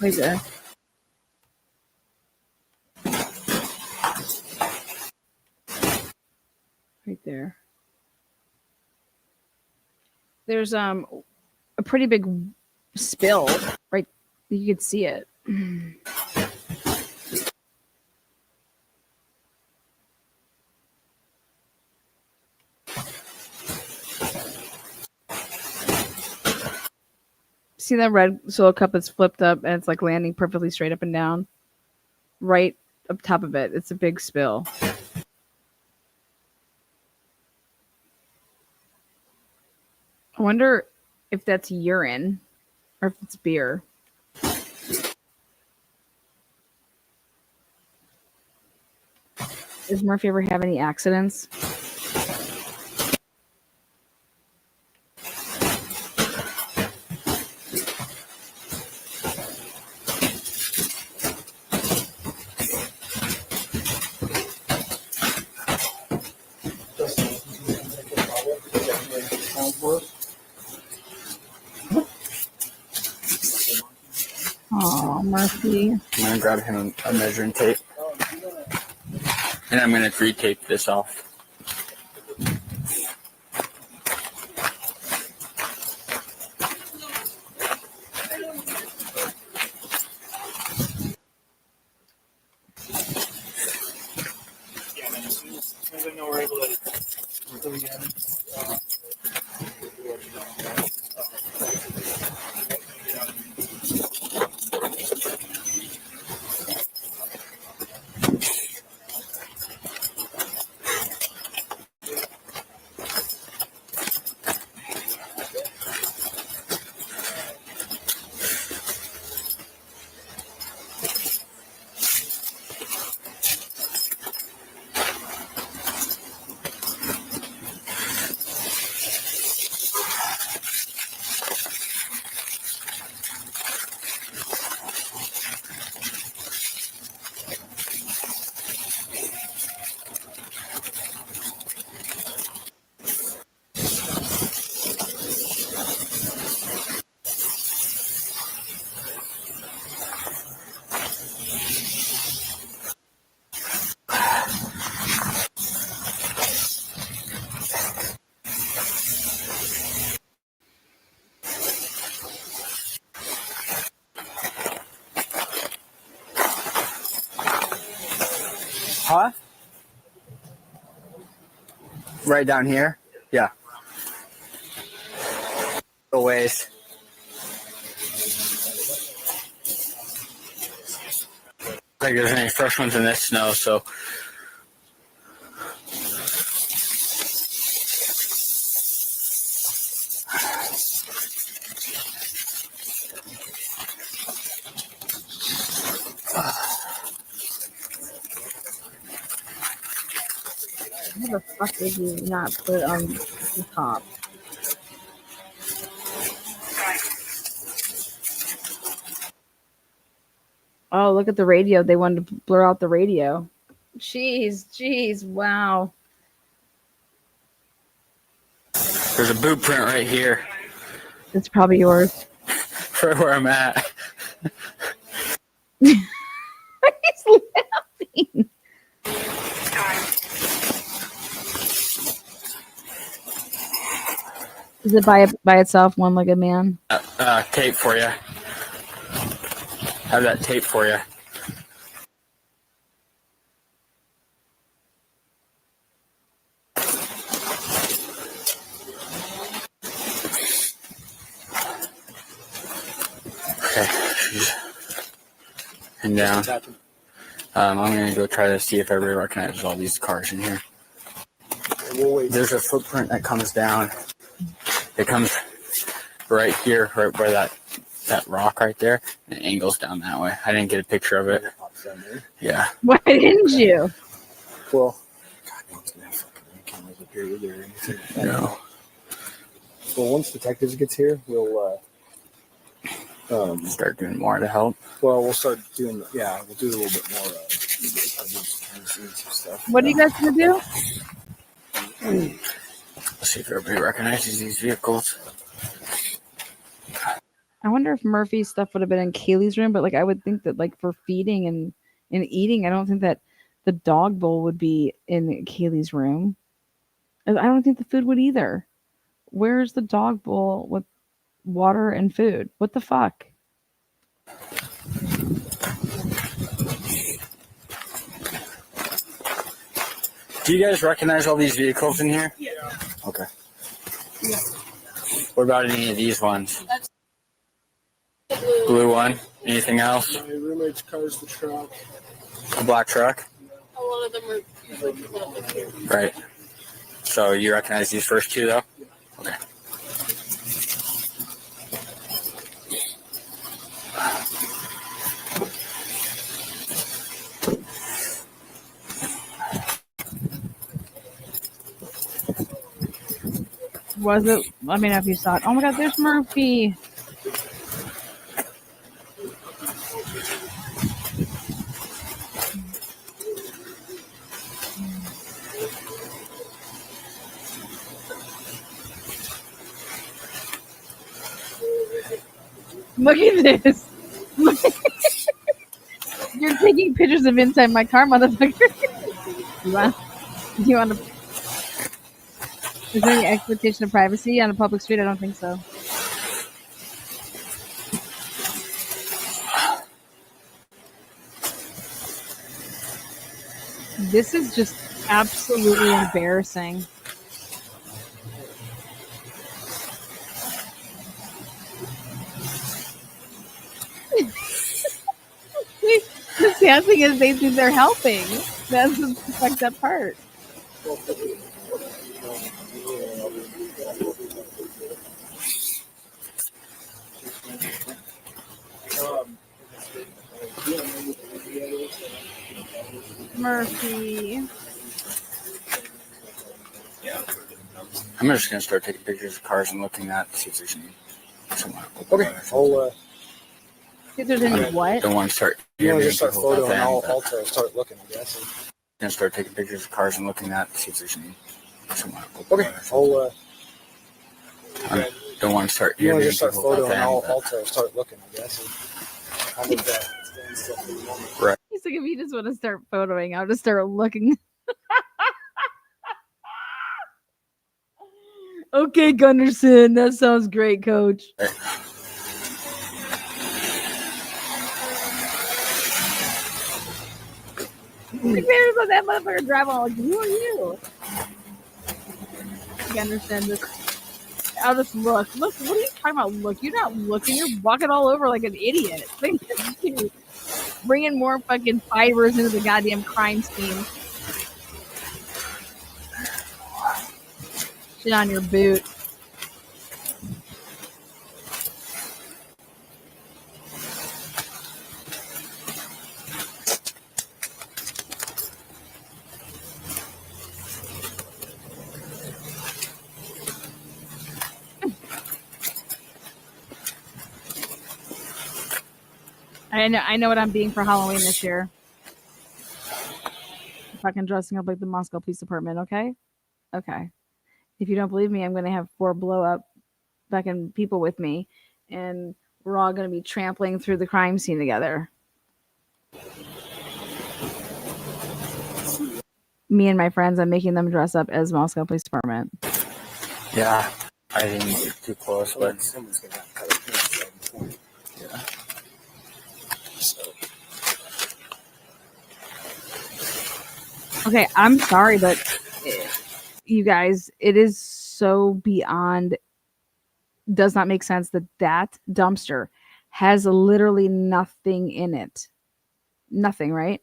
Right there. Right there. There's a pretty big spill, right? You could see it. See that red solo cup that's flipped up and it's like landing perfectly straight up and down? Right up top of it. It's a big spill. I wonder if that's urine or if it's beer. Does Murphy ever have any accidents? Oh, Murphy. I'm gonna grab him a measuring tape, and I'm gonna re-tape this off. Yeah, man, as soon as I know we're able to do it again. Huh? Right down here? Yeah. A ways. Like there's any fresh ones in this snow, so. How the fuck did you not put it on the top? Oh, look at the radio. They wanted to blur out the radio. Jeez, wow. There's a boot print right here. It's probably yours. Right where I'm at. He's laughing. Is it by itself, one-legged man? Tape for you. Have that tape for you. Okay. And down. I'm gonna go try to see if everybody recognizes all these cars in here. There's a footprint that comes down. It comes right here, right where that rock right there, and it angles down that way. I didn't get a picture of it. Yeah. Why didn't you? Well, God, no one's gonna have fucking cameras up here either or anything. No. Well, once detectives gets here, we'll start doing more to help. Well, we'll start doing. Yeah, we'll do a little bit more. Stuff. What are you guys gonna do? Let's see if everybody recognizes these vehicles. I wonder if Murphy's stuff would have been in Kaylee's room, but like I would think that like for feeding and eating, I don't think that the dog bowl would be in Kaylee's room. I don't think the food would either. Where's the dog bowl with water and food? What the fuck? Do you guys recognize all these vehicles in here? Yeah. Okay. Yeah. What about any of these ones? That's Blue one. Anything else? My roommate's car's the truck. The black truck? a lot of them are usually people that live here. Right. So you recognize these first two, though? Okay. Was it? Let me know if you saw it. Oh my God, there's Murphy. Look at this. You're taking pictures of inside my car, motherfucker. You want to? Is there any expectation of privacy on a public street? I don't think so. This is just absolutely embarrassing. The sad thing is they think they're helping. That's the fucked up part. Murphy. I'm just going to start taking pictures of cars and looking at see if there's any somewhere. Okay. I'll, if there's any what? Don't want to start. you want to just start people photoing, them, I'll but start looking, I guess. Gonna start taking pictures of cars and looking at see if there's any somewhere. Okay. I'll, I don't want to start. you want to just start people photoing, them, I'll but start looking, I guess. I'll leave that. Right. He's like, if you just want to start photoing, I'll just start looking. Okay, Gunderson, that sounds great, Coach. There's that motherfucker driving all like, who are you? You understand this? I'll just look. Look, what are you talking about? Look, you're not looking. You're walking all over like an idiot. Bringing more fucking fibers into the goddamn crime scene. Shit on your boot. I know what I'm being for Halloween this year. Fucking dressing up like the Moscow Police Department, okay? Okay. If you don't believe me, I'm going to have 4 blow-up fucking people with me, and we're all going to be trampling through the crime scene together. Me and my friends, I'm making them dress up as Moscow Police Department. Yeah, I didn't get too close, but yeah. Okay, I'm sorry, but you guys, it is so beyond, does not make sense that that dumpster has literally nothing in it. Nothing, right?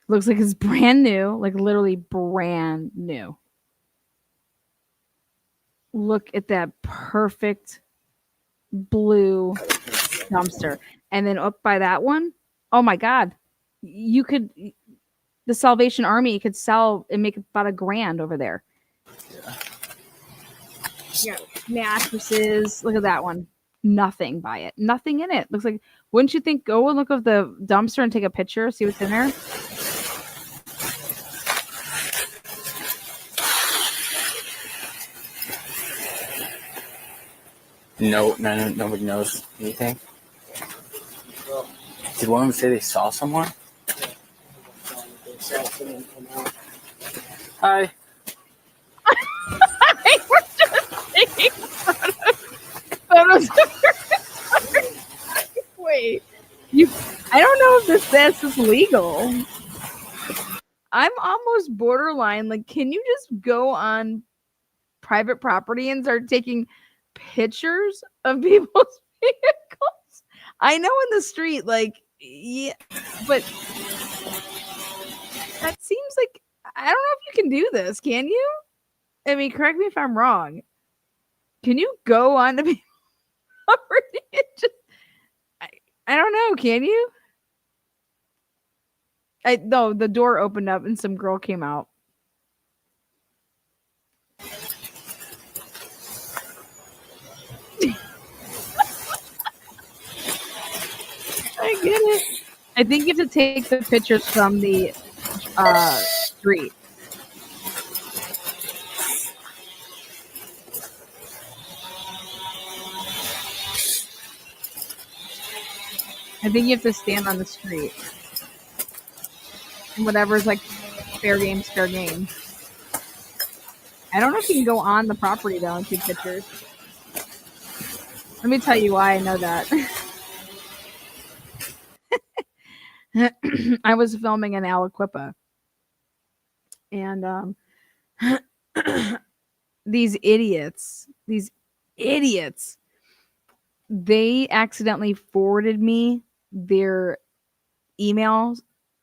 Looks like it's brand new, like literally brand new. Look at that perfect blue dumpster. And then up by that one, oh my God, you could... The Salvation Army could sell and make about $1,000 over there. Yeah. Mattresses. Look at that one. Nothing by it. Nothing in it. Looks like, wouldn't you think, go and look at the dumpster and take a picture, see what's in there? No, nobody knows anything. Did one of them say they saw someone? Hi. taking photos of your Wait, I don't know if this is legal. I'm almost borderline. Like, can you just go on private property and start taking pictures of people's vehicles? I know in the street, like, yeah, but that seems like, I don't know if you can do this. Can you? I mean, correct me if I'm wrong. Can you go on to people's property and just, I don't know. Can you? No, the door opened up and some girl came out. I get it. I think you have to take the pictures from the street. I think you have to stand on the street. And whatever's like fair game's fair game. I don't know if you can go on the property though and take pictures. Let me tell you why I know that. I was filming in Aliquippa. And these idiots, they accidentally forwarded me their email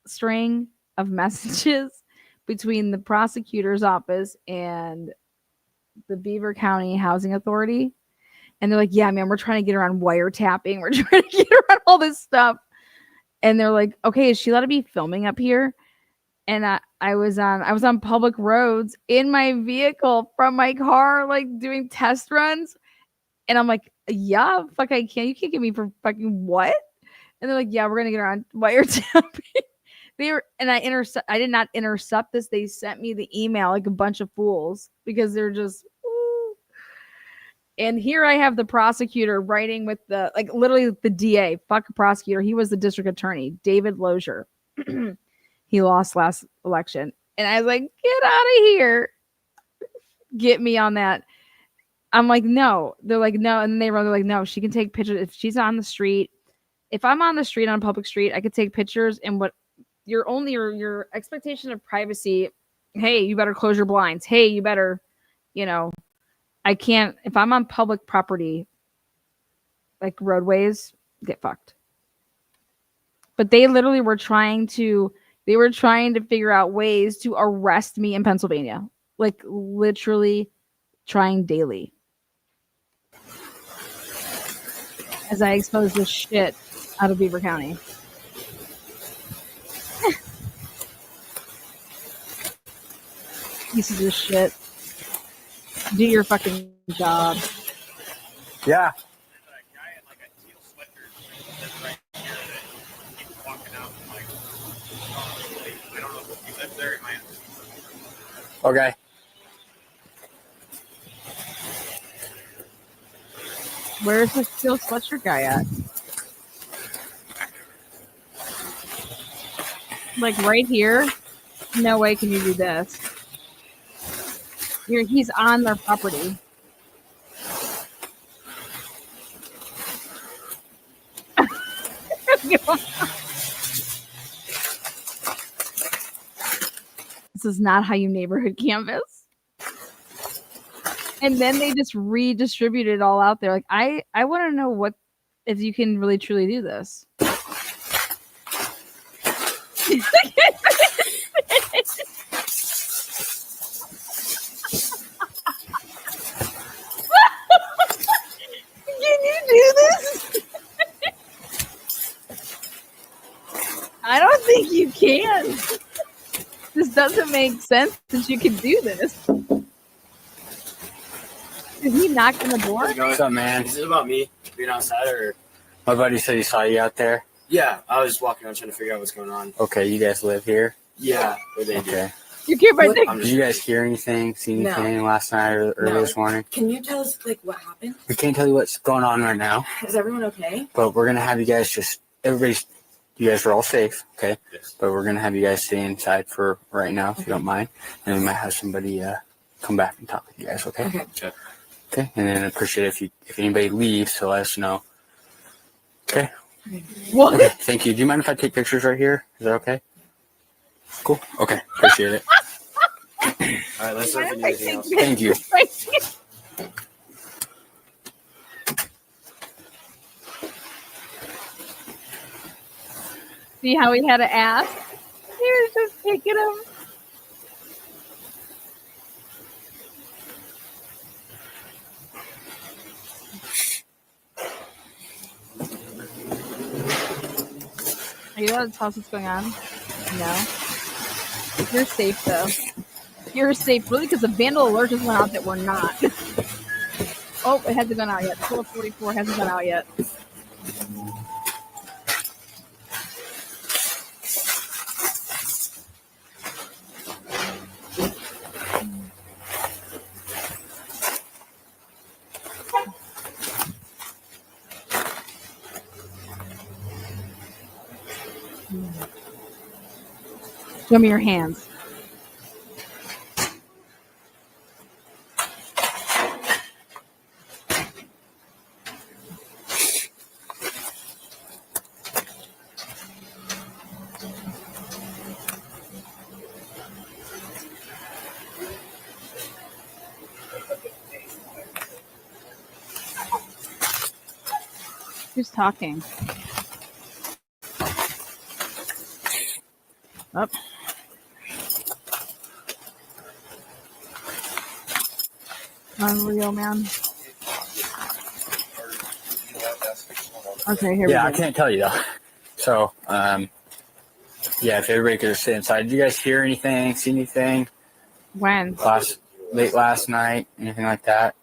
string of messages between the prosecutor's office and the Beaver County Housing Authority. And they're like, yeah, man, we're trying to get her on wiretapping. We're trying to get her on all this stuff. And they're like, okay, is she allowed to be filming up here? And I was on public roads in my vehicle from my car, like doing test runs. And I'm like, yeah, fuck, I can't. You can't get me for fucking what? And they're like, yeah, we're gonna get her on wiretapping. I did not intercept this. They sent me the email like a bunch of fools because they're just. Ooh. And here I have the prosecutor writing with the literally the DA. Fuck a prosecutor. He was the district attorney, David Lozier. He lost last election, and I was like, get out of here. Get me on that. I'm like, no. They're like, no. And they're like, no, she can take pictures. If she's on the street, if I'm on the street, on a public street, I could take pictures. And what your expectation of privacy, hey, you better close your blinds. Hey, you better, I can't, if I'm on public property, like roadways, get fucked. But they literally were trying to figure out ways to arrest me in Pennsylvania. Like literally trying daily. As I expose the shit out of Beaver County. Pieces of shit. Do your fucking job. Yeah. Okay. Where's the steel sweatshirt guy at? Like right here? No way can you do this. He's on their property. This is not how you neighborhood canvas. And then they just redistribute it all out there. Like I want to know if you can really truly do this. Can you do this? I don't think you can. This doesn't make sense that you can do this. Is he knocking the door? What's up, man? Is it about me being outside or? My buddy said he saw you out there. Yeah, I was walking around trying to figure out what's going on. Okay, you guys live here? Yeah, where they do. You can't right there. Did you guys hear anything, see anything last night or early this morning? Can you tell us what happened? We can't tell you what's going on right now. Is everyone okay? But we're gonna have you guys you guys are all safe, okay? Yes. But we're gonna have you guys stay inside for right now, if you don't mind. And we might have somebody come back and talk with you guys, okay? Okay. Okay, and then appreciate if anybody leaves, so let us know. Okay. What? Okay, thank you. Do you mind if I take pictures right here? Is that okay? Cool. Okay, appreciate it. All right, let's know if you need anything else. Thank you. See how he had to ask? He was just picking him. Are you allowed to tell us what's going on? No. You're safe, though. You're safe, really, because the vandal alert just went out that we're not. Oh, it hasn't gone out yet. 12:44 hasn't gone out yet. Show me your hands. Who's talking? Up. Unreal, man. Okay, here we go. I can't tell you though. So, yeah, if everybody could just sit inside. Did you guys hear anything, see anything? When? Late last night, anything like that?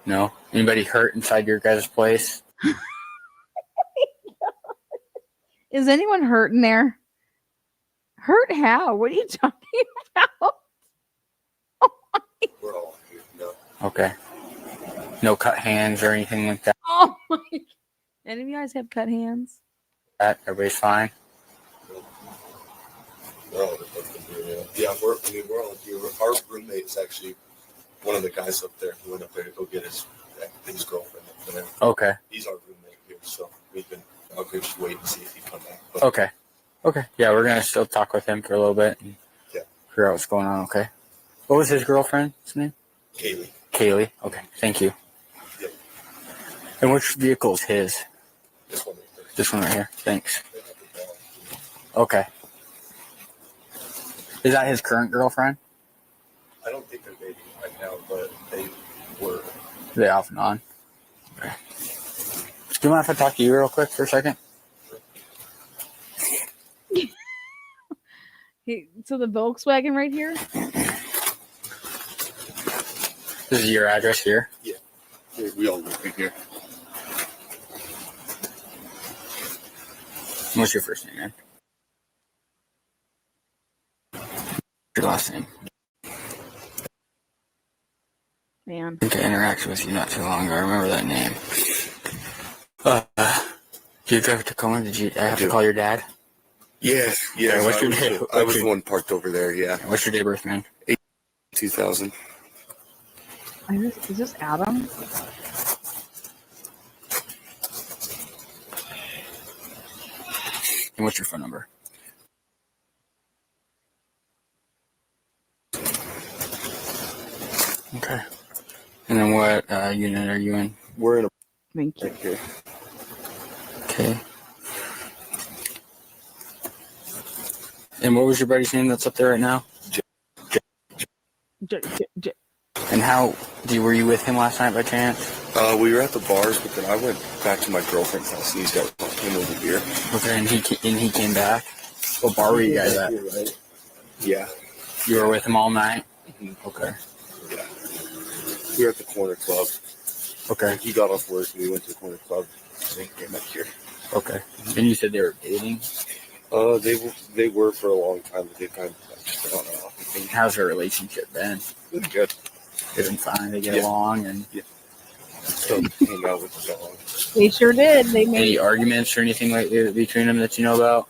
No? Anybody hurt inside your guys' place? Is anyone hurt in there? Hurt how? What are you talking about? We're all here. No. Okay. No cut hands or anything like that? Oh my God. Any of you guys have cut hands? Everybody's fine? We're all yeah, we're all here. Our roommate's actually one of the guys up there who went up there to go get his girlfriend up there. Okay. He's our roommate here, so I'll just wait and see if he comes back. But Okay. Okay. Yeah, we're going to still talk with him for a little bit and figure out what's going on, okay? What was his girlfriend's name? Kaylee. Kaylee. Okay. Thank you. Yep. And which vehicle is his? This one right there. This one right here. Thanks. Okay. Is that his current girlfriend? I don't think they're dating right now, but they were. They off and on. Okay. Do you mind if I talk to you real quick for a second? So the Volkswagen right here? This is your address here? Yeah. We all live right here. What's your first name, man? Your last name? Man. I think I interacted with you not too long ago. I remember that name. Did you drive to Tacoma? Did you have to call your dad? Yes. Yeah. Okay, what's your day? I was the one parked over there. Yeah. What's your day of birth, man? 2000. Is this Adam? And what's your phone number? Okay. And then what unit are you in? We're in a. Thank you. Right here. Okay. And what was your buddy's name that's up there right now? And how were you with him last night by chance? We were at the bars, but then I went back to my girlfriend's house and these guys came over beer. Okay, and he came back. What bar were you guys at? Right? Yeah. You were with him all night? Mm-hmm. Okay. Yeah. We were at the corner club. Okay. He got off work and we went to the corner club and he came back here. Okay. And you said they were dating? They were for a long time, but they kind of just gone off. And how's their relationship been? It's good. They've been fine. They get along and still hang out with the dog. They sure did. They made any arguments or anything like between them that you know about?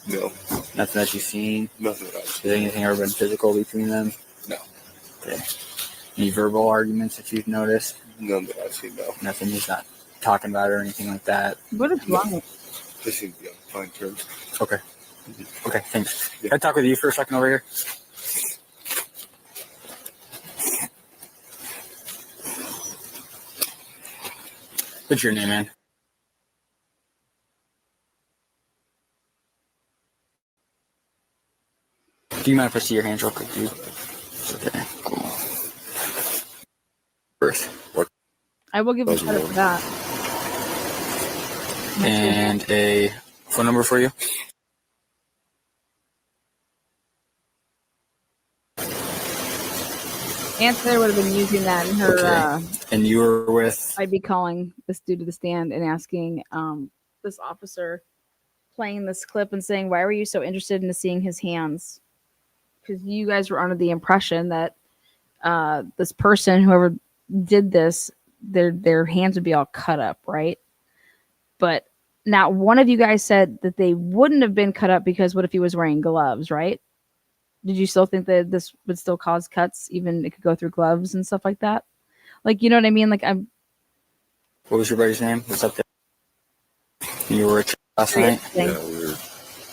No. Nothing that you've seen? Nothing that I've seen. Has anything ever been physical between them? No. Okay. Any verbal arguments that you've noticed? None that I've seen, no. Nothing. He's not talking about it or anything like that. What is wrong? They seem to be on fine terms. Okay. Okay, thanks. Can I talk with you for a second over here? What's your name, man? Do you mind if I see your hands real quick, dude? Okay, cool. Birth. What? I will give you credit for that. And a phone number for you? Anthony would have been using that in her. Okay. And you were with? I'd be calling this dude to the stand and asking this officer, playing this clip and saying, "Why were you so interested in seeing his hands?" Because you guys were under the impression that this person, whoever did this, their hands would be all cut up, right? But not one of you guys said that they wouldn't have been cut up because what if he was wearing gloves, right? Did you still think that this would still cause cuts, even it could go through gloves and stuff like that? Like, you know what I mean? Like, I'm. What was your buddy's name? What's up there? You were at last night? Yeah, we were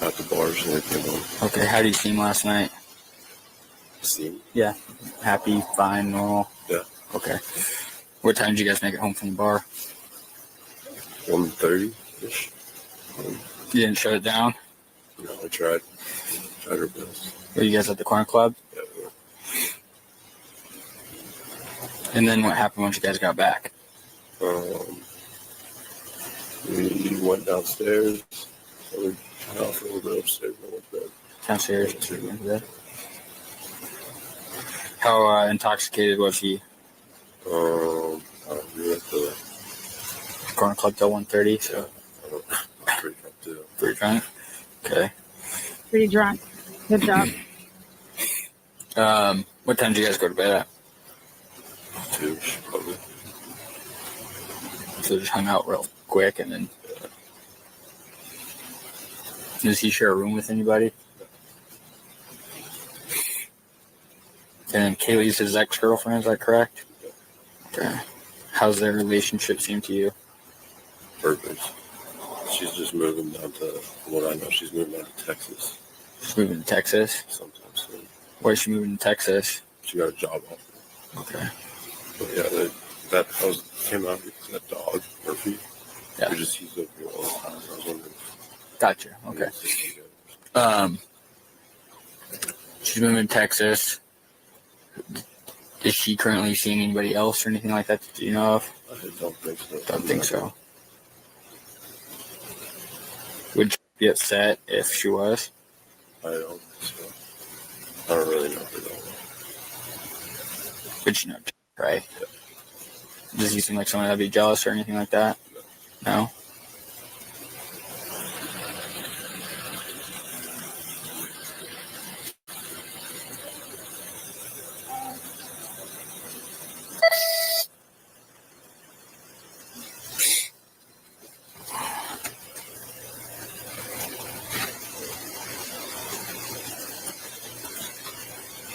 at the bars and everything. Okay, how did you see him last night? See him? Yeah. Happy, fine, normal? Yeah. Okay. What time did you guys make it home from the bar? 1:30-ish. You didn't shut it down? No, I tried. Tried our best. Were you guys at the corner club? Yeah, we were. And then what happened once you guys got back? We went downstairs. We went out for a little bit upstairs and went to bed. Downstairs and went to bed. How intoxicated was he? We were at the corner club till 1:30. So pretty drunk too. Pretty drunk. Okay. Pretty drunk. Good job. What time did you guys go to bed at? 2, probably. So just hung out real quick and then. Does he share a room with anybody? And Kaylee's his ex-girlfriend, is that correct? Okay. How's their relationship seem to you? Perfect. She's just moving down to, from what I know, she's moving down to Texas. She's moving to Texas? Sometime soon. Why is she moving to Texas? She got a job offer. Okay. But yeah, that came out because that dog, Murphy. Yeah. He's over here all the time. I was wondering. Gotcha. Okay. She's moving to Texas. Is she currently seeing anybody else or anything like that that you know of? I don't think so. Don't think so. Would you be upset if she was? I don't think so. I don't really know her though. But you know, right? Yeah. Does he seem like someone that'd be jealous or anything like that? No?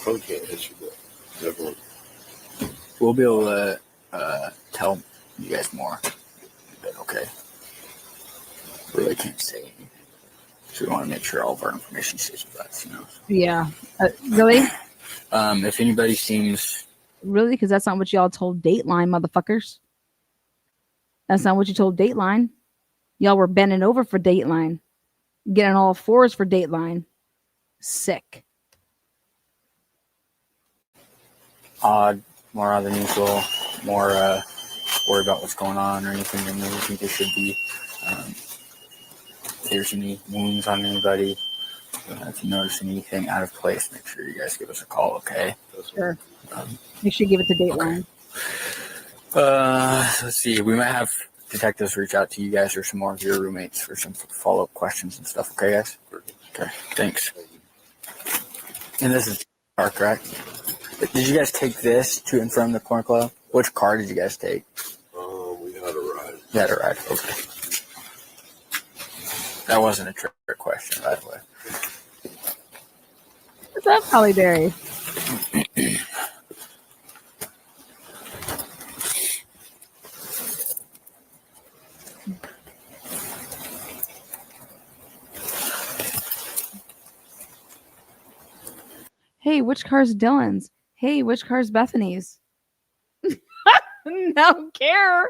Probably can't hit you, but everyone. We'll be able to tell you guys more. But okay. Really can't say anything. So we want to make sure all of our information stays with us, you know. Yeah. Really? If anybody seems... Really? Because that's not what y'all told Dateline, motherfuckers. That's not what you told Dateline. Y'all were bending over for Dateline. Getting all fours for Dateline. Sick. Odd, more odd than usual, more worried about what's going on or anything than we think there should be. If there's any wounds on anybody, if you notice anything out of place, make sure you guys give us a call, okay? Sure. Make sure you give it to Dateline. Okay. Let's see. We might have detectives reach out to you guys or some more of your roommates for some follow-up questions and stuff, okay, guys? Okay, thanks. And this is car, correct? Did you guys take this to and from the corner club? Which car did you guys take? We had a ride. You had a ride, okay. That wasn't a trick question, by the way. What's up, Holly Berry? Hey, which car's Dylan's? Hey, which car's Bethany's? No care.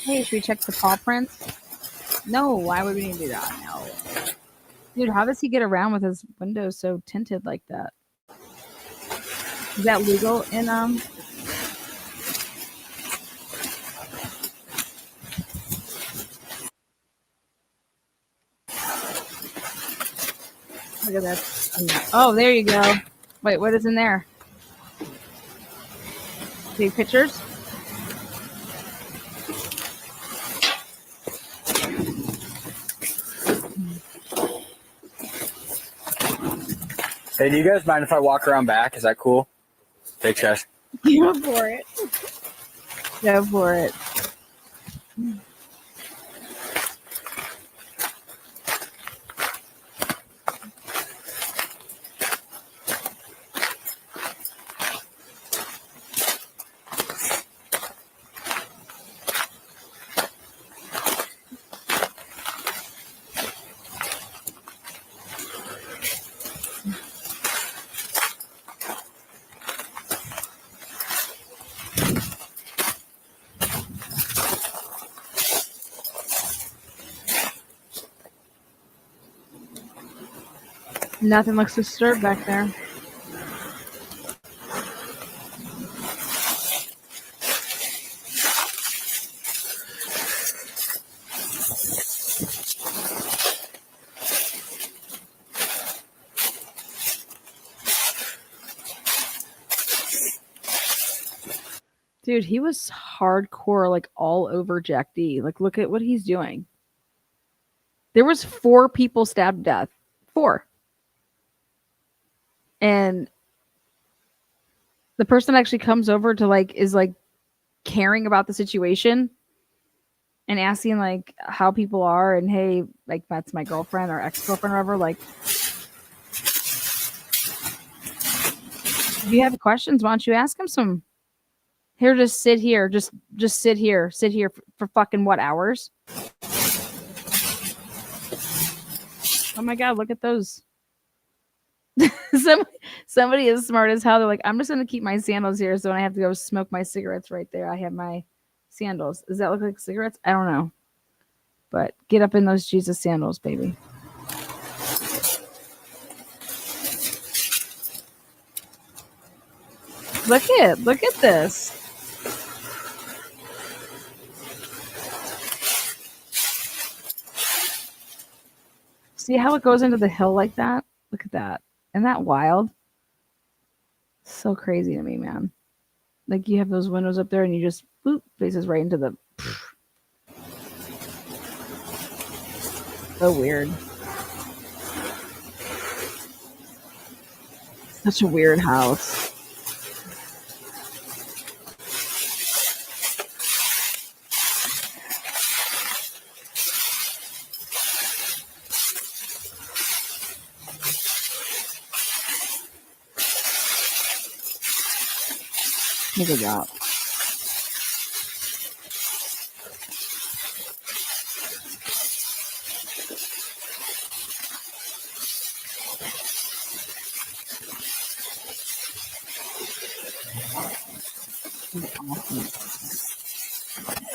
Hey, should we check the paw prints? No, why would we need to do that? No. Dude, how does he get around with his windows so tinted like that? Is that legal in Look at that. Oh, there you go. Wait, what is in there? Big pictures? Hey, do you guys mind if I walk around back? Is that cool? Big chest. Go for it. Go for it. Nothing looks disturbed back there. Dude, he was hardcore, like all over Jack D. Like, look at what he's doing. There was 4 people stabbed to death. 4. And the person actually comes over to like is like caring about the situation and asking like how people are and hey, like that's my girlfriend or ex-girlfriend or whatever. Like, if you have questions, why don't you ask him some? Here, just sit here. Just sit here. Sit here for fucking what, hours? Oh my god, look at those. Somebody is smart as hell. They're like, I'm just gonna keep my sandals here, so when I have to go smoke my cigarettes right there, I have my sandals. Does that look like cigarettes? I don't know. But get up in those Jesus sandals, baby. Look at this. See how it goes into the hill like that? Look at that. Isn't that wild? So crazy to me, man. Like you have those windows up there and you just boop, faces right into the so weird. Such a weird house. Look at that.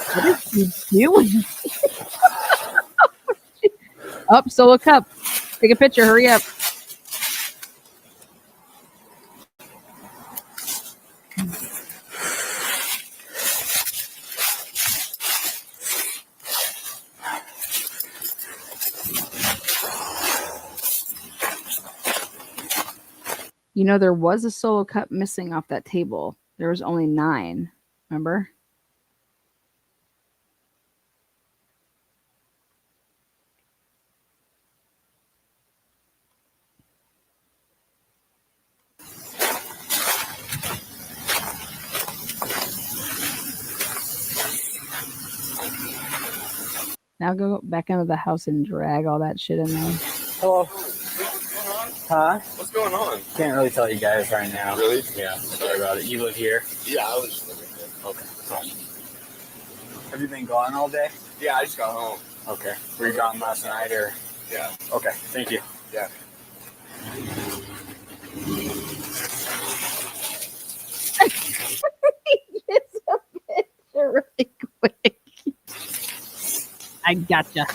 What is he doing? Up, solo cup. Take a picture. Hurry up. You know, there was a solo cup missing off that table. There was only 9. Remember? Now go back into the house and drag all that shit in there. Hello. Huh? What's going on? Can't really tell you guys right now. Really? Yeah. Sorry about it. You live here? Yeah, I was living here. Okay. Awesome. Have you been gone all day? Yeah, I just got home. Okay. Were you gone last night or? Yeah. Okay. Thank you. Yeah. It's a picture really quick. I gotcha.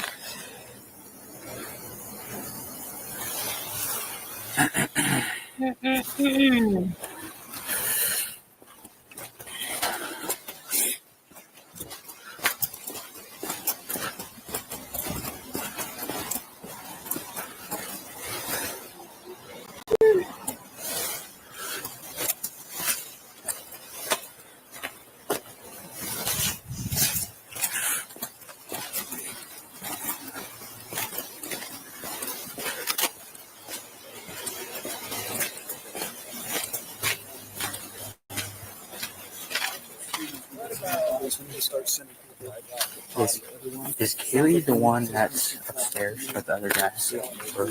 Is Kaylee the one that's upstairs with the other guys? Or,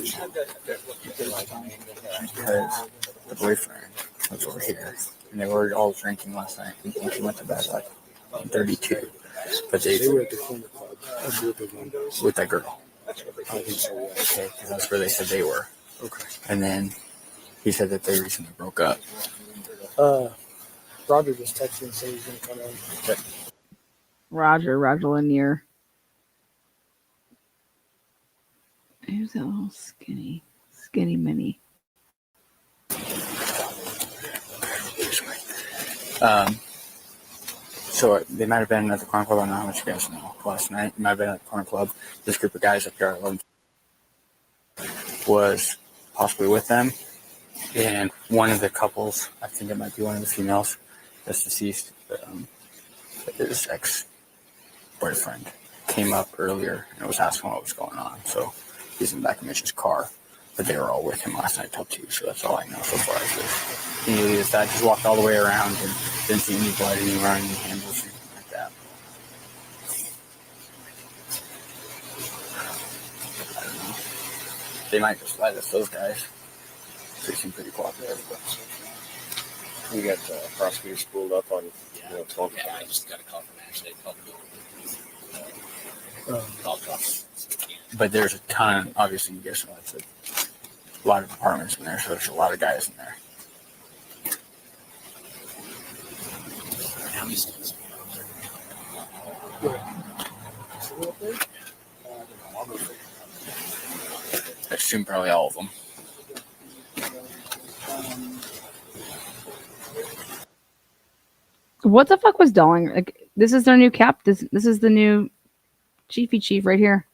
because the boyfriend was over here, and they were all drinking last night. I think she went to bed like 32, but they were at the corner club, a group of them with that girl. Okay, because that's where they said they were. Okay, and then he said that they recently broke up. Roger just texted and said he's going to come in. Okay. Roger Lanier. Who's that little skinny mini? So they might have been at the corner club. I don't know how much you guys know. Last night, it might have been at the corner club. This group of guys up here at 11 was possibly with them. And one of the couples, I think it might be one of the females that's deceased, his ex-boyfriend came up earlier and was asking what was going on. So he's in the back of Mitch's car. But they were all with him last night till 2, so that's all I know so far. He knew that just walked all the way around and didn't see any blood anywhere, any handles, anything like that. I don't know. They might just let us, those guys. They seem pretty cooperative. We got prosecutors spooled up on 12. Yeah, I just got a call from Ashley. But there's a ton, obviously, you guys know it's a lot of apartments in there, so there's a lot of guys in there. I assume probably all of them. What the fuck was Dolling? Like, this is their new cap. This is the new chiefy chief right here.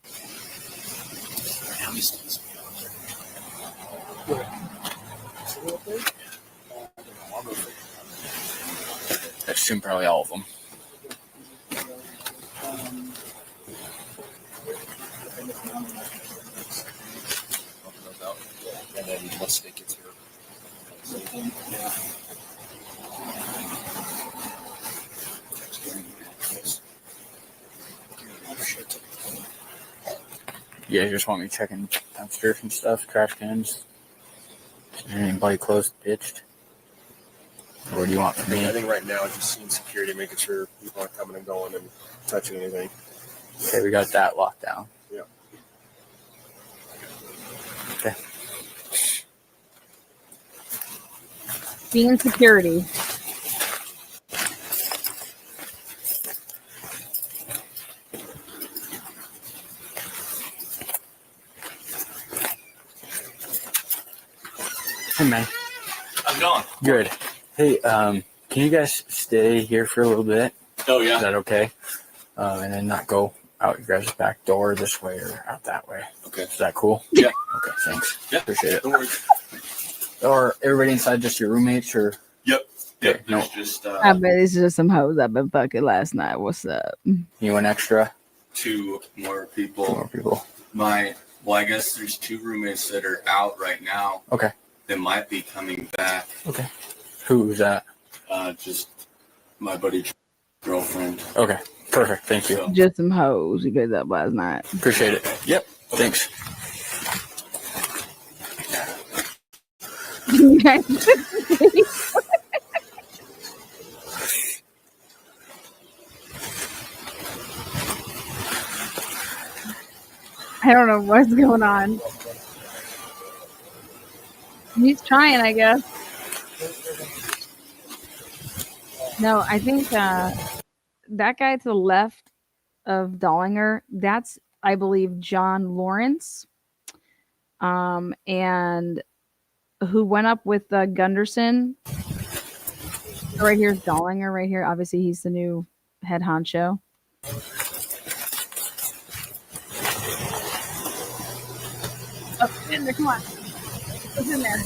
I assume probably all of them. And then once they get here. Yeah, you just want me checking downstairs and stuff, trash cans. Is there anybody close ditched? Or what do you want from me? I think right now just seeing security, making sure people aren't coming and going and touching anything. Okay, we got that locked down. Yeah. Okay. Being security. Hey, man. How's it going? Good. Hey, can you guys stay here for a little bit? Oh, yeah. Is that okay? And then not go out your guys' back door this way or out that way. Okay. Is that cool? Yeah. Okay, thanks. Yeah. Appreciate it. Don't worry. Or everybody inside, just your roommates, or? Yep. Yep. Okay, no. There's just I bet it's just some hoes I've been fucking last night. What's up? You want extra? 2 more people. 2 more people. I guess there's 2 roommates that are out right now. Okay. That might be coming back. Okay. Who's that? Just my buddy girlfriend. Okay. Perfect. Thank you. Just some hoes you picked up last night. Appreciate it. Yep. Thanks. I don't know what's going on. He's trying, I guess. No, I think that guy to the left of Dollinger, that's, I believe, John Lawrence, and who went up with Gunderson. Right here is Dollinger. Right here, obviously, he's the new head honcho. Oh, in there, come on. What's in there?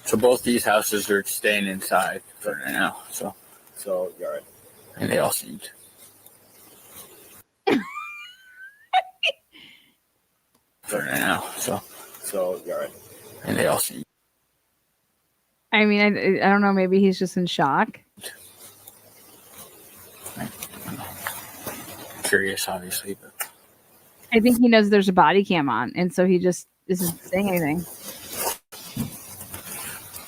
So both these houses are staying inside for now. So you're right. And they all seemed. For now. So you're right. And they all seem. I mean, I don't know. Maybe he's just in shock. Curious, obviously, but I think he knows there's a body cam on, and so he just isn't saying anything.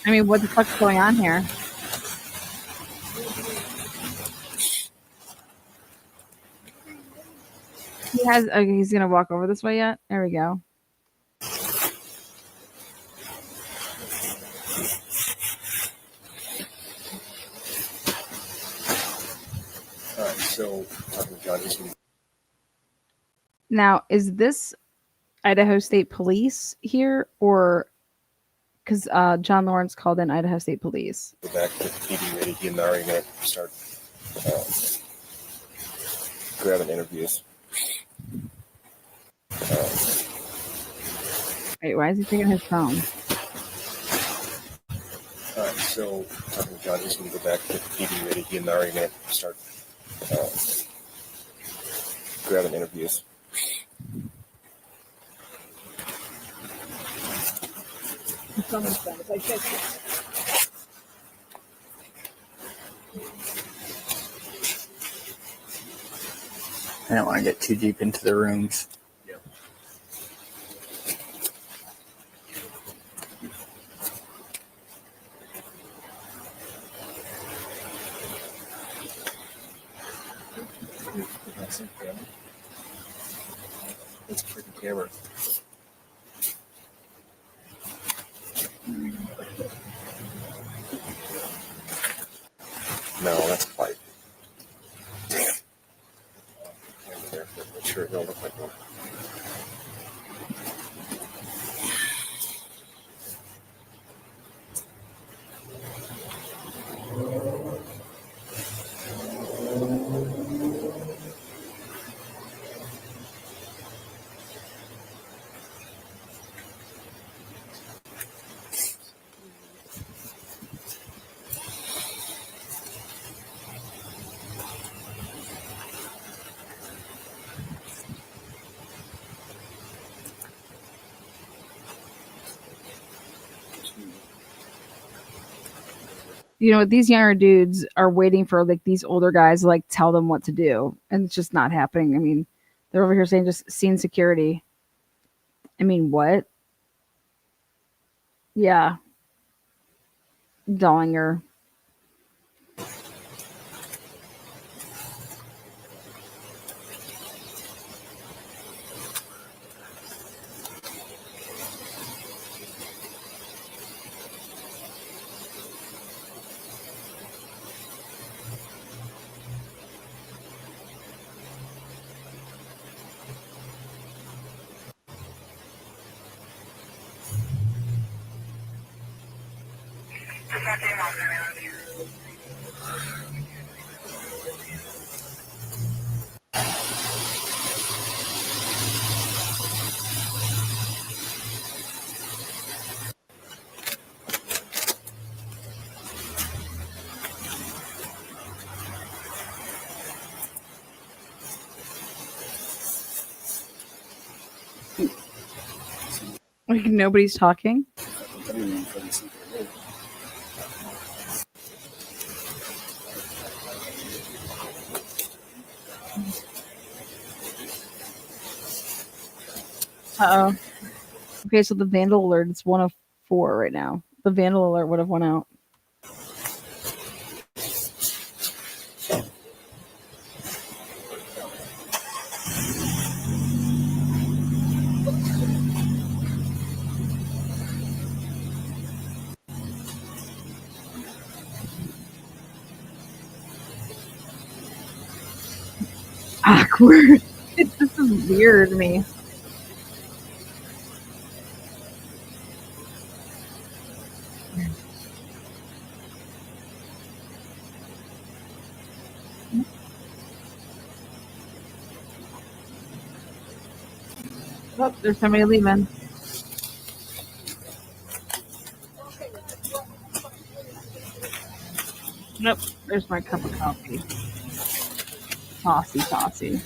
I mean, what the fuck's going on here? He has. Okay, he's gonna walk over this way yet. There we go. All right, so John, he's gonna. Now, is this Idaho State Police here, or because John Lawrence called in Idaho State Police? Go back to the PD ready. He and I are going to start grabbing interviews. Wait, why is he taking his phone? All right, so John, he's going to go back to the PD ready. He and I are going to start grabbing interviews. I don't want to get too deep into the rooms. Yep. It's a freaking camera. No, that's a pipe. Damn. Camera there, but I'm sure it don't look like one. You know, these younger dudes are waiting for like these older guys to like tell them what to do, and it's just not happening. I mean, they're over here saying just scene security. I mean, what? Yeah. Dollinger. Like nobody's talking. Uh-oh. Okay, so the vandal alert, it's 1 of 4 right now. The vandal alert would have went out. awkward. This is weird to me. Oh, there's somebody leaving. Nope, there's my cup of coffee. Tossy.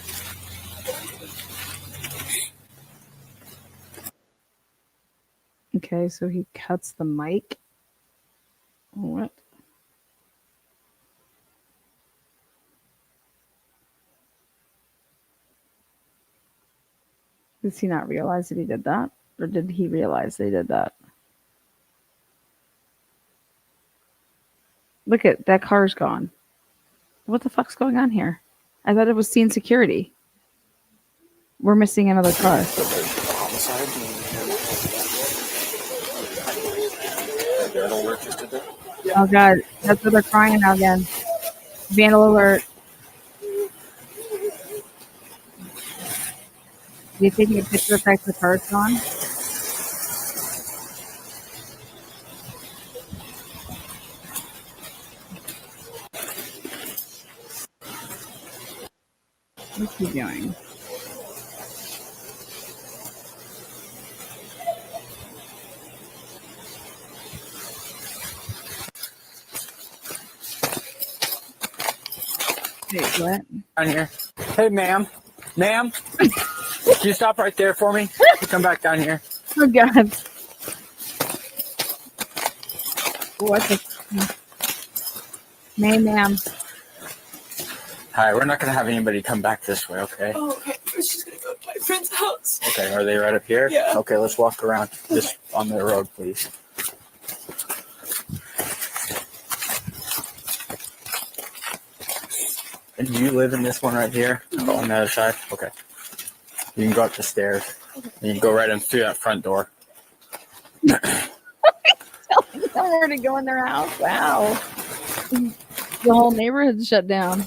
Okay, so he cuts the mic. What? Does he not realize that he did that? Or did he realize they did that? Look at that car's gone. What the fuck's going on here? I thought it was scene security. We're missing another car. Oh god, that's what they're crying now again. Vandal alert. You taking a picture of the car's gone? What's he doing? Wait, what? Down here. Hey, ma'am. Ma'am? Can you stop right there for me? Come back down here. Oh, God. What the... Ma'am. Hi, we're not going to have anybody come back this way, okay? Oh, okay. I was just gonna go to my friend's house. Okay, are they right up here? Yeah. Okay, let's walk around just on the road, please. And do you live in this one right here? Mm-hmm. On the other side? Okay. You can go up the stairs. Okay. And you can go right in through that front door. Telling them where to go in their house. Wow. The whole neighborhood's shut down.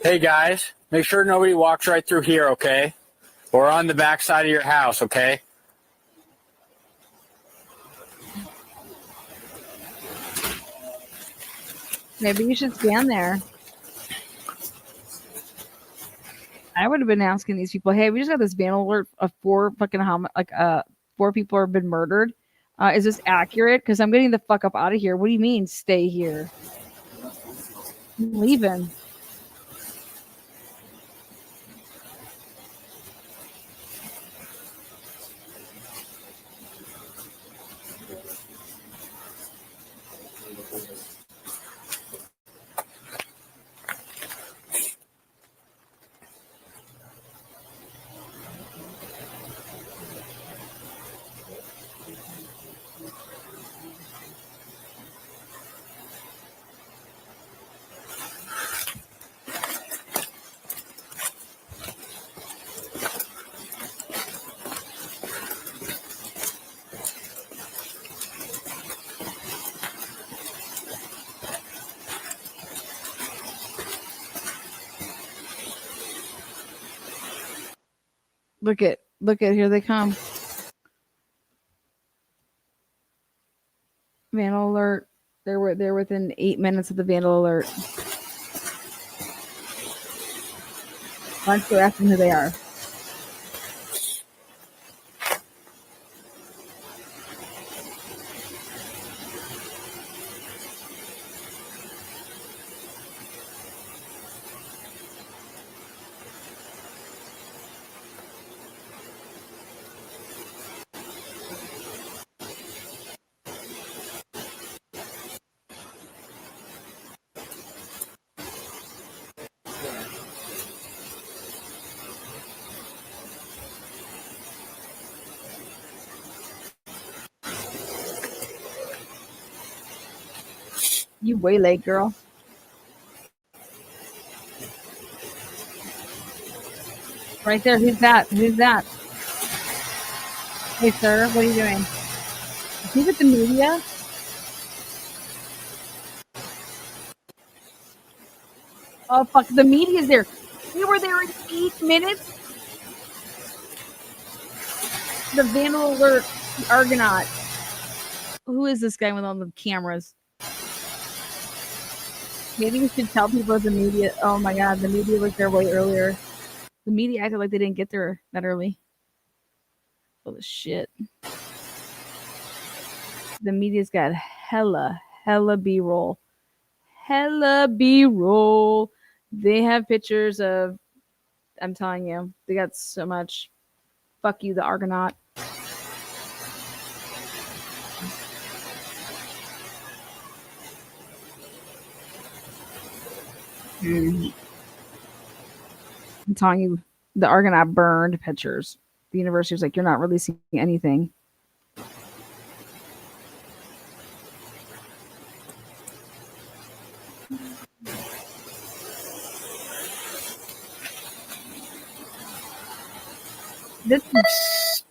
Hey, guys. Make sure nobody walks right through here, okay? Or on the back side of your house, okay? Maybe you should stand there. I would have been asking these people, hey, we just got this vandal alert of 4 fucking 4 people have been murdered. Is this accurate? Because I'm getting the fuck up out of here. What do you mean stay here? I'm leaving. Look at, here they come. Vandal alert. They're within 8 minutes of the vandal alert. Why don't you ask them who they are? You way late, girl. Right there. Who's that? Who's that? Hey, sir. What are you doing? Is he with the media? Oh, fuck. The media's there. We were there in 8 minutes. The Vandal Alert, the Argonaut. Who is this guy with all the cameras? Maybe we should tell people the media. Oh my god, the media was there way earlier. The media acted like they didn't get there that early. Full of shit. The media's got hella B-roll. Hella B-roll. They have pictures of, I'm telling you, they got so much. Fuck you, the Argonaut. I'm telling you, the Argonaut burned pictures. The university was like, you're not releasing anything. This is...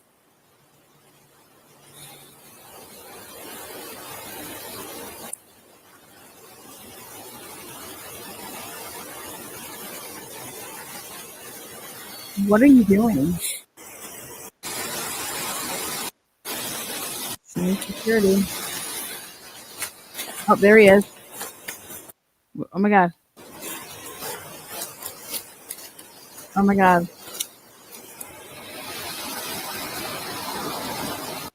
What are you doing? Security. Oh, there he is. Oh my god. Oh my god.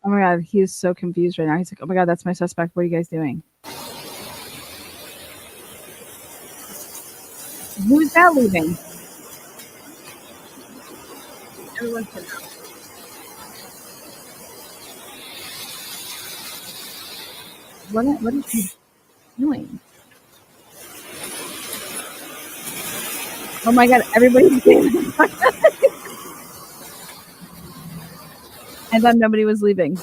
Oh my god, he is so confused right now. He's like, oh my god, that's my suspect. What are you guys doing? Who's that leaving? Everyone sit down. What is he doing? Oh my god, everybody's leaving. I thought nobody was leaving.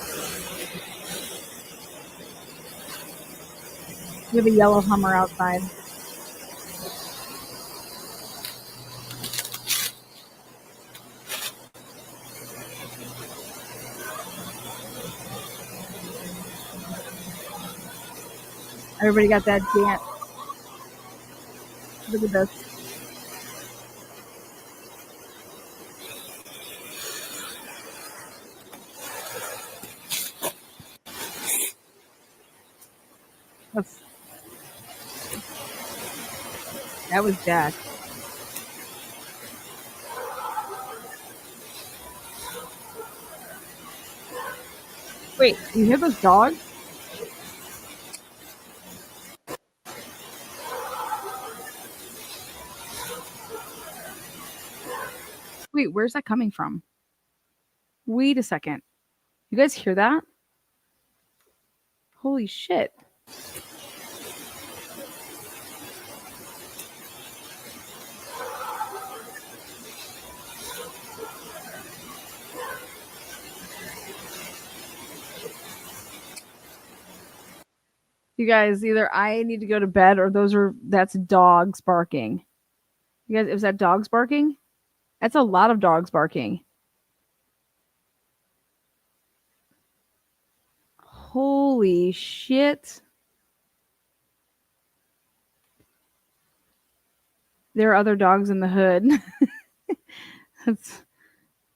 We have a yellow Hummer outside. Everybody got that dance. Look at this. That was Jack. Wait, you hear those dogs? Wait, where's that coming from? Wait a second. You guys hear that? Holy shit. You guys, either I need to go to bed or that's dogs barking. You guys, is that dogs barking? That's a lot of dogs barking. Holy shit. There are other dogs in the hood.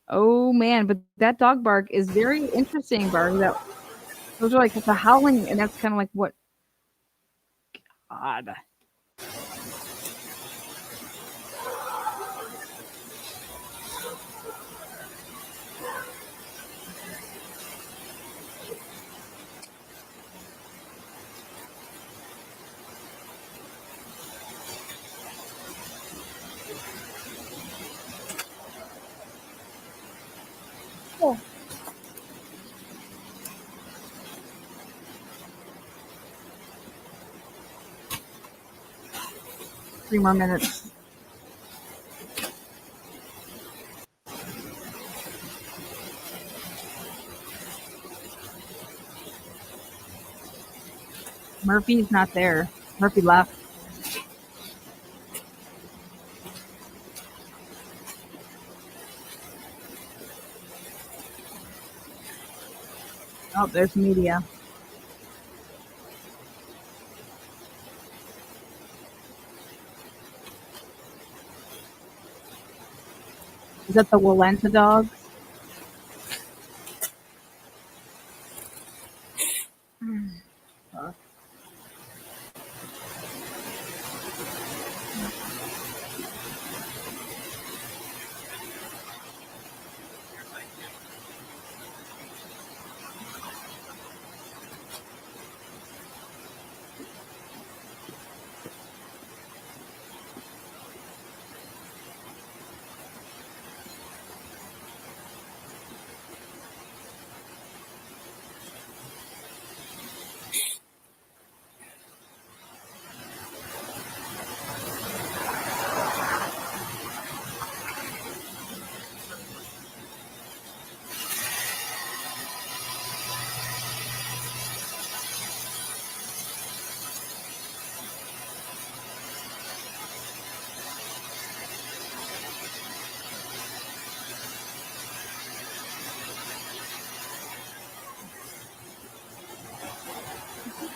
Oh man, but that dog bark is very interesting bark. Those are like the howling, and that's kind of like what. God. Oh. Three more minutes. Murphy's not there. Murphy left. Oh, there's media. Is that the Walenta dog? Fuck.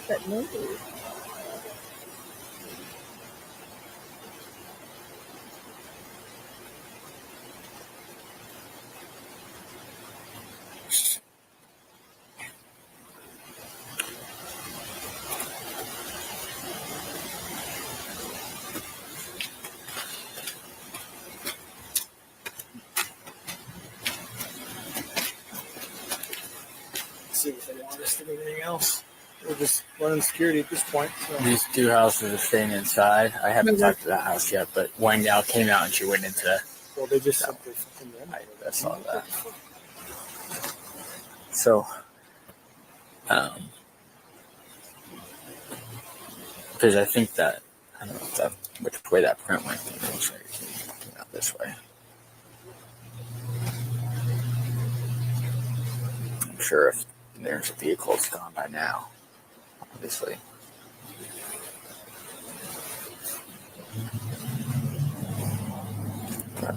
That movie. See if they want us to do anything else. We're just running security at this point. So. These two houses are staying inside. I haven't talked to that house yet, but one gal came out and she went into. Well, they just simply fucking I saw that. So, because I think that I don't know if that, which way that print went. It looks like it came out this way. I'm sure if there's a vehicle, it's gone by now. Obviously. But,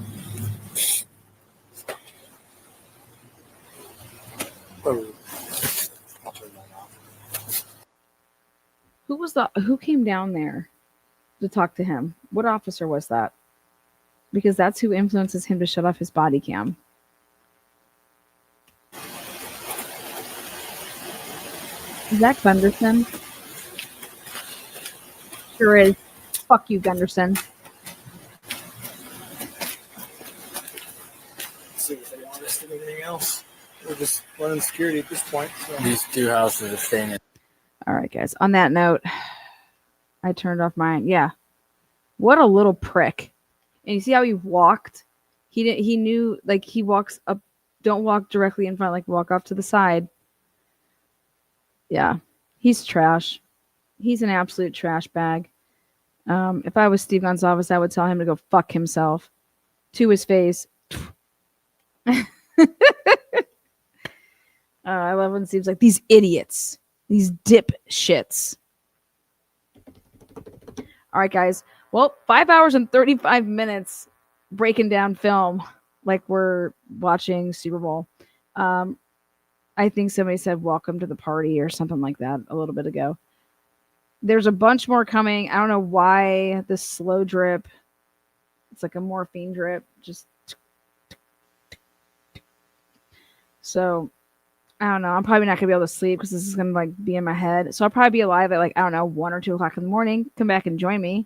Who came down there to talk to him? What officer was that? Because that's who influences him to shut off his body cam. Is that Gunderson? Sure is. Fuck you, Gunderson. See if they want us to do anything else. We're just running security at this point. So. these two houses are staying in. All right, guys. On that note, I turned off mine. Yeah. What a little prick. And you see how he walked? He knew, like, he walks up. Don't walk directly in front. Like, walk off to the side. Yeah. He's trash. He's an absolute trash bag. If I was Steve Gonsalves, I would tell him to go fuck himself to his face. I love when Steve's like, these idiots. These dipshits. All right, guys. Well, 5 hours and 35 minutes breaking down film like we're watching Super Bowl. I think somebody said welcome to the party or something like that a little bit ago. There's a bunch more coming. I don't know why this slow drip. It's like a morphine drip. Just so I don't know. I'm probably not gonna be able to sleep because this is gonna like be in my head. So I'll probably be alive at like, I don't know, 1 or 2 o'clock in the morning. Come back and join me.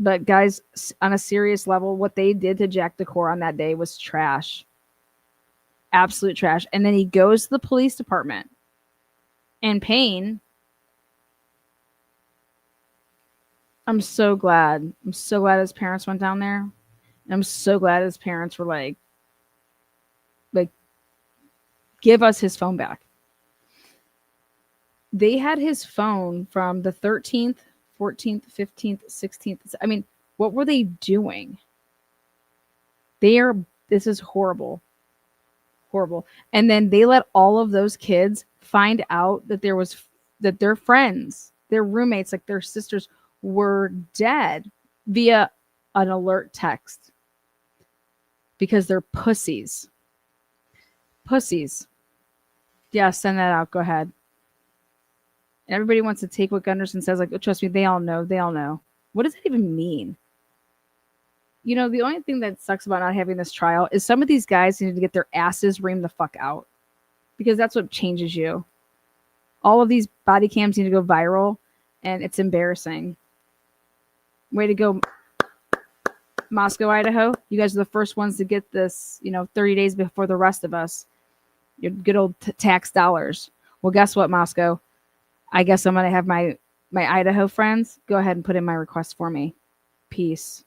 But guys, on a serious level, what they did to Jack Decor on that day was trash. Absolute trash. And then he goes to the police department in pain. I'm so glad. I'm so glad his parents went down there. And I'm so glad his parents were like, give us his phone back. They had his phone from the 13th, 14th, 15th, 16th. I mean, what were they doing? This is horrible. Horrible. And then they let all of those kids find out that that their friends, their roommates, like their sisters were dead via an alert text because they're pussies. Pussies. Yeah, send that out. Go ahead. Everybody wants to take what Gunderson says. Like, oh, trust me, they all know. They all know. What does that even mean? You know, the only thing that sucks about not having this trial is some of these guys need to get their asses reamed the fuck out, because that's what changes you. All of these body cams need to go viral, and it's embarrassing. Way to go, Moscow, Idaho. You guys are the first ones to get this, 30 days before the rest of us. Your good old tax dollars. Well, guess what, Moscow? I guess I'm going to have my Idaho friends go ahead and put in my request for me. Peace.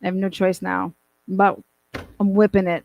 I have no choice now, but I'm whipping it.